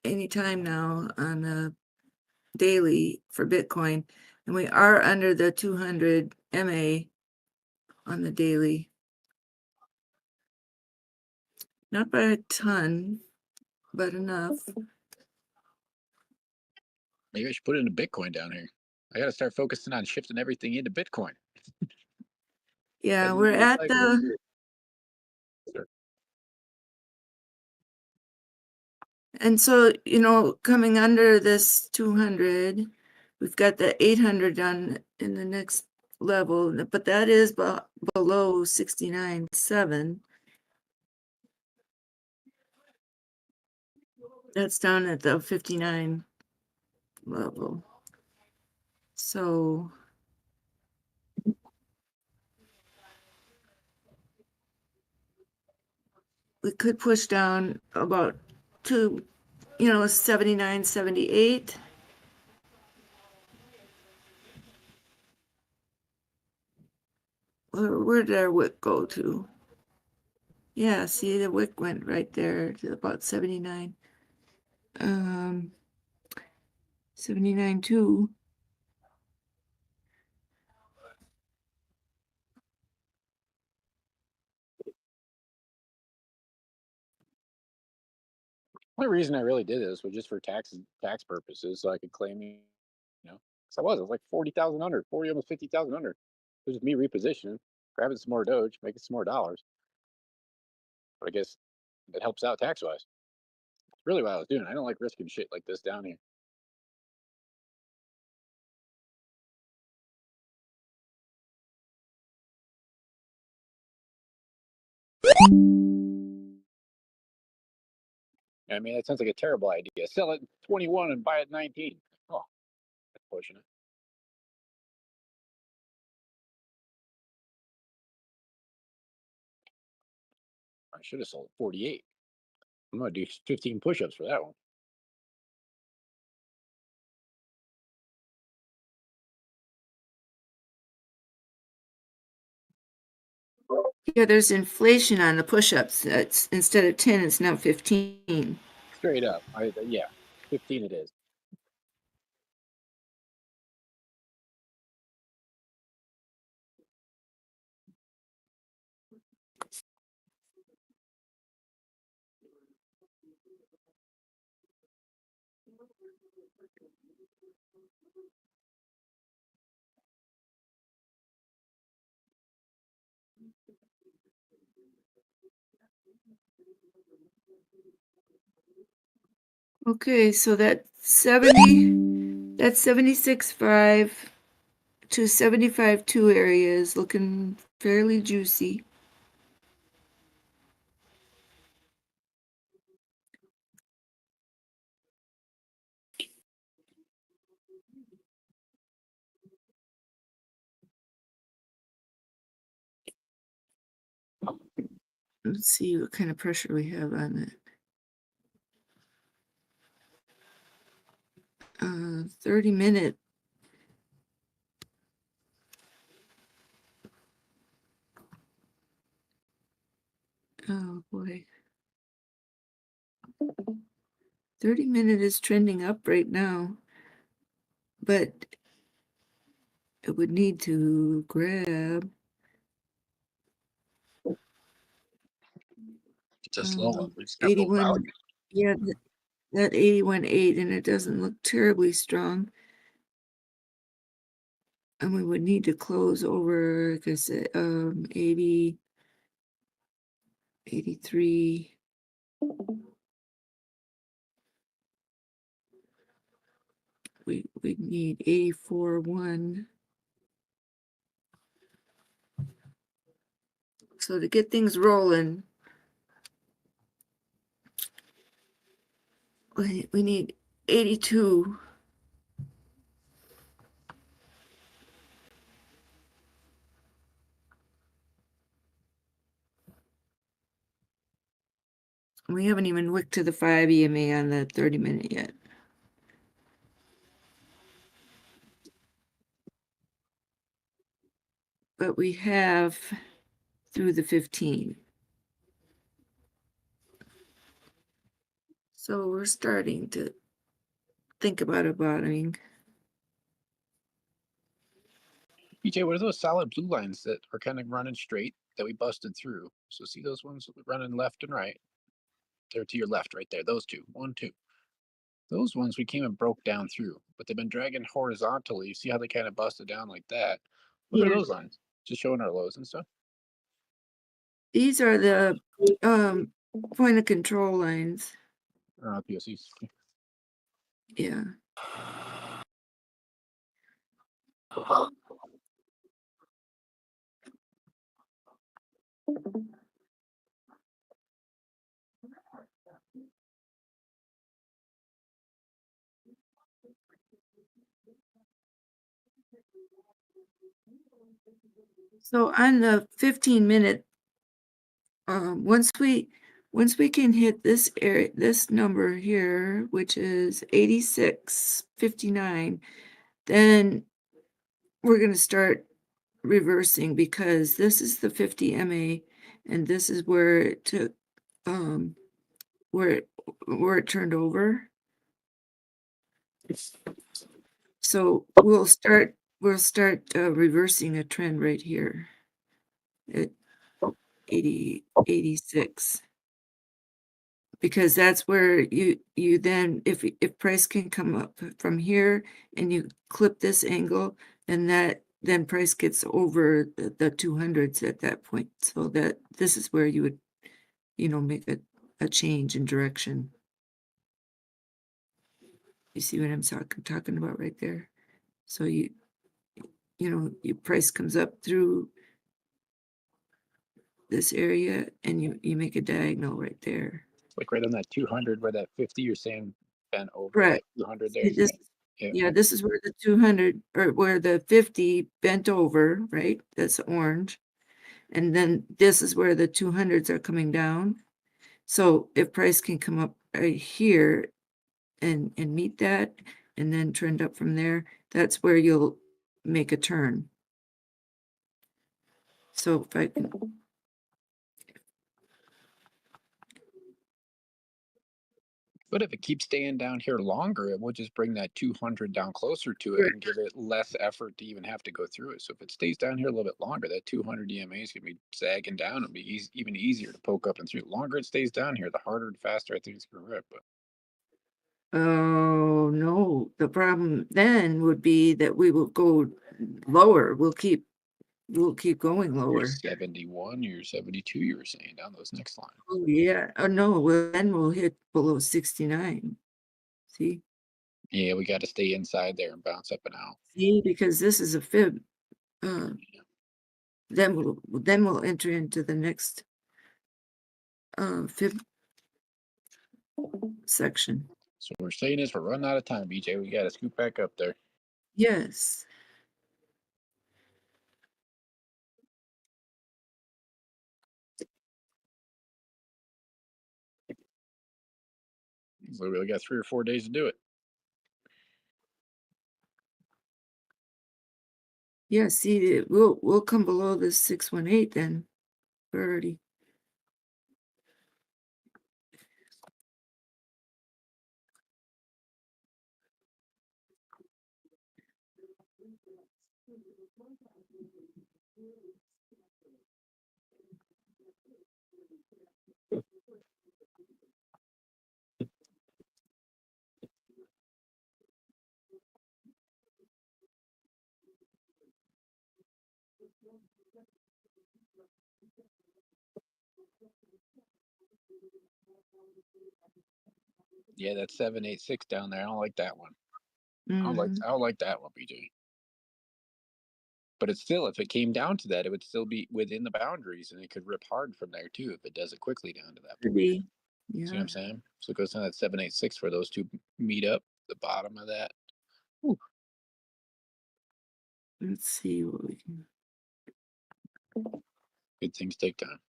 anytime now on a daily for Bitcoin. And we are under the 200 MA on the daily. Not by a ton, but enough. Maybe I should put it into Bitcoin down here. I got to start focusing on shifting everything into Bitcoin. Yeah, we're at the and so, coming under this 200, we've got the 800 done in the next level, but that is below 69.7. That's down at the 59 level. So we could push down about to, 79, 78. Where did our wick go to? Yeah, see, the wick went right there to about 79. 79.2. The reason I really did this was just for tax purposes, so I could claim, because I was like 40,000 under, 40, almost 50,000 under. It was just me repositioning, grabbing some more Doge, making some more dollars. But I guess it helps out tax wise. It's really what I was doing. I don't like risking shit like this down here. I mean, that sounds like a terrible idea. Sell it at 21 and buy it at 19. Oh, that's pushing it. I should have sold at 48. I'm gonna do 15 push-ups for that one. Yeah, there's inflation on the push-ups. It's instead of 10, it's now 15. Straight up. Yeah, 15 it is. Okay, so that's 76.5 to 75.2 area is looking fairly juicy. Let's see what kind of pressure we have on it. 30-minute. Oh boy. 30-minute is trending up right now, but it would need to grab. It's a slow one. We just got low 81. value. Yeah, that 81.8, and it doesn't look terribly strong. And we would need to close over, like I said, 80, 83. We need 84.1. So to get things rolling, we need 82. We haven't even wicked to the 5 EMA on the 30-minute yet. But we have through the 15. So we're starting to think about a bottoming. BJ, what are those solid blue lines that are kind of running straight that we busted through? So see those ones running left and right? They're to your left right there. Those two. 1, 2. Those ones we came and broke down through, but they've been dragging horizontally. You see how they kind of busted down like that? What are Yeah. those lines? Just showing our lows and stuff. These are the point of control lines. POCs. Yeah. So on the 15-minute, once we can hit this area, this number here, which is 86.59, then we're going to start reversing, because this is the 50 MA and this is where it took where it turned over. So we'll start reversing a trend right here at 86, because that's where you then, if price can come up from here and you clip this angle, and then price gets over the 200s at that point. So that this is where you would, make a change in direction. You see what I'm talking about right there? So your price comes up through this area and you make a diagonal right there. Like right on that 200 where that 50 you're saying bent over. Correct. That 200 there. See this, yeah, this is where the 200 or where the 50 bent over, right? That's orange. And then this is where the 200s are coming down. So if price can come up right here and meet that and then trend up from there, that's where you'll make a turn. So if I can, but if it keeps staying down here longer, it will just bring that 200 down closer to it and give it less effort to even have to go through it. So if it stays down here a little bit longer, that 200 EMA is going to be sagging down and be even easier to poke up and through. The longer it stays down here, the harder and faster I think it's going to rip. But oh no, the problem then would be that we will go lower. We'll keep will keep going You're lower. 71, you're 72, you were saying down those next line. Oh yeah. Oh no, well, then we'll hit below 69. See? Yeah, we got to stay inside there and bounce up and out. See, because this is a fib. Then we'll enter into the next fib section. So what we're saying is we're running out of time, BJ. We got to scoot back up there. Yes. So we got 3 or 4 days to do it. Yeah, see, we'll come below this 618 then. We're already. Yeah, that's 786 down there. I don't like that one. I don't like that one, BJ. But it's still, if it came down to that, it would still be within the boundaries, and it could rip hard from there too if it does it quickly down to that point. Yeah. See what I'm saying? So it goes down at 786 where those two meet up, the bottom of that. Whew. Let's see what we can. Good things take time.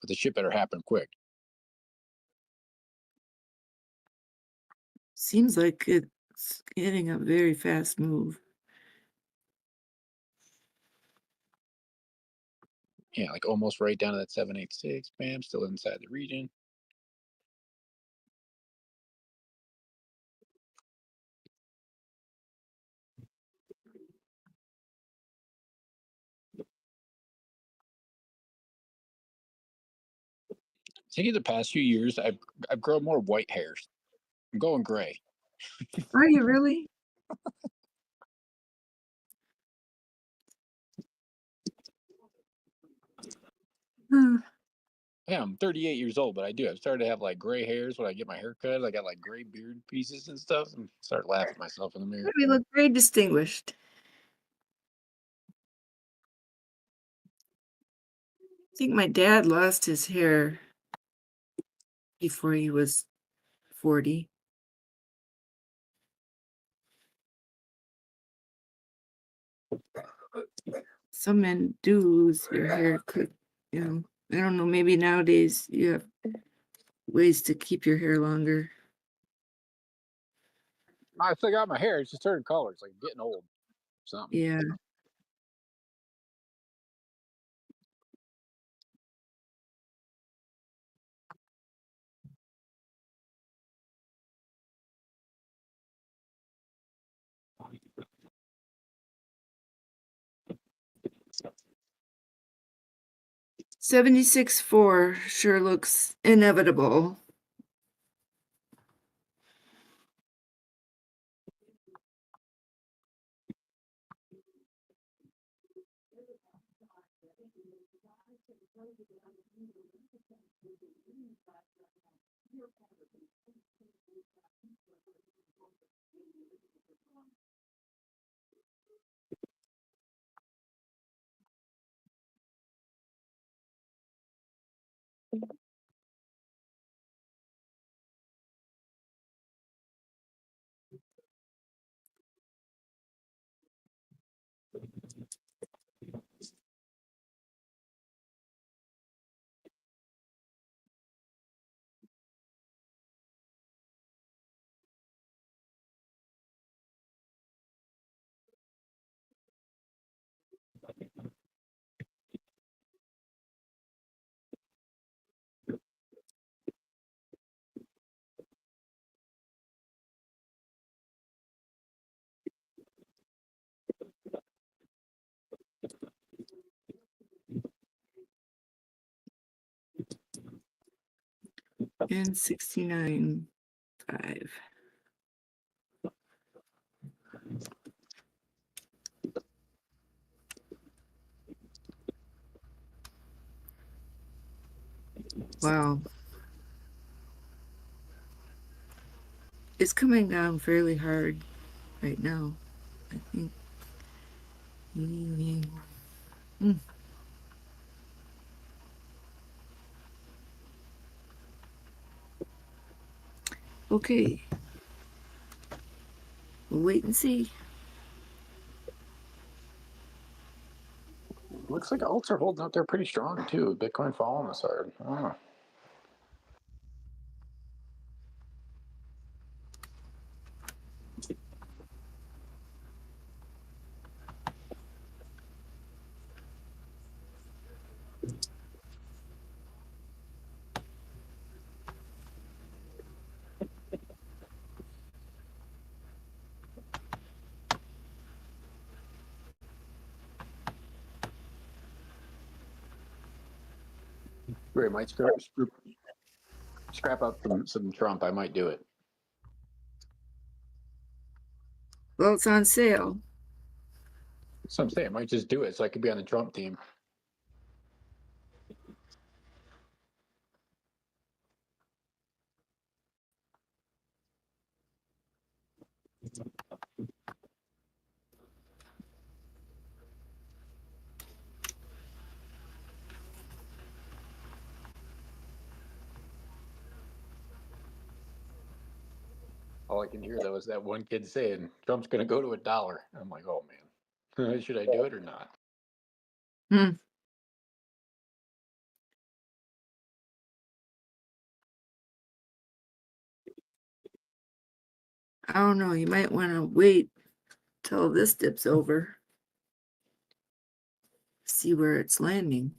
But the shit better happen quick. Seems like it's getting a very fast move. Yeah, like almost right down to that 786. Bam, still inside the region. I think in the past few years, I've grown more white hairs. I'm going gray. Are you really? Yeah, I'm 38 years old, but I do. I've started to have like gray hairs when I get my hair cut. I got like gray beard pieces and stuff, and start laughing at myself in the mirror. We look very distinguished. I think my dad lost his hair before he was 40. Some men do lose your hair quick. You know, I don't know. Maybe nowadays you have ways to keep your hair longer. I still got my hair. It's just turning colors, like getting old. Something. Yeah. $76.4 sure looks inevitable. And 69.5. Wow. It's coming down fairly hard right now, I think. Mm. Okay. We'll wait and see. Looks like alts are holding out there pretty strong too. Bitcoin falling this hard. I don't know. Ray might scrap up some Trump. I might do it. Well, it's on sale. So I'm saying I might just do it so I could be on the Trump team. All I can hear though is that one kid saying Trump's going to go to $1. I'm like, oh man, should I do it or not? Hmm. I don't know. You might want to wait till this dips over. See where it's landing.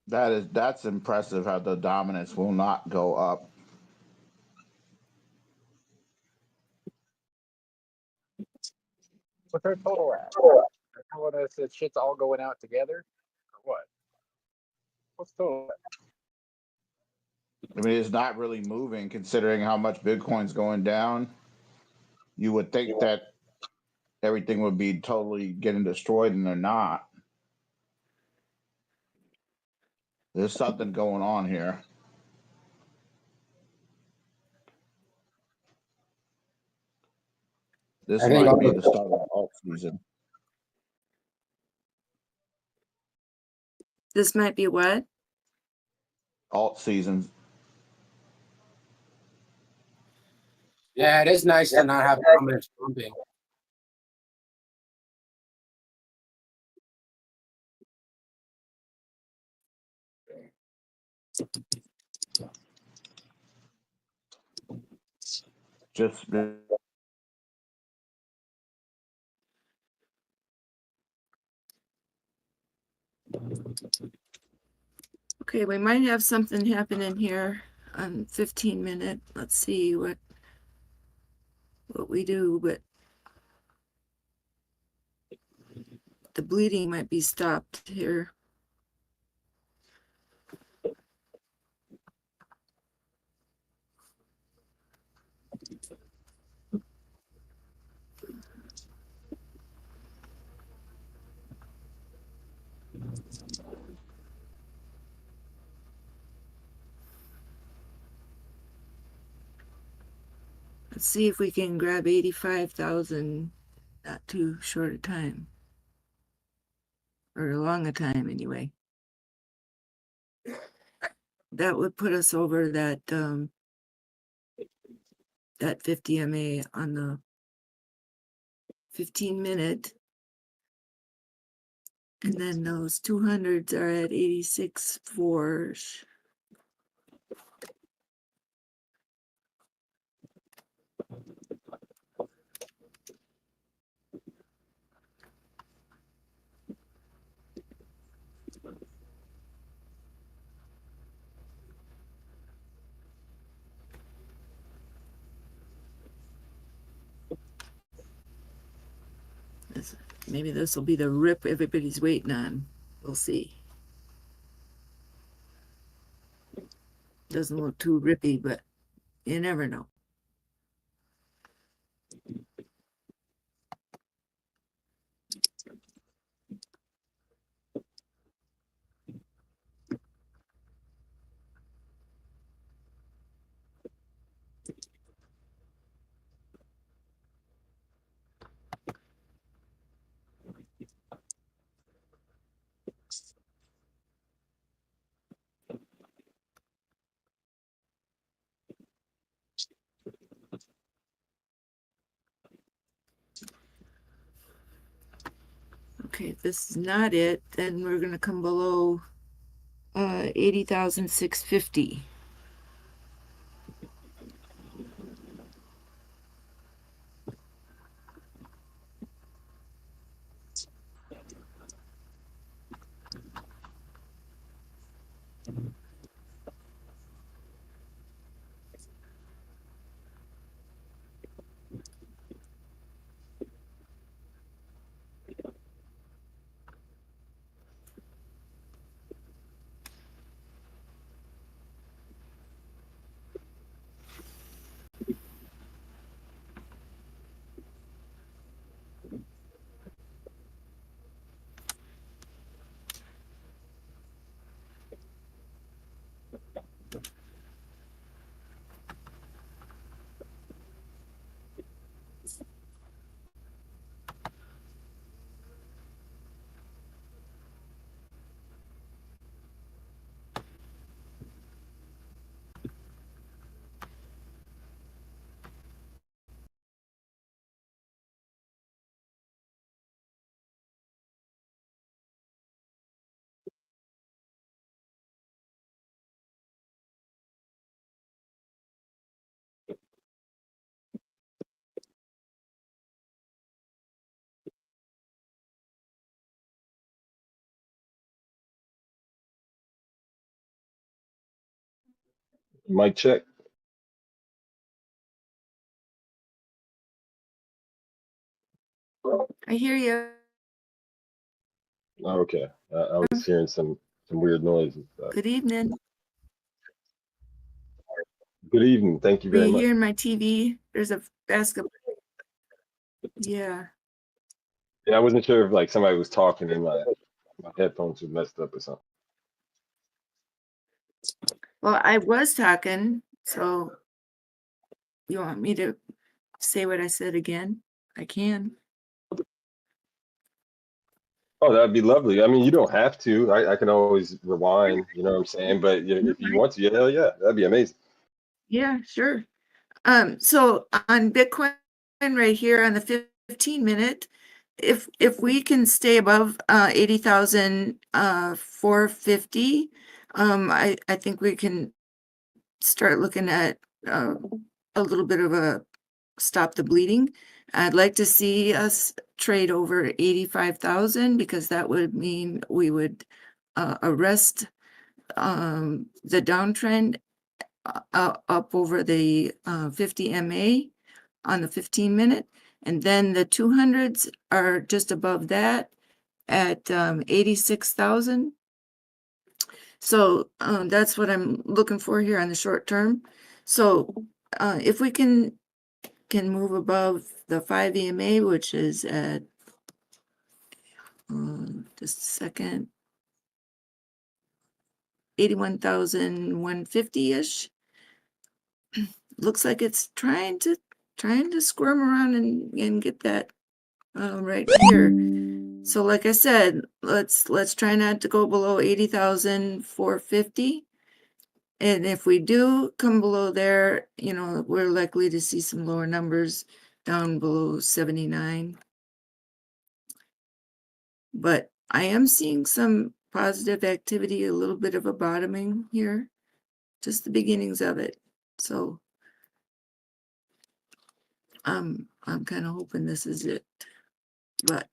That's impressive how the dominance will not go up. What's our total at? Telling us that shit's all going out together, or what? What's total at? I mean, it's not really moving considering how much Bitcoin's going down. You would think that everything would be totally getting destroyed, and they're not. There's something going on here. This I think might be the start of alt season. This might be what? Alt season. Yeah, it is nice to not have dominance pumping. Just Okay, we might have something happening here on 15-minute. Let's see what we do, but the bleeding might be stopped here. Let's see if we can grab 85,000 not too short a time. Or a long a time anyway. That would put us over that that 50 MA on the 15-minute. And then those 200s are at 86.4. Maybe this will be the rip everybody's waiting on. We'll see. Doesn't look too rippy, but you never know. Okay, if this is not it, then we're going to come below 80,650. Mic check. I hear you. Oh, okay. I was hearing some weird noises. Good evening. Good evening. Thank you Were very you much. hearing my TV? There's a basketball. Yeah. Yeah, I wasn't sure if like somebody was talking and my headphones were messed up or something. Well, I was talking, so you want me to say what I said again? I can. Oh, that'd be lovely. I mean, you don't have to. I can always rewind, you know what I'm saying? But if you want to, yeah, hell yeah, that'd be amazing. Yeah, sure. So on Bitcoin right here on the 15-minute, if we can stay above 80,450, I think we can start looking at a little bit of a stop the bleeding. I'd like to see us trade over 85,000 because that would mean we would arrest the downtrend up over the 50 MA on the 15-minute. And then the 200s are just above that at 86,000. So that's what I'm looking for here on the short term. So if we can move above the 5 EMA, which is at just a second, 81,150-ish. Looks like it's trying to trying to squirm around and get that right here. So like I said, let's try not to go below 80,450. And if we do come below there, you know, we're likely to see some lower numbers down below 79. But I am seeing some positive activity, a little bit of a bottoming here, just the beginnings of it. So I'm kind of hoping this is it. But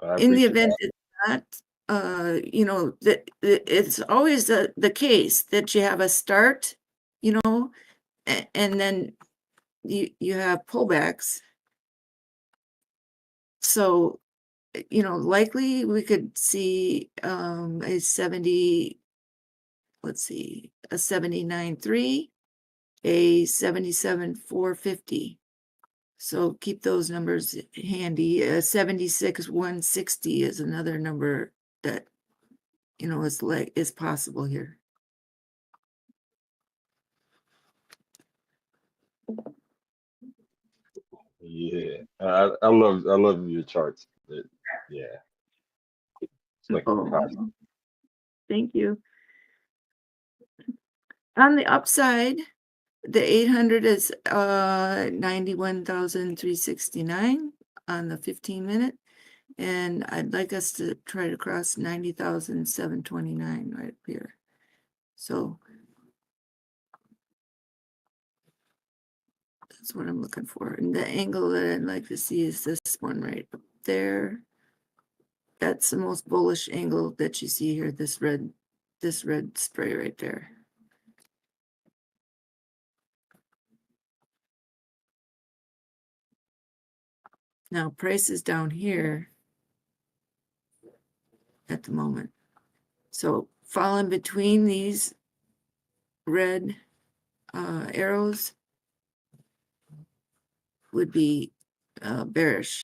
I in the appreciate event that. it's not, you know, that it's always the case that you have a start, you know, and then you have pullbacks. So, you know, likely we could see a 70, let's see, a 79.3, a 77.450. So keep those numbers handy. 76.160 is another number that, you know, is possible here. Yeah, I love your charts. Yeah, it's like Oh, thank you. On the upside, the 800 is 91,369 on the 15-minute. And I'd like us to try to cross 90,729 right up here. So that's what I'm looking for. And the angle that I'd like to see is this one right up there. That's the most bullish angle that you see here, this red spray right there. Now price is down here at the moment. So falling between these red arrows would be bearish,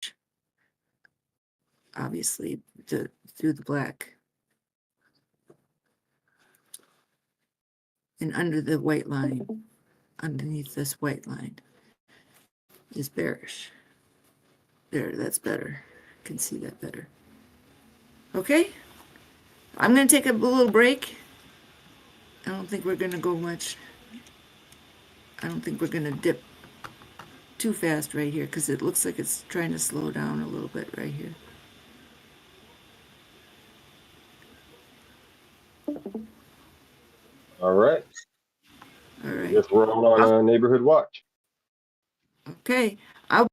obviously, through the black. And under the white line, underneath this white line, is bearish. There, that's better. I can see that better. Okay, I'm going to take a little break. I don't think we're going to go much. I don't think we're going to dip too fast right here because it looks like it's trying to slow down a little bit right here. all right. All I right. guess we're all on neighborhood watch. Okay, I'll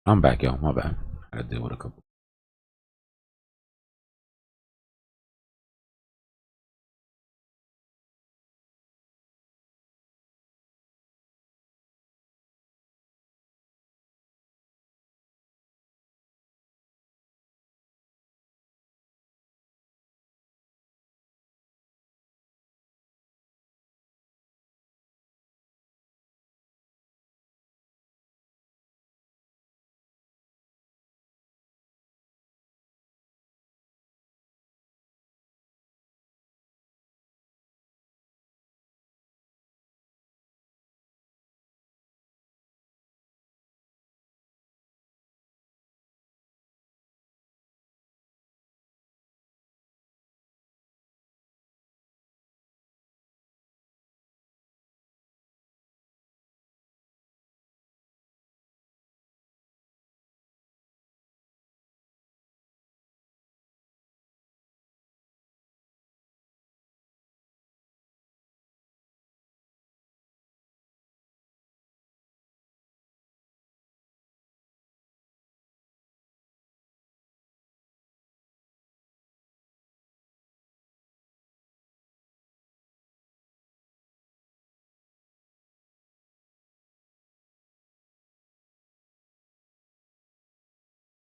I'm back, yo. My bad. I had to deal with a couple.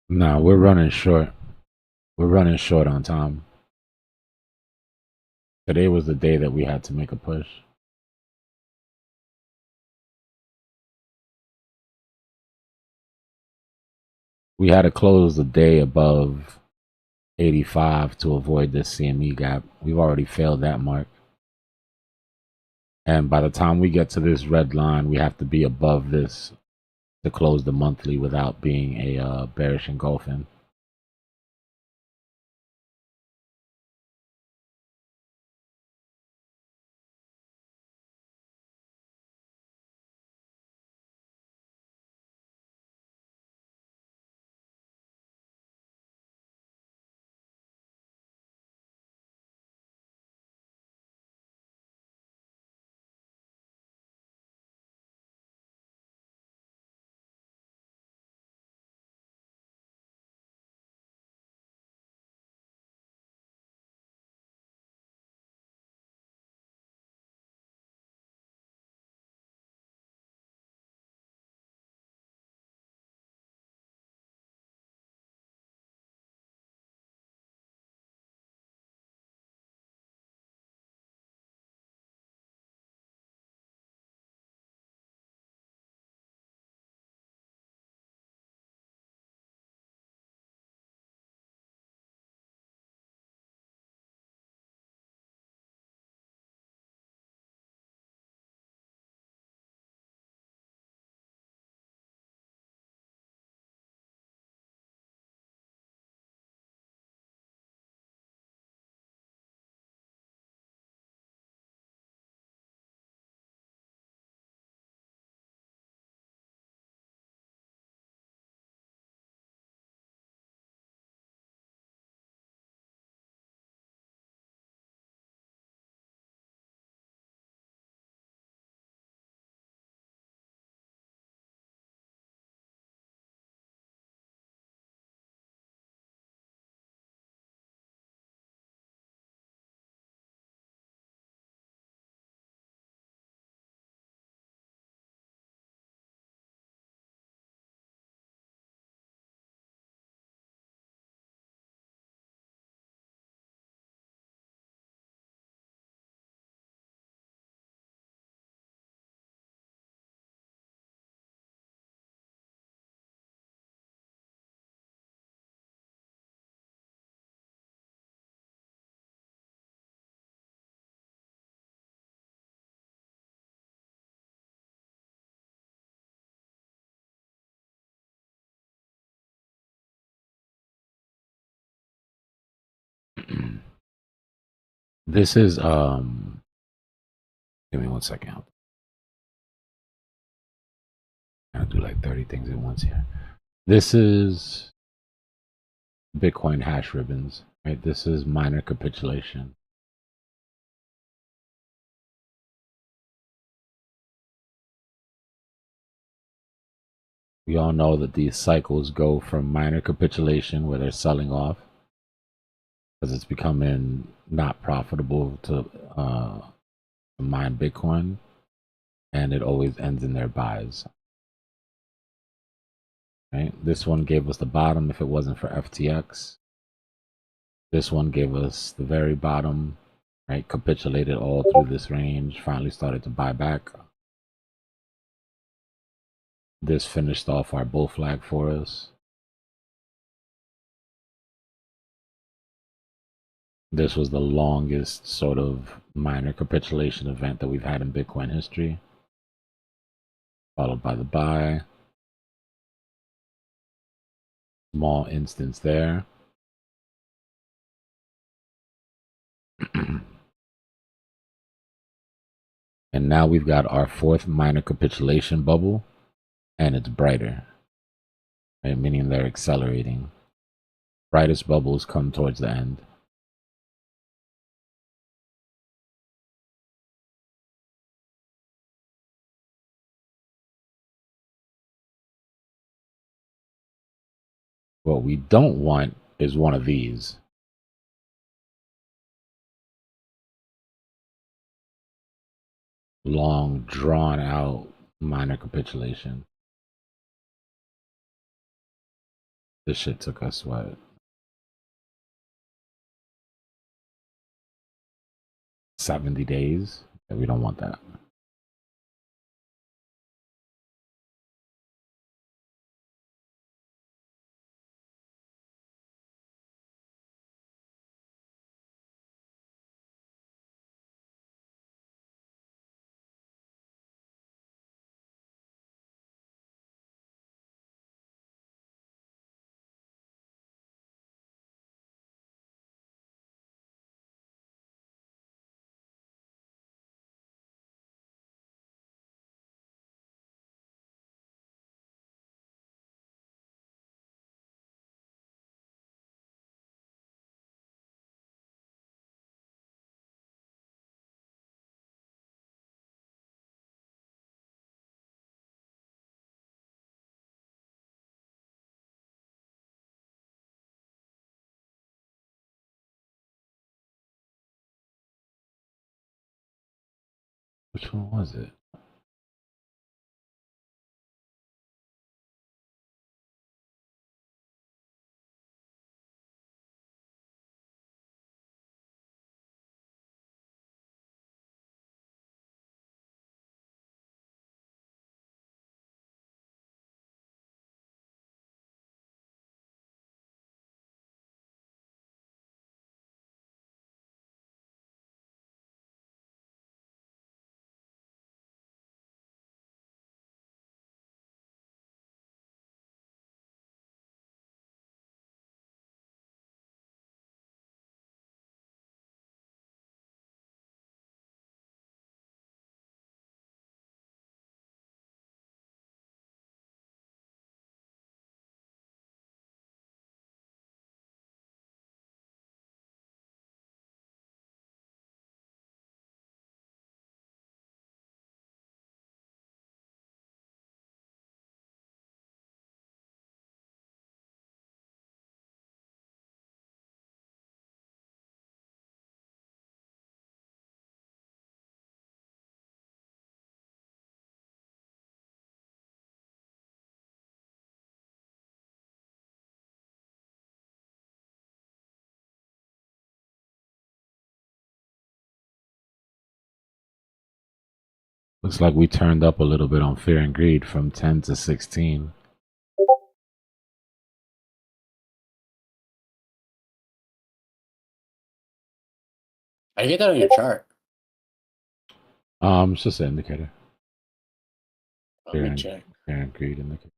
Nah, we're running short. We're running short on time. Today was the day that we had to make a push. We had to close the day above 85 to avoid this CME gap. We've already failed that mark. And by the time we get to this red line, we have to be above this to close the monthly without being a bearish engulfing. This is give me 1 second. I'll do like 30 things at once here. This is Bitcoin hash ribbons, right? This is minor capitulation. We all know that these cycles go from minor capitulation, where they're selling off because it's becoming not profitable to mine Bitcoin, and it always ends in their buys. Right? This one gave us the bottom if it wasn't for FTX. This one gave us the very bottom, right? Capitulated all through this range, finally started to buy back. This finished off our bull flag for us. This was the longest sort of minor capitulation event that we've had in Bitcoin history, followed by the buy. Small instance there. And now we've got our fourth minor capitulation bubble, and it's brighter, right? Meaning they're accelerating. Brightest bubbles come towards the end. What we don't want is one of these. Long, drawn out minor capitulation. This shit took us, what? $70 days? Yeah, we don't want that. Which one was it? Looks like we turned up a little bit on fear and greed from 10 to 16. I get that on your chart. It's just an indicator. Let me check. Fear and greed indicator.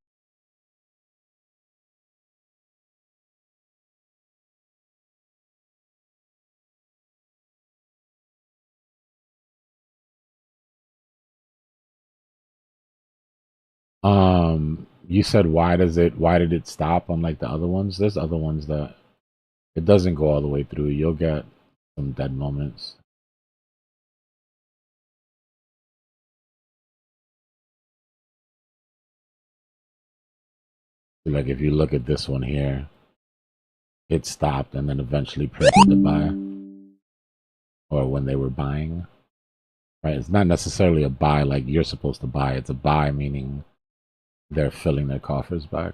You said why did it stop on like the other ones? There's other ones that it doesn't go all the way through. You'll get some dead moments. Like if you look at this one here, it stopped and then eventually printed the buy, or when they were buying. Right? It's not necessarily a buy like you're supposed to buy. It's a buy meaning they're filling their coffers back.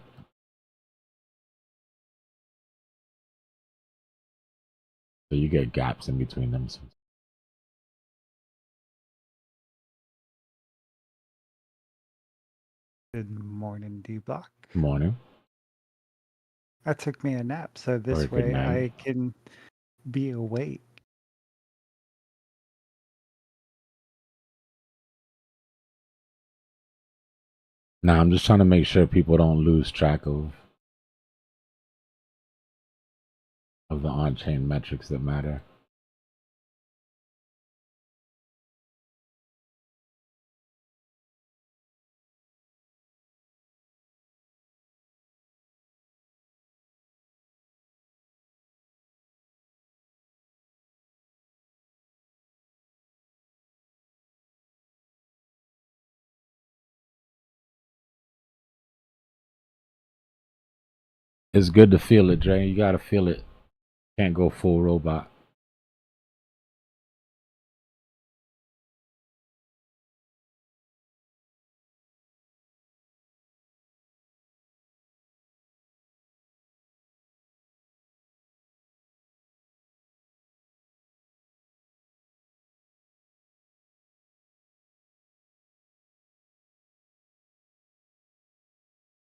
So you get gaps in between them. Good morning, Dbloc. Morning. I took me a nap, so Or this a good way night. I can be awake. Now I'm just trying to make sure people don't lose track of the on-chain metrics that matter. It's good to feel it, Dre. You gotta feel it. Can't go full robot.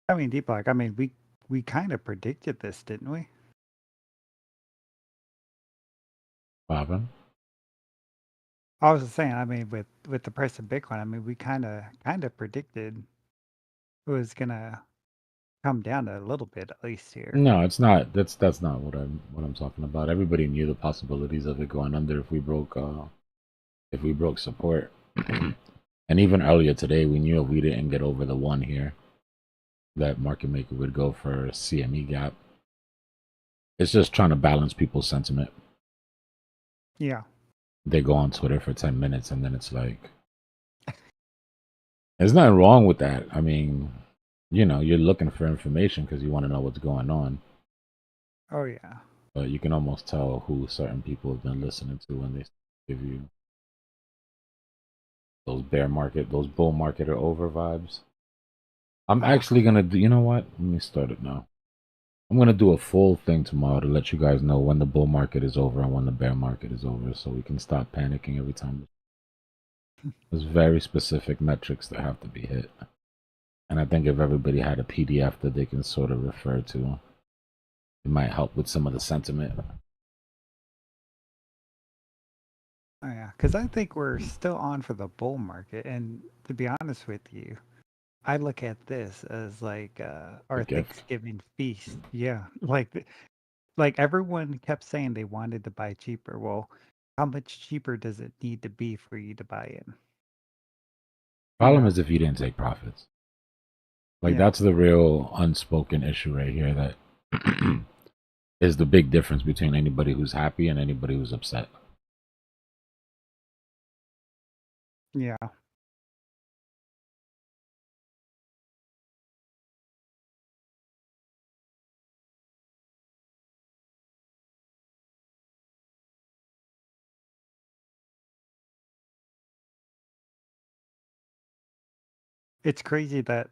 I mean, Dbloc, I mean, we kind of predicted this, didn't we? Bobbin. I was just saying, I mean, with the price of Bitcoin, I mean, we kind of predicted it was gonna come down a little bit at least here. No, it's not. That's not what I'm talking about. Everybody knew the possibilities of it going under if we broke support. And even earlier today, we knew if we didn't get over the one here, that market maker would go for a CME gap. It's just trying to balance people's sentiment. Yeah. They go on Twitter for 10 minutes and then it's like, there's nothing wrong with that. I mean, you know, you're looking for information because you want to know what's going on. Oh yeah. But you can almost tell who certain people have been listening to when they give you those bull market or over vibes. I'm actually going to do, you know what? Let me start it now. I'm going to do a full thing tomorrow to let you guys know when the bull market is over and when the bear market is over so we can stop panicking every time. There's very specific metrics that have to be hit. And I think if everybody had a PDF that they can sort of refer to, it might help with some of the sentiment. Oh yeah, because I think we're still on for the bull market, and to be honest with you, I look at this as like our gift. Thanksgiving feast. Yeah, like everyone kept saying they wanted to buy cheaper. Well, how much cheaper does it need to be for you to buy in? Problem is if you didn't take profits. Like Yeah. that's the real unspoken issue right here that is the big difference between anybody who's happy and anybody who's upset. Yeah. It's crazy that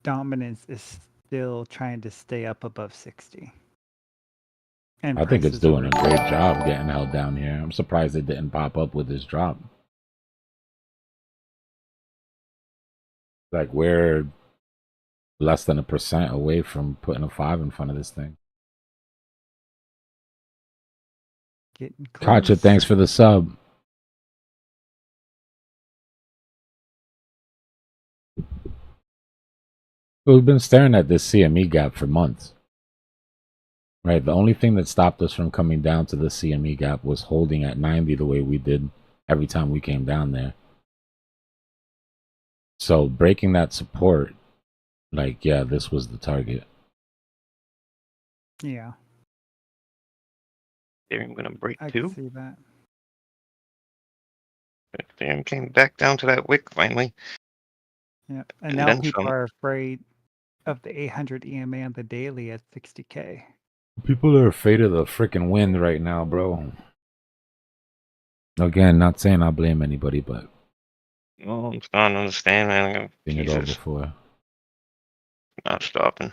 dominance is still trying to stay up above 60. And I think it's prices are doing a great job getting held down here. I'm surprised it didn't pop up with this drop. Like we're less than 1% away from putting a 5 in front of this thing. getting close. Katja, thanks for the sub. We've been staring at this CME gap for months. Right, the only thing that stopped us from coming down to the CME gap was holding at 90 the way we did every time we came down there. So breaking that support, like, yeah, this was the target. Yeah, Ethereum gonna break I can too. see that. Ethereum came back down to that wick finally. Yeah, and And now then people some. are afraid of the 800 EMA on the daily at 60K. People are afraid of the freaking wind right now, bro. Again, not saying I blame anybody, but Oh, I'm starting to understand, man. seen it all Jesus, before. not stopping.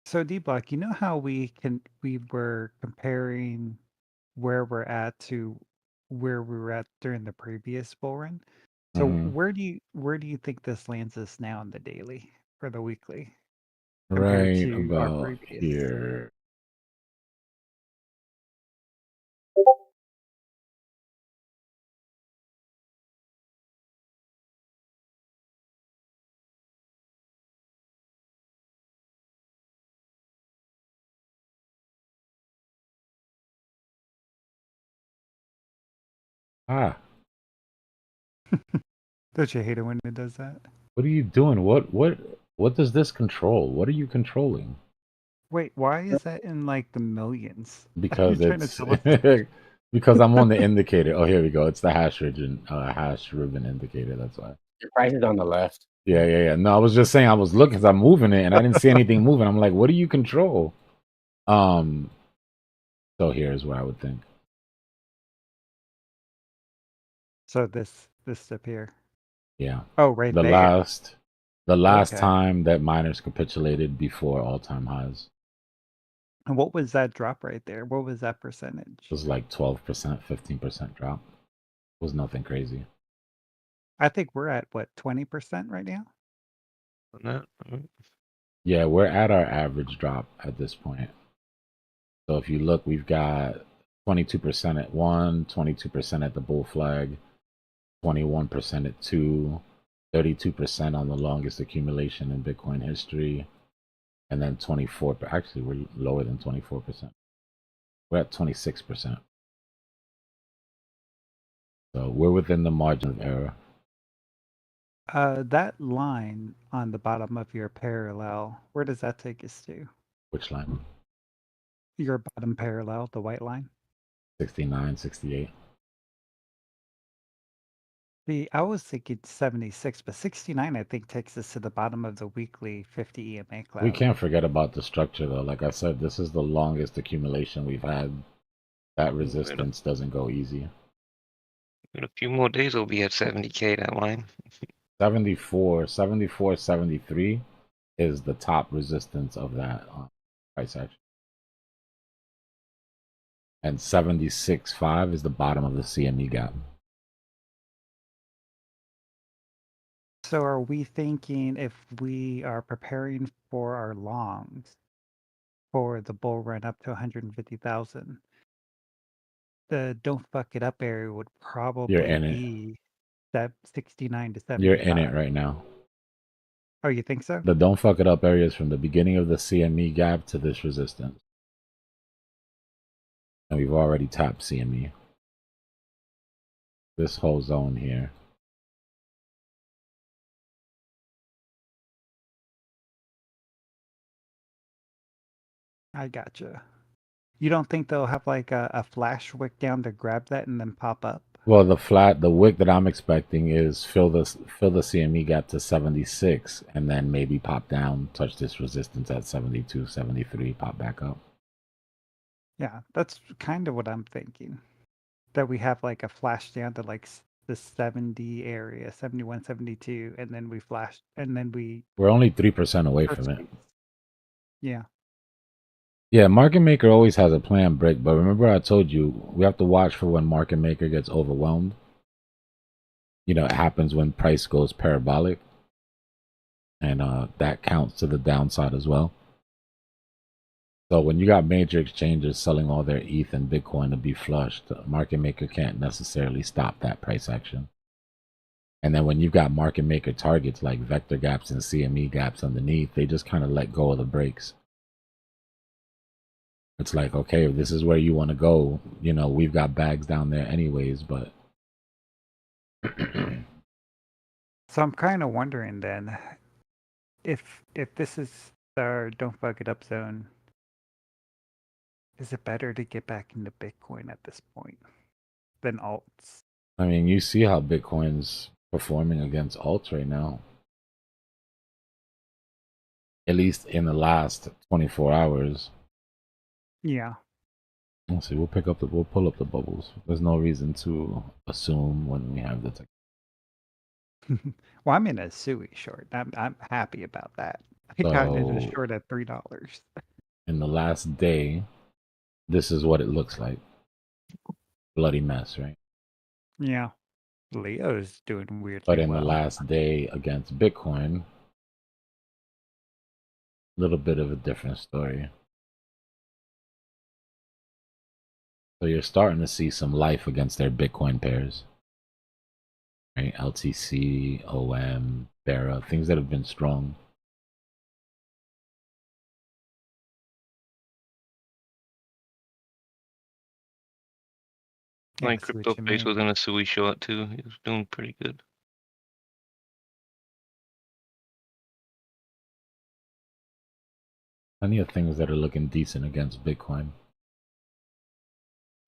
So Dbloc, you know how we were comparing where we're at to where we were at during the previous bull run? So Mhm. where do you think this lands us now on the daily or the weekly compared Right to our about previous? here. Ah, Don't you hate it when it does that? what are you doing? What does this control? What are you controlling? Wait, why is that in like the millions? You're Because trying to it's tell us. because I'm on the indicator. Oh, here we go. It's the hash ribbon indicator. That's why. Your price is on the left. Yeah. No, I was just saying I was looking because I'm moving it and I didn't see anything moving. I'm like, what do you control? So here's where I would think. So this step here. Yeah. Oh, right The there. last Okay. time that miners capitulated before all-time highs And what was that drop right there? What was that percentage? was like 12%, 15% drop. It was nothing crazy. I think we're at what, 20% right now? Yeah, we're at our average drop at this point. So if you look, we've got 22% at 1, 22% at the bull flag, 21% at 2, 32% on the longest accumulation in Bitcoin history, and then 24. Actually, we're lower than 24%. We're at 26%. So we're within the margin of error. That line on the bottom of your parallel, where does that take us to? Which line? Your bottom parallel, the white line. 69, 68. See, I was thinking 76, but 69 I think takes us to the bottom of the weekly 50 EMA We cloud. can't forget about the structure though. Like I said, this is the longest accumulation we've had. That resistance doesn't go easy. In a few more days, we'll be at 70K, that line. 74, 73 is the top resistance of that price action. And 76.5 is the bottom of the CME gap. So are we thinking if we are preparing for our longs for the bull run up to 150,000, the don't fuck it up area would You're probably in it. be that 69 to You're in it 75. right now. Oh, you think so? The don't fuck it up areas from the beginning of the CME gap to this resistance. And we've already tapped CME. This whole zone here. I gotcha. You don't think they'll have like a flash wick down to grab that and then pop up? Well, the wick that I'm expecting is fill the CME gap to 76 and then maybe pop down, touch this resistance at 72, 73, pop back up. Yeah, that's kind of what I'm thinking. That we have like a flash down to like the 70 area, 71, 72, and then we flash, and then we. We're only 3% away from it. Yeah. Yeah, market maker always has a plan break, but remember I told you we have to watch for when market maker gets overwhelmed. You know, it happens when price goes parabolic, and that counts to the downside as well. So when you got major exchanges selling all their ETH and Bitcoin to be flushed, the market maker can't necessarily stop that price action. And then when you've got market maker targets like vector gaps and CME gaps underneath, they just kind of let go of the brakes. It's like, okay, if this is where you want to go, you know, we've got bags down there anyways, but So I'm kind of wondering then, if this is our don't fuck it up zone, is it better to get back into Bitcoin at this point than alts? I mean, you see how Bitcoin's performing against alts right now. At least in the last 24 hours. Yeah. Let's see. We'll pull up the bubbles. There's no reason to assume when we have the tech. Well, I'm in a Sui short. I'm happy about that. I got in a So short at $3. in the last day, this is what it looks like. Bloody mess, right? Yeah. Leo's doing weirdly But in the well. last day against Bitcoin, a little bit of a different story. So you're starting to see some life against their Bitcoin pairs. Right? LTC, OM, Barra, things that have been strong. Yeah, My I see crypto what you face was mean. in a Sui short too. He was doing pretty good. Plenty of things that are looking decent against Bitcoin.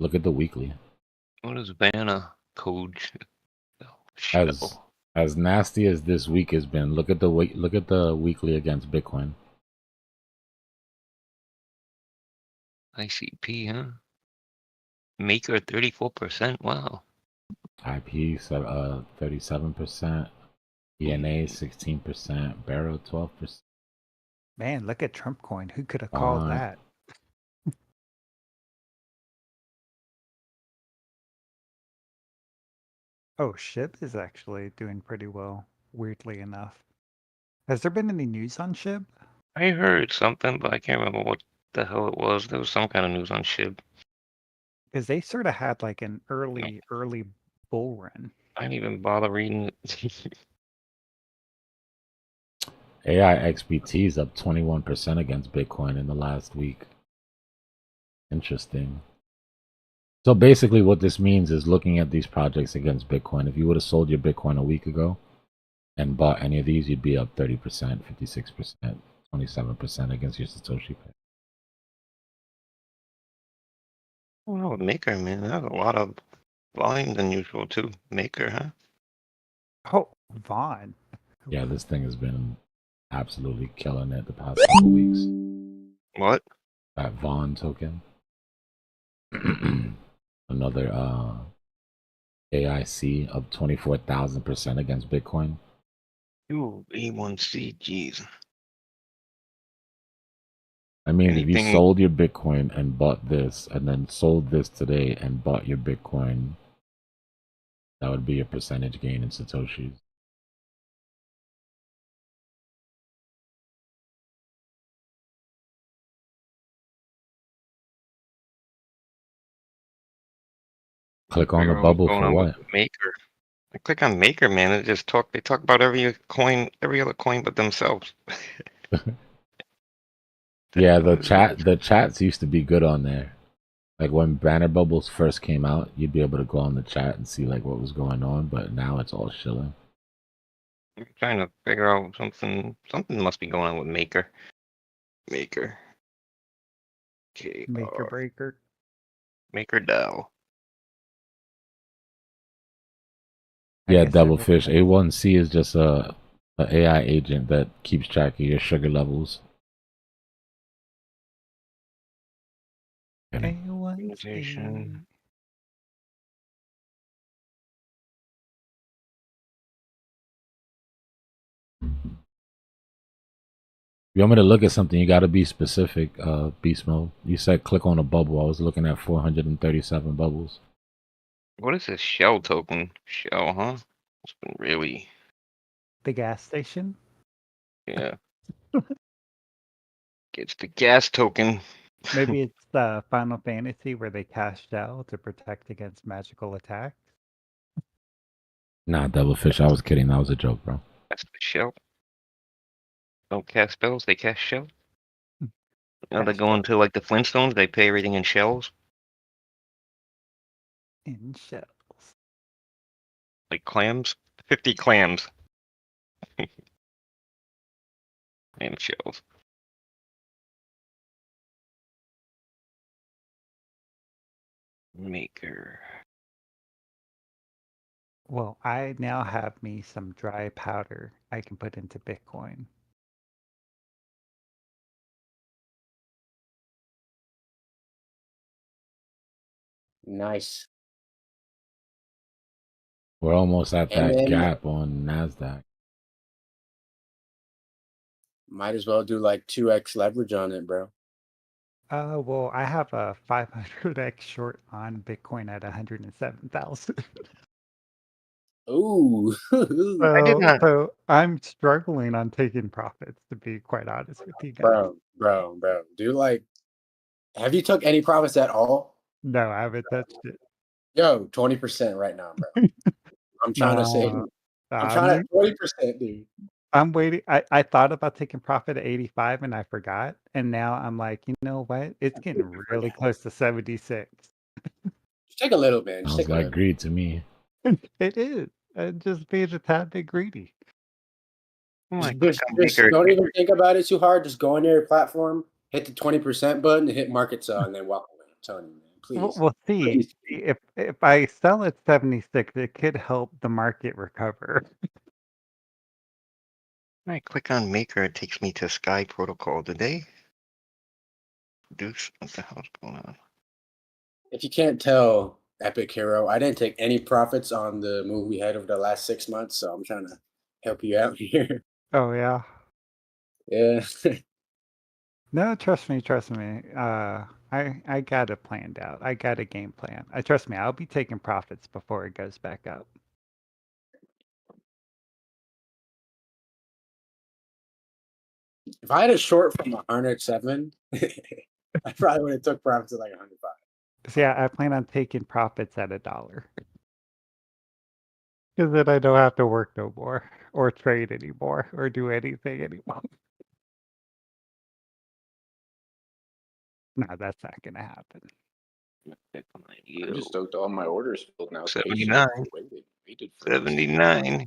Look at the weekly. What is Vanna code? As nasty as this week has been, look at the weekly against Bitcoin. ICP, huh? Maker 34%. Wow. IP 37%, ENA 16%, Barrow 12%. Man, look at Trump coin. Who could have called Font. that? Oh, SHIB is actually doing pretty well, weirdly enough. Has there been any news on SHIB? I heard something, but I can't remember what the hell it was. There was some kind of news on SHIB. Because they sort of had like an early bull run. I didn't even bother reading it. AI XBT is up 21% against Bitcoin in the last week. Interesting. So basically what this means is looking at these projects against Bitcoin. If you would have sold your Bitcoin a week ago and bought any of these, you'd be up 30%, 56%, 27% against your Satoshi pair. Well, Maker, man, that's a lot of volume than usual too. Maker, huh? Oh, Vaughn. Yeah, this thing has been absolutely killing it the past couple weeks. What? That Vaughn token. Another AIC up 24,000% against Bitcoin. Ooh, A1C, jeez. I mean, if you Anything- sold your Bitcoin and bought this, and then sold this today and bought your Bitcoin, that would be a percentage gain in Satoshis. Click on the figure out what's bubble going for on with what? Maker. I click on Maker, man. It just they talk about every other coin but themselves. Yeah, the chats used to be good on there. Like when banner bubbles first came out, you'd be able to go on the chat and see like what was going on, but now it's all shilling. I'm trying to figure out something. Something must be going on with Maker. Maker. Okay. Maker breaker. Maker DAO. Yeah, Devilfish. A1C is just a AI agent that keeps track of your sugar levels. Organization. If you want me to look at something, you got to be specific, Beast Mode. You said click on a bubble. I was looking at 437 bubbles. What is this shell token? Shell, huh? It's been really. The gas station? Yeah. It's the gas token. Maybe it's Final Fantasy where they cashed out to protect against magical attacks. Nah, Devilfish. I was kidding. That was a joke, bro. That's the shell. Don't cast spells, they cast shells. You know, they go into like the Flintstones, they pay everything in shells. In shells. Like clams? 50 clams. And shells. Maker. Well, I now have me some dry powder I can put into Bitcoin. Nice. We're almost at And that then gap on Nasdaq. might as well do like 2x leverage on it, bro. Well, I have a 500x short on Bitcoin at 107,000. Ooh. I did not. So I'm struggling on taking profits, to be quite honest with you guys. Bro. Do like, have you took any profits at all? No, I haven't touched it. Yo, 20% right now, bro. I'm trying to say, Nah, I'm I'm trying to 20%, dude. I'm waiting. I thought about taking profit at 85 and I forgot. And now I'm like, you know what? It's getting really close to 76. Just take a little, man. Just Sounds take a like little. greed to me. It is. Just being a tad bit greedy. Oh my Just Maker. don't even think about it too hard. Just go on your platform, hit the 20% button, and hit market sell, and then walk away. I'm telling you, man. Please. We'll see. Please. If I sell at 76, it could help the market recover. When I click on Maker, it takes me to Sky Protocol. Did they produce? What the hell's going on? If you can't tell, Epic Hero, I didn't take any profits on the move we had over the last 6 months, so I'm trying to help you out here. Oh yeah. Yeah. No, trust me. I got it planned out. I got a game plan. Trust me, I'll be taking profits before it goes back up. If I had a short from 107, I probably would have took profits at like 105. See, I plan on taking profits at $1. Because then I don't have to work no more, or trade anymore, or do anything anymore. No, that's not gonna happen. I'm just stoked all my orders filled now. 79. Waited for 79.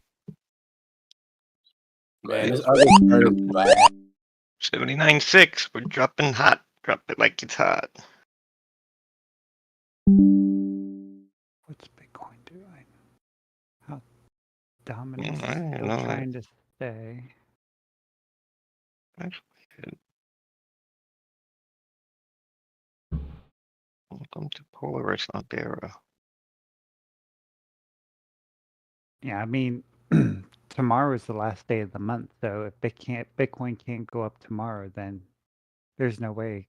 Man, this other chart is bad. 79.6. We're dropping hot. Drop it like it's hot. What's Bitcoin doing? How dominant I is don't still know. trying to stay? That's weird. Welcome to Polaris Libera. Yeah, I mean, tomorrow is the last day of the month, so if Bitcoin can't go up tomorrow, then there's no way.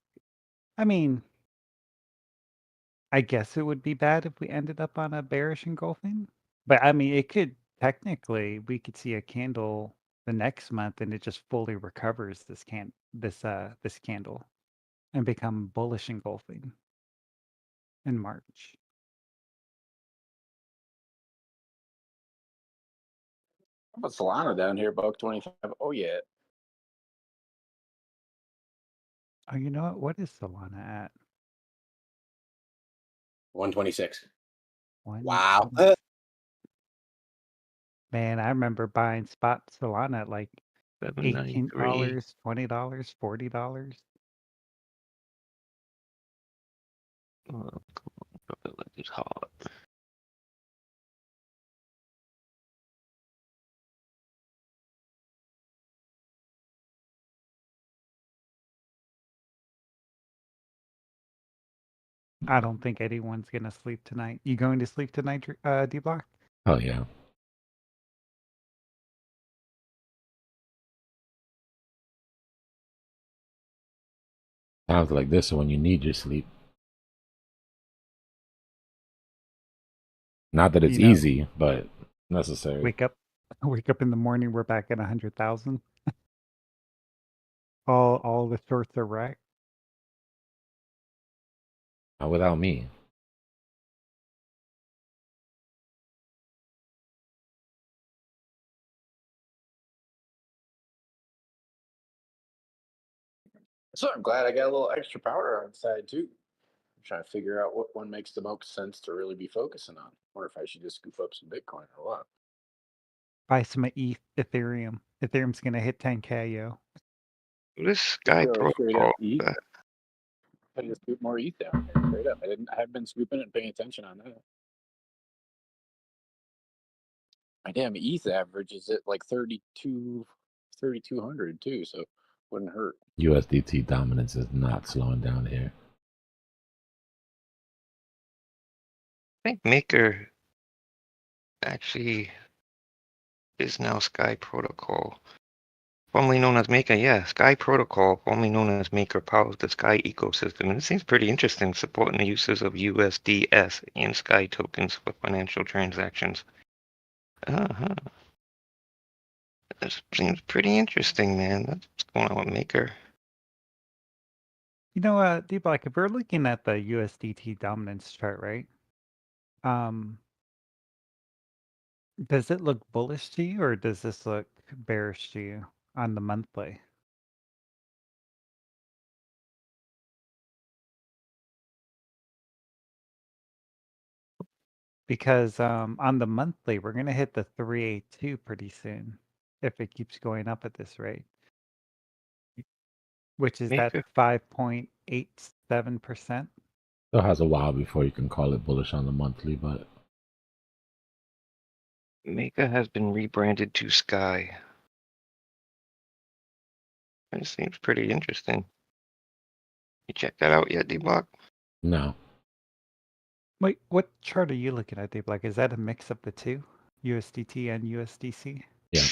I mean, I guess it would be bad if we ended up on a bearish engulfing, but I mean, it could technically we could see a candle the next month and it just fully recovers this candle and become bullish engulfing in March. How about Solana down here, $1.25? Oh yeah. Oh, you know what? What is Solana at? 126. One. Wow. Man, I remember buying spot Solana at like $18, $7.93. $20, $40. Oh, come on. Drop it like it's hot. I don't think anyone's gonna sleep tonight. You going to sleep tonight, Dbloc? Oh yeah. Sounds like this when you need your sleep. Not that it's You know, easy, but necessary. wake up in the morning, we're back at 100,000. All the shorts are wrecked. Not without me. So I'm glad I got a little extra powder on the side too. I'm trying to figure out what one makes the most sense to really be focusing on, or if I should just scoop up some Bitcoin or what. Buy some Ethereum. Ethereum's gonna hit 10K, yo. This Sky Go straight up Protocol. ETH. I just scoop more ETH down here, straight up. I haven't been scooping it and paying attention on that. My damn ETH average is at like 3,200 too, so wouldn't hurt. USDT dominance is not slowing down here. I think Maker actually is now Sky Protocol, formerly known as Maker. Yeah, Sky Protocol, formerly known as Maker, powers the Sky ecosystem. And it seems pretty interesting, supporting the uses of USDS and Sky tokens for financial transactions. Uh-huh. This seems pretty interesting, man. That's what's going on with Maker. You know, Dbloc, if we're looking at the USDT dominance chart, right? Does it look bullish to you, or does this look bearish to you on the monthly? Because on the monthly, we're gonna hit the 382 pretty soon if it keeps going up at this rate, which is that Maker 5.87%. Still has a while before you can call it bullish on the monthly, but Maker has been rebranded to Sky. It seems pretty interesting. You check that out yet, Dbloc? no. Wait, what chart are you looking at, Dbloc? Is that a mix of the two, USDT and USDC? Yeah.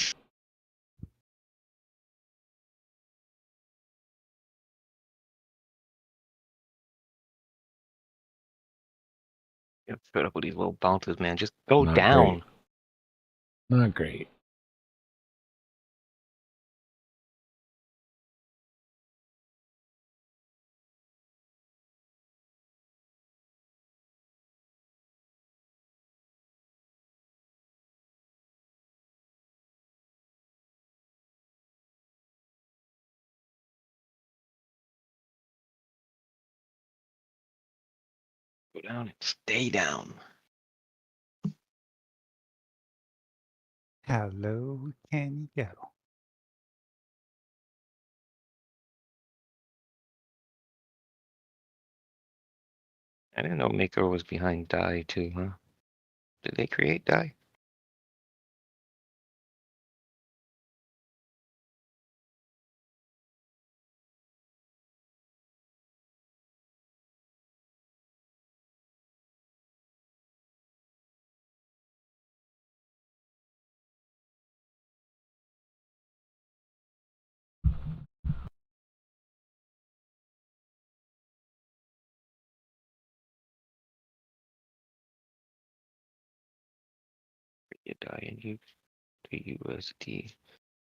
Get fed up with these little bounces, man. Just go Not down. great. Not great. Go down and stay down. How low can you go? I didn't know Maker was behind Die too, huh? Did they create Die? Create Die and use the USD.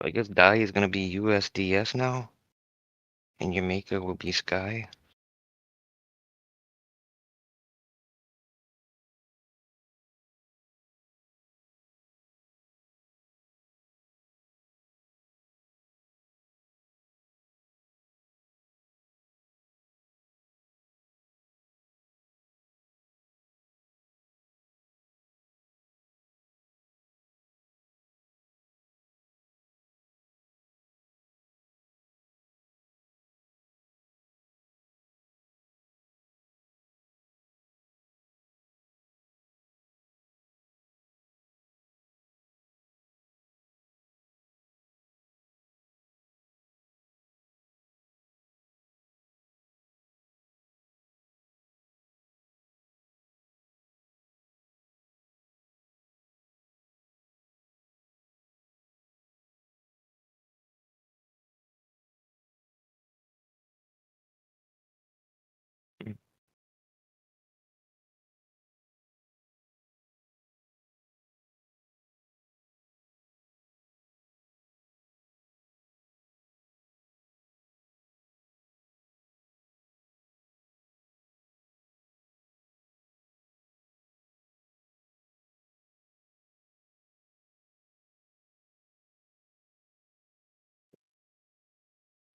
I guess Die is gonna be USDS now, and your Maker will be Sky.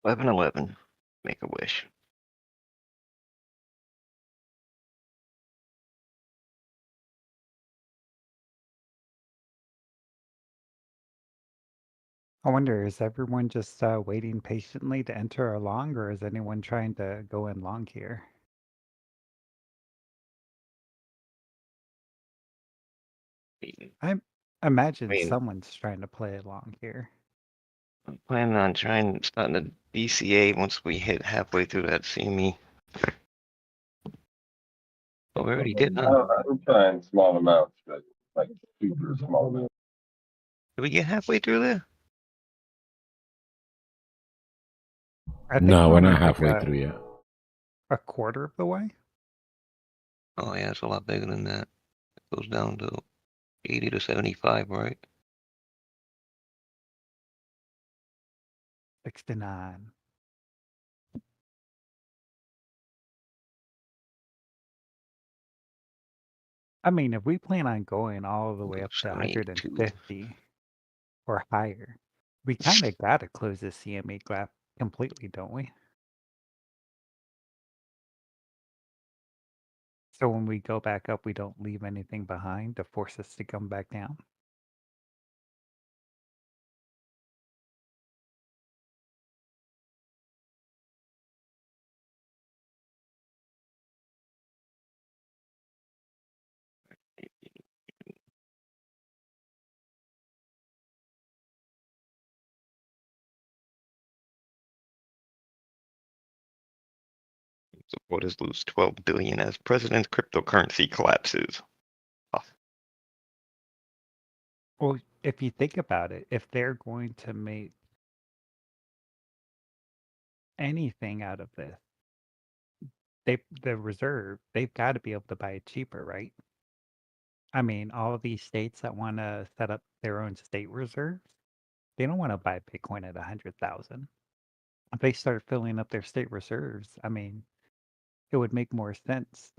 $11.11. Make a wish. I wonder, is everyone just waiting patiently to enter a long, or is anyone trying to go in long here? I imagine mean- someone's trying to play along here. I'm planning on starting the DCA once we hit halfway through that CME. Oh, we already did, huh? I'm trying small amounts, but like super small amounts. Did we get halfway through there? I think No, we're not like halfway through yet. a quarter of the way. Oh yeah, it's a lot bigger than that. It goes down to 80 to 75, right? 69. I mean, if we plan on going all the way up to 72. 150 or higher, we kind of got to close the CME gap completely, don't we? So when we go back up, we don't leave anything behind to force us to come back down. Supporters lose 12 billion as president's cryptocurrency collapses. Oh, Well, if you think about it, if they're going to make anything out of this, the reserve, they've got to be able to buy it cheaper, right? I mean, all of these states that want to set up their own state reserves, they don't want to buy Bitcoin at 100,000. If they start filling up their state reserves, I mean, it would make more sense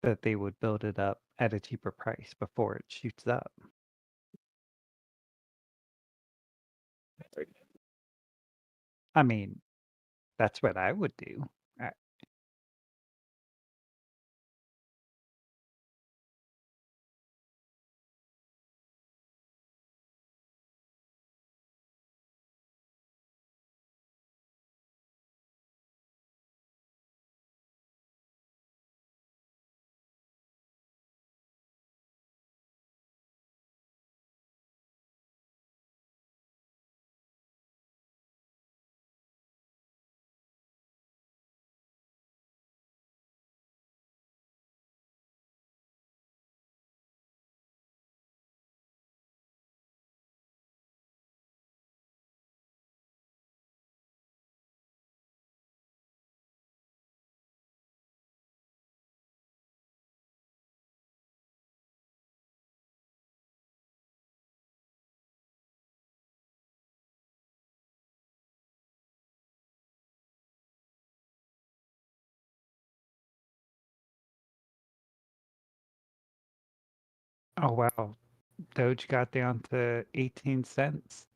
that they would build it up at a cheaper price before it shoots up. I mean, that's what I would do. Oh, wow. Doge got down to 18 cents.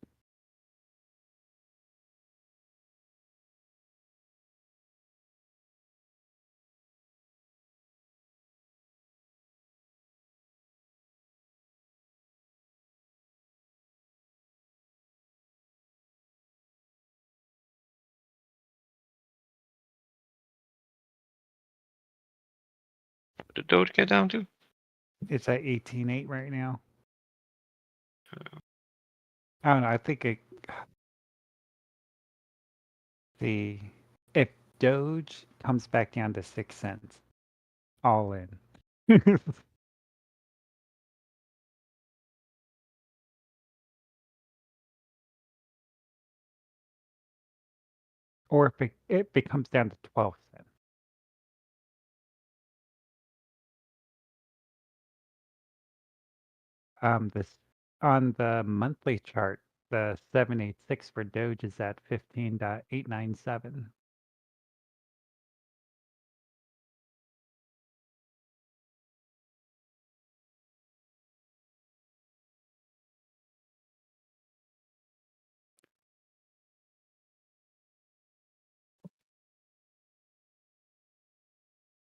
what did Doge get down to? It's at 18.8 right now. I don't know. I think if Doge comes back down to 6 cents, all in. Or if it comes down to 12 cents. This on the monthly chart, the 786 for Doge is at 15.897.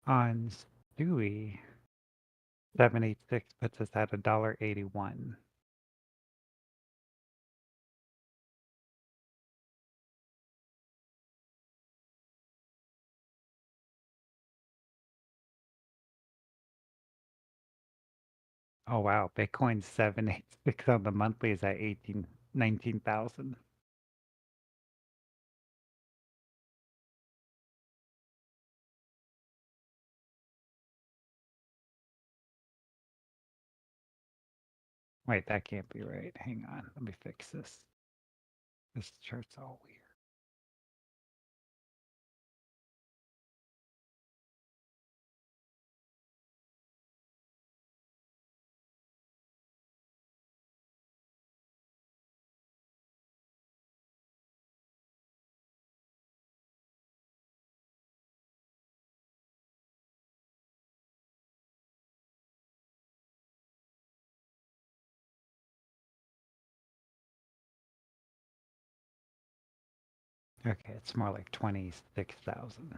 On Stewie, 786 puts us at $1.81. Oh wow, Bitcoin 786 on the monthly is at 19,000. Wait, that can't be right. Hang on, let me fix this. This chart's all weird. Okay, it's more like 26,000.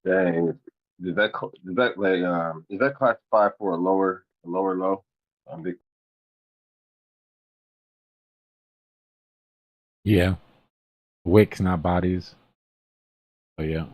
Dang. Does that like is that classified for a lower low? Big. Yeah. Wicks, not bodies. But yeah.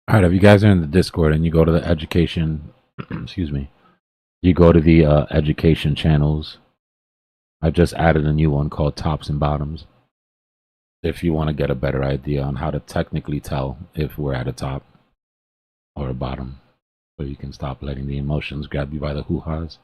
All right, if you guys are in the Discord and you go to the education, excuse me, you go to the education channels. I just added a new one called Tops and Bottoms. If you want to get a better idea on how to technically tell if we're at a top or a bottom, so you can stop letting the emotions grab you by the hoo-has.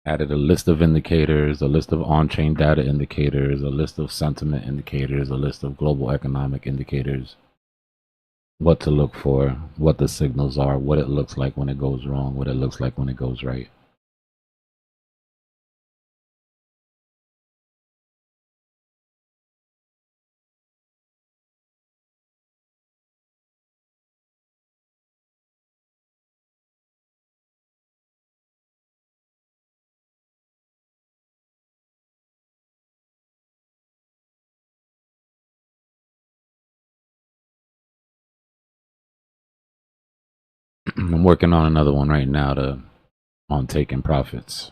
Added a list of indicators, a list of on-chain data indicators, a list of sentiment indicators, a list of global economic indicators, what to look for, what the signals are, what it looks like when it goes wrong, what it looks like when it goes right. I'm working on another one right now on taking profits.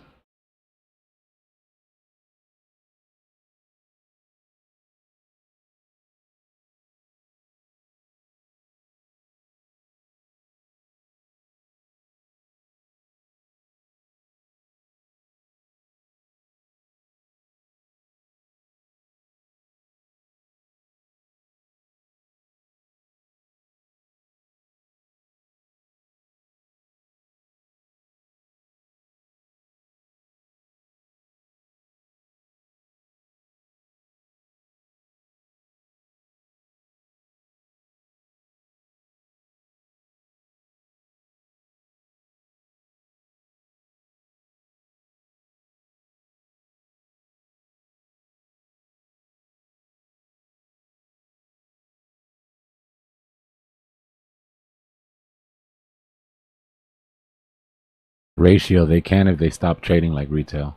Ratio, they can if they stop trading like retail.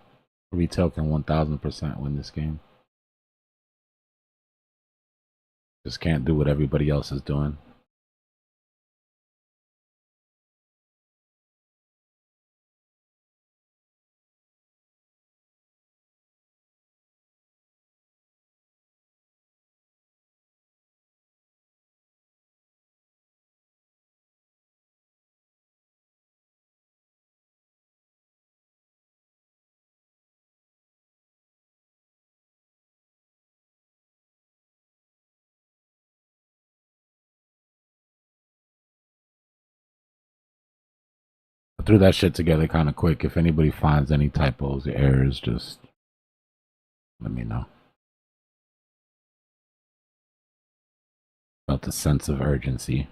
Retail can 1000% win this game. Just can't do what everybody else is doing. I threw that shit together kind of quick. If anybody finds any typos or errors, just let me know. About the sense of urgency.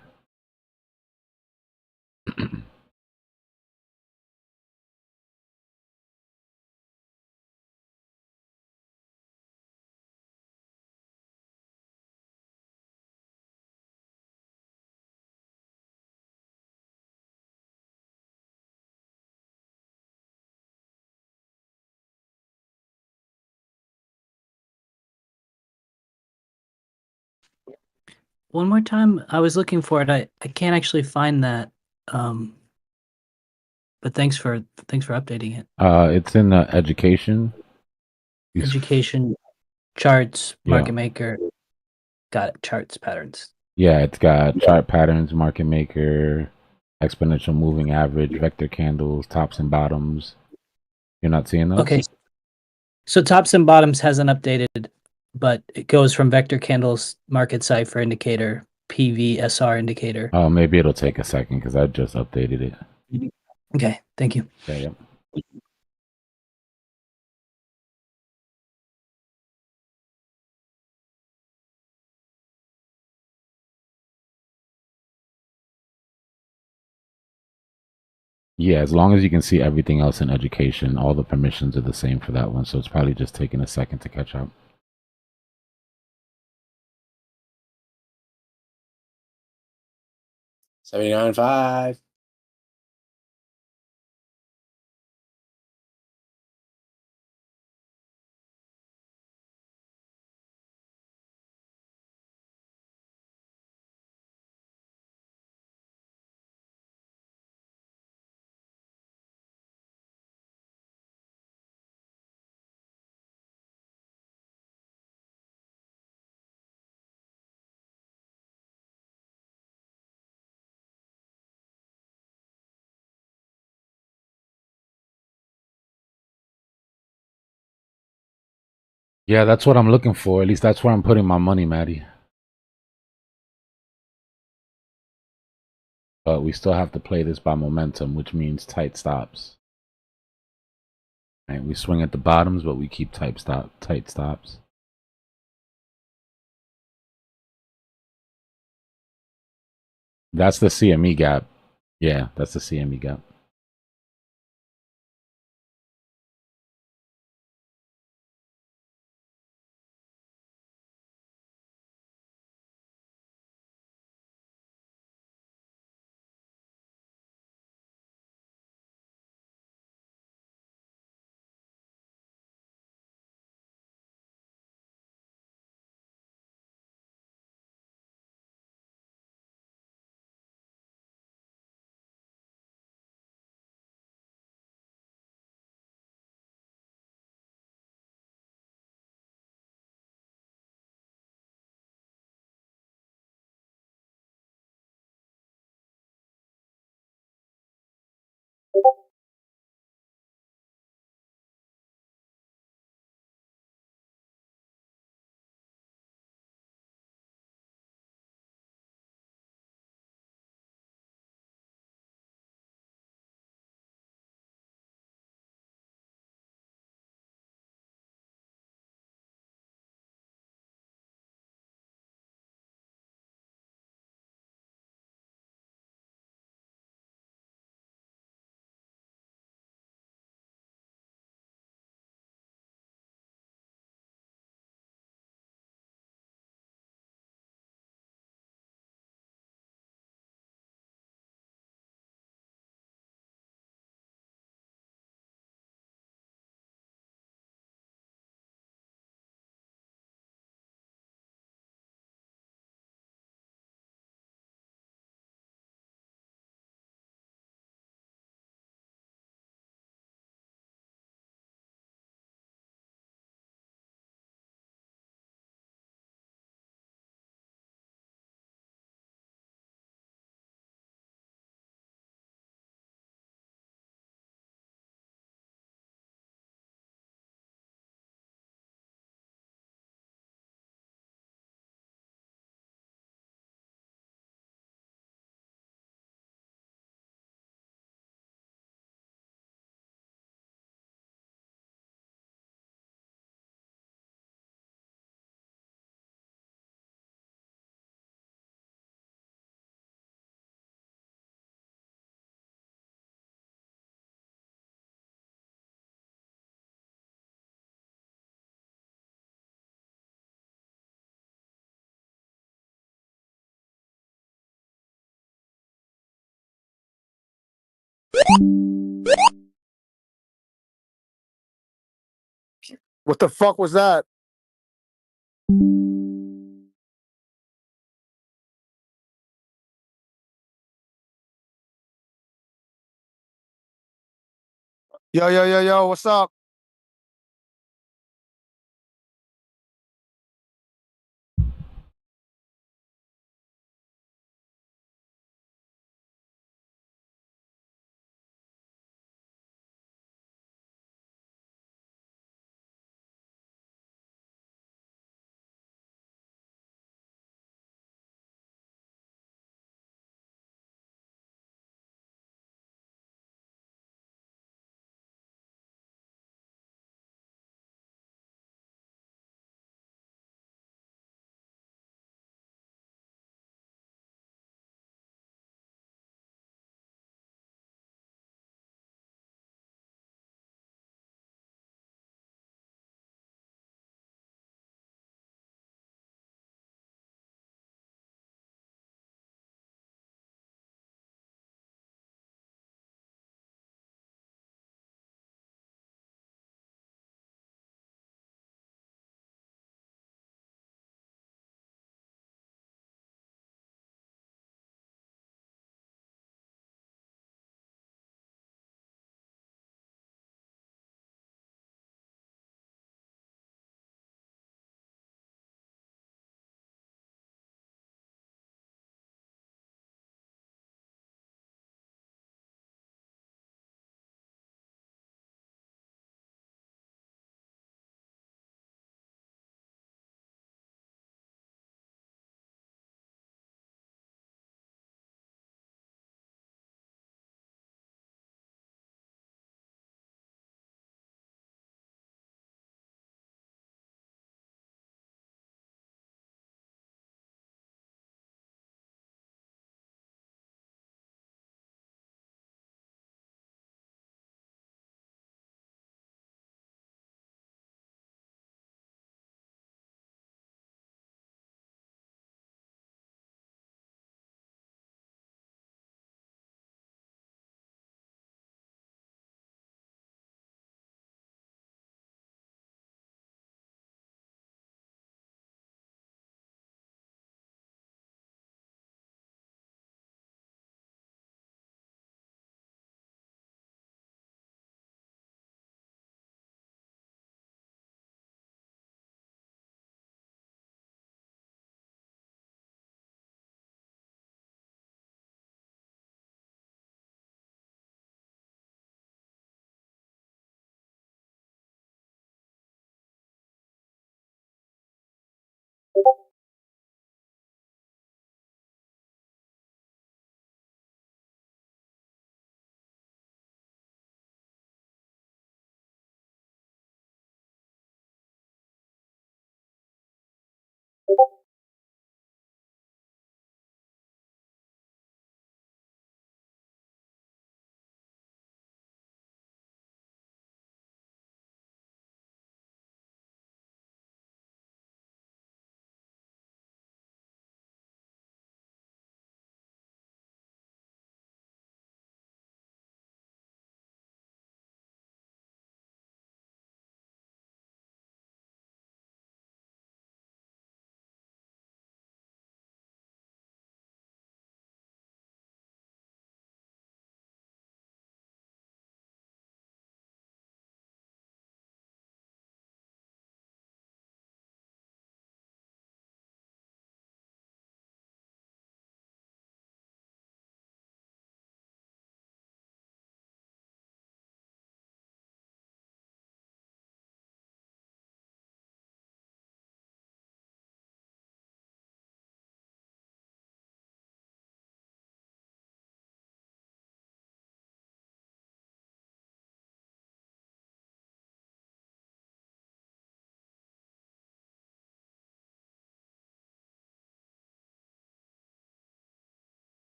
One more time, I was looking for it. I can't actually find that. But thanks for updating it. It's in education. Education, charts, Yeah. market maker. Got it. Charts, patterns. Yeah, it's got chart patterns, market maker, exponential moving average, vector candles, tops and bottoms. You're not seeing those? Okay. So tops and bottoms hasn't updated, but it goes from vector candles, market cipher indicator, PV, SR indicator. Oh, maybe it'll take a second because I just updated it. Okay, thank you. Yeah, yep. Yeah, as long as you can see everything else in education, all the permissions are the same for that one, so it's probably just taking a second to catch up. 79.5. Yeah, that's what I'm looking for. At least that's where I'm putting my money, Maddie. But we still have to play this by momentum, which means tight stops. Right? We swing at the bottoms, but we keep tight stops. That's the CME gap. Yeah, that's the CME gap. What the fuck was that? Yo, what's up?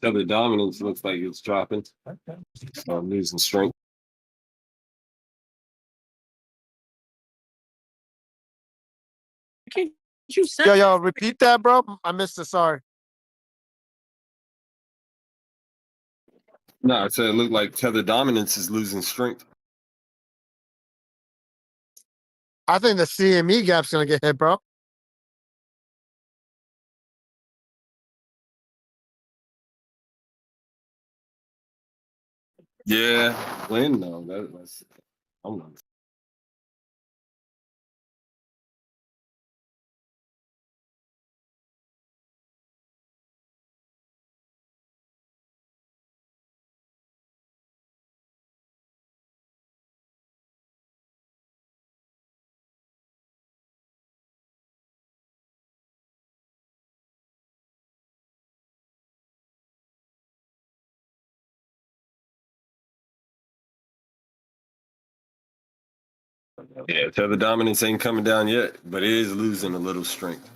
Tether dominance looks like it's dropping. Losing strength. Yo, repeat that, bro. I missed it. Sorry. No, I said it looked like tether dominance is losing strength. I think the CME gap's gonna get hit, bro. Yeah, when though? That's I'm not. Yeah, tether dominance ain't coming down yet, but it is losing a little strength.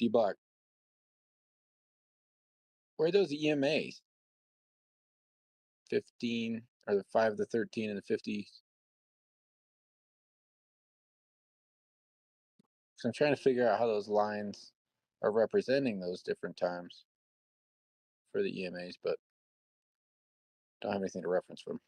Dbloc. Where are those EMAs? 15 or the 5, the 13, and the 50. So I'm trying to figure out how those lines are representing those different times for the EMAs, but don't have anything to reference from.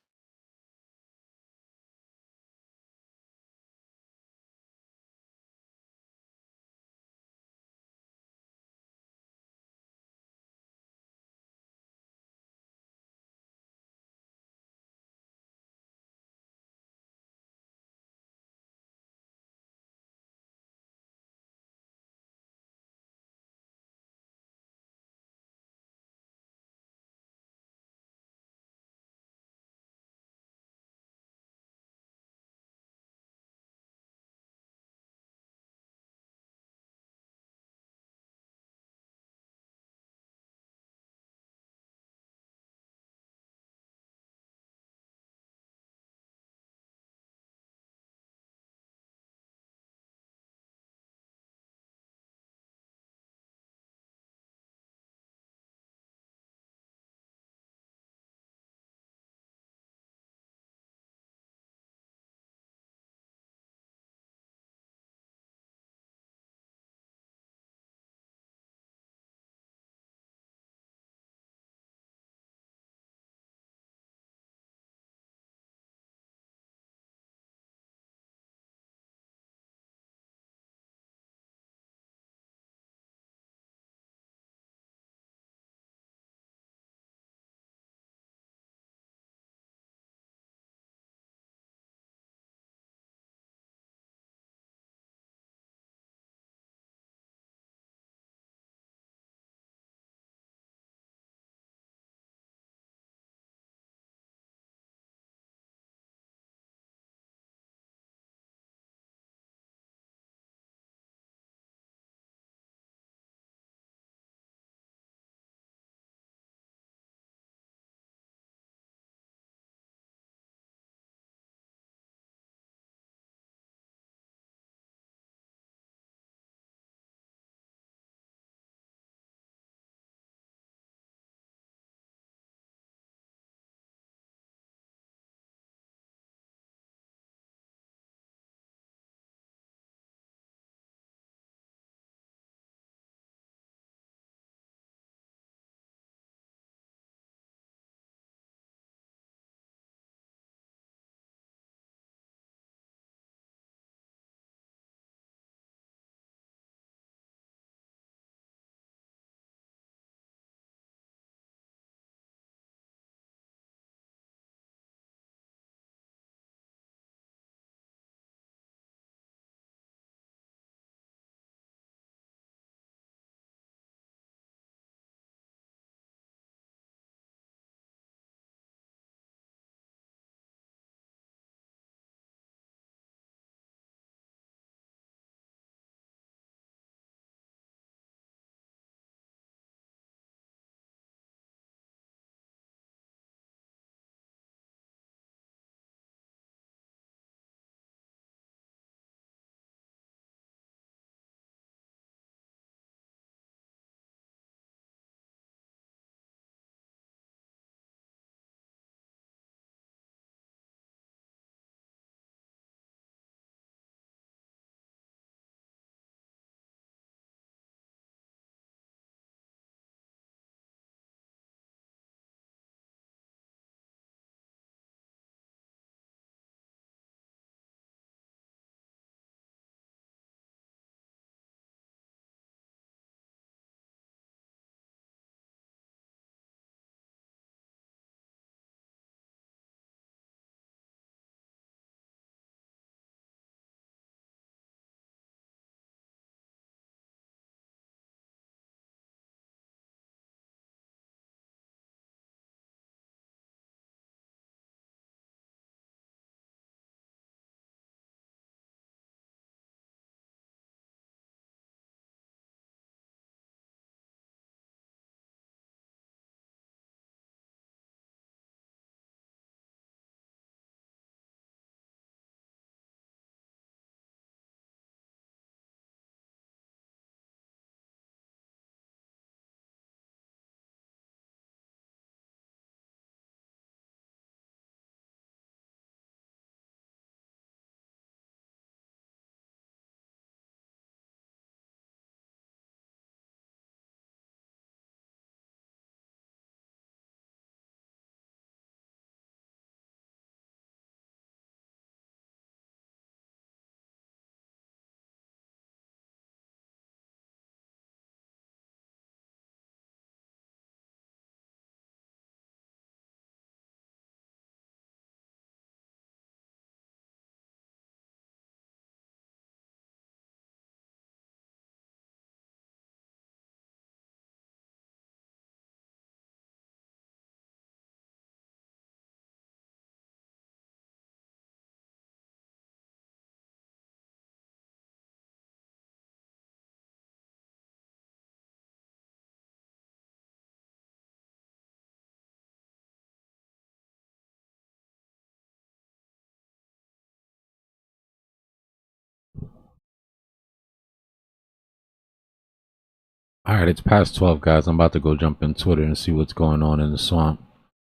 All right, it's past 12, guys. I'm about to go jump in Twitter and see what's going on in the swamp.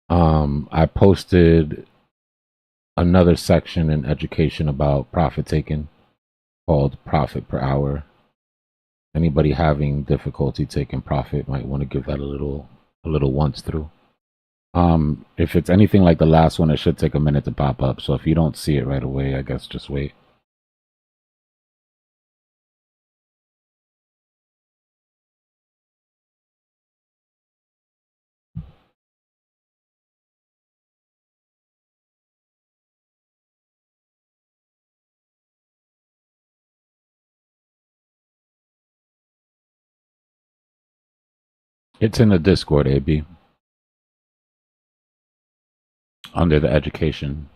I posted another section in education about profit taking called profit per hour. Anybody having difficulty taking profit might want to give that a little once through. If it's anything like the last one, it should take a minute to pop up. So if you don't see it right away, I guess just wait. It's in the Discord, AB, under the education.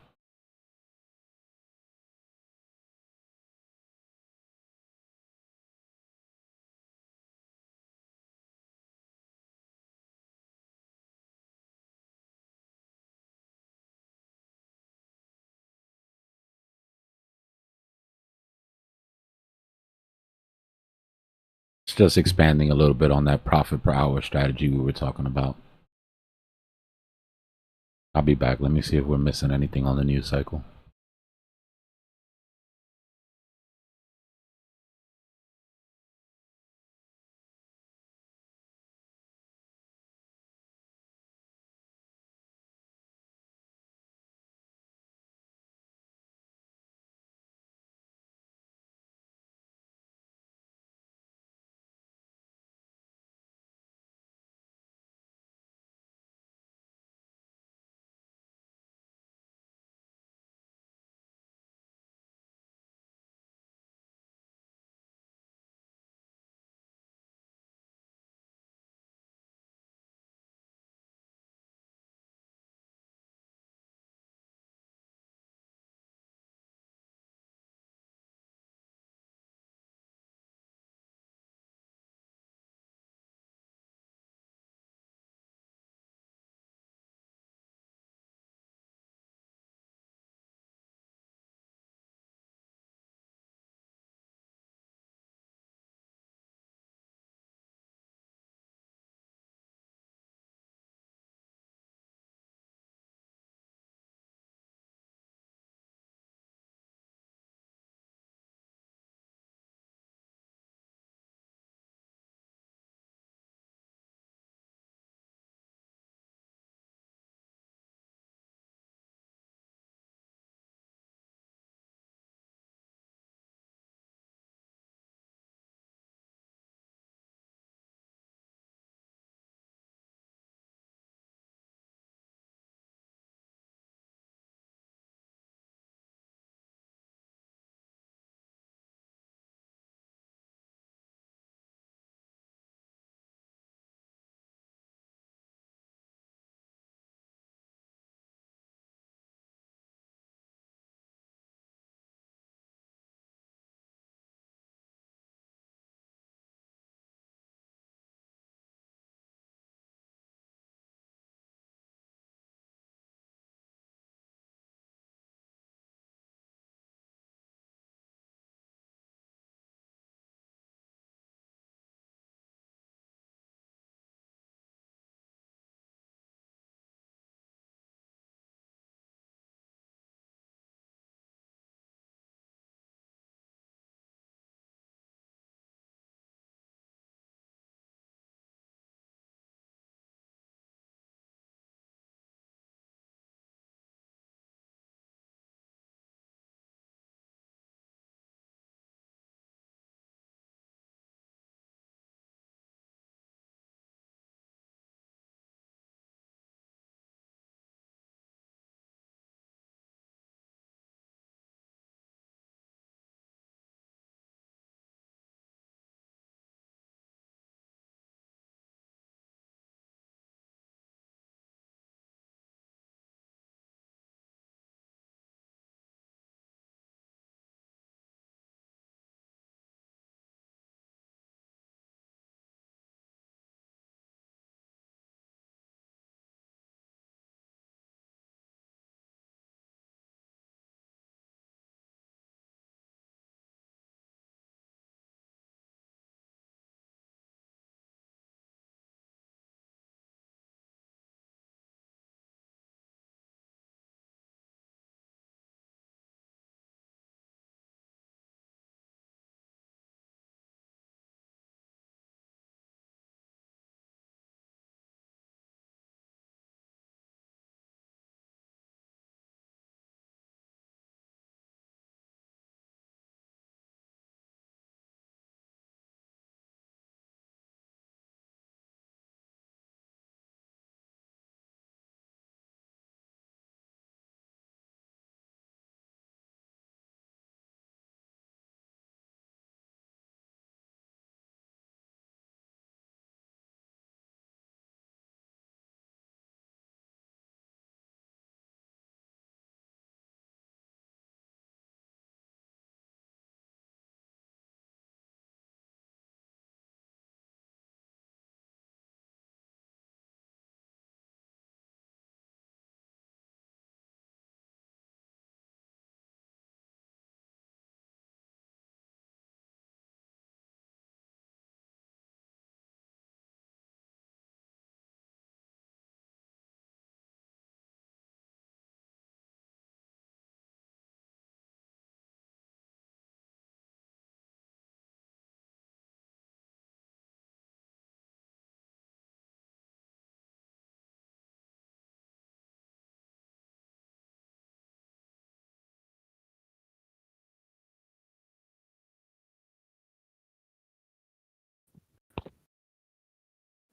It's just expanding a little bit on that profit per hour strategy we were talking about. I'll be back. Let me see if we're missing anything on the news cycle.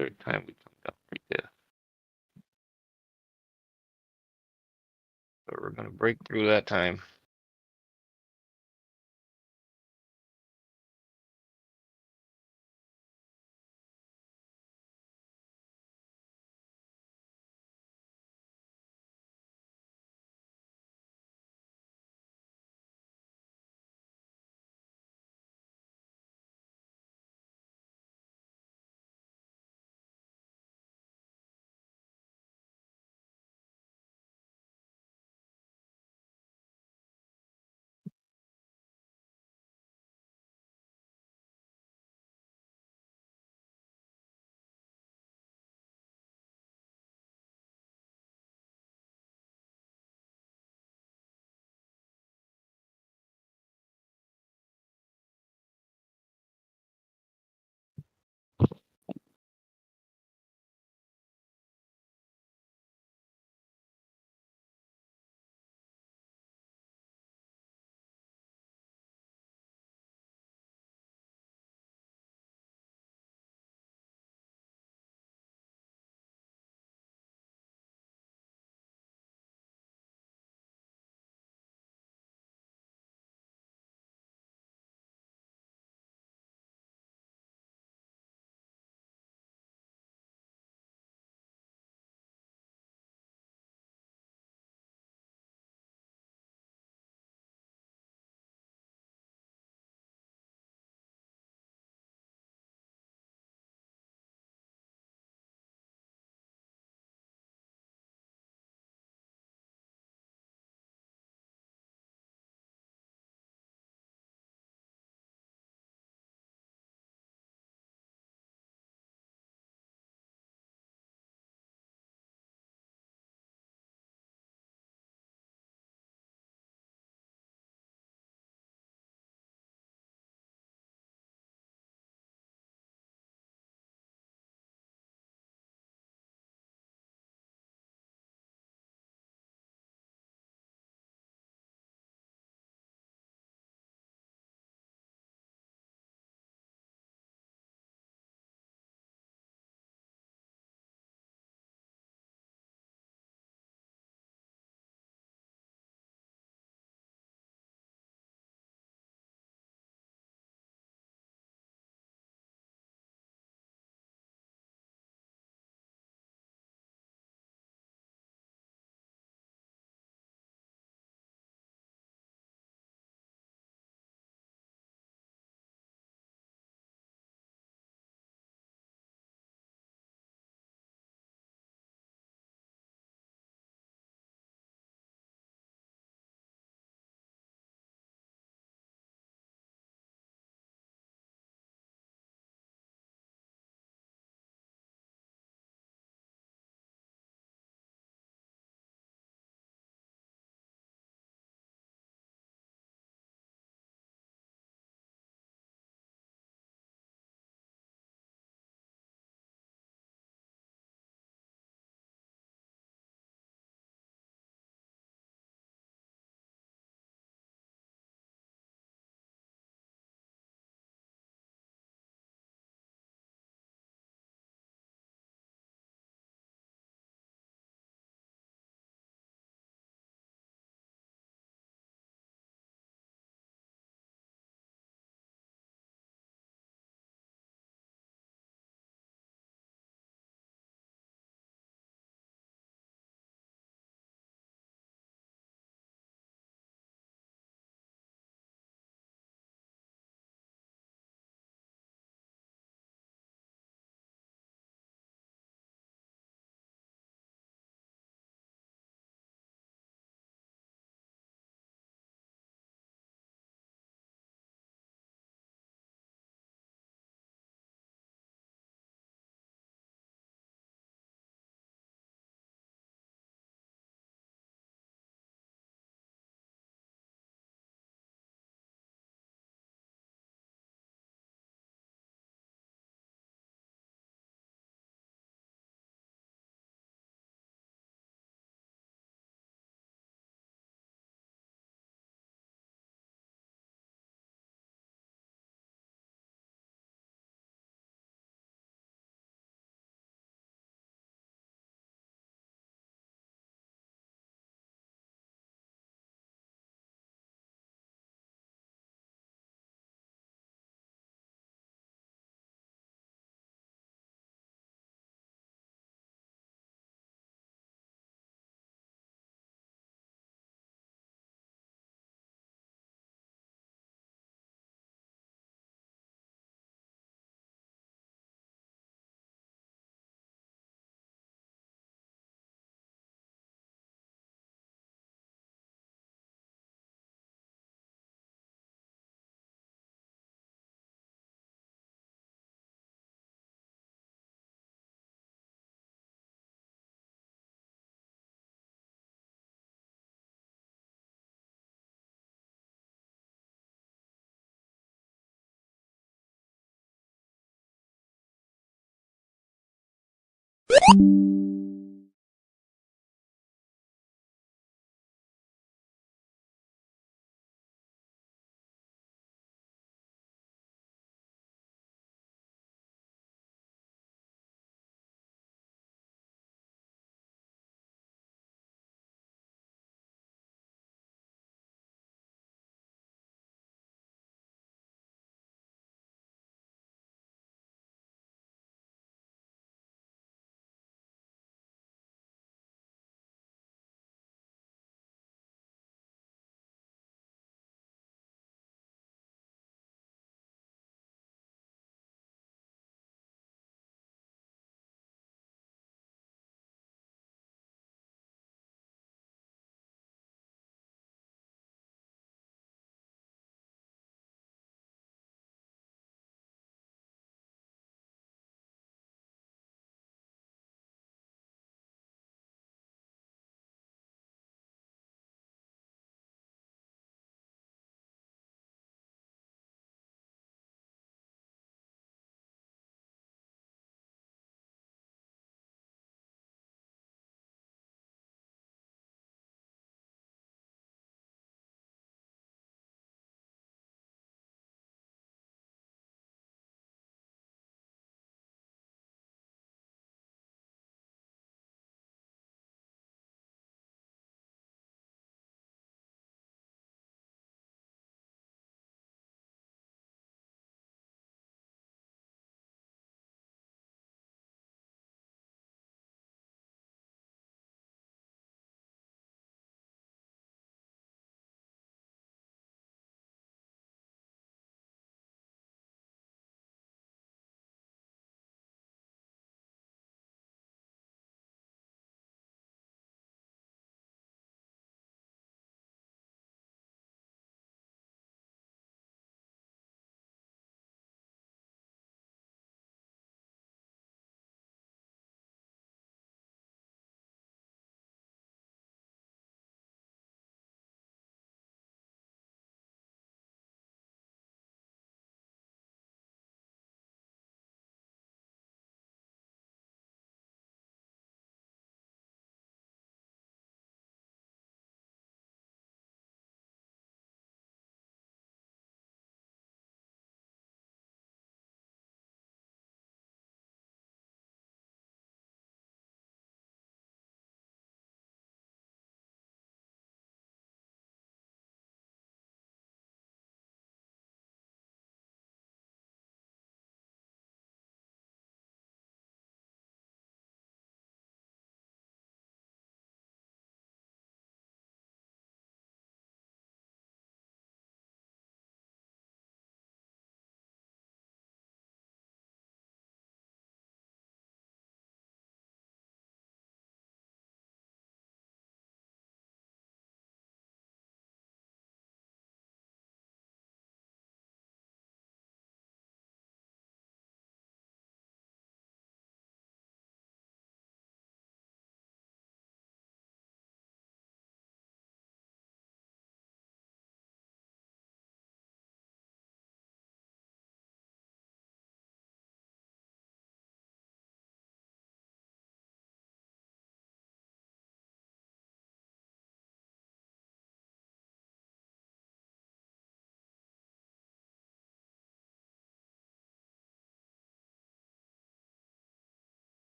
third time we come down right there. But we're gonna break through that time.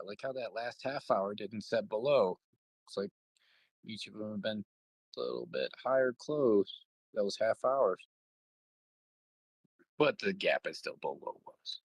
I like how that last half hour didn't set below. Looks like each of them have been a little bit higher close those half hours. But the gap is still below was.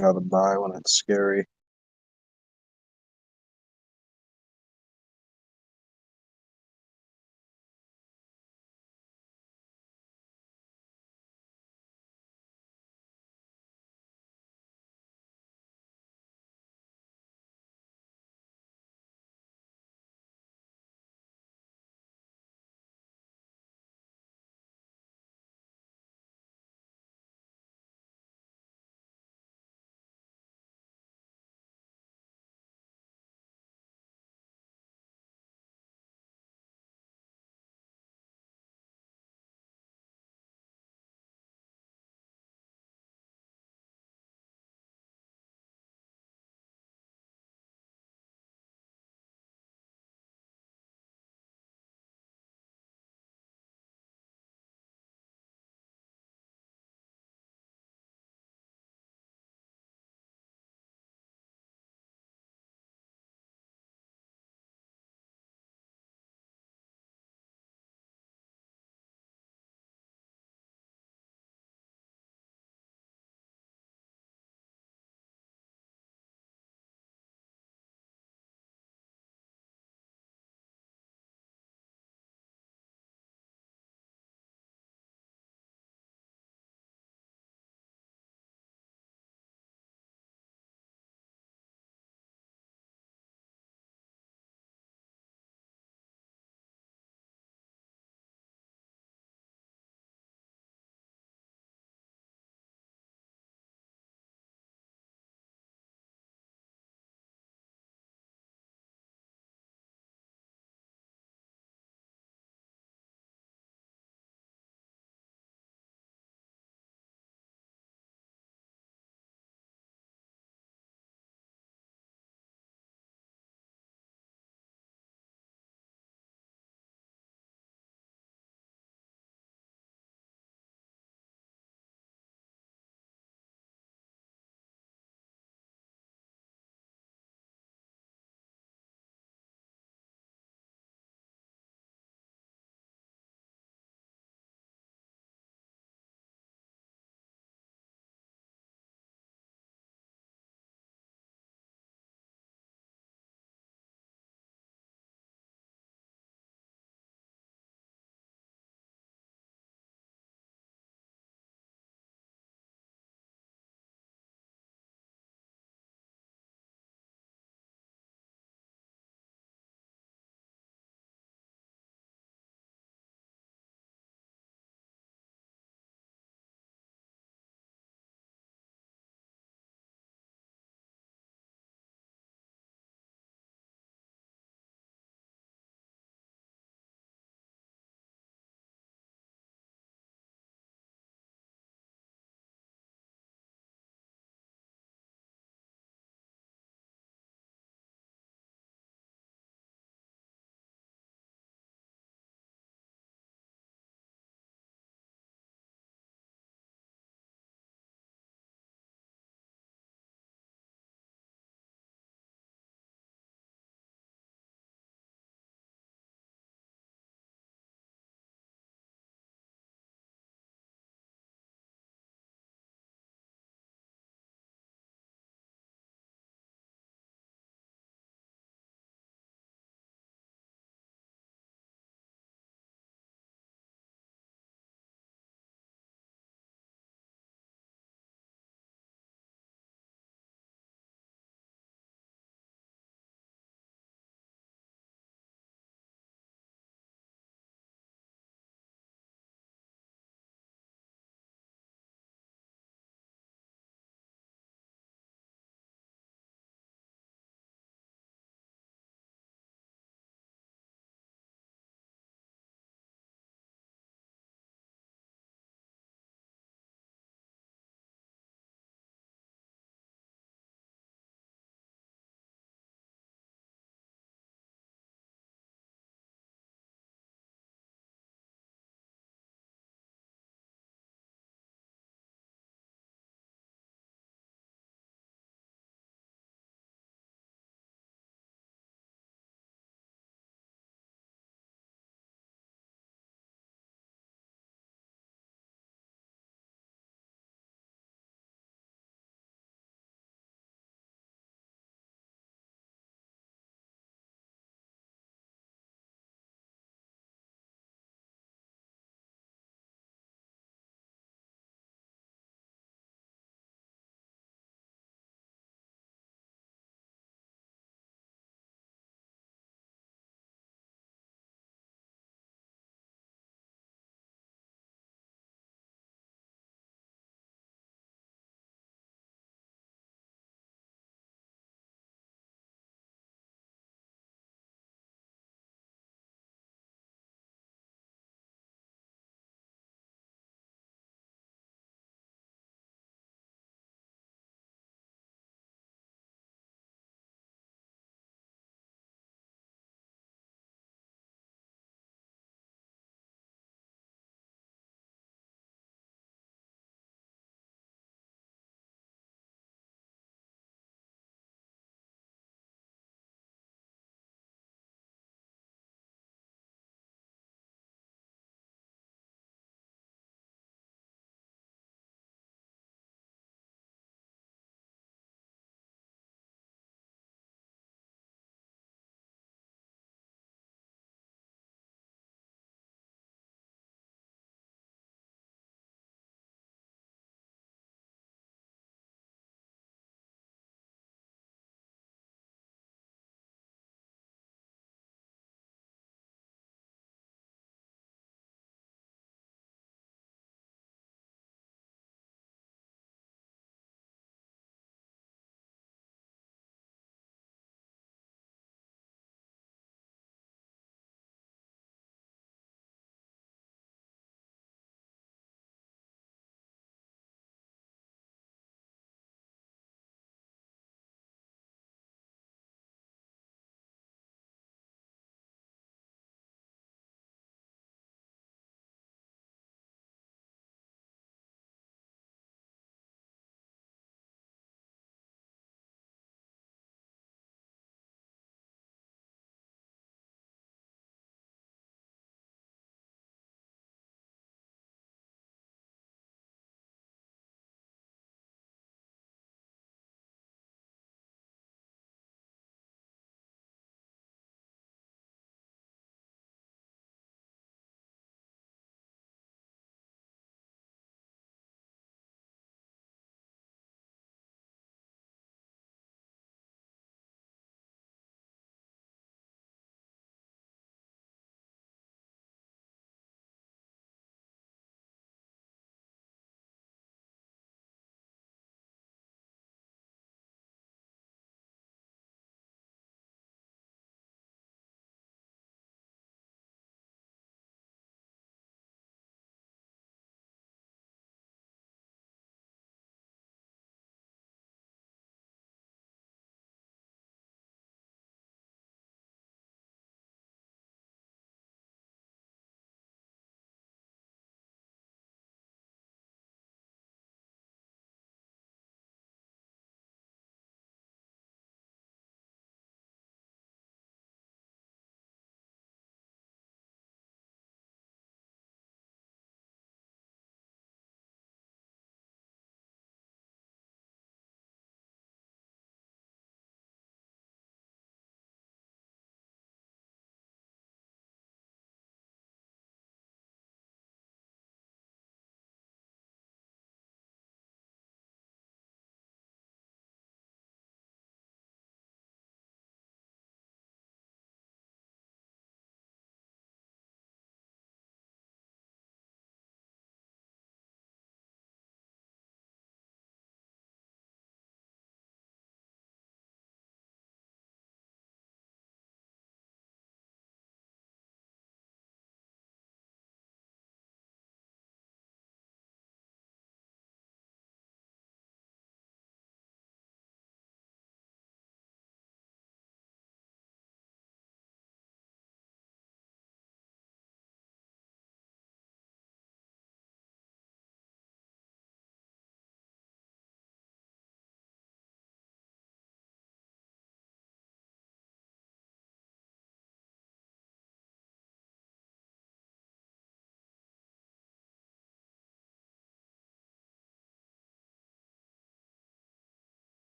Gotta buy when it's scary.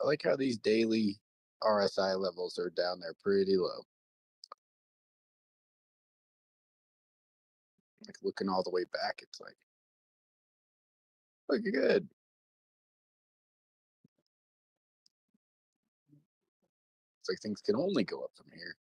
I like how these daily RSI levels are down there pretty low. Like looking all the way back, it's like looking good. It's like things can only go up from here.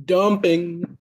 Dumping.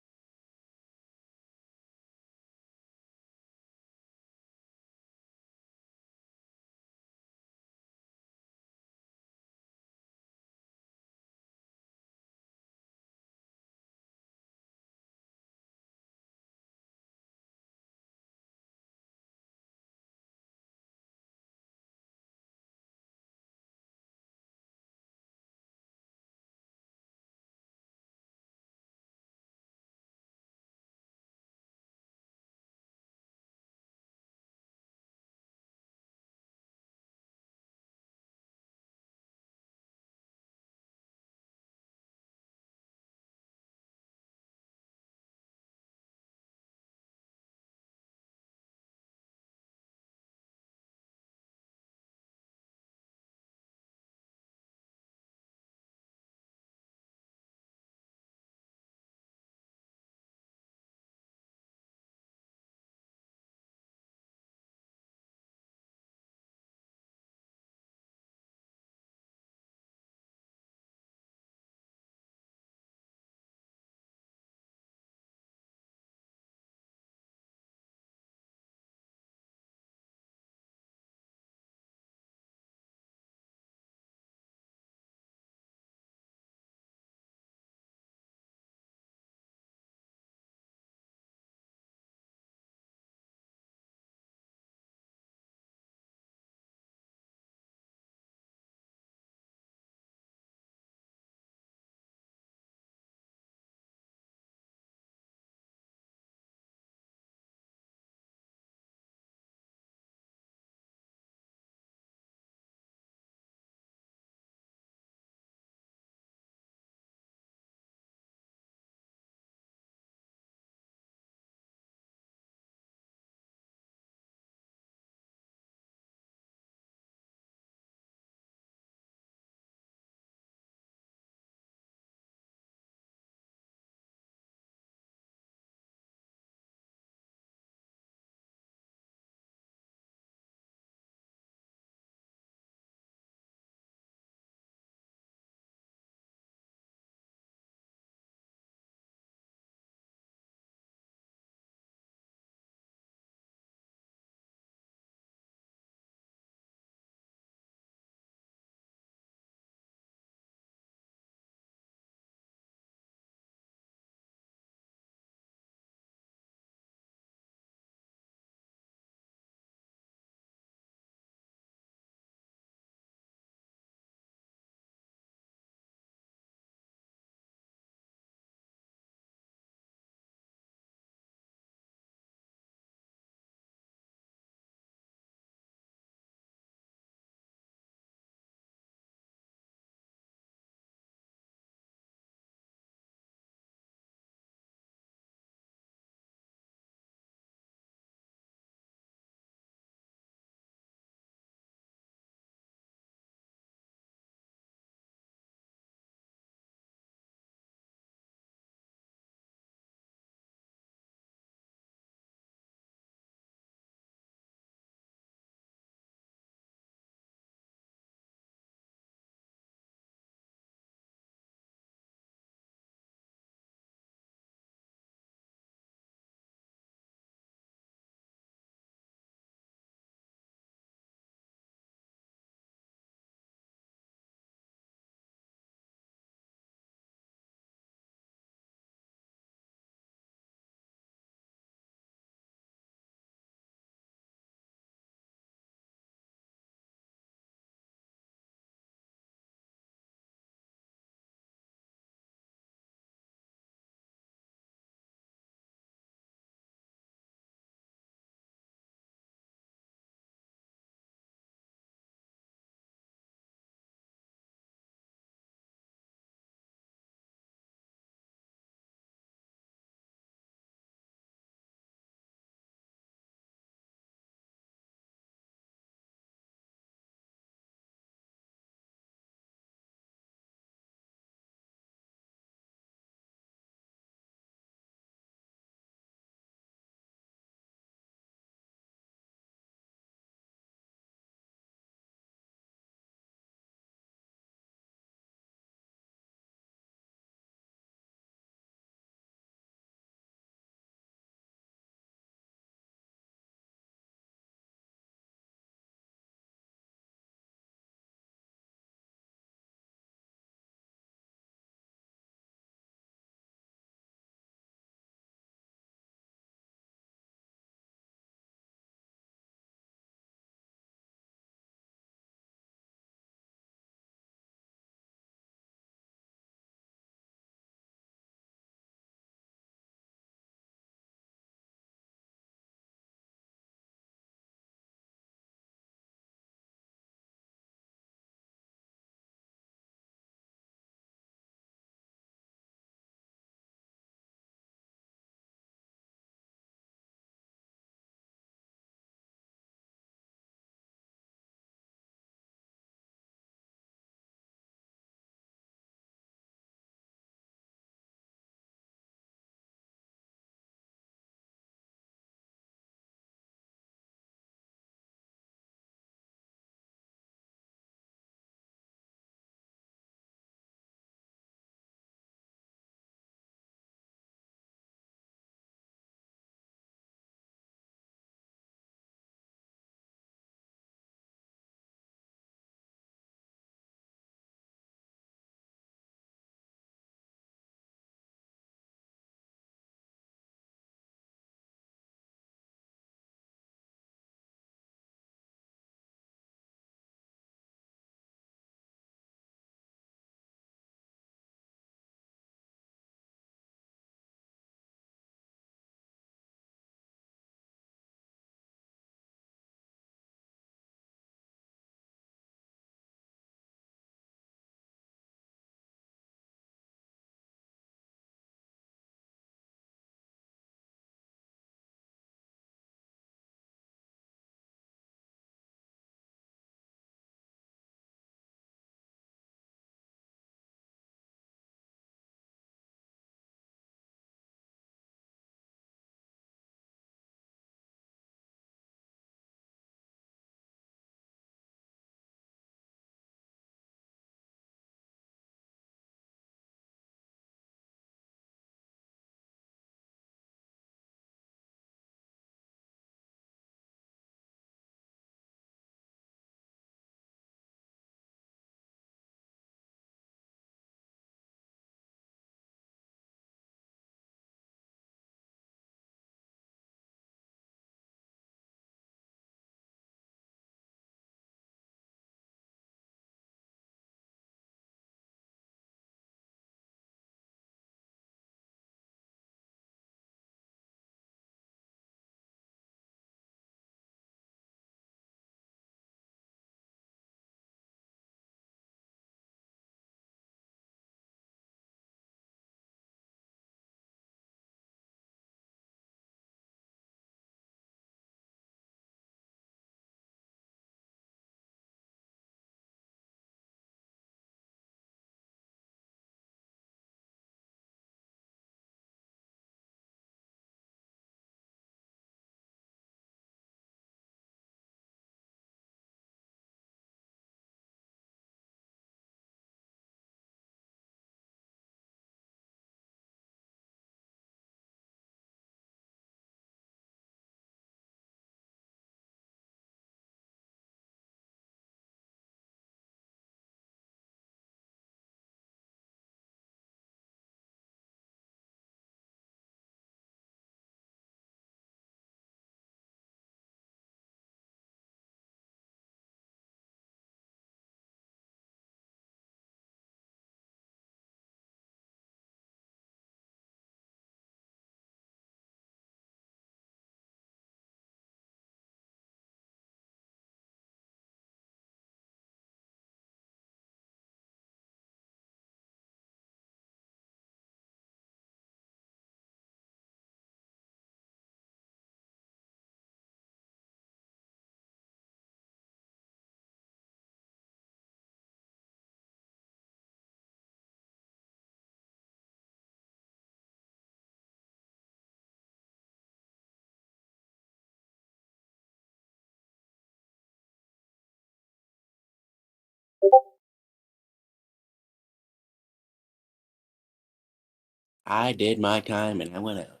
I did my time and I went out.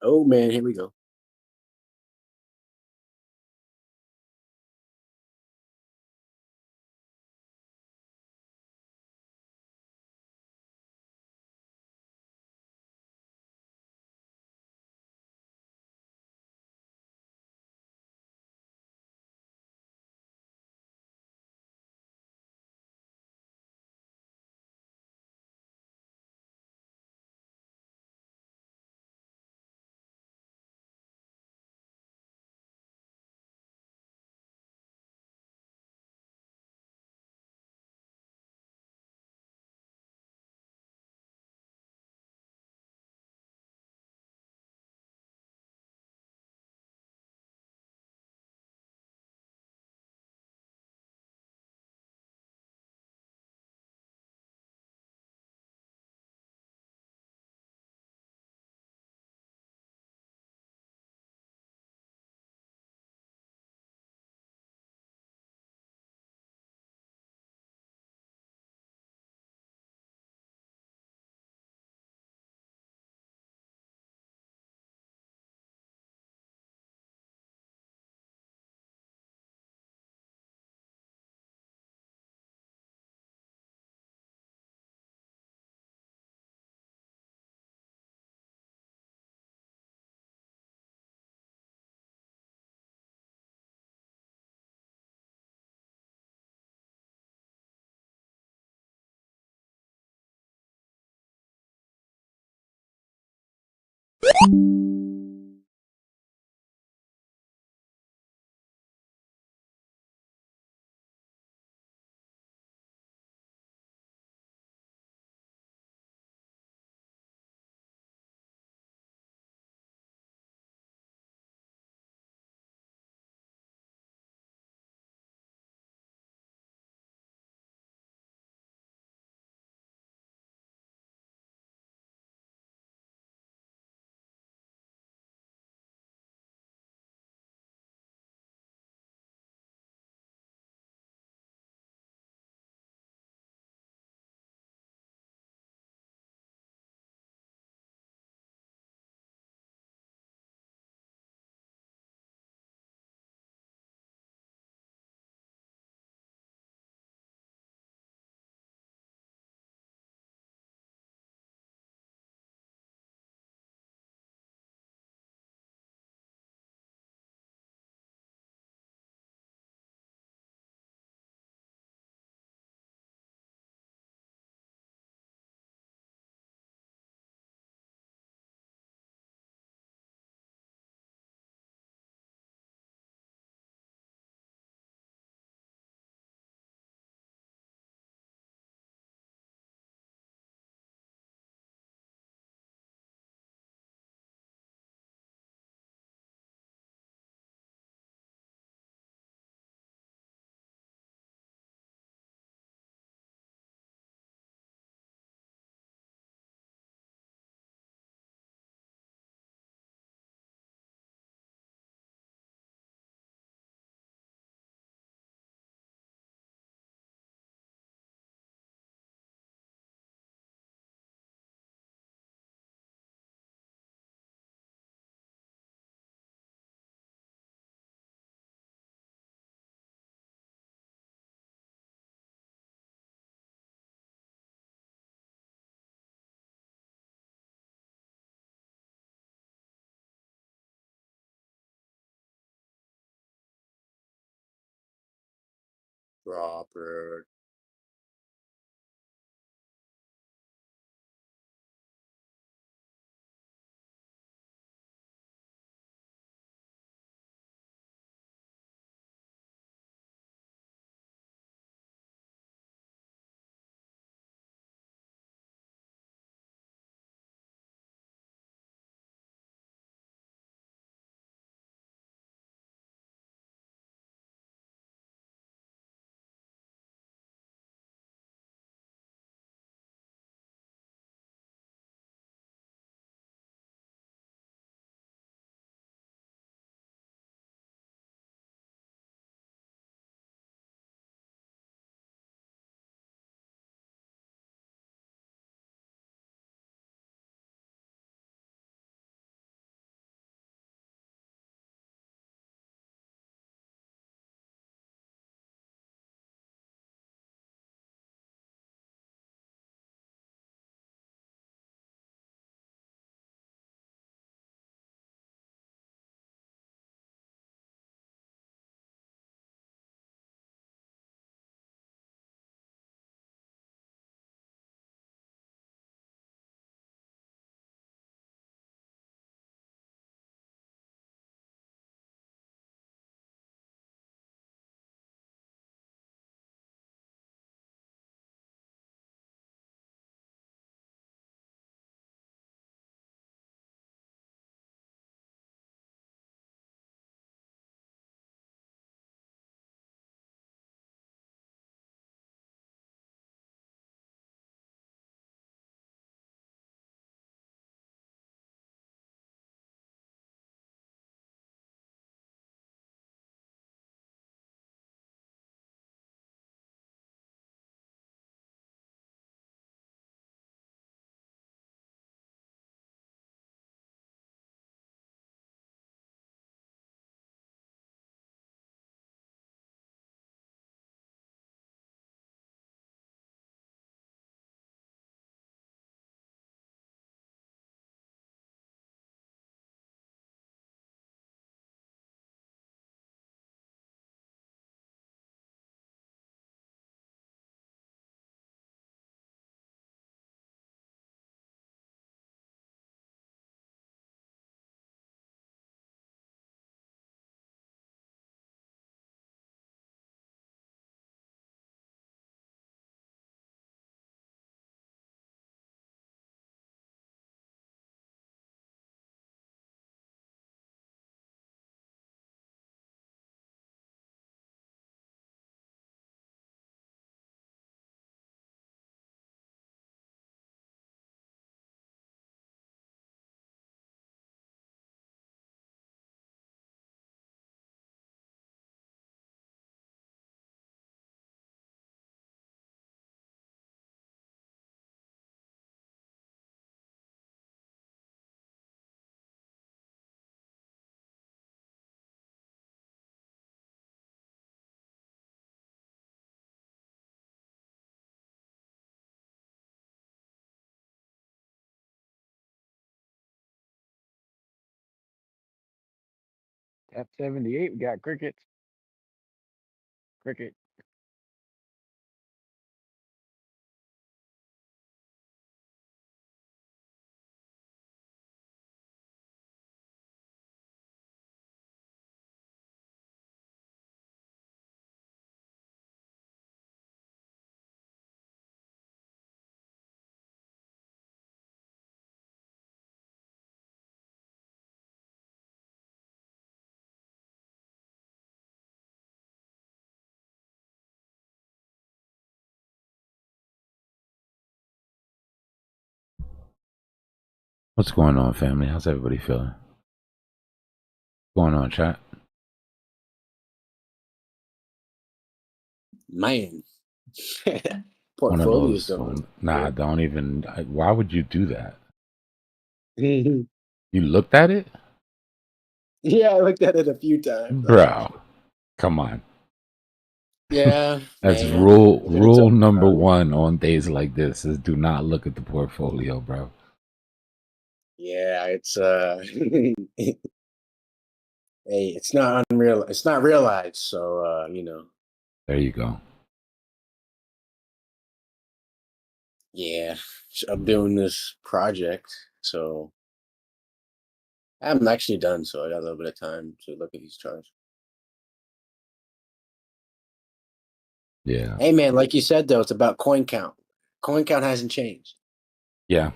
Oh man, here we go. Drop it. F78, we got crickets. Cricket. What's going on, family? How's everybody feeling? What's going on, chat? Man. One of Portfolios those. don't. Nah, don't even. Why would you do that? Yeah, You looked at it, I looked at it a few times. bro. Come on. Yeah, That's man. Look at it rule so number hard. one on days like this is do not look at the portfolio, bro. Yeah, it's hey, it's not unreal. It's not realized. So There you go. yeah, I'm doing this project. So I'm actually done. So I got a little bit of time to look at these charts. Yeah. Hey, man, like you said though, it's about coin count. Coin count hasn't changed. Yeah.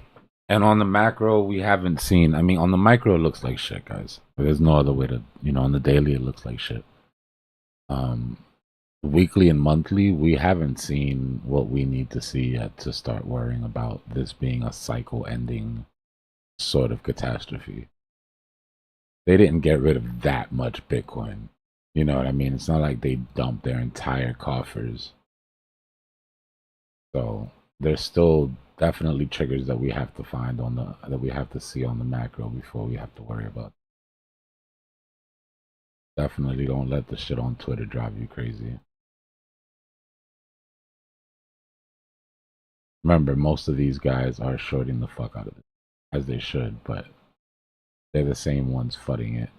And on the macro, we haven't seen. I mean, on the micro, it looks like shit, guys. There's no other way to, on the daily, it looks like shit. Weekly and monthly, we haven't seen what we need to see yet to start worrying about this being a cycle ending sort of catastrophe. They didn't get rid of that much Bitcoin. You know what I mean? It's not like they dumped their entire coffers. So there's still definitely triggers that we have to find that we have to see on the macro before we have to worry about. Definitely don't let the shit on Twitter drive you crazy. Remember, most of these guys are shorting the fuck out of it, as they should, but they're the same ones fudding it.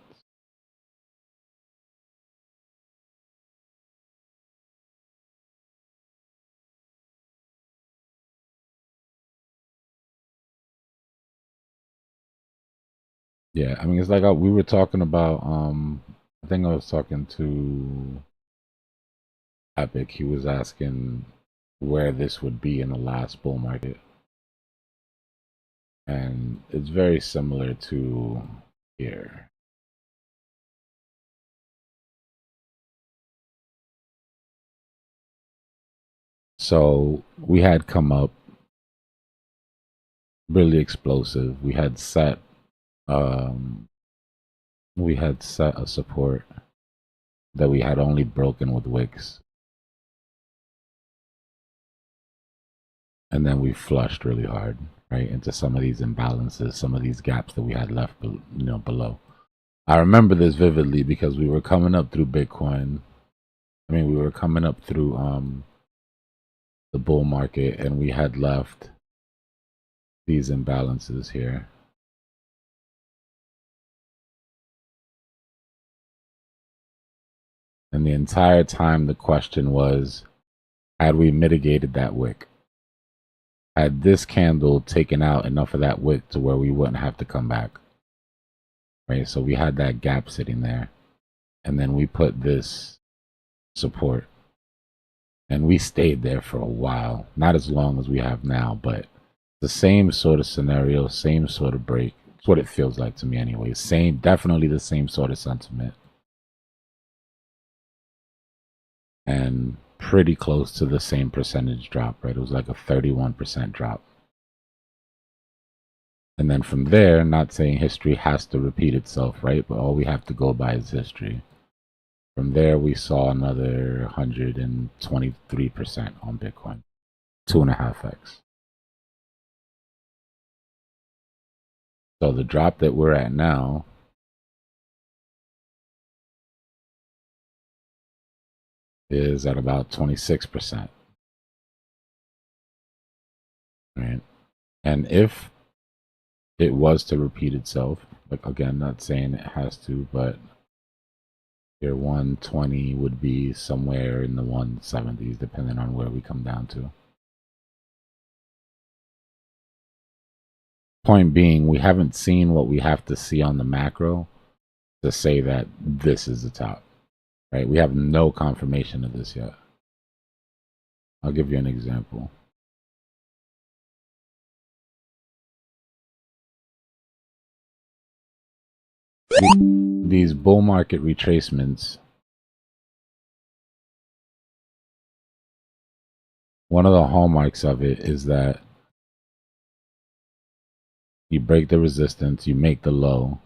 Yeah, I mean, it's like we were talking about, I think I was talking to Epic. He was asking where this would be in the last bull market. And it's very similar to here. So we had come up really explosive. We had set a support that we had only broken with wicks. And then we flushed really hard, right, into some of these imbalances, some of these gaps that we had left, below. I remember this vividly because we were coming up through Bitcoin. I mean, we were coming up through the bull market, and we had left these imbalances here. And the entire time the question was, had we mitigated that wick? Had this candle taken out enough of that wick to where we wouldn't have to come back? Right, so we had that gap sitting there. And then we put this support. And we stayed there for a while. Not as long as we have now, but the same sort of scenario, same sort of break. It's what it feels like to me anyway. Definitely the same sort of sentiment. And pretty close to the same percentage drop, right? It was like a 31% drop. And then from there, not saying history has to repeat itself, right? But all we have to go by is history. From there, we saw another 123% on Bitcoin, 2.5x. So the drop that we're at now is at about 26%. Right? And if it was to repeat itself, like again, not saying it has to, but Your 120 would be somewhere in the 170s, depending on where we come down to. Point being, we haven't seen what we have to see on the macro to say that this is the top, right? We have no confirmation of this yet. I'll give you an example. These bull market retracements, one of the hallmarks of it is that you break the resistance, you make the low,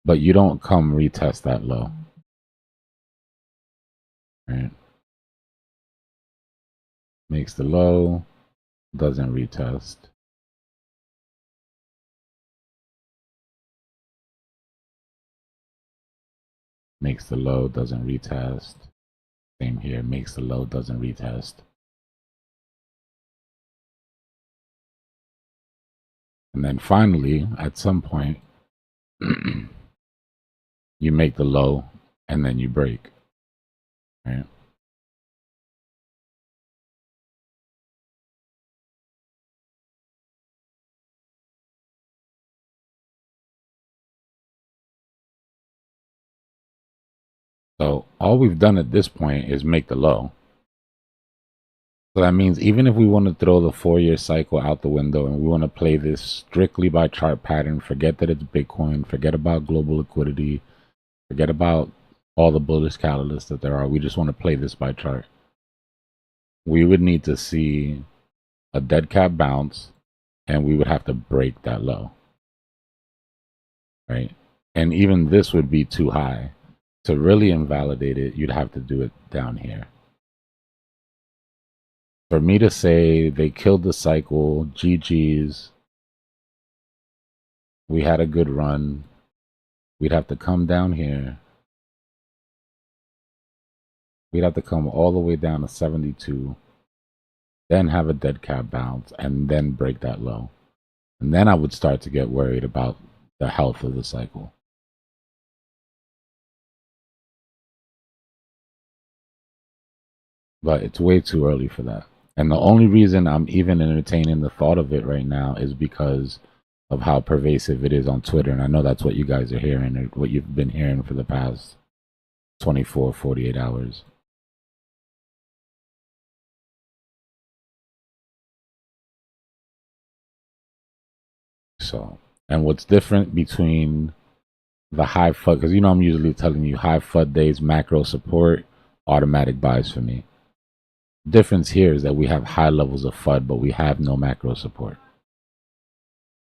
but you don't come retest that low, right? Makes the low, doesn't retest. Makes the low, doesn't retest. Same here, makes the low, doesn't retest. And then finally, at some point, you make the low and then you break, right? So all we've done at this point is make the low. So that means even if we want to throw the 4-year cycle out the window and we want to play this strictly by chart pattern, forget that it's Bitcoin, forget about global liquidity, forget about all the bullish catalysts that there are. We just want to play this by chart. We would need to see a dead cat bounce and we would have to break that low, right? And even this would be too high. To really invalidate it, you'd have to do it down here. For me to say they killed the cycle, GG's, we had a good run, we'd have to come down here. We'd have to come all the way down to 72, then have a dead cat bounce, and then break that low. And then I would start to get worried about the health of the cycle. But it's way too early for that. And the only reason I'm even entertaining the thought of it right now is because of how pervasive it is on Twitter. And I know that's what you guys are hearing, or what you've been hearing for the past 24, 48 hours. So, and what's different between the high FUD, because you know I'm usually telling you high FUD days, macro support, automatic buys for me. Difference here is that we have high levels of FUD, but we have no macro support,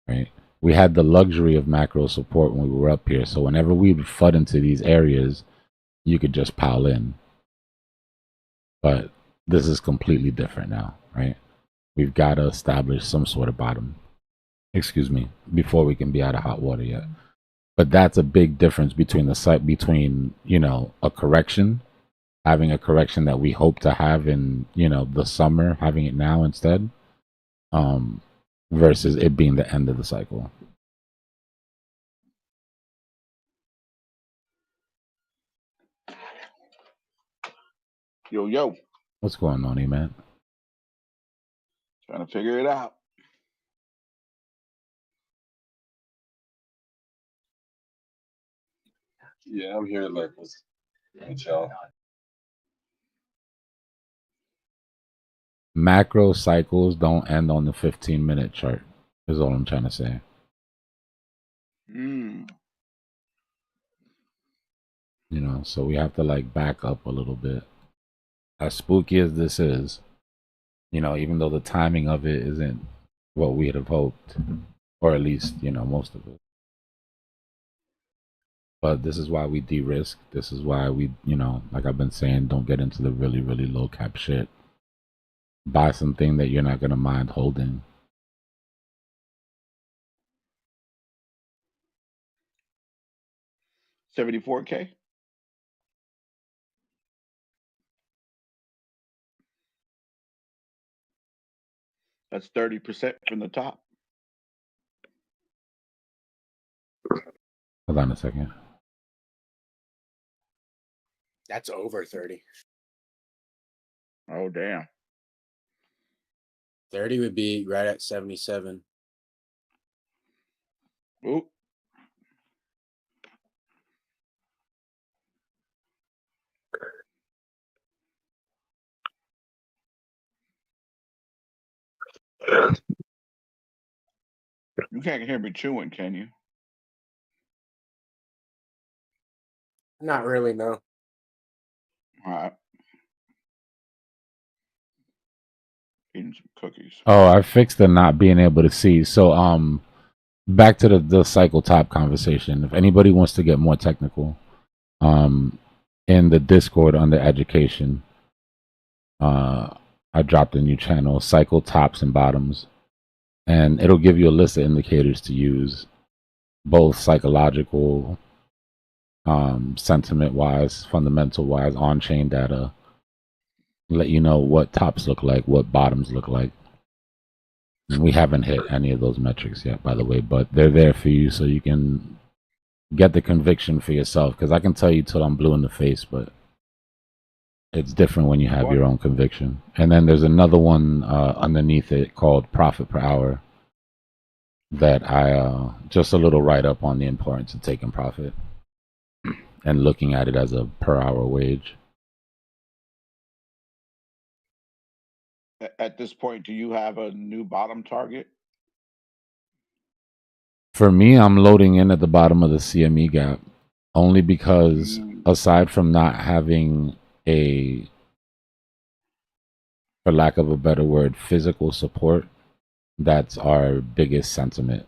right? We had the luxury of macro support when we were up here. So whenever we would FUD into these areas, you could just pile in. But this is completely different now, right? We've got to establish some sort of bottom, excuse me, before we can be out of hot water yet. But that's a big difference between the site, between, you know, a correction, having a correction that we hope to have in, you know, the summer, having it now instead, versus it being the end of the cycle. Yo, yo. What's going on, man? Trying to figure it out. Yeah, I'm here like with y'all. Macro cycles don't end on the 15-minute chart, is all I'm trying to say. Mm. You know, so we have to like back up a little bit. As spooky as this is, you know, even though the timing of it isn't what we'd have hoped, or at least, you know, most of it. But this is why we de-risk. This is why we, you know, like I've been saying, don't get into the really, really low cap shit. Buy something that you're not going to mind holding. $74K. That's 30% from the top. Hold on a second. That's over 30. Oh damn. 30 would be right at 77. Oop. You can't hear me chewing, can you? Not really, no. All right. Eating some cookies. Oh, I fixed the not being able to see. So back to the cycle top conversation. If anybody wants to get more technical, in the Discord under education, I dropped a new channel, cycle tops and bottoms, and it'll give you a list of indicators to use, both psychological, sentiment wise, fundamental wise, on chain data. Let you know what tops look like, what bottoms look like. And we haven't hit any of those metrics yet, by the way, but they're there for you so you can get the conviction for yourself. Because I can tell you till I'm blue in the face, but it's different when you have your own conviction. And then there's another one underneath it called profit per hour that I just a little write up on the importance of taking profit and looking at it as a per hour wage. At this point, do you have a new bottom target? For me, I'm loading in at the bottom of the CME gap only because aside from not having a, for lack of a better word, physical support, that's our biggest sentiment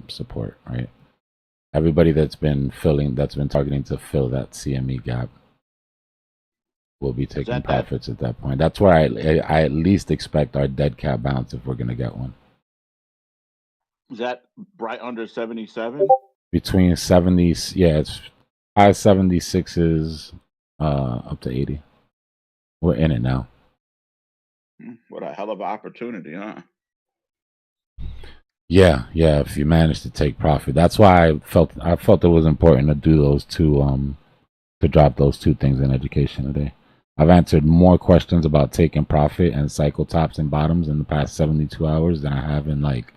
support, right? Everybody that's been targeting to fill that CME gap will be taking profits at that point. That's where I at least expect our dead cat bounce if we're going to get one. Is that right under 77? Between 70s, yeah, it's high 76s up to 80. We're in it now. What a hell of an opportunity, huh? Yeah, if you manage to take profit. That's why I felt it was important to do those two, to drop those two things in education today. I've answered more questions about taking profit and cycle tops and bottoms in the past 72 hours than I have in like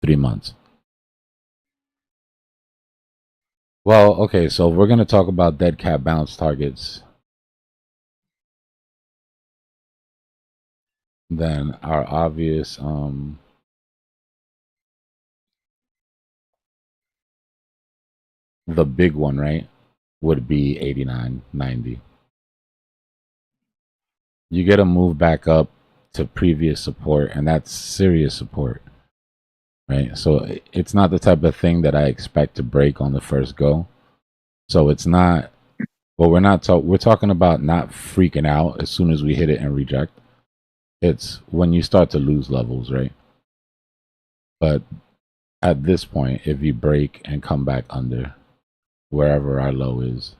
3 months. Well, okay, so we're going to talk about dead cat bounce targets. Then our obvious the big one, right, would be 89, 90. You get a move back up to previous support, and that's serious support, right? So it's not the type of thing that I expect to break on the first go. So it's not, well, we're talking about not freaking out as soon as we hit it and reject. It's when you start to lose levels, right? But at this point, if you break and come back under wherever our low is,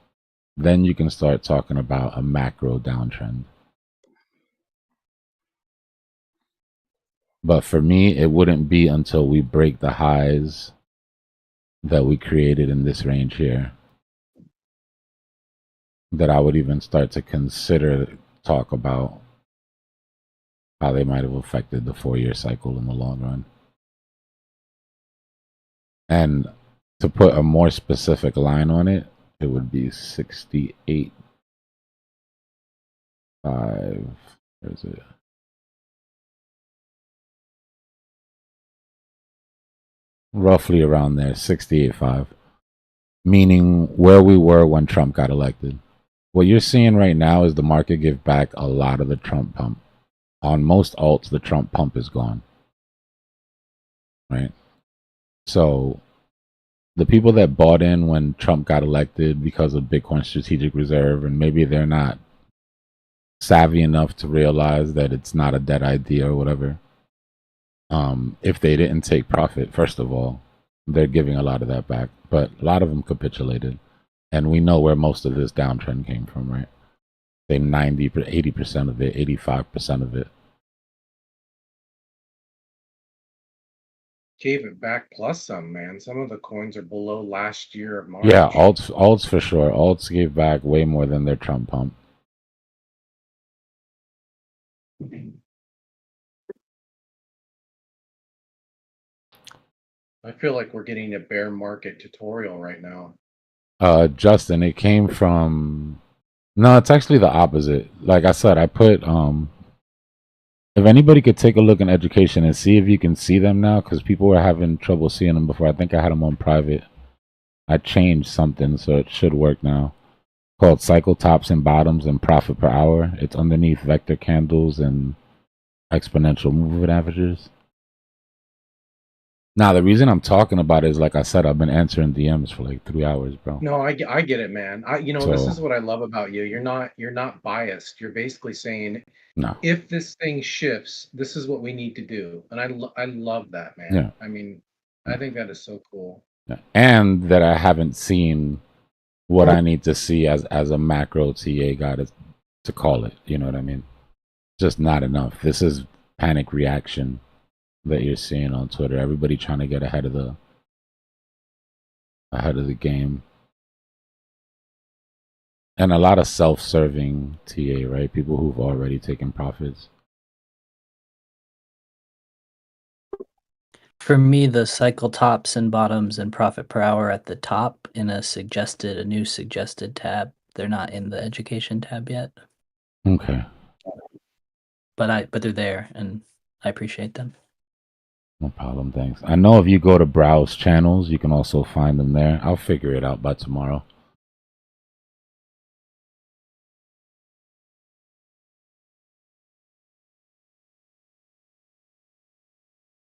then you can start talking about a macro downtrend. But for me, it wouldn't be until we break the highs that we created in this range here that I would even start to consider talk about how they might have affected the 4-year cycle in the long run. And to put a more specific line on it, it would be 68.5. Where is it? Roughly around there, 68.5. Meaning where we were when Trump got elected. What you're seeing right now is the market give back a lot of the Trump pump. On most alts, the Trump pump is gone. Right? So the people that bought in when Trump got elected because of Bitcoin strategic reserve, and maybe they're not savvy enough to realize that it's not a dead idea or whatever. If they didn't take profit, first of all, they're giving a lot of that back. But a lot of them capitulated. And we know where most of this downtrend came from, right? Say 90, 80% of it, 85% of it. gave it back plus some, man. Some of the coins are below last year of March. Yeah, alts for sure. Alts gave back way more than their Trump pump. I feel like we're getting a bear market tutorial right now. Justin, it came from. No, it's actually the opposite. Like I said, I put if anybody could take a look in education and see if you can see them now, because people were having trouble seeing them before. I think I had them on private. I changed something, so it should work now. Called cycle tops and bottoms and profit per hour. It's underneath vector candles and exponential movement averages. Now, the reason I'm talking about it is, like I said, I've been answering DMs for like 3 hours, bro. No, I get it, man. This is So, what I love about you. You're not biased. You're basically saying, no. if this thing shifts, this is what we need to do, and I love that, man. Yeah. I mean, I think that is so cool. Yeah. And that I haven't seen what I need to see as a macro TA guy to call it. You know what I mean? Just not enough. This is panic reaction that you're seeing on Twitter. Everybody trying to get ahead of the game. And a lot of self-serving TA, right? People who've already taken profits. For me, the cycle tops and bottoms and profit per hour at the top in a new suggested tab. They're not in the education tab yet, Okay. but they're there and I appreciate them. No problem, thanks. I know if you go to browse channels, you can also find them there. I'll figure it out by tomorrow.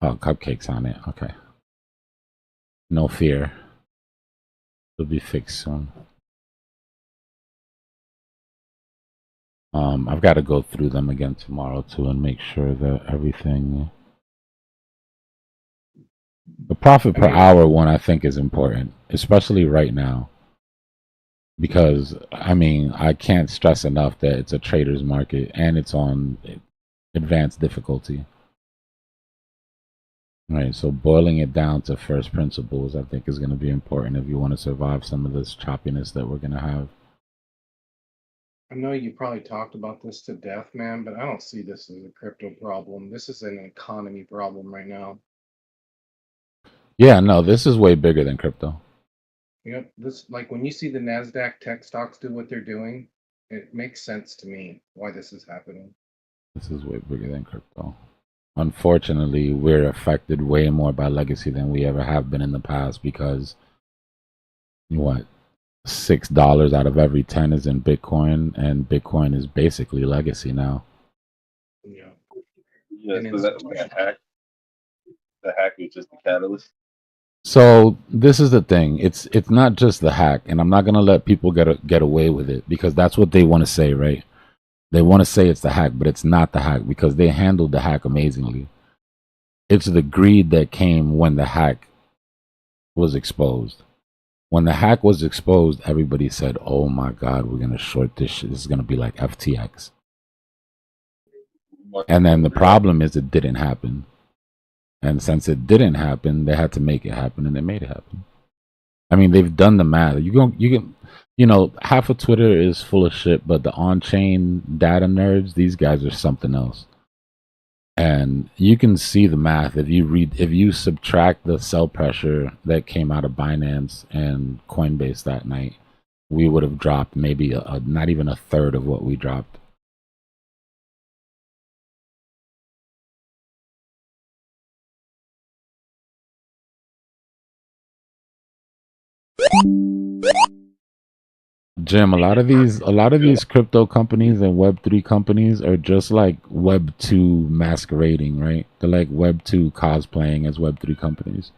Oh, cupcakes on it. Okay. No fear. It'll be fixed soon. I've got to go through them again tomorrow too and make sure that everything. The profit per hour one I think is important, especially right now. Because I mean, I can't stress enough that it's a trader's market and it's on advanced difficulty. Right, so boiling it down to first principles, I think, is going to be important if you want to survive some of this choppiness that we're going to have. I know you probably talked about this to death, man, but I don't see this as a crypto problem. This is an economy problem right now. Yeah, no, this is way bigger than crypto. Yep, this, like, when you see the NASDAQ tech stocks do what they're doing, it makes sense to me why this is happening. This is way bigger than crypto. Unfortunately, we're affected way more by legacy than we ever have been in the past because what? $6 out of every 10 is in Bitcoin, and Bitcoin is basically legacy now. Yeah. Yeah, so that's like a hack. The hack is just the catalyst. So this is the thing. It's not just the hack, and I'm not gonna let people get away with it because that's what they want to say, right? They want to say it's the hack, but it's not the hack because they handled the hack amazingly. It's the greed that came when the hack was exposed. When the hack was exposed, everybody said, "Oh my God, we're gonna short this shit. This is gonna be like FTX." And then the problem is it didn't happen. And since it didn't happen, they had to make it happen, and they made it happen. I mean, they've done the math. Half of Twitter is full of shit, but the on-chain data nerds, these guys are something else. And you can see the math if you subtract the sell pressure that came out of Binance and Coinbase that night, we would have dropped maybe not even a third of what we dropped. Jim, a lot of these crypto companies and Web3 companies are just like Web2 masquerading, right? They're like Web2 cosplaying as Web3 companies.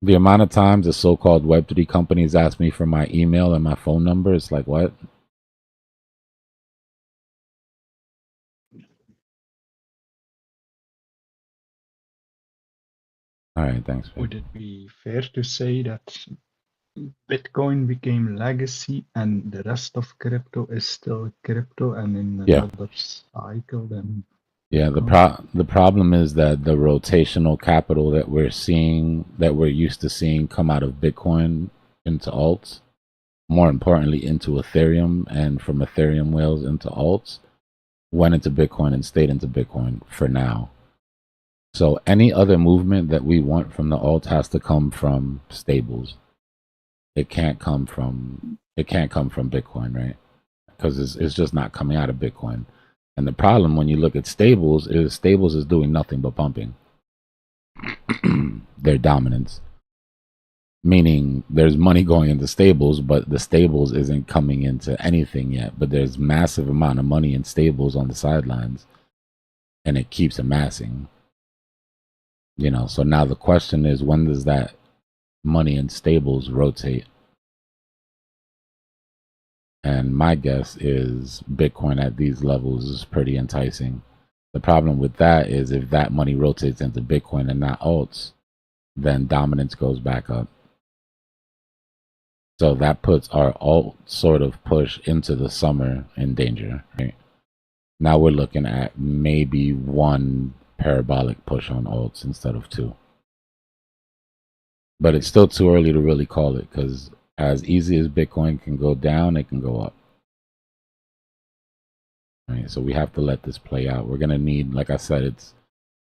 The amount of times the so-called Web3 companies ask me for my email and my phone number, it's like, what? All right, thanks. Would it be fair to say that Bitcoin became legacy and the rest of crypto is still crypto and in Yeah. another cycle than Yeah, the problem is that the rotational capital that we're seeing, that we're used to seeing come out of Bitcoin into alts, more importantly into Ethereum, and from Ethereum whales into alts, went into Bitcoin and stayed into Bitcoin for now. So any other movement that we want from the alt has to come from stables. It can't come from Bitcoin, right? Because it's just not coming out of Bitcoin. And the problem when you look at stables is doing nothing but pumping their dominance. Meaning there's money going into stables, but the stables isn't coming into anything yet. But there's massive amount of money in stables on the sidelines, and it keeps amassing. You know, so now the question is, when does that money in stables rotate? And my guess is Bitcoin at these levels is pretty enticing. The problem with that is if that money rotates into Bitcoin and not alts, then dominance goes back up. So that puts our alt sort of push into the summer in danger. Right? Now we're looking at maybe one parabolic push on alts instead of two. But it's still too early to really call it, because as easy as Bitcoin can go down, it can go up. Right? So we have to let this play out. We're going to need, like I said, it's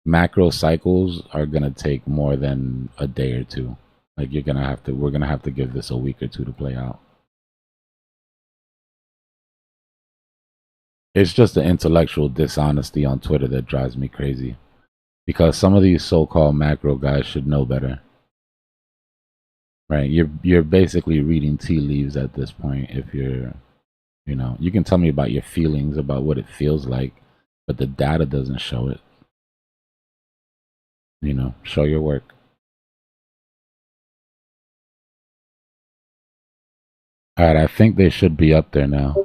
macro cycles are going to take more than a day or two. Like we're going to have to give this a week or two to play out. It's just the intellectual dishonesty on Twitter that drives me crazy, because some of these so-called macro guys should know better. Right? You're basically reading tea leaves at this point. If you're, you know, you can tell me about your feelings about what it feels like, but the data doesn't show it. You know, show your work. All right, I think they should be up there now.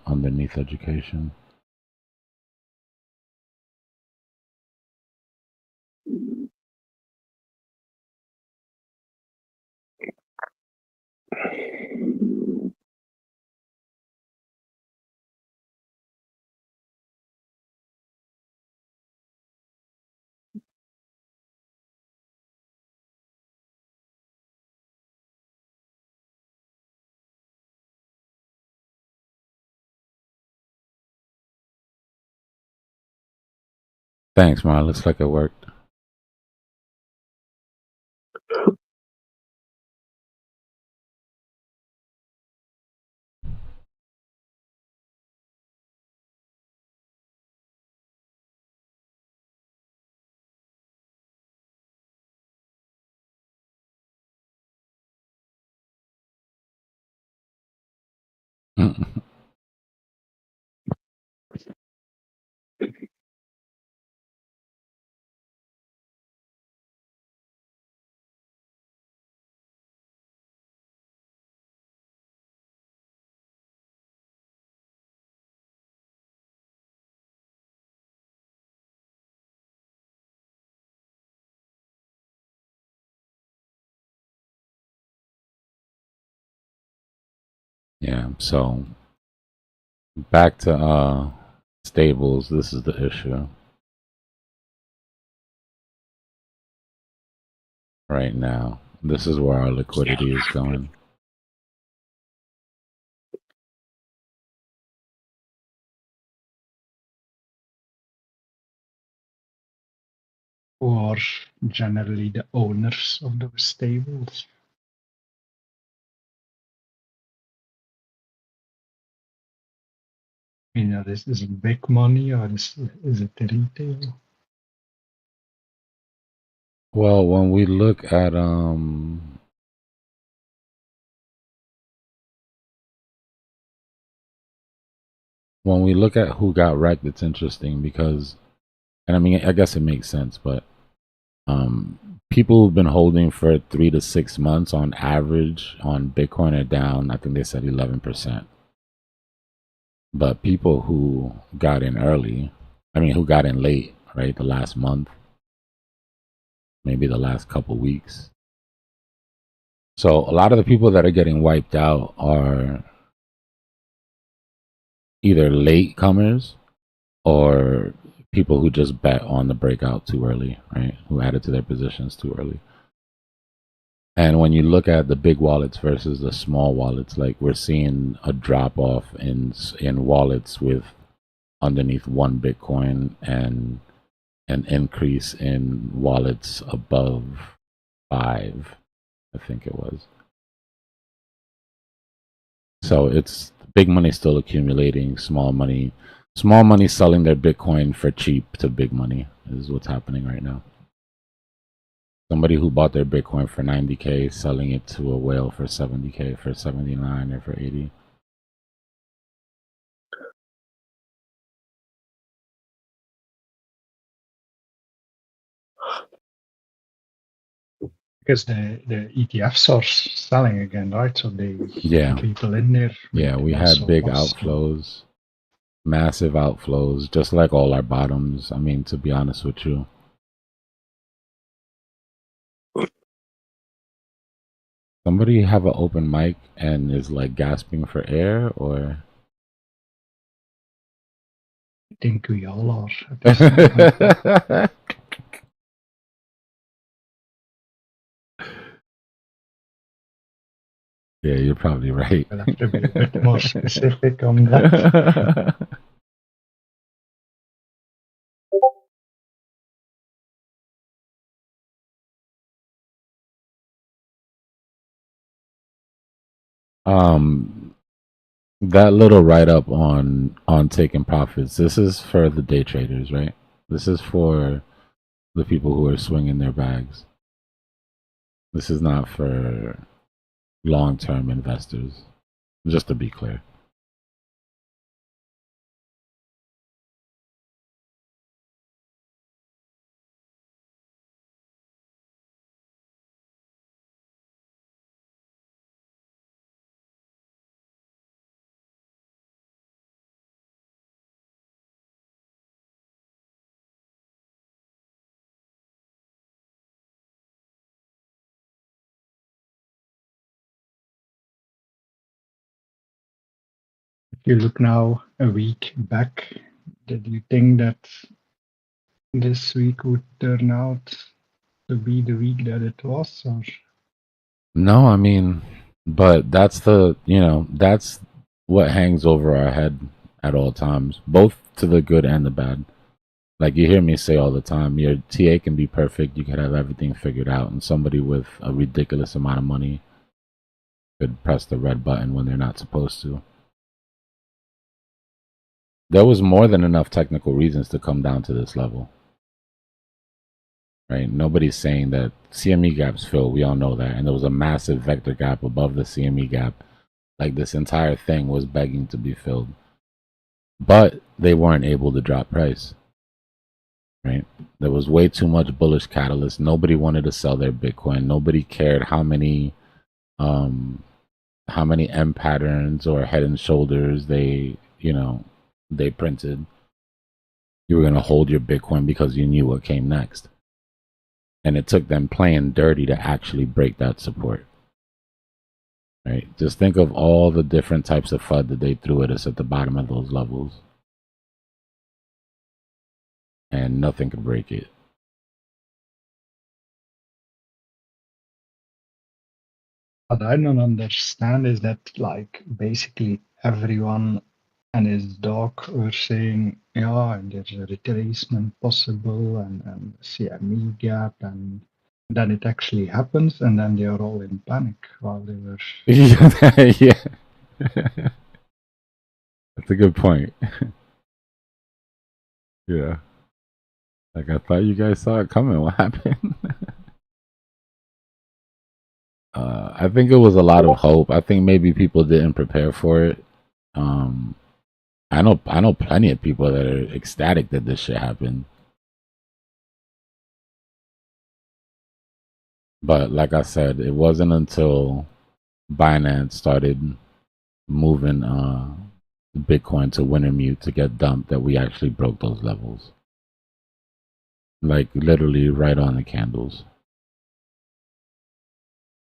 Underneath education. Thanks, Mar. Looks like it worked. Yeah, so back to stables. This is the issue right now. This is where our liquidity is going. or generally the owners of those stables. You know, is it big money or is it retail? Well, when we look at who got wrecked, it's interesting because, and I mean, I guess it makes sense, but people who've been holding for 3 to 6 months on average on Bitcoin are down, I think they said 11%. But people who got in early, who got in late, right, the last month, maybe the last couple weeks. So a lot of the people that are getting wiped out are either late comers or people who just bet on the breakout too early, right? Who added to their positions too early. And when you look at the big wallets versus the small wallets, like we're seeing a drop off in wallets with underneath 1 Bitcoin and an increase in wallets above 5, I think it was. So it's big money still accumulating, small money selling their Bitcoin for cheap to big money is what's happening right now. Somebody who bought their Bitcoin for 90K selling it to a whale for 70K, for 79 or for 80. Because the ETFs are selling again, right? So they Yeah. people in there. Yeah, we had big outflows, massive outflows, just like all our bottoms. I mean, to be honest with you. Somebody have an open mic and is like gasping for air, or? I think we all are. At this point. Yeah, you're probably right. We'll have to be a bit more specific on that. That little write up on taking profits. This is for the day traders, right? This is for the people who are swinging their bags. This is not for long-term investors. Just to be clear. If you look now a week back, did you think that this week would turn out to be the week that it was? Or? No, I mean, but that's that's what hangs over our head at all times, both to the good and the bad. Like you hear me say all the time, your TA can be perfect, you could have everything figured out, and somebody with a ridiculous amount of money could press the red button when they're not supposed to. There was more than enough technical reasons to come down to this level. Right? Nobody's saying that CME gaps fill. We all know that. And there was a massive vector gap above the CME gap. Like this entire thing was begging to be filled. But they weren't able to drop price. Right? There was way too much bullish catalyst. Nobody wanted to sell their Bitcoin. Nobody cared how many M patterns or head and shoulders they printed. You were going to hold your Bitcoin because you knew what came next. And it took them playing dirty to actually break that support. Right? Just think of all the different types of FUD that they threw at us at the bottom of those levels. And nothing could break it. What I don't understand is that, like, basically everyone and his dog were saying, yeah, and there's a retracement possible and CME gap, and then it actually happens, and then they are all in panic while they were. Yeah. That's a good point. Yeah. Like, I thought you guys saw it coming. What happened? I think it was a lot of hope. I think maybe people didn't prepare for it. I know plenty of people that are ecstatic that this shit happened. But like I said, it wasn't until Binance started moving Bitcoin to Wintermute to get dumped that we actually broke those levels. Like literally right on the candles.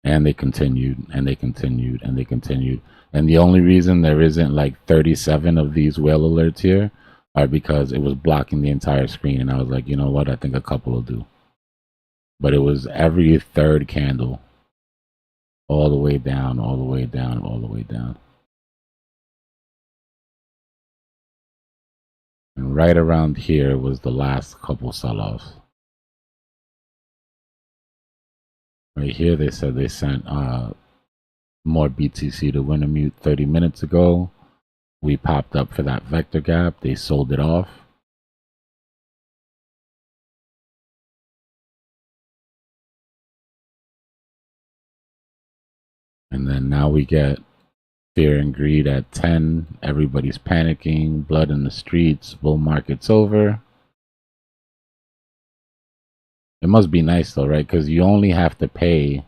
And they continued and they continued and they continued. And the only reason there isn't like 37 of these whale alerts here are because it was blocking the entire screen. And I was like, you know what? I think a couple will do. But it was every third candle. All the way down, all the way down, all the way down. And right around here was the last couple sell-offs. Right here, they said they sent more BTC to Wintermute 30 minutes ago. We popped up for that vector gap. They sold it off. And then now we get fear and greed at 10. Everybody's panicking. Blood in the streets. Bull market's over. It must be nice though, right? Because you only have to pay.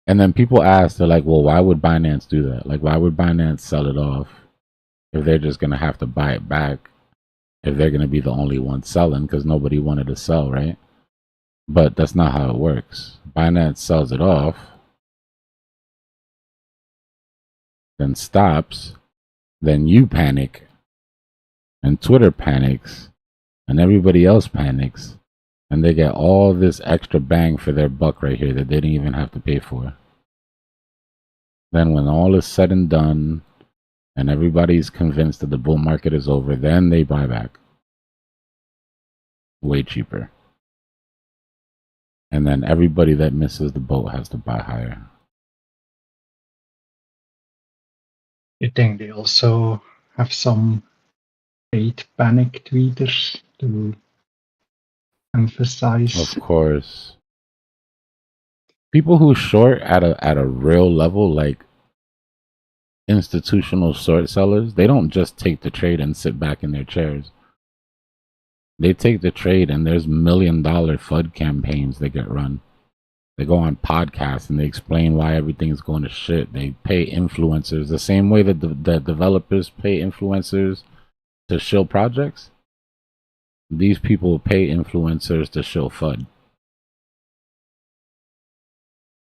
And then people ask, they're like, well, why would Binance do that? Like, why would Binance sell it off if they're just going to have to buy it back? If they're going to be the only one selling because nobody wanted to sell, right? But that's not how it works. Binance sells it off, then stops, then you panic, and Twitter panics, and everybody else panics. And they get all this extra bang for their buck right here that they didn't even have to pay for. Then when all is said and done and everybody's convinced that the bull market is over, then they buy back. Way cheaper. And then everybody that misses the boat has to buy higher. You think they also have some paid panic tweeters to emphasize? Of course. People who short at a real level, like institutional short sellers, they don't just take the trade and sit back in their chairs. They take the trade and there's $1 million FUD campaigns that get run. They go on podcasts and they explain why everything's going to shit. They pay influencers the same way that the developers pay influencers to shill projects. These people pay influencers to shill FUD.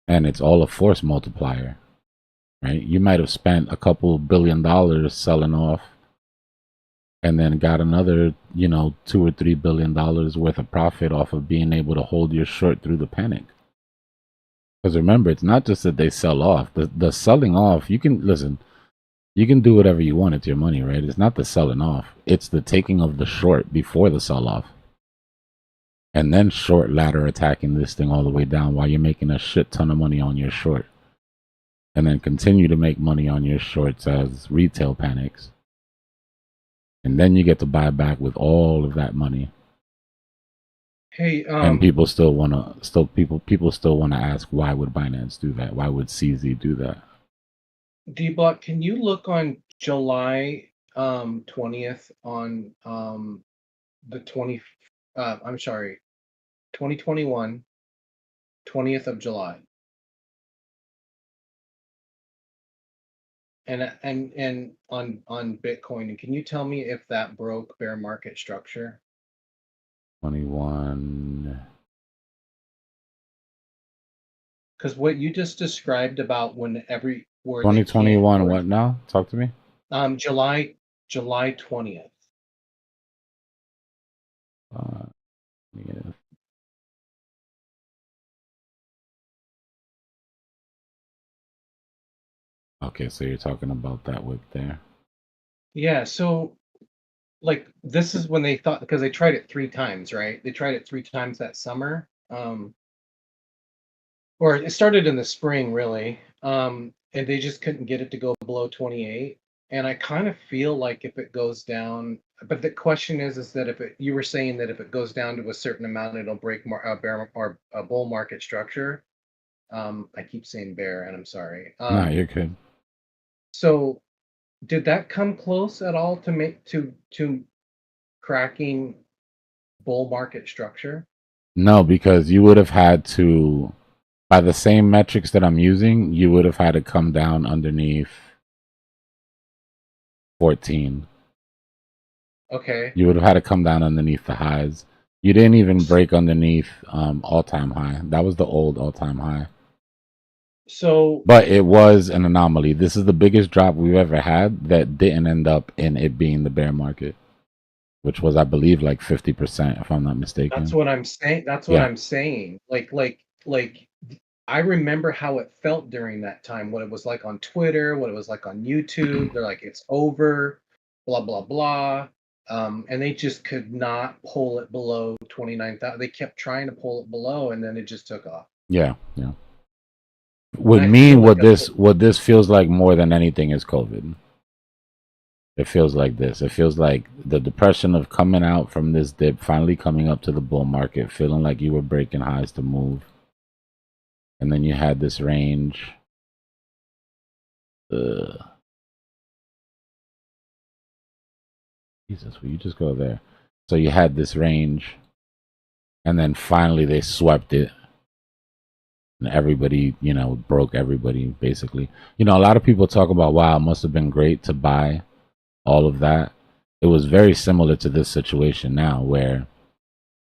And it's all a force multiplier, right? You might have spent a couple $1 billion selling off and then got another, $2 or $3 billion worth of profit off of being able to hold your short through the panic. Because remember, it's not just that they sell off. The selling off, you can do whatever you want. It's your money, right? It's not the selling off. It's the taking of the short before the sell off. And then short ladder attacking this thing all the way down while you're making a shit ton of money on your short. And then continue to make money on your shorts as retail panics. And then you get to buy back with all of that money. Hey, And people still wanna ask, why would Binance do that? Why would CZ do that? Dbloc, can you look on July 20th on the 2021 20th of July? And on Bitcoin, and can you tell me if that broke bear market structure? 21. Because what you just described about where 2021, what now? Talk to me. July 20th. Yeah. Okay, so you're talking about that wick there. Yeah, so like this is when they thought, because they tried it 3 times, right? They tried it 3 times that summer. Or it started in the spring, really. And they just couldn't get it to go below 28. And I kind of feel like if it goes down, but the question is that you were saying that if it goes down to a certain amount, it'll break a bear or a bull market structure. I keep saying bear, and I'm sorry. No, you're good. So, did that come close at all to cracking bull market structure? No, because you would have had to, by the same metrics that I'm using, you would have had to come down underneath 14. Okay. You would have had to come down underneath the highs. You didn't even break underneath all-time high. That was the old all-time high. So, But it was an anomaly. This is the biggest drop we've ever had that didn't end up in it being the bear market, which was, I believe, like 50%, if I'm not mistaken. that's what I'm saying. That's what I'm saying. Like, I remember how it felt during that time. What it was like on Twitter. What it was like on YouTube. They're like, it's over. Blah blah blah. And they just could not pull it below 29,000. They kept trying to pull it below, and then it just took off. Yeah. With I me, feel like what this feels like more than anything is COVID. It feels like this. It feels like the depression of coming out from this dip, finally coming up to the bull market, feeling like you were breaking highs to move. And then you had this range. Jesus, will you just go there? So you had this range, and then finally they swept it. And everybody, broke everybody, basically. A lot of people talk about, wow, it must have been great to buy all of that. It was very similar to this situation now, where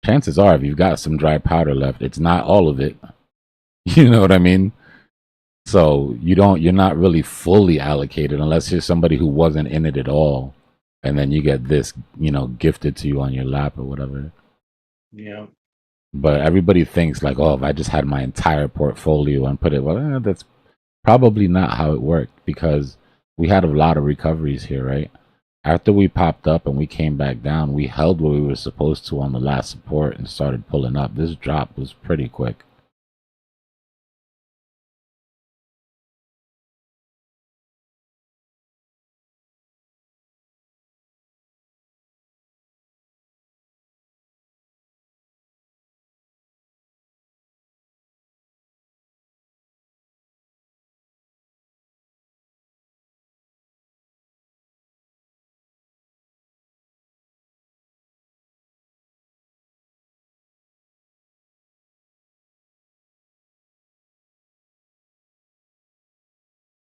chances are, if you've got some dry powder left, it's not all of it. You know what I mean? So you're not really fully allocated unless you're somebody who wasn't in it at all. And then you get this, gifted to you on your lap or whatever. Yeah. But everybody thinks like, oh, if I just had my entire portfolio and put it, that's probably not how it worked, because we had a lot of recoveries here, right? After we popped up and we came back down, we held where we were supposed to on the last support and started pulling up. This drop was pretty quick.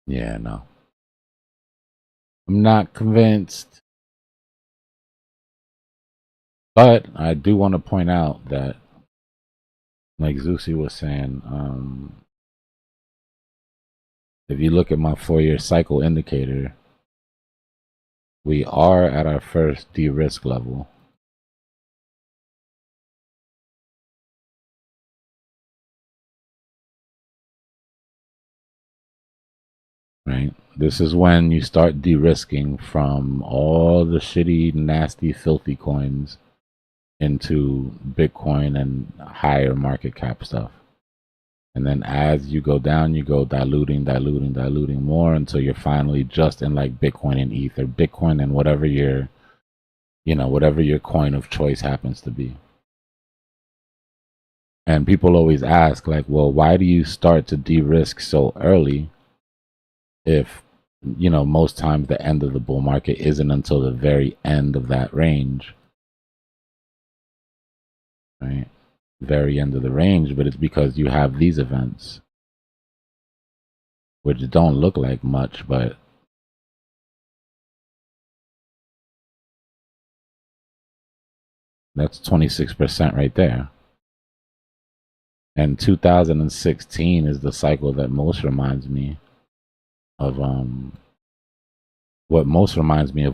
Yeah, no. I'm not convinced. But I do want to point out that, like Zusi was saying, if you look at my 4-year cycle indicator, we are at our first de-risk level. Right? This is when you start de-risking from all the shitty, nasty, filthy coins into Bitcoin and higher market cap stuff. And then as you go down, you go diluting more until you're finally just in like Bitcoin and Ether, Bitcoin and whatever your coin of choice happens to be. And people always ask like, well, why do you start to de-risk so early if, most times the end of the bull market isn't until the very end of that range, right? Very end of the range, but it's because you have these events, which don't look like much, but that's 26% right there. And 2016 is the cycle that most reminds me of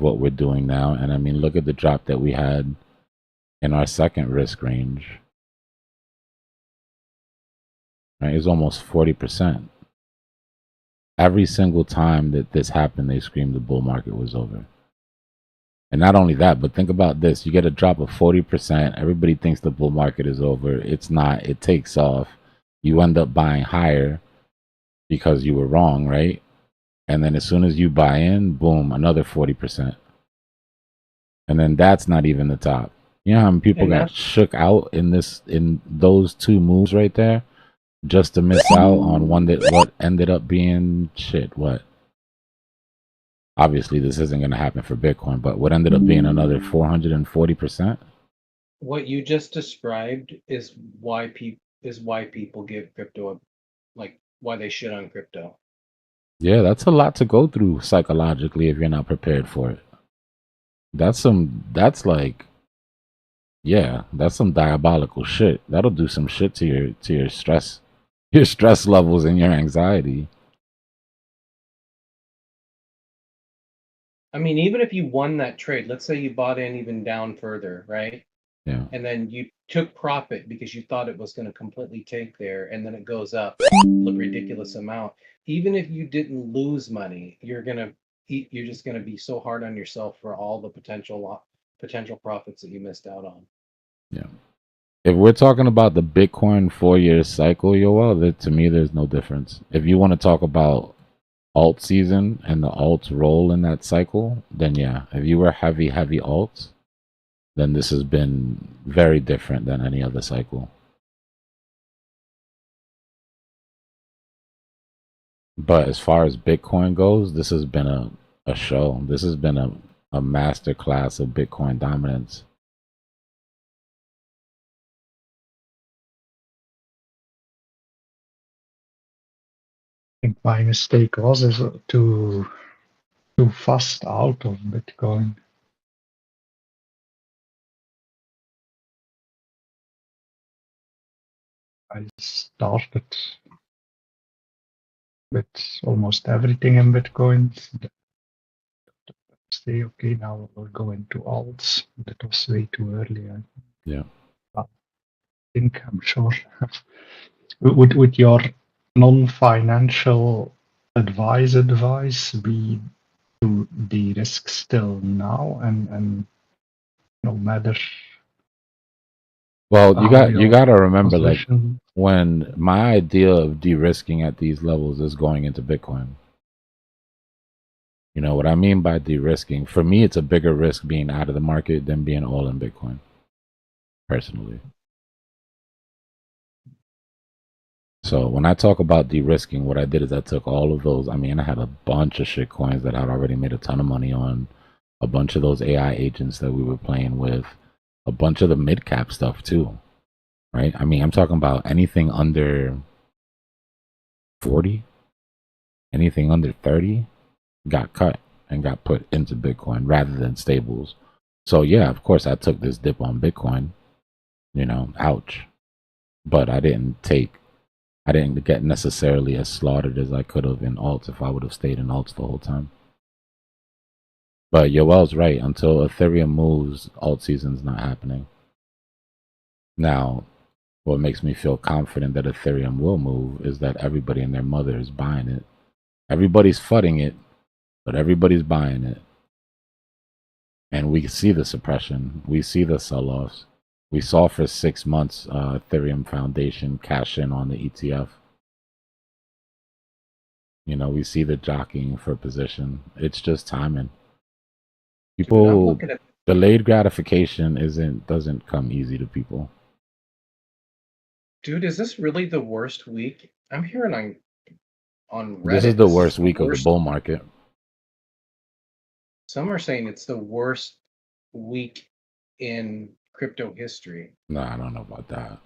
what we're doing now. And I mean, look at the drop that we had in our second risk range. Right? It's almost 40%. Every single time that this happened, they screamed the bull market was over. And not only that, but think about this. You get a drop of 40%. Everybody thinks the bull market is over. It's not. It takes off. You end up buying higher because you were wrong, right? And then as soon as you buy in, boom, another 40%. And then that's not even the top. You know how many people got shook out in those two moves right there just to miss out on one that what ended up being what? Obviously, this isn't going to happen for Bitcoin, but what ended up being another 440%. What you just described is why people give crypto like why they shit on crypto. Yeah, that's a lot to go through psychologically if you're not prepared for it. That's like, yeah, that's some diabolical shit. That'll do some shit to your stress levels and your anxiety. I mean, even if you won that trade, let's say you bought in even down further, right? Yeah. And then you took profit because you thought it was going to completely take there, and then it goes up a ridiculous amount. Even if you didn't lose money, you're just gonna be so hard on yourself for all the potential profits that you missed out on. Yeah. If we're talking about the Bitcoin 4-year cycle, to me, there's no difference. If you want to talk about alt season and the alt's role in that cycle, then yeah. If you were heavy alts, then this has been very different than any other cycle. But as far as Bitcoin goes, this has been a show. This has been a master class of Bitcoin dominance. I think my mistake was to fast out of Bitcoin. I started with almost everything in Bitcoin. Say, okay, now we'll go into alts. That was way too early. Yeah. I think, I'm sure. Would your non-financial advice be to de-risk still now and no matter? Well, you got to remember, like, position? when my idea of de-risking at these levels is going into Bitcoin. You know what I mean by de-risking? For me, it's a bigger risk being out of the market than being all in Bitcoin, personally. So when I talk about de-risking, what I did is I took all of those. I mean, I had a bunch of shit coins that I'd already made a ton of money on, a bunch of those AI agents that we were playing with, a bunch of the mid-cap stuff too, right? I mean, I'm talking about anything under 40, anything under 30 got cut and got put into Bitcoin rather than stables. So yeah, of course I took this dip on Bitcoin, ouch. But I didn't get necessarily as slaughtered as I could have in alts if I would have stayed in alts the whole time. But Yoel's right. Until Ethereum moves, alt season's not happening. Now, what makes me feel confident that Ethereum will move is that everybody and their mother is buying it. Everybody's fudding it, but everybody's buying it. And we see the suppression. We see the sell-offs. We saw for 6 months Ethereum Foundation cash in on the ETF. We see the jockeying for position. It's just timing. People, delayed gratification doesn't come easy to people. Dude, is this really the worst week? I'm hearing on Reddit. This is the worst week of the bull market. Some are saying it's the worst week in crypto history. No, I don't know about that.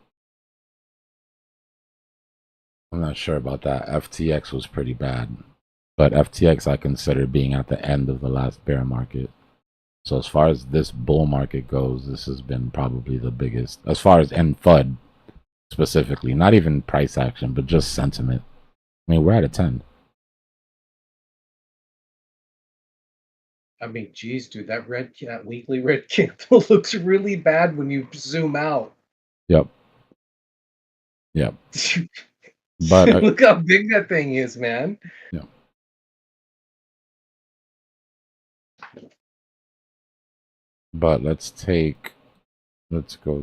I'm not sure about that. FTX was pretty bad. But FTX I consider being at the end of the last bear market. So as far as this bull market goes, this has been probably the biggest. As far as FUD specifically, not even price action, but just sentiment. I mean, we're at a 10. I mean, geez, dude, that weekly red candle looks really bad when you zoom out. Yep. But look how big that thing is, man. Yeah. But let's go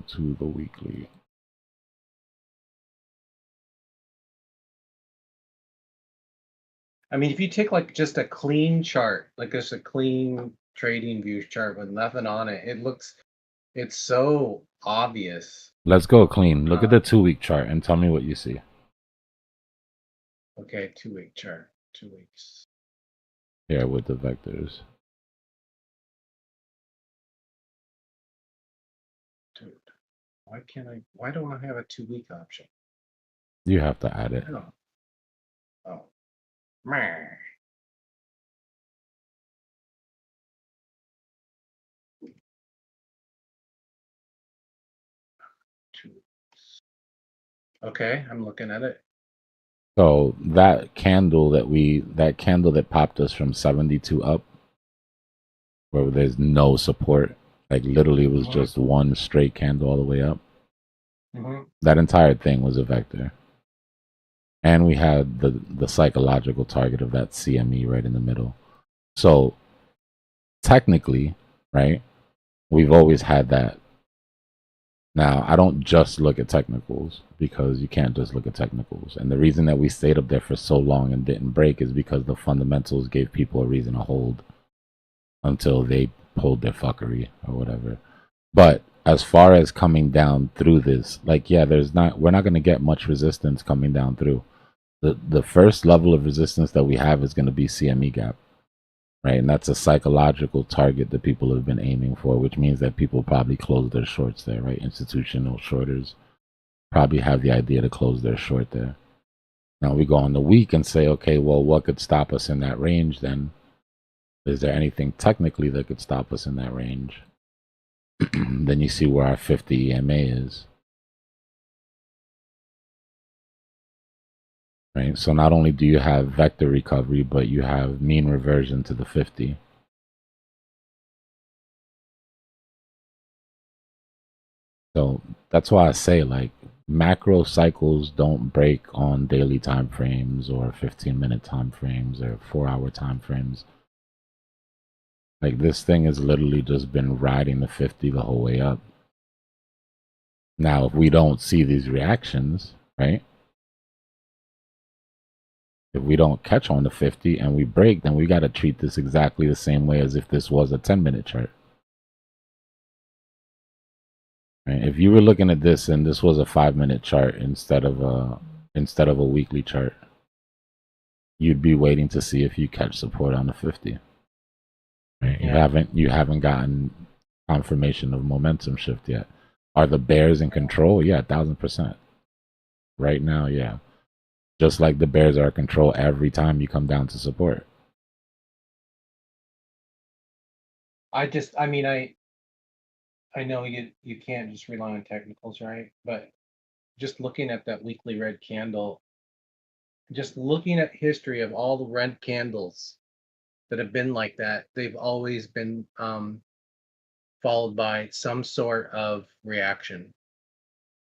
to the weekly. I mean, if you take like just a clean chart, like just a clean trading view chart with nothing on it, it's so obvious. Let's go clean. Look at the 2-week chart and tell me what you see. Okay, 2-week chart, 2 weeks. Yeah, with the vectors. Dude, why don't I have a 2-week option? You have to add it. Oh. Meh. Okay, I'm looking at it. So that candle that popped us from 72 up, where there's no support, like literally it was just one straight candle all the way up. That entire thing was a vector. And we had the psychological target of that CME right in the middle. So technically, right, we've always had that. Now, I don't just look at technicals, because you can't just look at technicals. And the reason that we stayed up there for so long and didn't break is because the fundamentals gave people a reason to hold until they pulled their fuckery or whatever. But as far as coming down through this, like, yeah, we're not going to get much resistance coming down through. The first level of resistance that we have is going to be CME gap. Right, and that's a psychological target that people have been aiming for, which means that people probably close their shorts there, right? Institutional shorters probably have the idea to close their short there. Now we go on the week and say, okay, well, what could stop us in that range then? Is there anything technically that could stop us in that range? Then you see where our 50 EMA is. Right, so not only do you have vector recovery, but you have mean reversion to the 50. So that's why I say, like, macro cycles don't break on daily time frames or 15-minute time frames or 4-hour time frames. Like, this thing has literally just been riding the 50 the whole way up. Now, if we don't see these reactions, right? If we don't catch on the 50 and we break, then we got to treat this exactly the same way as if this was a 10-minute chart. Right? If you were looking at this and this was a 5-minute chart instead of a weekly chart, you'd be waiting to see if you catch support on the 50. Right? Yeah. You haven't gotten confirmation of momentum shift yet. Are the bears in control? Yeah, 1000%. Right now, yeah. Just like the bears are in control every time you come down to support. I know you can't just rely on technicals, right? But just looking at that weekly red candle, just looking at history of all the red candles that have been like that, they've always been followed by some sort of reaction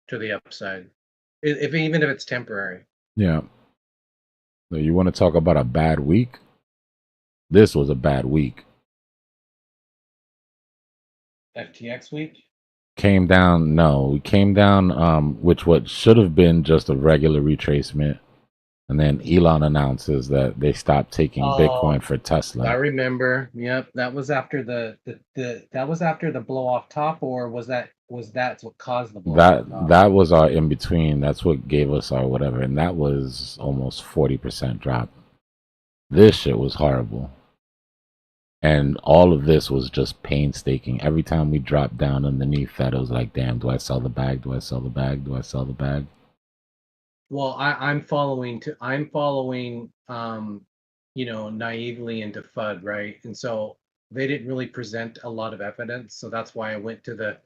to the upside, even if it's temporary. Yeah. So you want to talk about a bad week? This was a bad week. FTX week? Came down, which what should have been just a regular retracement. And then Elon announces that they stopped taking Bitcoin for I Tesla. remember. Yep, that was after that was after the blow off top, or was that what caused the blow off top? That was our in between. That's what gave us our whatever, and that was almost 40% drop. This shit was horrible. And all of this was just painstaking. Every time we dropped down underneath that, it was like, damn, do I sell the bag? Do I sell the bag? Do I sell the bag? Well, I'm following naively into FUD, right? And so they didn't really present a lot of evidence. So that's why I went to the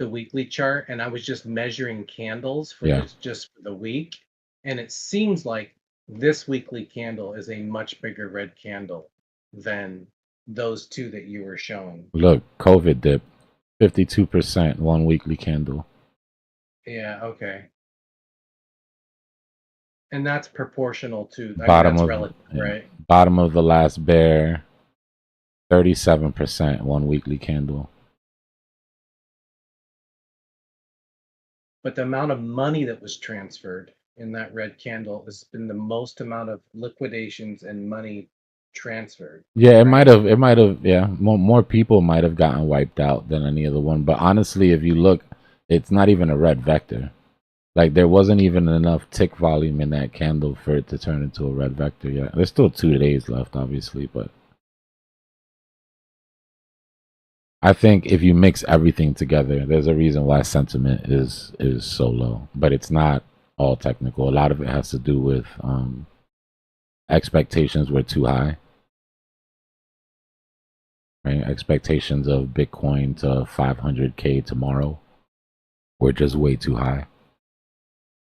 weekly chart, and I was just measuring candles for just for the week. And it seems like this weekly candle is a much bigger red candle than those two that you were showing. Look, COVID dip, 52%, one weekly candle. Yeah, okay. And that's proportional to Bottom relative, right? Bottom of the last bear, 37%, one weekly candle. But the amount of money that was transferred in that red candle has been the most amount of liquidations and money transferred. Yeah, it might have, yeah. More people might have gotten wiped out than any other one. But honestly, if you look, it's not even a red vector. Like, there wasn't even enough tick volume in that candle for it to turn into a red vector yet. There's still 2 days left, obviously, but I think if you mix everything together, there's a reason why sentiment is so low. But it's not all technical. A lot of it has to do with expectations were too high. Right? Expectations of Bitcoin to 500K tomorrow were just way too high.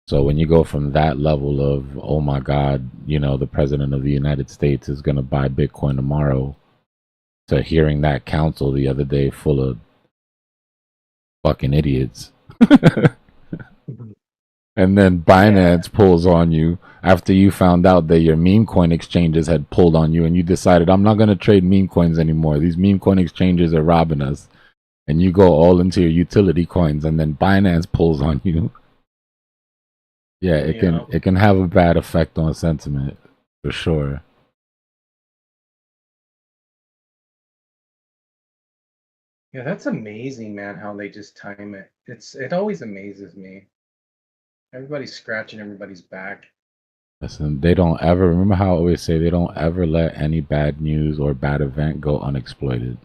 So when you go from that level of, oh my God, you know, the president of the United States is going to buy Bitcoin tomorrow, to hearing that council the other day full of fucking idiots. And then Binance pulls on you after you found out that your meme coin exchanges had pulled on you and you decided, I'm not going to trade meme coins anymore. These meme coin exchanges are robbing us. And you go all into your utility coins and then Binance pulls on you. Yeah, it can have a bad effect on sentiment for sure. Yeah, that's amazing, man, how they just time it. It always amazes me. Everybody's scratching everybody's back. Listen, they don't ever, remember how I always say, they don't ever let any bad news or bad event go unexploited.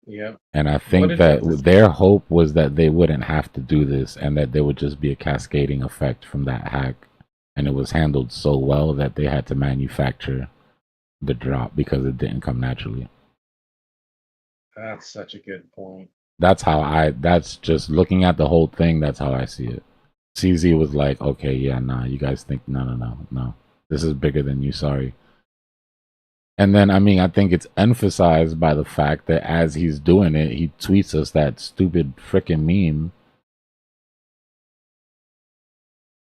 Yep. And I What think did that What's their hope was that they wouldn't have to do this and that there would just be a cascading effect from that hack. And it was handled so well that they had to manufacture the drop because it didn't come naturally. That's such a good point. That's just looking at the whole thing, that's how I see it. CZ was like, okay, yeah, nah, you guys think, no. This is bigger than you, sorry. And then, I mean, I think it's emphasized by the fact that as he's doing it, he tweets us that stupid freaking meme.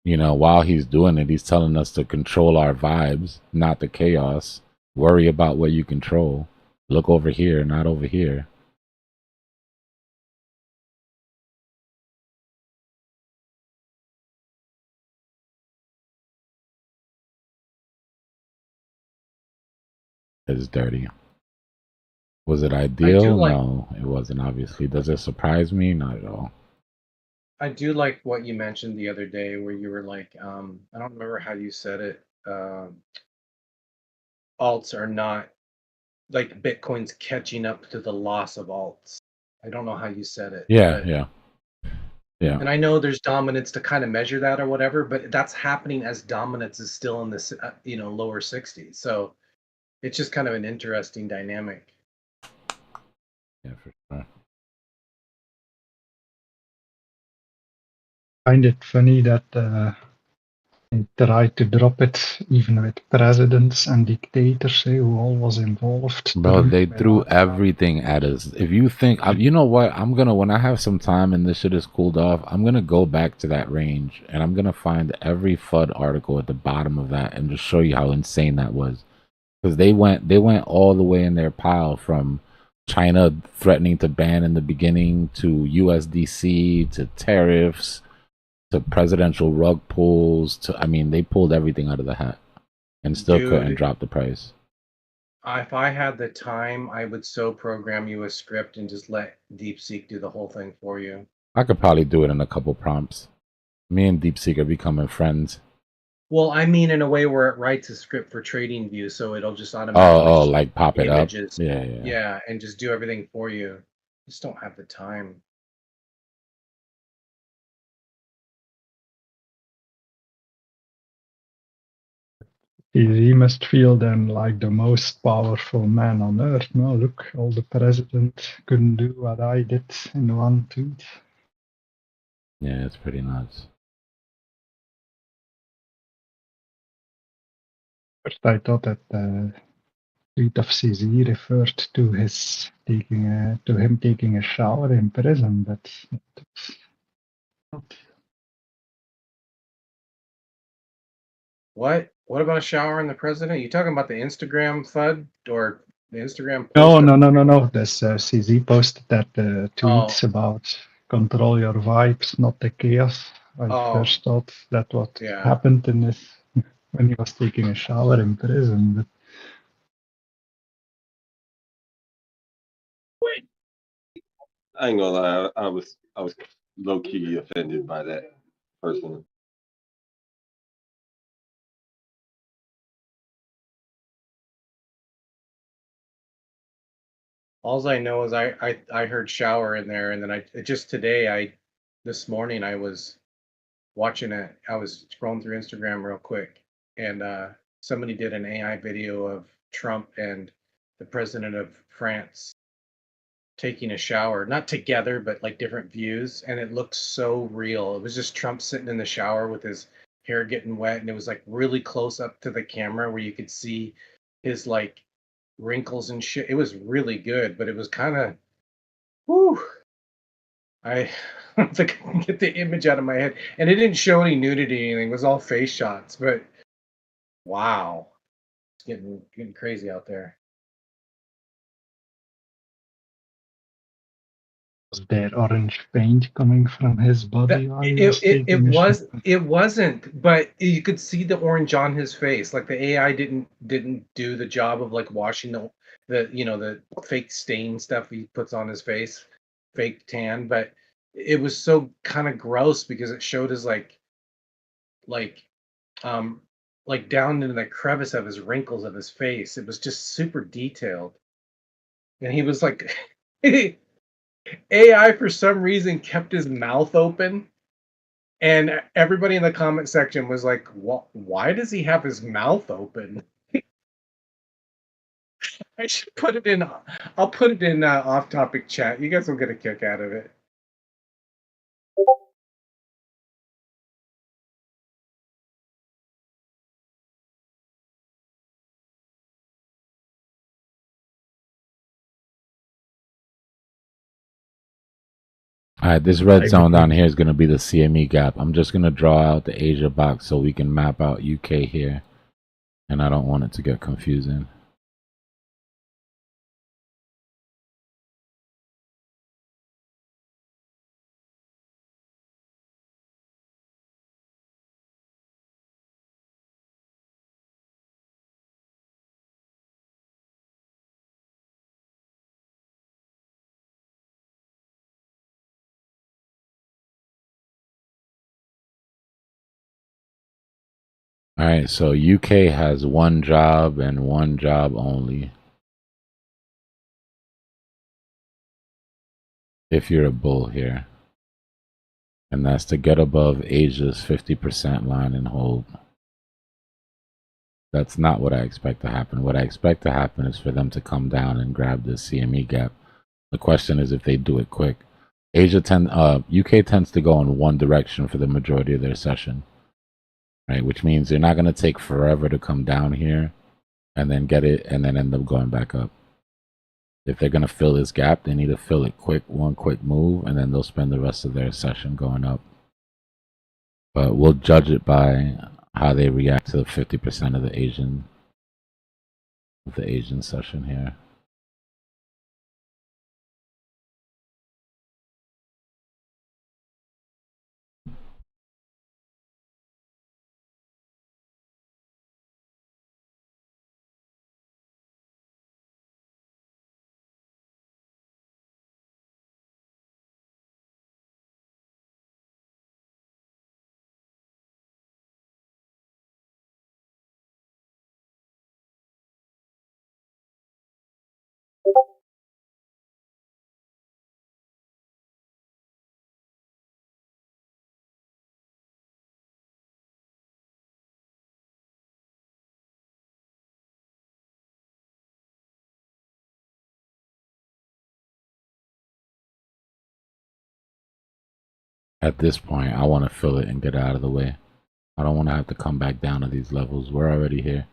You know, while he's doing it, he's telling us to control our vibes, not the chaos. Worry about what you control. Look over here, not over here. It's dirty. Was it ideal? No, it wasn't, obviously. Does it surprise me? Not at all. I do like what you mentioned the other day where you were like, I don't remember how you said it. Alts are not like Bitcoin's catching up to the loss of alts. I don't know how you said it. Yeah, but, yeah. Yeah. And I know there's dominance to kind of measure that or whatever, but that's happening as dominance is still in this, lower 60s. So it's just kind of an interesting dynamic. Yeah, for sure. I find it funny that they tried to drop it even with presidents and dictators who all was involved. Bro, they threw everything at us. If you think, you know what, when I have some time and this shit is cooled off, I'm gonna go back to that range and I'm gonna find every FUD article at the bottom of that and just show you how insane that was. Because they went all the way in their pile, from China threatening to ban in the beginning to USDC to tariffs to presidential rug pulls to, I mean, they pulled everything out of the hat and still couldn't Dude. drop the price. If I had the time, I would so program you a script and just let DeepSeek do the whole thing for you. I could probably do it in a couple prompts. Me and DeepSeek are becoming friends. Well, I mean, in a way where it writes a script for trading view, so it'll just automatically Oh, like pop it up. images. Yeah. Yeah, and just do everything for you. Just don't have the time. He must feel then like the most powerful man on earth. No, look, all the president couldn't do what I did in one tweet. Yeah, it's pretty nuts. First, I thought that the tweet of CZ referred to him taking a shower in prison, but What? What about a shower in the president? You talking about the Instagram FUD or the Instagram post? No. This CZ posted that tweets about control your vibes, not the chaos. I first thought that what happened in this when he was taking a shower in prison. But I ain't gonna lie, I was low key offended by that personally. All I know is I heard shower in there, and then this morning I was watching it. I was scrolling through Instagram real quick, and somebody did an AI video of Trump and the president of France taking a shower, not together, but like different views, and it looked so real. It was just Trump sitting in the shower with his hair getting wet, and it was like really close up to the camera where you could see his like wrinkles and shit. It was really good, but it was kind of, whew. I don't think I can get the image out of my head, and it didn't show any nudity or anything. It was all face shots, but wow, it's getting crazy out there. Was there orange paint coming from his body while he was taking a shower? It wasn't, but you could see the orange on his face. Like the AI didn't do the job of like washing the the fake stain stuff he puts on his face, fake tan. But it was so kind of gross because it showed his like um like down into the crevice of his wrinkles of his face. It was just super detailed, and he was like. AI for some reason kept his mouth open, and everybody in the comment section was like, why does he have his mouth open? I should put it in. I'll put it in off-topic chat. You guys will get a kick out of it. All right, this red zone down here is going to be the CME gap. I'm just going to draw out the Asia box so we can map out UK here. And I don't want it to get confusing. All right, so UK has one job and one job only. If you're a bull here. And that's to get above Asia's 50% line and hold. That's not what I expect to happen. What I expect to happen is for them to come down and grab this CME gap. The question is if they do it quick. UK tends to go in one direction for the majority of their session. Right, which means they're not going to take forever to come down here and then get it and then end up going back up. If they're going to fill this gap, they need to fill it quick, one quick move, and then they'll spend the rest of their session going up. But we'll judge it by how they react to the 50% of the Asian session here. At this point, I want to fill it and get out of the way. I don't want to have to come back down to these levels. We're already here.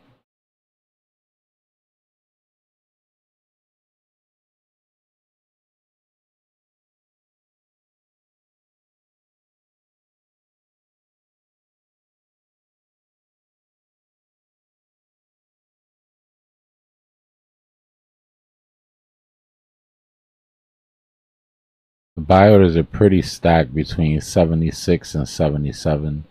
The buy orders are pretty stacked between 76 and 77.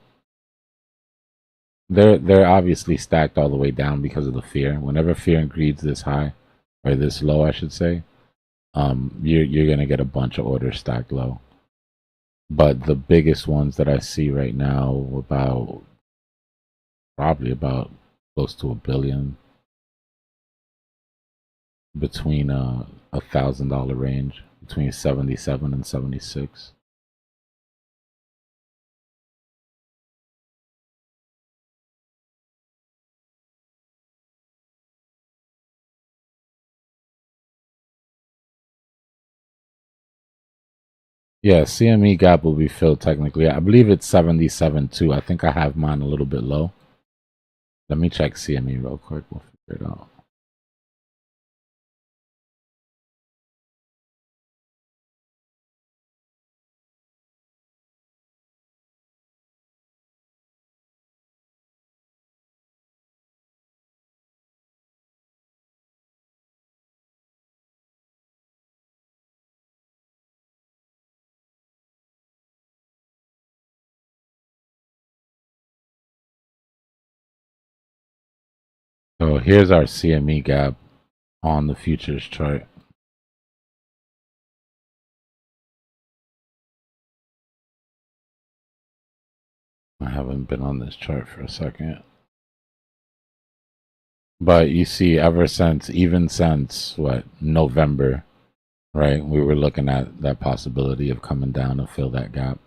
They're obviously stacked all the way down because of the fear. Whenever fear and greed's this high, or this low, I should say, you're gonna get a bunch of orders stacked low. But the biggest ones that I see right now, probably about close to $1 billion, between $1,000 range, between 77 and 76. Yeah, CME gap will be filled technically. I believe it's 77 too. I think I have mine a little bit low. Let me check CME real quick. We'll figure it out. So here's our CME gap on the futures chart. I haven't been on this chart for a second. But you see, even since what, November, right? We were looking at that possibility of coming down to fill that gap.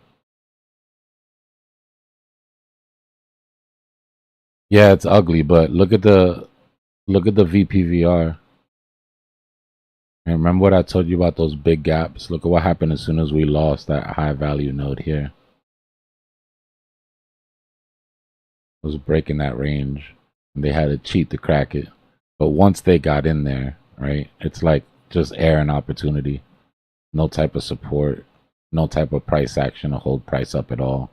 Yeah, it's ugly, but look at the VPVR. And remember what I told you about those big gaps? Look at what happened as soon as we lost that high value node here. It was breaking that range. And they had to cheat to crack it. But once they got in there, right, it's like just air and opportunity. No type of support, no type of price action to hold price up at all.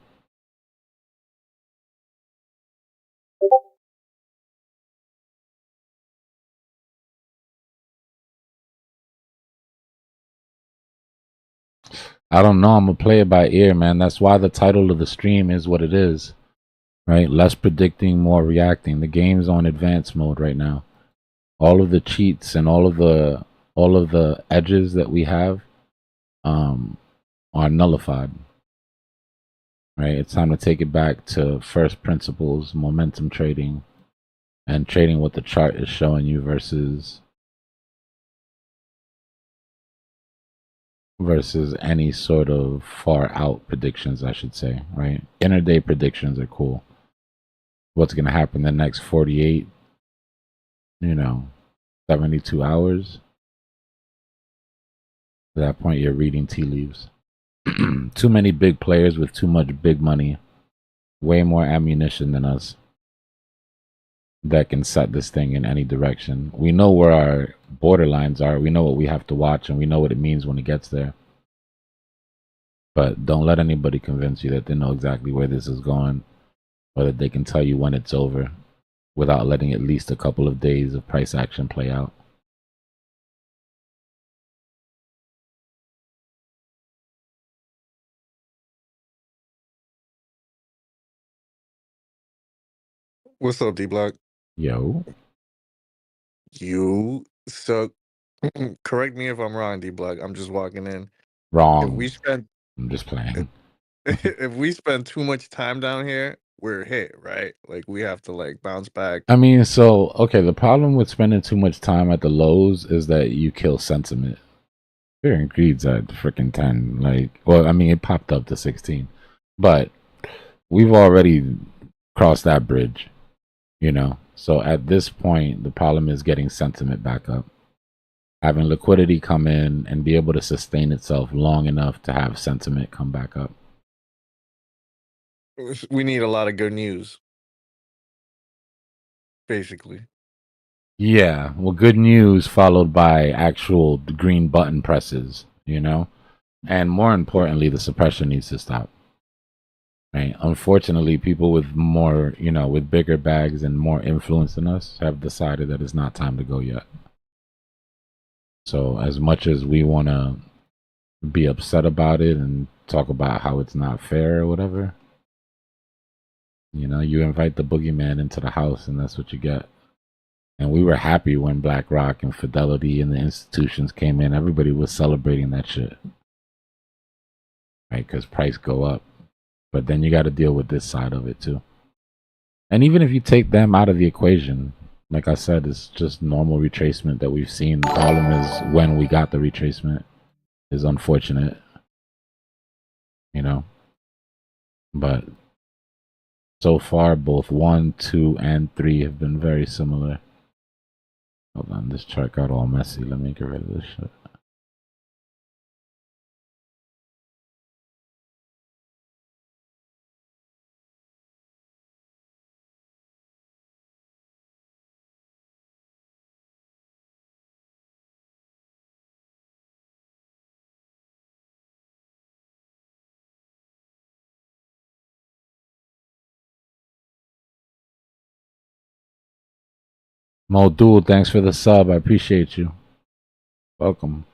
I don't know. I'm going to play it by ear, man. That's why the title of the stream is what it is, right? Less predicting, more reacting. The game's on advanced mode right now. All of the cheats and all of the edges that we have are nullified, right? It's time to take it back to first principles, momentum trading, and trading what the chart is showing you versus any sort of far out predictions, I should say, right? Intraday predictions are cool. What's going to happen in the next 48, 72 hours? At that point, you're reading tea leaves. Too many big players with too much big money, way more ammunition than us, that can set this thing in any direction. We know where our borderlines are. We know what we have to watch, and we know what it means when it gets there. But don't let anybody convince you that they know exactly where this is going, or that they can tell you when it's over without letting at least a couple of days of price action play out. What's up, Dbloc? Yo. So correct me if I'm wrong, Dbloc. I'm just walking in. Wrong. If we spend I'm just playing. if we spend too much time down here, we're hit, right? Like we have to like bounce back. I mean, so, okay, the problem with spending too much time at the lows is that you kill sentiment. Fear and Greed's at freaking 10. Like, well, I mean, it popped up to 16. But we've already crossed that bridge, So at this point, the problem is getting sentiment back up. Having liquidity come in and be able to sustain itself long enough to have sentiment come back up. We need a lot of good news, basically. Yeah, well, good news followed by actual green button presses, And more importantly, the suppression needs to stop. Right? Unfortunately, people with more, with bigger bags and more influence than us have decided that it's not time to go yet. So as much as we want to be upset about it and talk about how it's not fair or whatever, you invite the boogeyman into the house and that's what you get. And we were happy when BlackRock and Fidelity and the institutions came in. Everybody was celebrating that shit. Right? Because price go up. But then you got to deal with this side of it too. And even if you take them out of the equation, like I said, it's just normal retracement that we've seen. The problem is when we got the retracement is unfortunate, But so far, both 1, 2, and 3 have been very similar. Hold on, this chart got all messy. Let me get rid of this shit. Modul, thanks for the sub. I appreciate you. Welcome.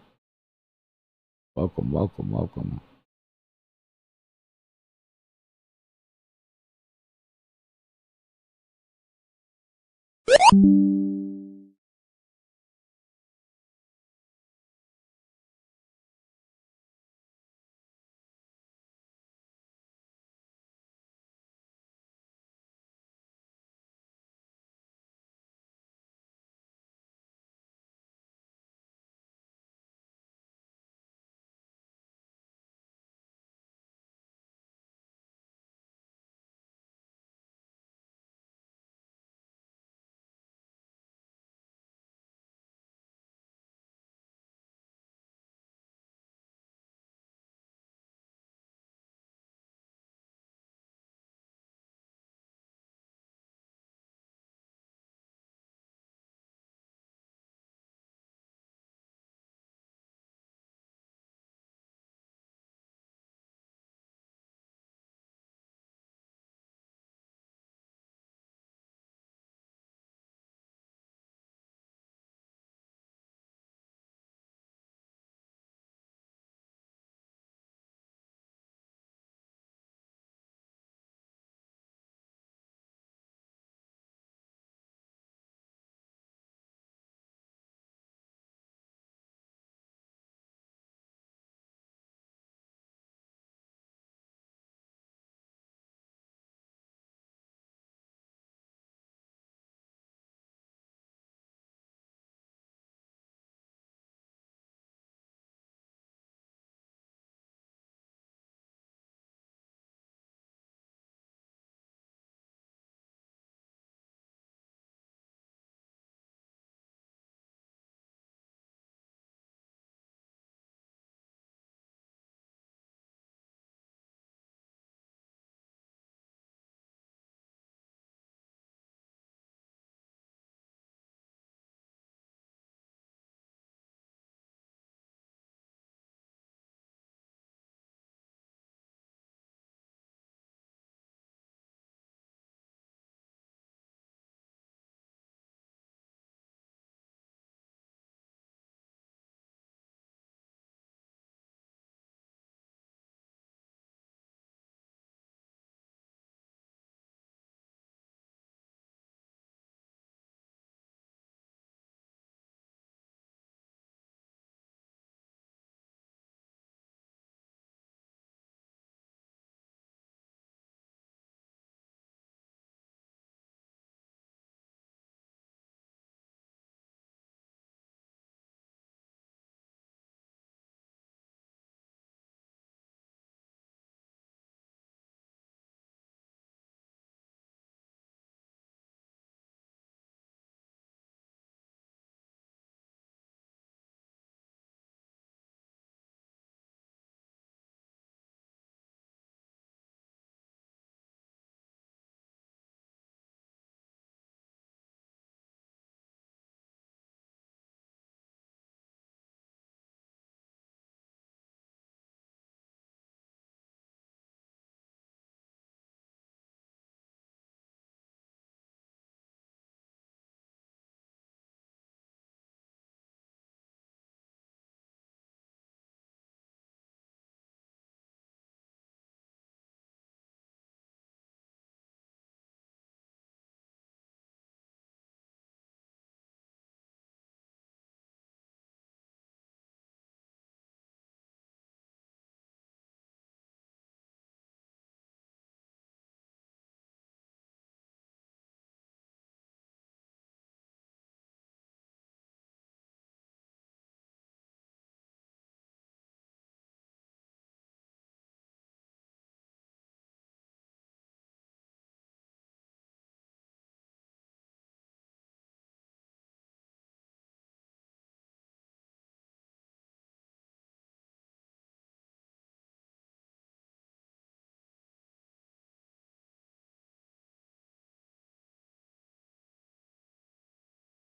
Welcome, welcome, welcome.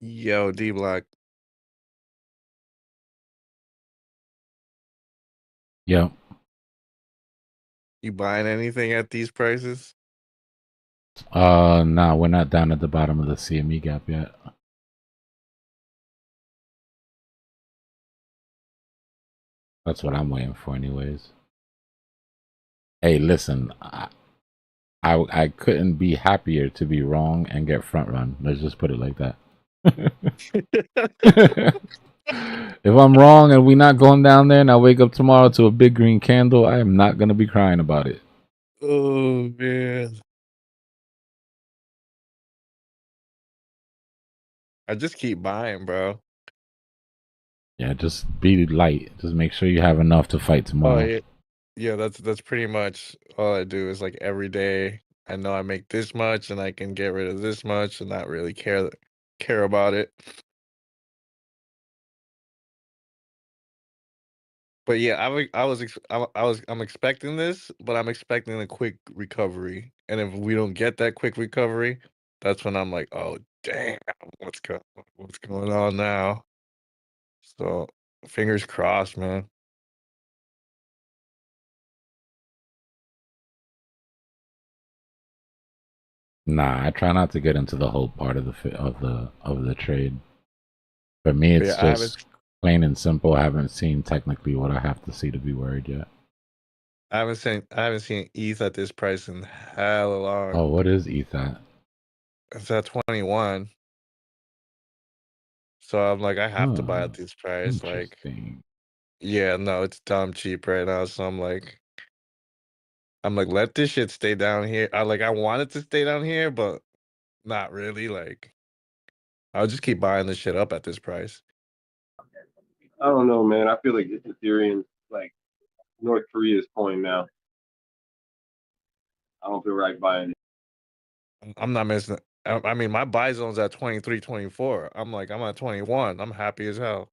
Yo, Dbloc. Yeah. You buying anything at these prices? Nah, we're not down at the bottom of the CME gap yet. That's what I'm waiting for, anyways. Hey, listen, I couldn't be happier to be wrong and get front run. Let's just put it like that. If I'm wrong and we not going down there and I wake up tomorrow to a big green candle, I am not gonna be crying about it. Oh man. I just keep buying, bro. Yeah, just be light. Just make sure you have enough to fight Oh tomorrow. yeah. Yeah, that's pretty much all I do is like every day I know I make this much and I can get rid of this much and not really care about it. But yeah, I'm expecting this, but I'm expecting a quick recovery. And if we don't get that quick recovery, that's when I'm like, oh damn, what's going on now? So fingers crossed, man. Nah, I try not to get into the whole part of the trade. For me, But it's yeah, just plain and simple. I haven't seen technically what I have to see to be worried yet. I haven't seen ETH at this price in hella long. Oh, what is ETH at? It's at 21. So I'm like, I have to buy Oh, at this price. Like, interesting. yeah, no, it's dumb cheap right now. So I'm like, let this shit stay down here. I want it to stay down here, but not really. Like, I'll just keep buying this shit up at this price. I don't know, man. I feel like this Ethereum, like North Korea's coin now. I don't feel right buying it. I'm not missing it. I mean, my buy zone's at 23, 24. I'm like, I'm at 21. I'm happy as hell.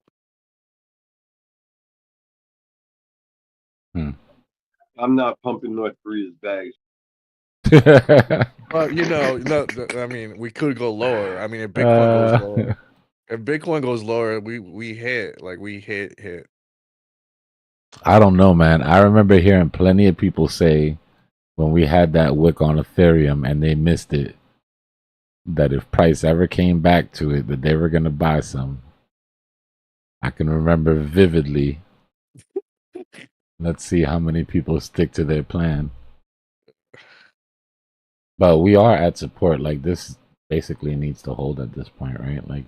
I'm not pumping North Korea's bags. Well, no, I mean, we could go lower. I mean, if Bitcoin goes lower, we hit. Like, we hit. I don't know, man. I remember hearing plenty of people say when we had that wick on Ethereum and they missed it, that if price ever came back to it, that they were gonna buy some. I can remember vividly. Let's see how many people stick to their plan. But we are at support. Like, this basically needs to hold at this point, right? Like,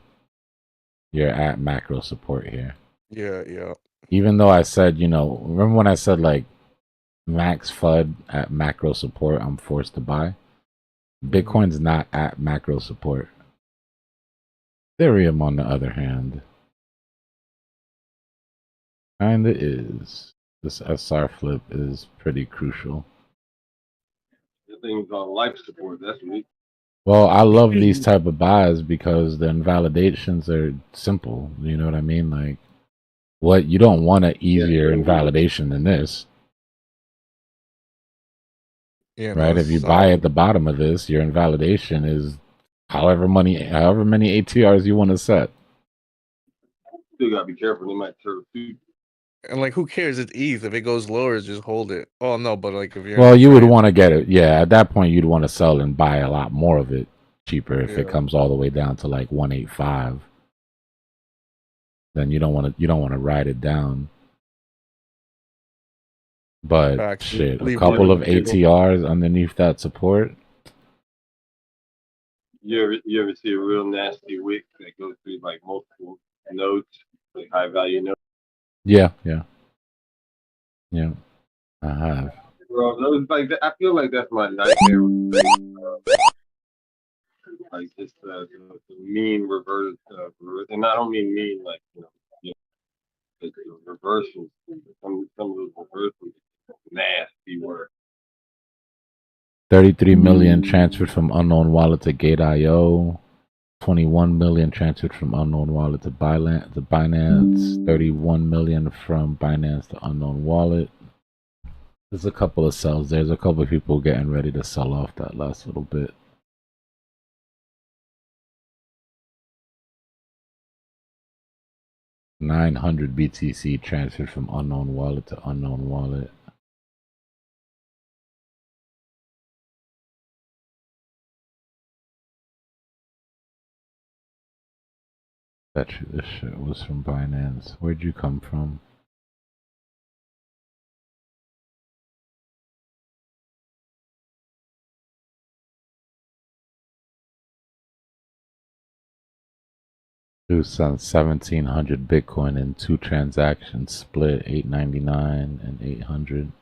you're at macro support here. Yeah. Even though I said, remember when I said like max FUD at macro support, I'm forced to buy? Bitcoin's not at macro support. Ethereum, on the other hand, kinda is. This SR flip is pretty crucial. This thing's on life support. That's weak. Well, I love these type of buys because the invalidations are simple. You know what I mean? Like, what you don't want an easier invalidation than this. Yeah, right? If you buy at the bottom of this, your invalidation is however many ATRs you want to set. Still gotta be careful. They might turn too. And like, who cares? It's ETH. If it goes lower, just hold it. Oh no, but like if you're Well, you would want to get it. Yeah, at that point, you'd want to sell and buy a lot more of it cheaper if it Yeah. comes all the way down to like 185. Then you don't want to ride it down. But Facts. shit, a Leave couple of room. ATRs underneath that support. You ever see a real nasty wick that goes through like multiple nodes, like high value nodes? Yeah. I have. Bro, those like I feel like that's my nightmare. Like just the mean reverse, and I don't mean mean like the reversals. Some of those reversals, nasty work. 33 million transferred from unknown wallet to Gate.io. 21 million transferred from unknown wallet to Binance. 31 million from Binance to unknown wallet. There's a couple of sells. There's a couple of people getting ready to sell off that last little bit. $900 BTC transferred from unknown wallet to unknown wallet. Bet you this shit was from Binance. Where'd you come from? Who sent 1,700 Bitcoin in 2 transactions, split 899 and 800.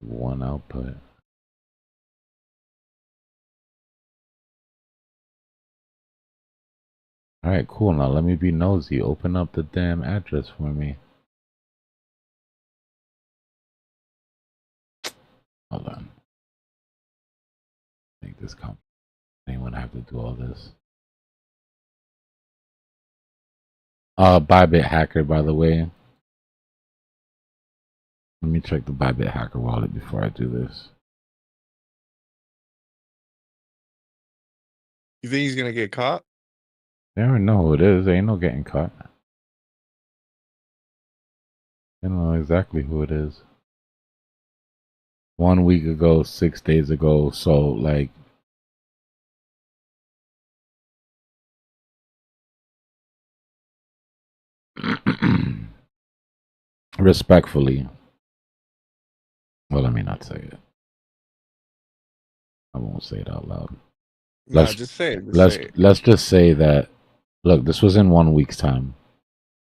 One output. All right, cool. Now let me be nosy. Open up the damn address for me. Hold on. Make this come. Anyone have to do all this? Bybit hacker, by the way. Let me check the Bybit hacker wallet before I do this. You think he's gonna get caught? They already know who it is. There ain't no getting caught. They know exactly who it is. 1 week ago, 6 days ago, so like respectfully. Well, let me not say it. I won't say it out loud. Nah, just say it. Just say it. Let's just say that. Look, this was in 1 week's time,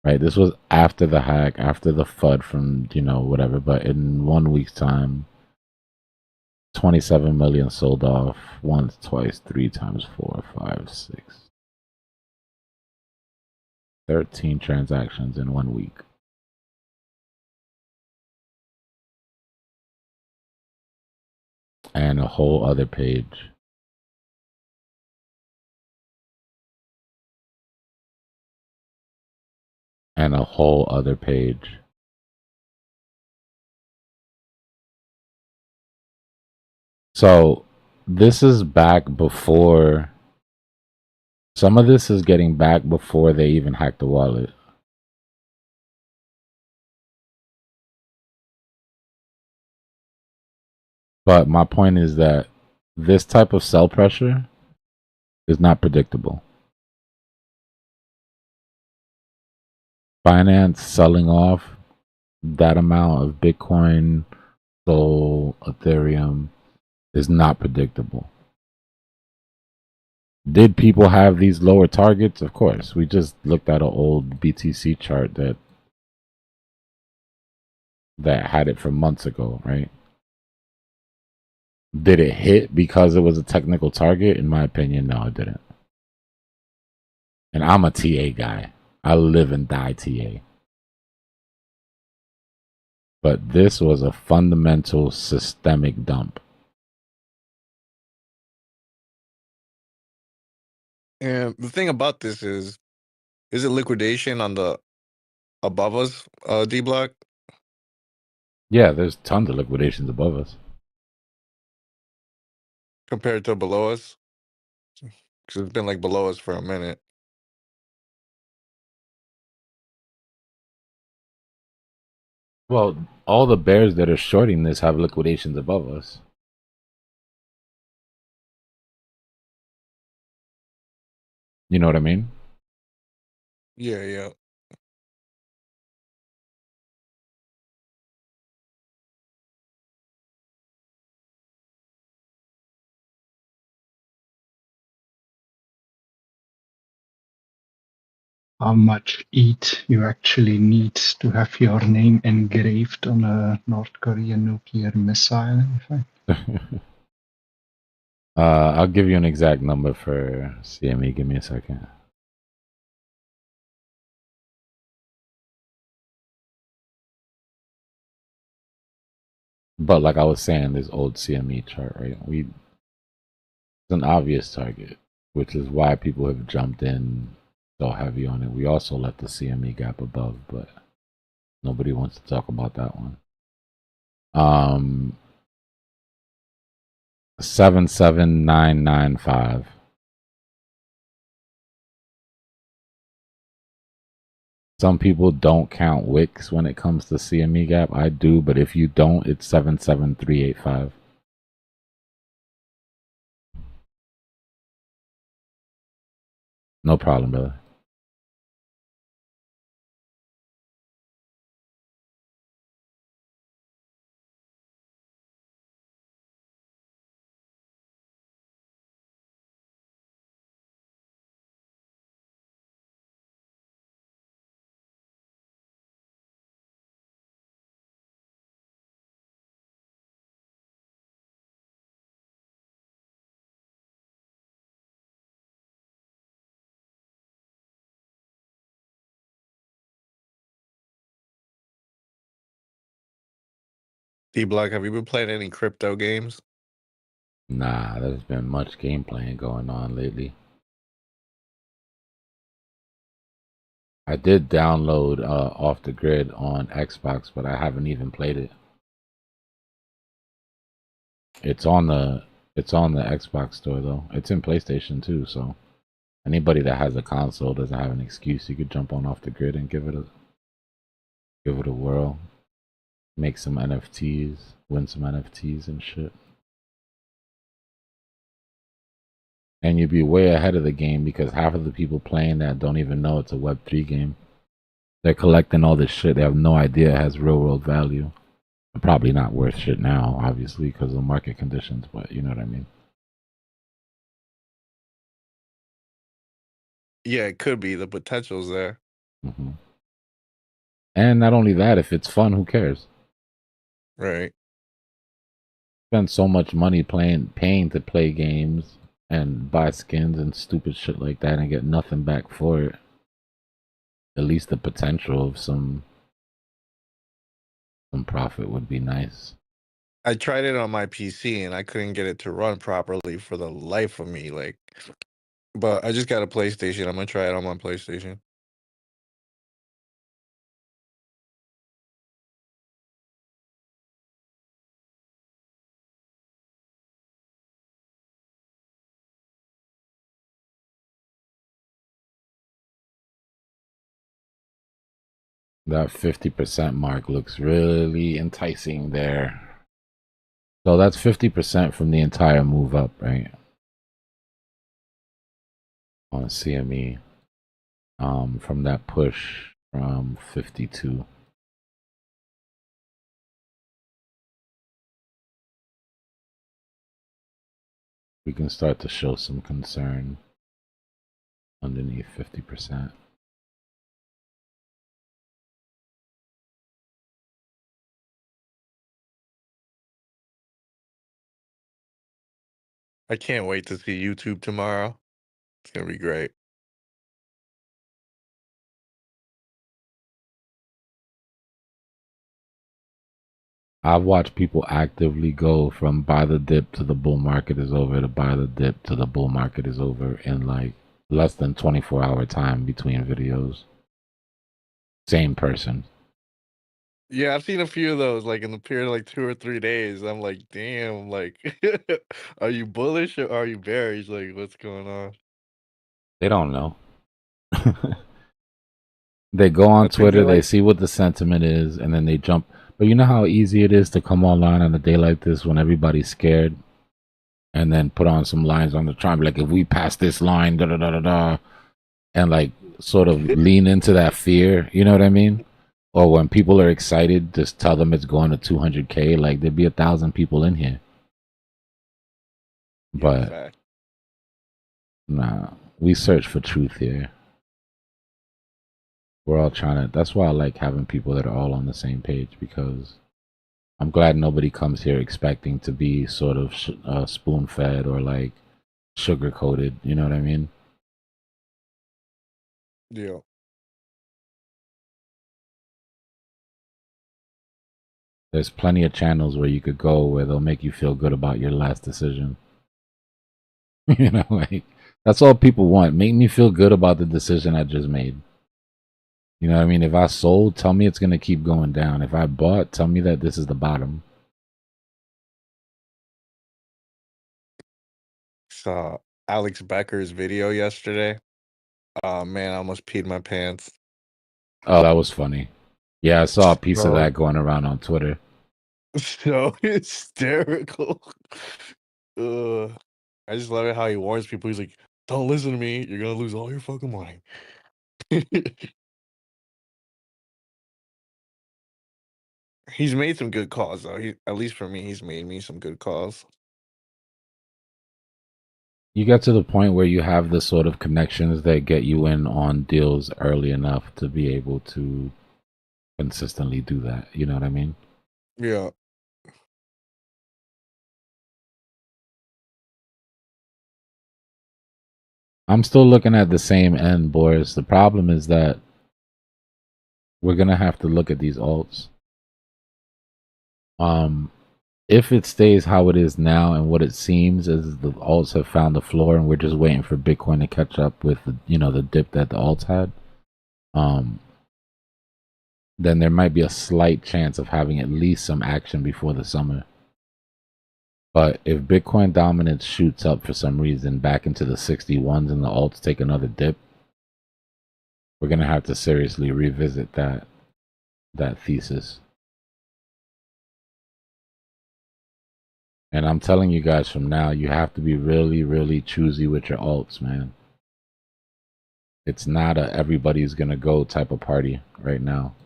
right? This was after the hack, after the FUD from whatever. But in 1 week's time, 27 million sold off once, twice, 3 times, 4, 5, 6, 13 transactions in 1 week. And a whole other page. And a whole other page. So this is back before. Some of this is getting back before they even hacked the wallet. But my point is that this type of sell pressure is not predictable. Binance selling off that amount of Bitcoin, Sol, Ethereum is not predictable. Did people have these lower targets? Of course. We just looked at an old BTC chart that had it from months ago, right? Did it hit because it was a technical target? In my opinion, no, it didn't. And I'm a TA guy. I live and die TA. But this was a fundamental systemic dump. And the thing about this is it liquidation on the above us, Dbloc? Yeah, there's tons of liquidations above us. Compared to below us? Because it's been like below us for a minute. Well, all the bears that are shorting this have liquidations above us. You know what I mean? Yeah, yeah. How much ETH you actually need to have your name engraved on a North Korean nuclear missile? In fact. I'll give you an exact number for CME. Give me a second. But like I was saying, this old CME chart, right? It's an obvious target, which is why people have jumped in so heavy on it. We also left the CME gap above, but nobody wants to talk about that one. 77995. Some people don't count wicks when it comes to CME gap. I do, but if you don't, it's 77385. No problem, brother. Dbloc, have you been playing any crypto games? Nah, there's been much game playing going on lately. I did download Off the Grid on Xbox, but I haven't even played it. It's on the Xbox store though. It's in PlayStation too, so anybody that has a console doesn't have an excuse. You could jump on Off the Grid and give it a whirl. Make some NFTs, win some NFTs and shit. And you'd be way ahead of the game because half of the people playing that don't even know it's a Web3 game. They're collecting all this shit. They have no idea it has real world value. Probably not worth shit now, obviously, because of the market conditions, but you know what I mean. Yeah, it could be. The potential's there. Mm-hmm. And not only that, if it's fun, who cares? Right. Spend so much money paying to play games and buy skins and stupid shit like that and get nothing back for it. At least the potential of some profit would be nice. I tried it on my PC and I couldn't get it to run properly for the life of me. Like, but I just got a PlayStation. I'm gonna try it on my PlayStation. That 50% mark looks really enticing there. So that's 50% from the entire move up, right? On CME. From that push from 52. We can start to show some concern underneath 50%. I can't wait to see YouTube tomorrow. It's gonna be great. I've watched people actively go from buy the dip to the bull market is over to buy the dip to the bull market is over in like less than 24-hour time between videos. Same person. Yeah, I've seen a few of those, like in the period of like 2 or 3 days. I'm like, damn, like, are you bullish or are you bearish? Like, what's going on? They don't know. They go on Twitter, they see what the sentiment is, and then they jump. But you know how easy it is to come online on a day like this when everybody's scared, and then put on some lines on the chart, like if we pass this line, da da da da da, and like sort of lean into that fear. You know what I mean? Or when people are excited, just tell them it's going to 200K. Like there'd be 1,000 people in here. But nah, we search for truth here. We're all trying to. That's why I like having people that are all on the same page, because I'm glad nobody comes here expecting to be sort of spoon fed or like sugar coated. You know what I mean? Yeah. There's plenty of channels where you could go where they'll make you feel good about your last decision. You know, like that's all people want. Make me feel good about the decision I just made. You know what I mean? If I sold, tell me it's going to keep going down. If I bought, tell me that this is the bottom. Saw Alex Becker's video yesterday. Oh man, I almost peed my pants. Oh, that was funny. Yeah, I saw a piece of Bro. that going around on Twitter. So hysterical. I just love it how he warns people. He's like, "Don't listen to me. You're gonna lose all your fucking money." He's made some good calls though. At least for me, he's made me some good calls. You get to the point where you have the sort of connections that get you in on deals early enough to be able to consistently do that. You know what I mean? Yeah. I'm still looking at the same end, Boris. The problem is that we're going to have to look at these alts If it stays how it is now, and what it seems is the alts have found the floor, and we're just waiting for Bitcoin to catch up with the dip that the alts had, then there might be a slight chance of having at least some action before the summer. But if Bitcoin dominance shoots up for some reason back into the 61s and the alts take another dip, we're gonna have to seriously revisit that thesis. And I'm telling you guys from now, you have to be really, really choosy with your alts, man. It's not a everybody's gonna go type of party right now.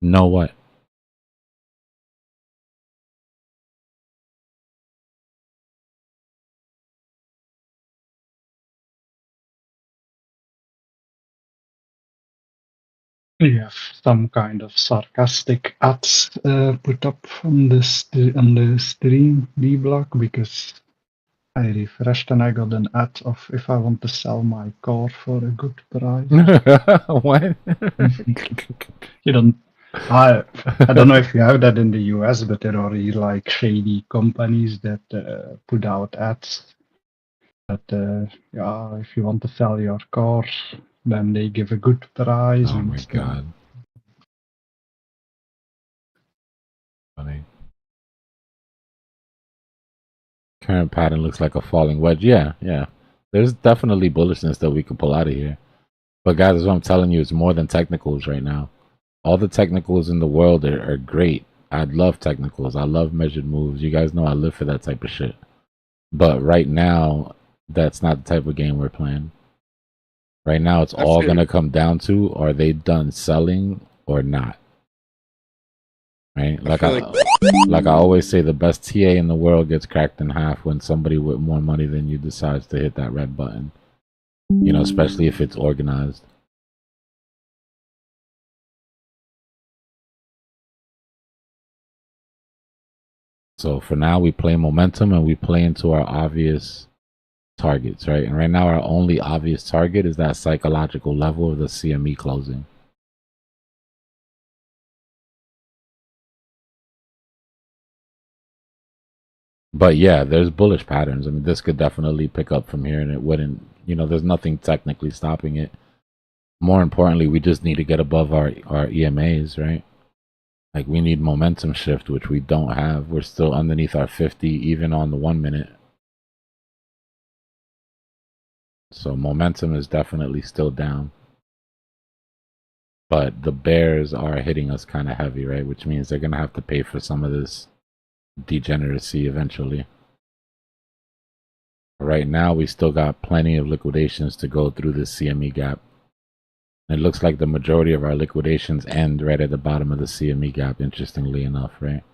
Know what? We have some kind of sarcastic ads put up on the stream Dbloc because I refreshed and I got an ad of if I want to sell my car for a good price. What? You don't. I don't know if you have that in the US, but there are like shady companies that put out ads that yeah, if you want to sell your car, then they give a good price. Oh and my stuff. god. Funny. Current pattern looks like a falling wedge. Yeah. There's definitely bullishness that we could pull out of here. But guys, as what I'm telling you, it's more than technicals right now. All the technicals in the world are great. I love technicals. I love measured moves. You guys know I live for that type of shit. But right now, that's not the type of game we're playing. Right now, it's all going to come down to, are they done selling or not? Right? Like I always say, the best TA in the world gets cracked in half when somebody with more money than you decides to hit that red button. You know, especially if it's organized. So for now, we play momentum and we play into our obvious targets, right? And right now, our only obvious target is that psychological level of the CME closing. But yeah, there's bullish patterns. I mean, this could definitely pick up from here, and it wouldn't, there's nothing technically stopping it. More importantly, we just need to get above our EMAs, right? Like, we need momentum shift, which we don't have. We're still underneath our 50, even on the 1 minute. So momentum is definitely still down. But the bears are hitting us kind of heavy, right? Which means they're going to have to pay for some of this degeneracy eventually. Right now, we still got plenty of liquidations to go through this CME gap. It looks like the majority of our liquidations end right at the bottom of the CME gap, interestingly enough, right?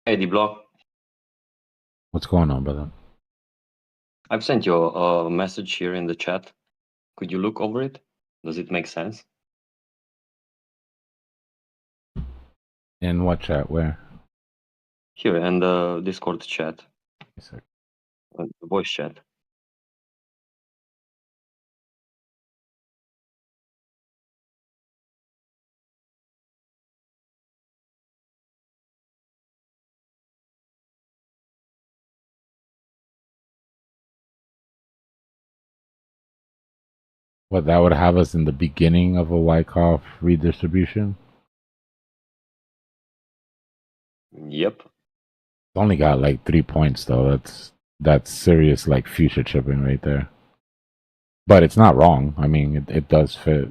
Hey, Dbloc. What's going on, brother? I've sent you a message here in the chat. Could you look over it? Does it make sense? In what chat? Where? Here in the Discord chat. The voice chat. What, that would have us in the beginning of a Wyckoff redistribution? Yep. Only got like 3 points though. That's serious, like, future chipping right there. But it's not wrong. I mean, it does fit.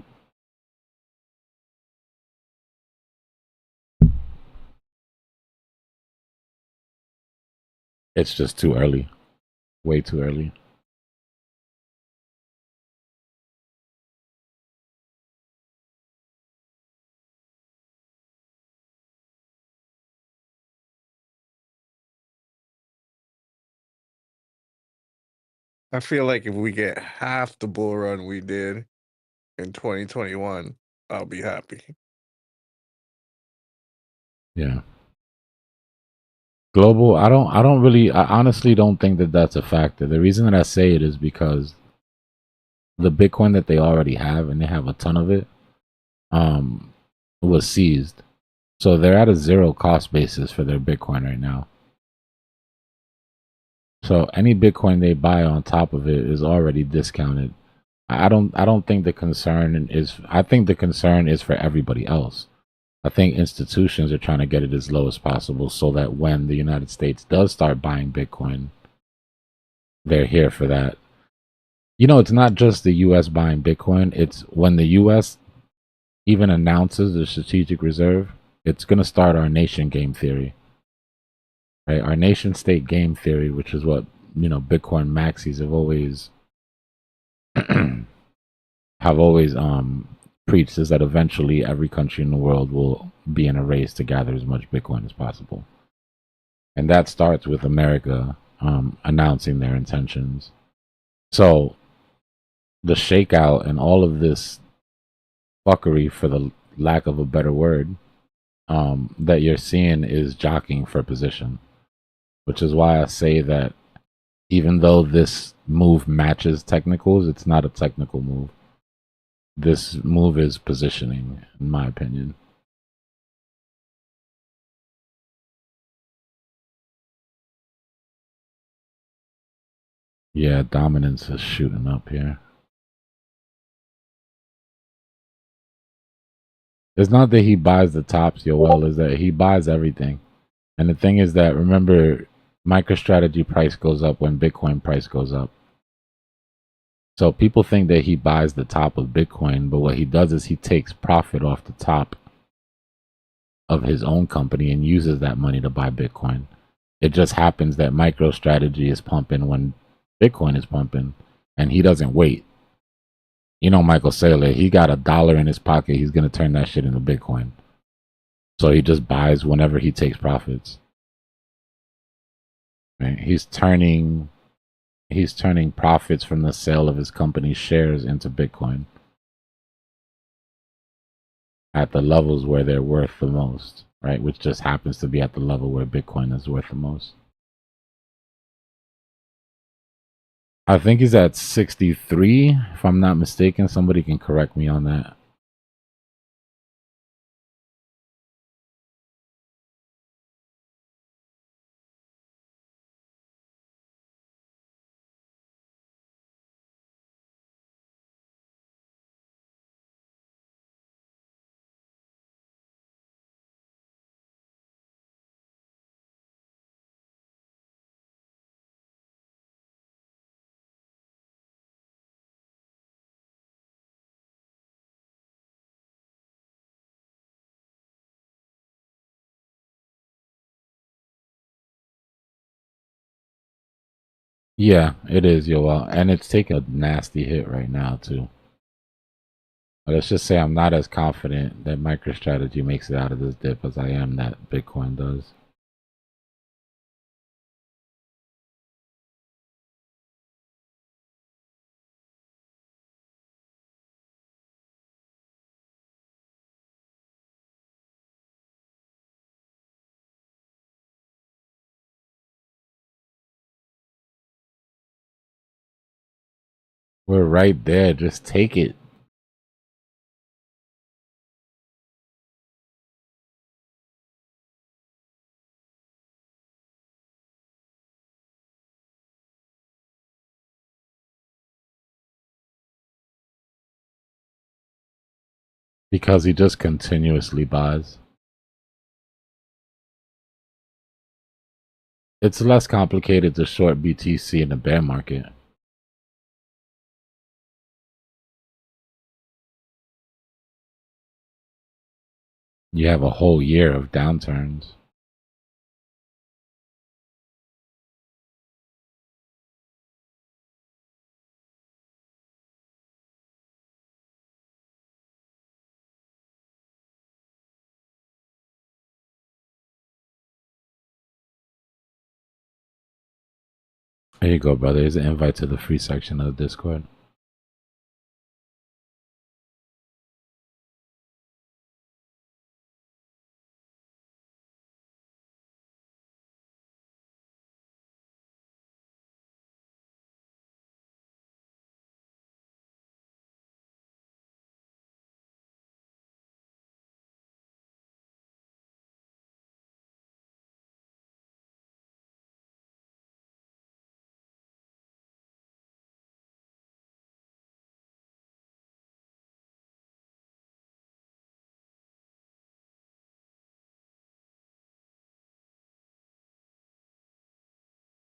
It's just too early. Way too early. I feel like if we get half the bull run we did in 2021, I'll be happy. Yeah. Global, I honestly don't think that that's a factor. The reason that I say it is because the Bitcoin that they already have, and they have a ton of it, was seized. So they're at a zero cost basis for their Bitcoin right now. So any Bitcoin they buy on top of it is already discounted. I don't think the concern is, I think the concern is for everybody else. I think institutions are trying to get it as low as possible so that when the United States does start buying Bitcoin, they're here for that. You know, it's not just the US buying Bitcoin, it's when the US even announces the strategic reserve, it's going to start our nation game theory. Right? Our nation state game theory, which is what, you know, Bitcoin maxis have always preached, is that eventually every country in the world will be in a race to gather as much Bitcoin as possible. And that starts with America announcing their intentions. So the shakeout and all of this fuckery, for the lack of a better word, that you're seeing is jockeying for position, which is why I say that even though this move matches technicals, it's not a technical move. This move is positioning, in my opinion. Yeah, dominance is shooting up here. It's not that he buys the tops, Yoel, is that he buys everything. And the thing is that, remember, MicroStrategy price goes up when Bitcoin price goes up. So people think that he buys the top of Bitcoin, but what he does is he takes profit off the top of his own company and uses that money to buy Bitcoin. It just happens that MicroStrategy is pumping when Bitcoin is pumping, and he doesn't wait. You know, Michael Saylor, he got $1 in his pocket. He's going to turn that shit into Bitcoin. So he just buys whenever he takes profits. Right? He's turning profits from the sale of his company's shares into Bitcoin at the levels where they're worth the most, right? Which just happens to be at the level where Bitcoin is worth the most. I think he's at 63, if I'm not mistaken. Somebody can correct me on that. Yeah, it is, Yoel. And it's taking a nasty hit right now, too. But let's just say I'm not as confident that MicroStrategy makes it out of this dip as I am that Bitcoin does. We're right there. Just take it. Because he just continuously buys. It's less complicated to short BTC in the bear market. You have a whole year of downturns. There you go, brother. Here's an invite to the free section of the Discord.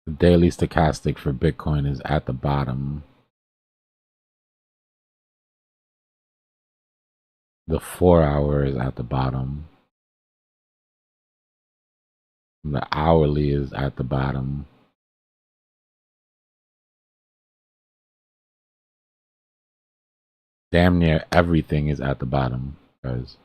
The daily stochastic for Bitcoin is at the bottom. The 4-hour is at the bottom. The hourly is at the bottom. Damn near everything is at the bottom, guys.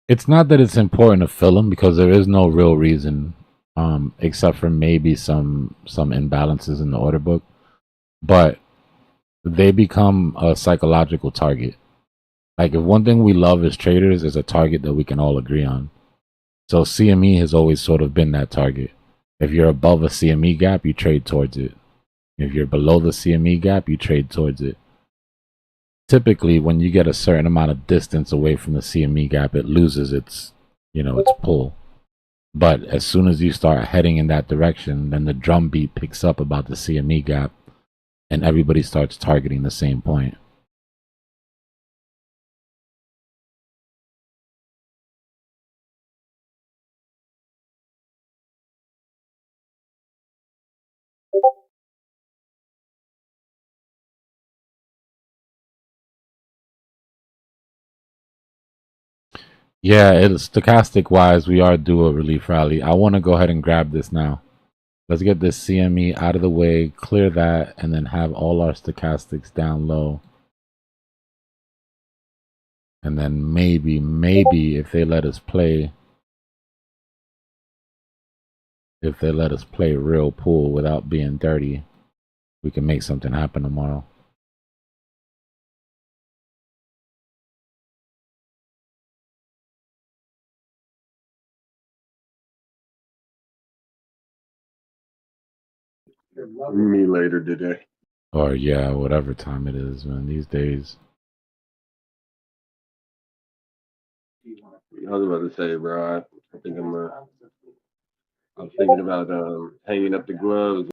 It's not that it's important to fill them because there is no real reason, except for maybe some imbalances in the order book, but they become a psychological target. Like if one thing we love as traders is a target that we can all agree on. So CME has always sort of been that target. If you're above a CME gap, you trade towards it. If you're below the CME gap, you trade towards it. Typically, when you get a certain amount of distance away from the CME gap, it loses its, its pull. But as soon as you start heading in that direction, then the drumbeat picks up about the CME gap, and everybody starts targeting the same point. Yeah, it's stochastic wise, we are due a relief rally. I want to go ahead and grab this now. Let's get this CME out of the way, clear that, and then have all our stochastics down low. And then maybe if they let us play, real pool without being dirty, we can make something happen tomorrow. Me later today. Or yeah, whatever time it is, man. These days. I was about to say, bro. I think I'm thinking about hanging up the gloves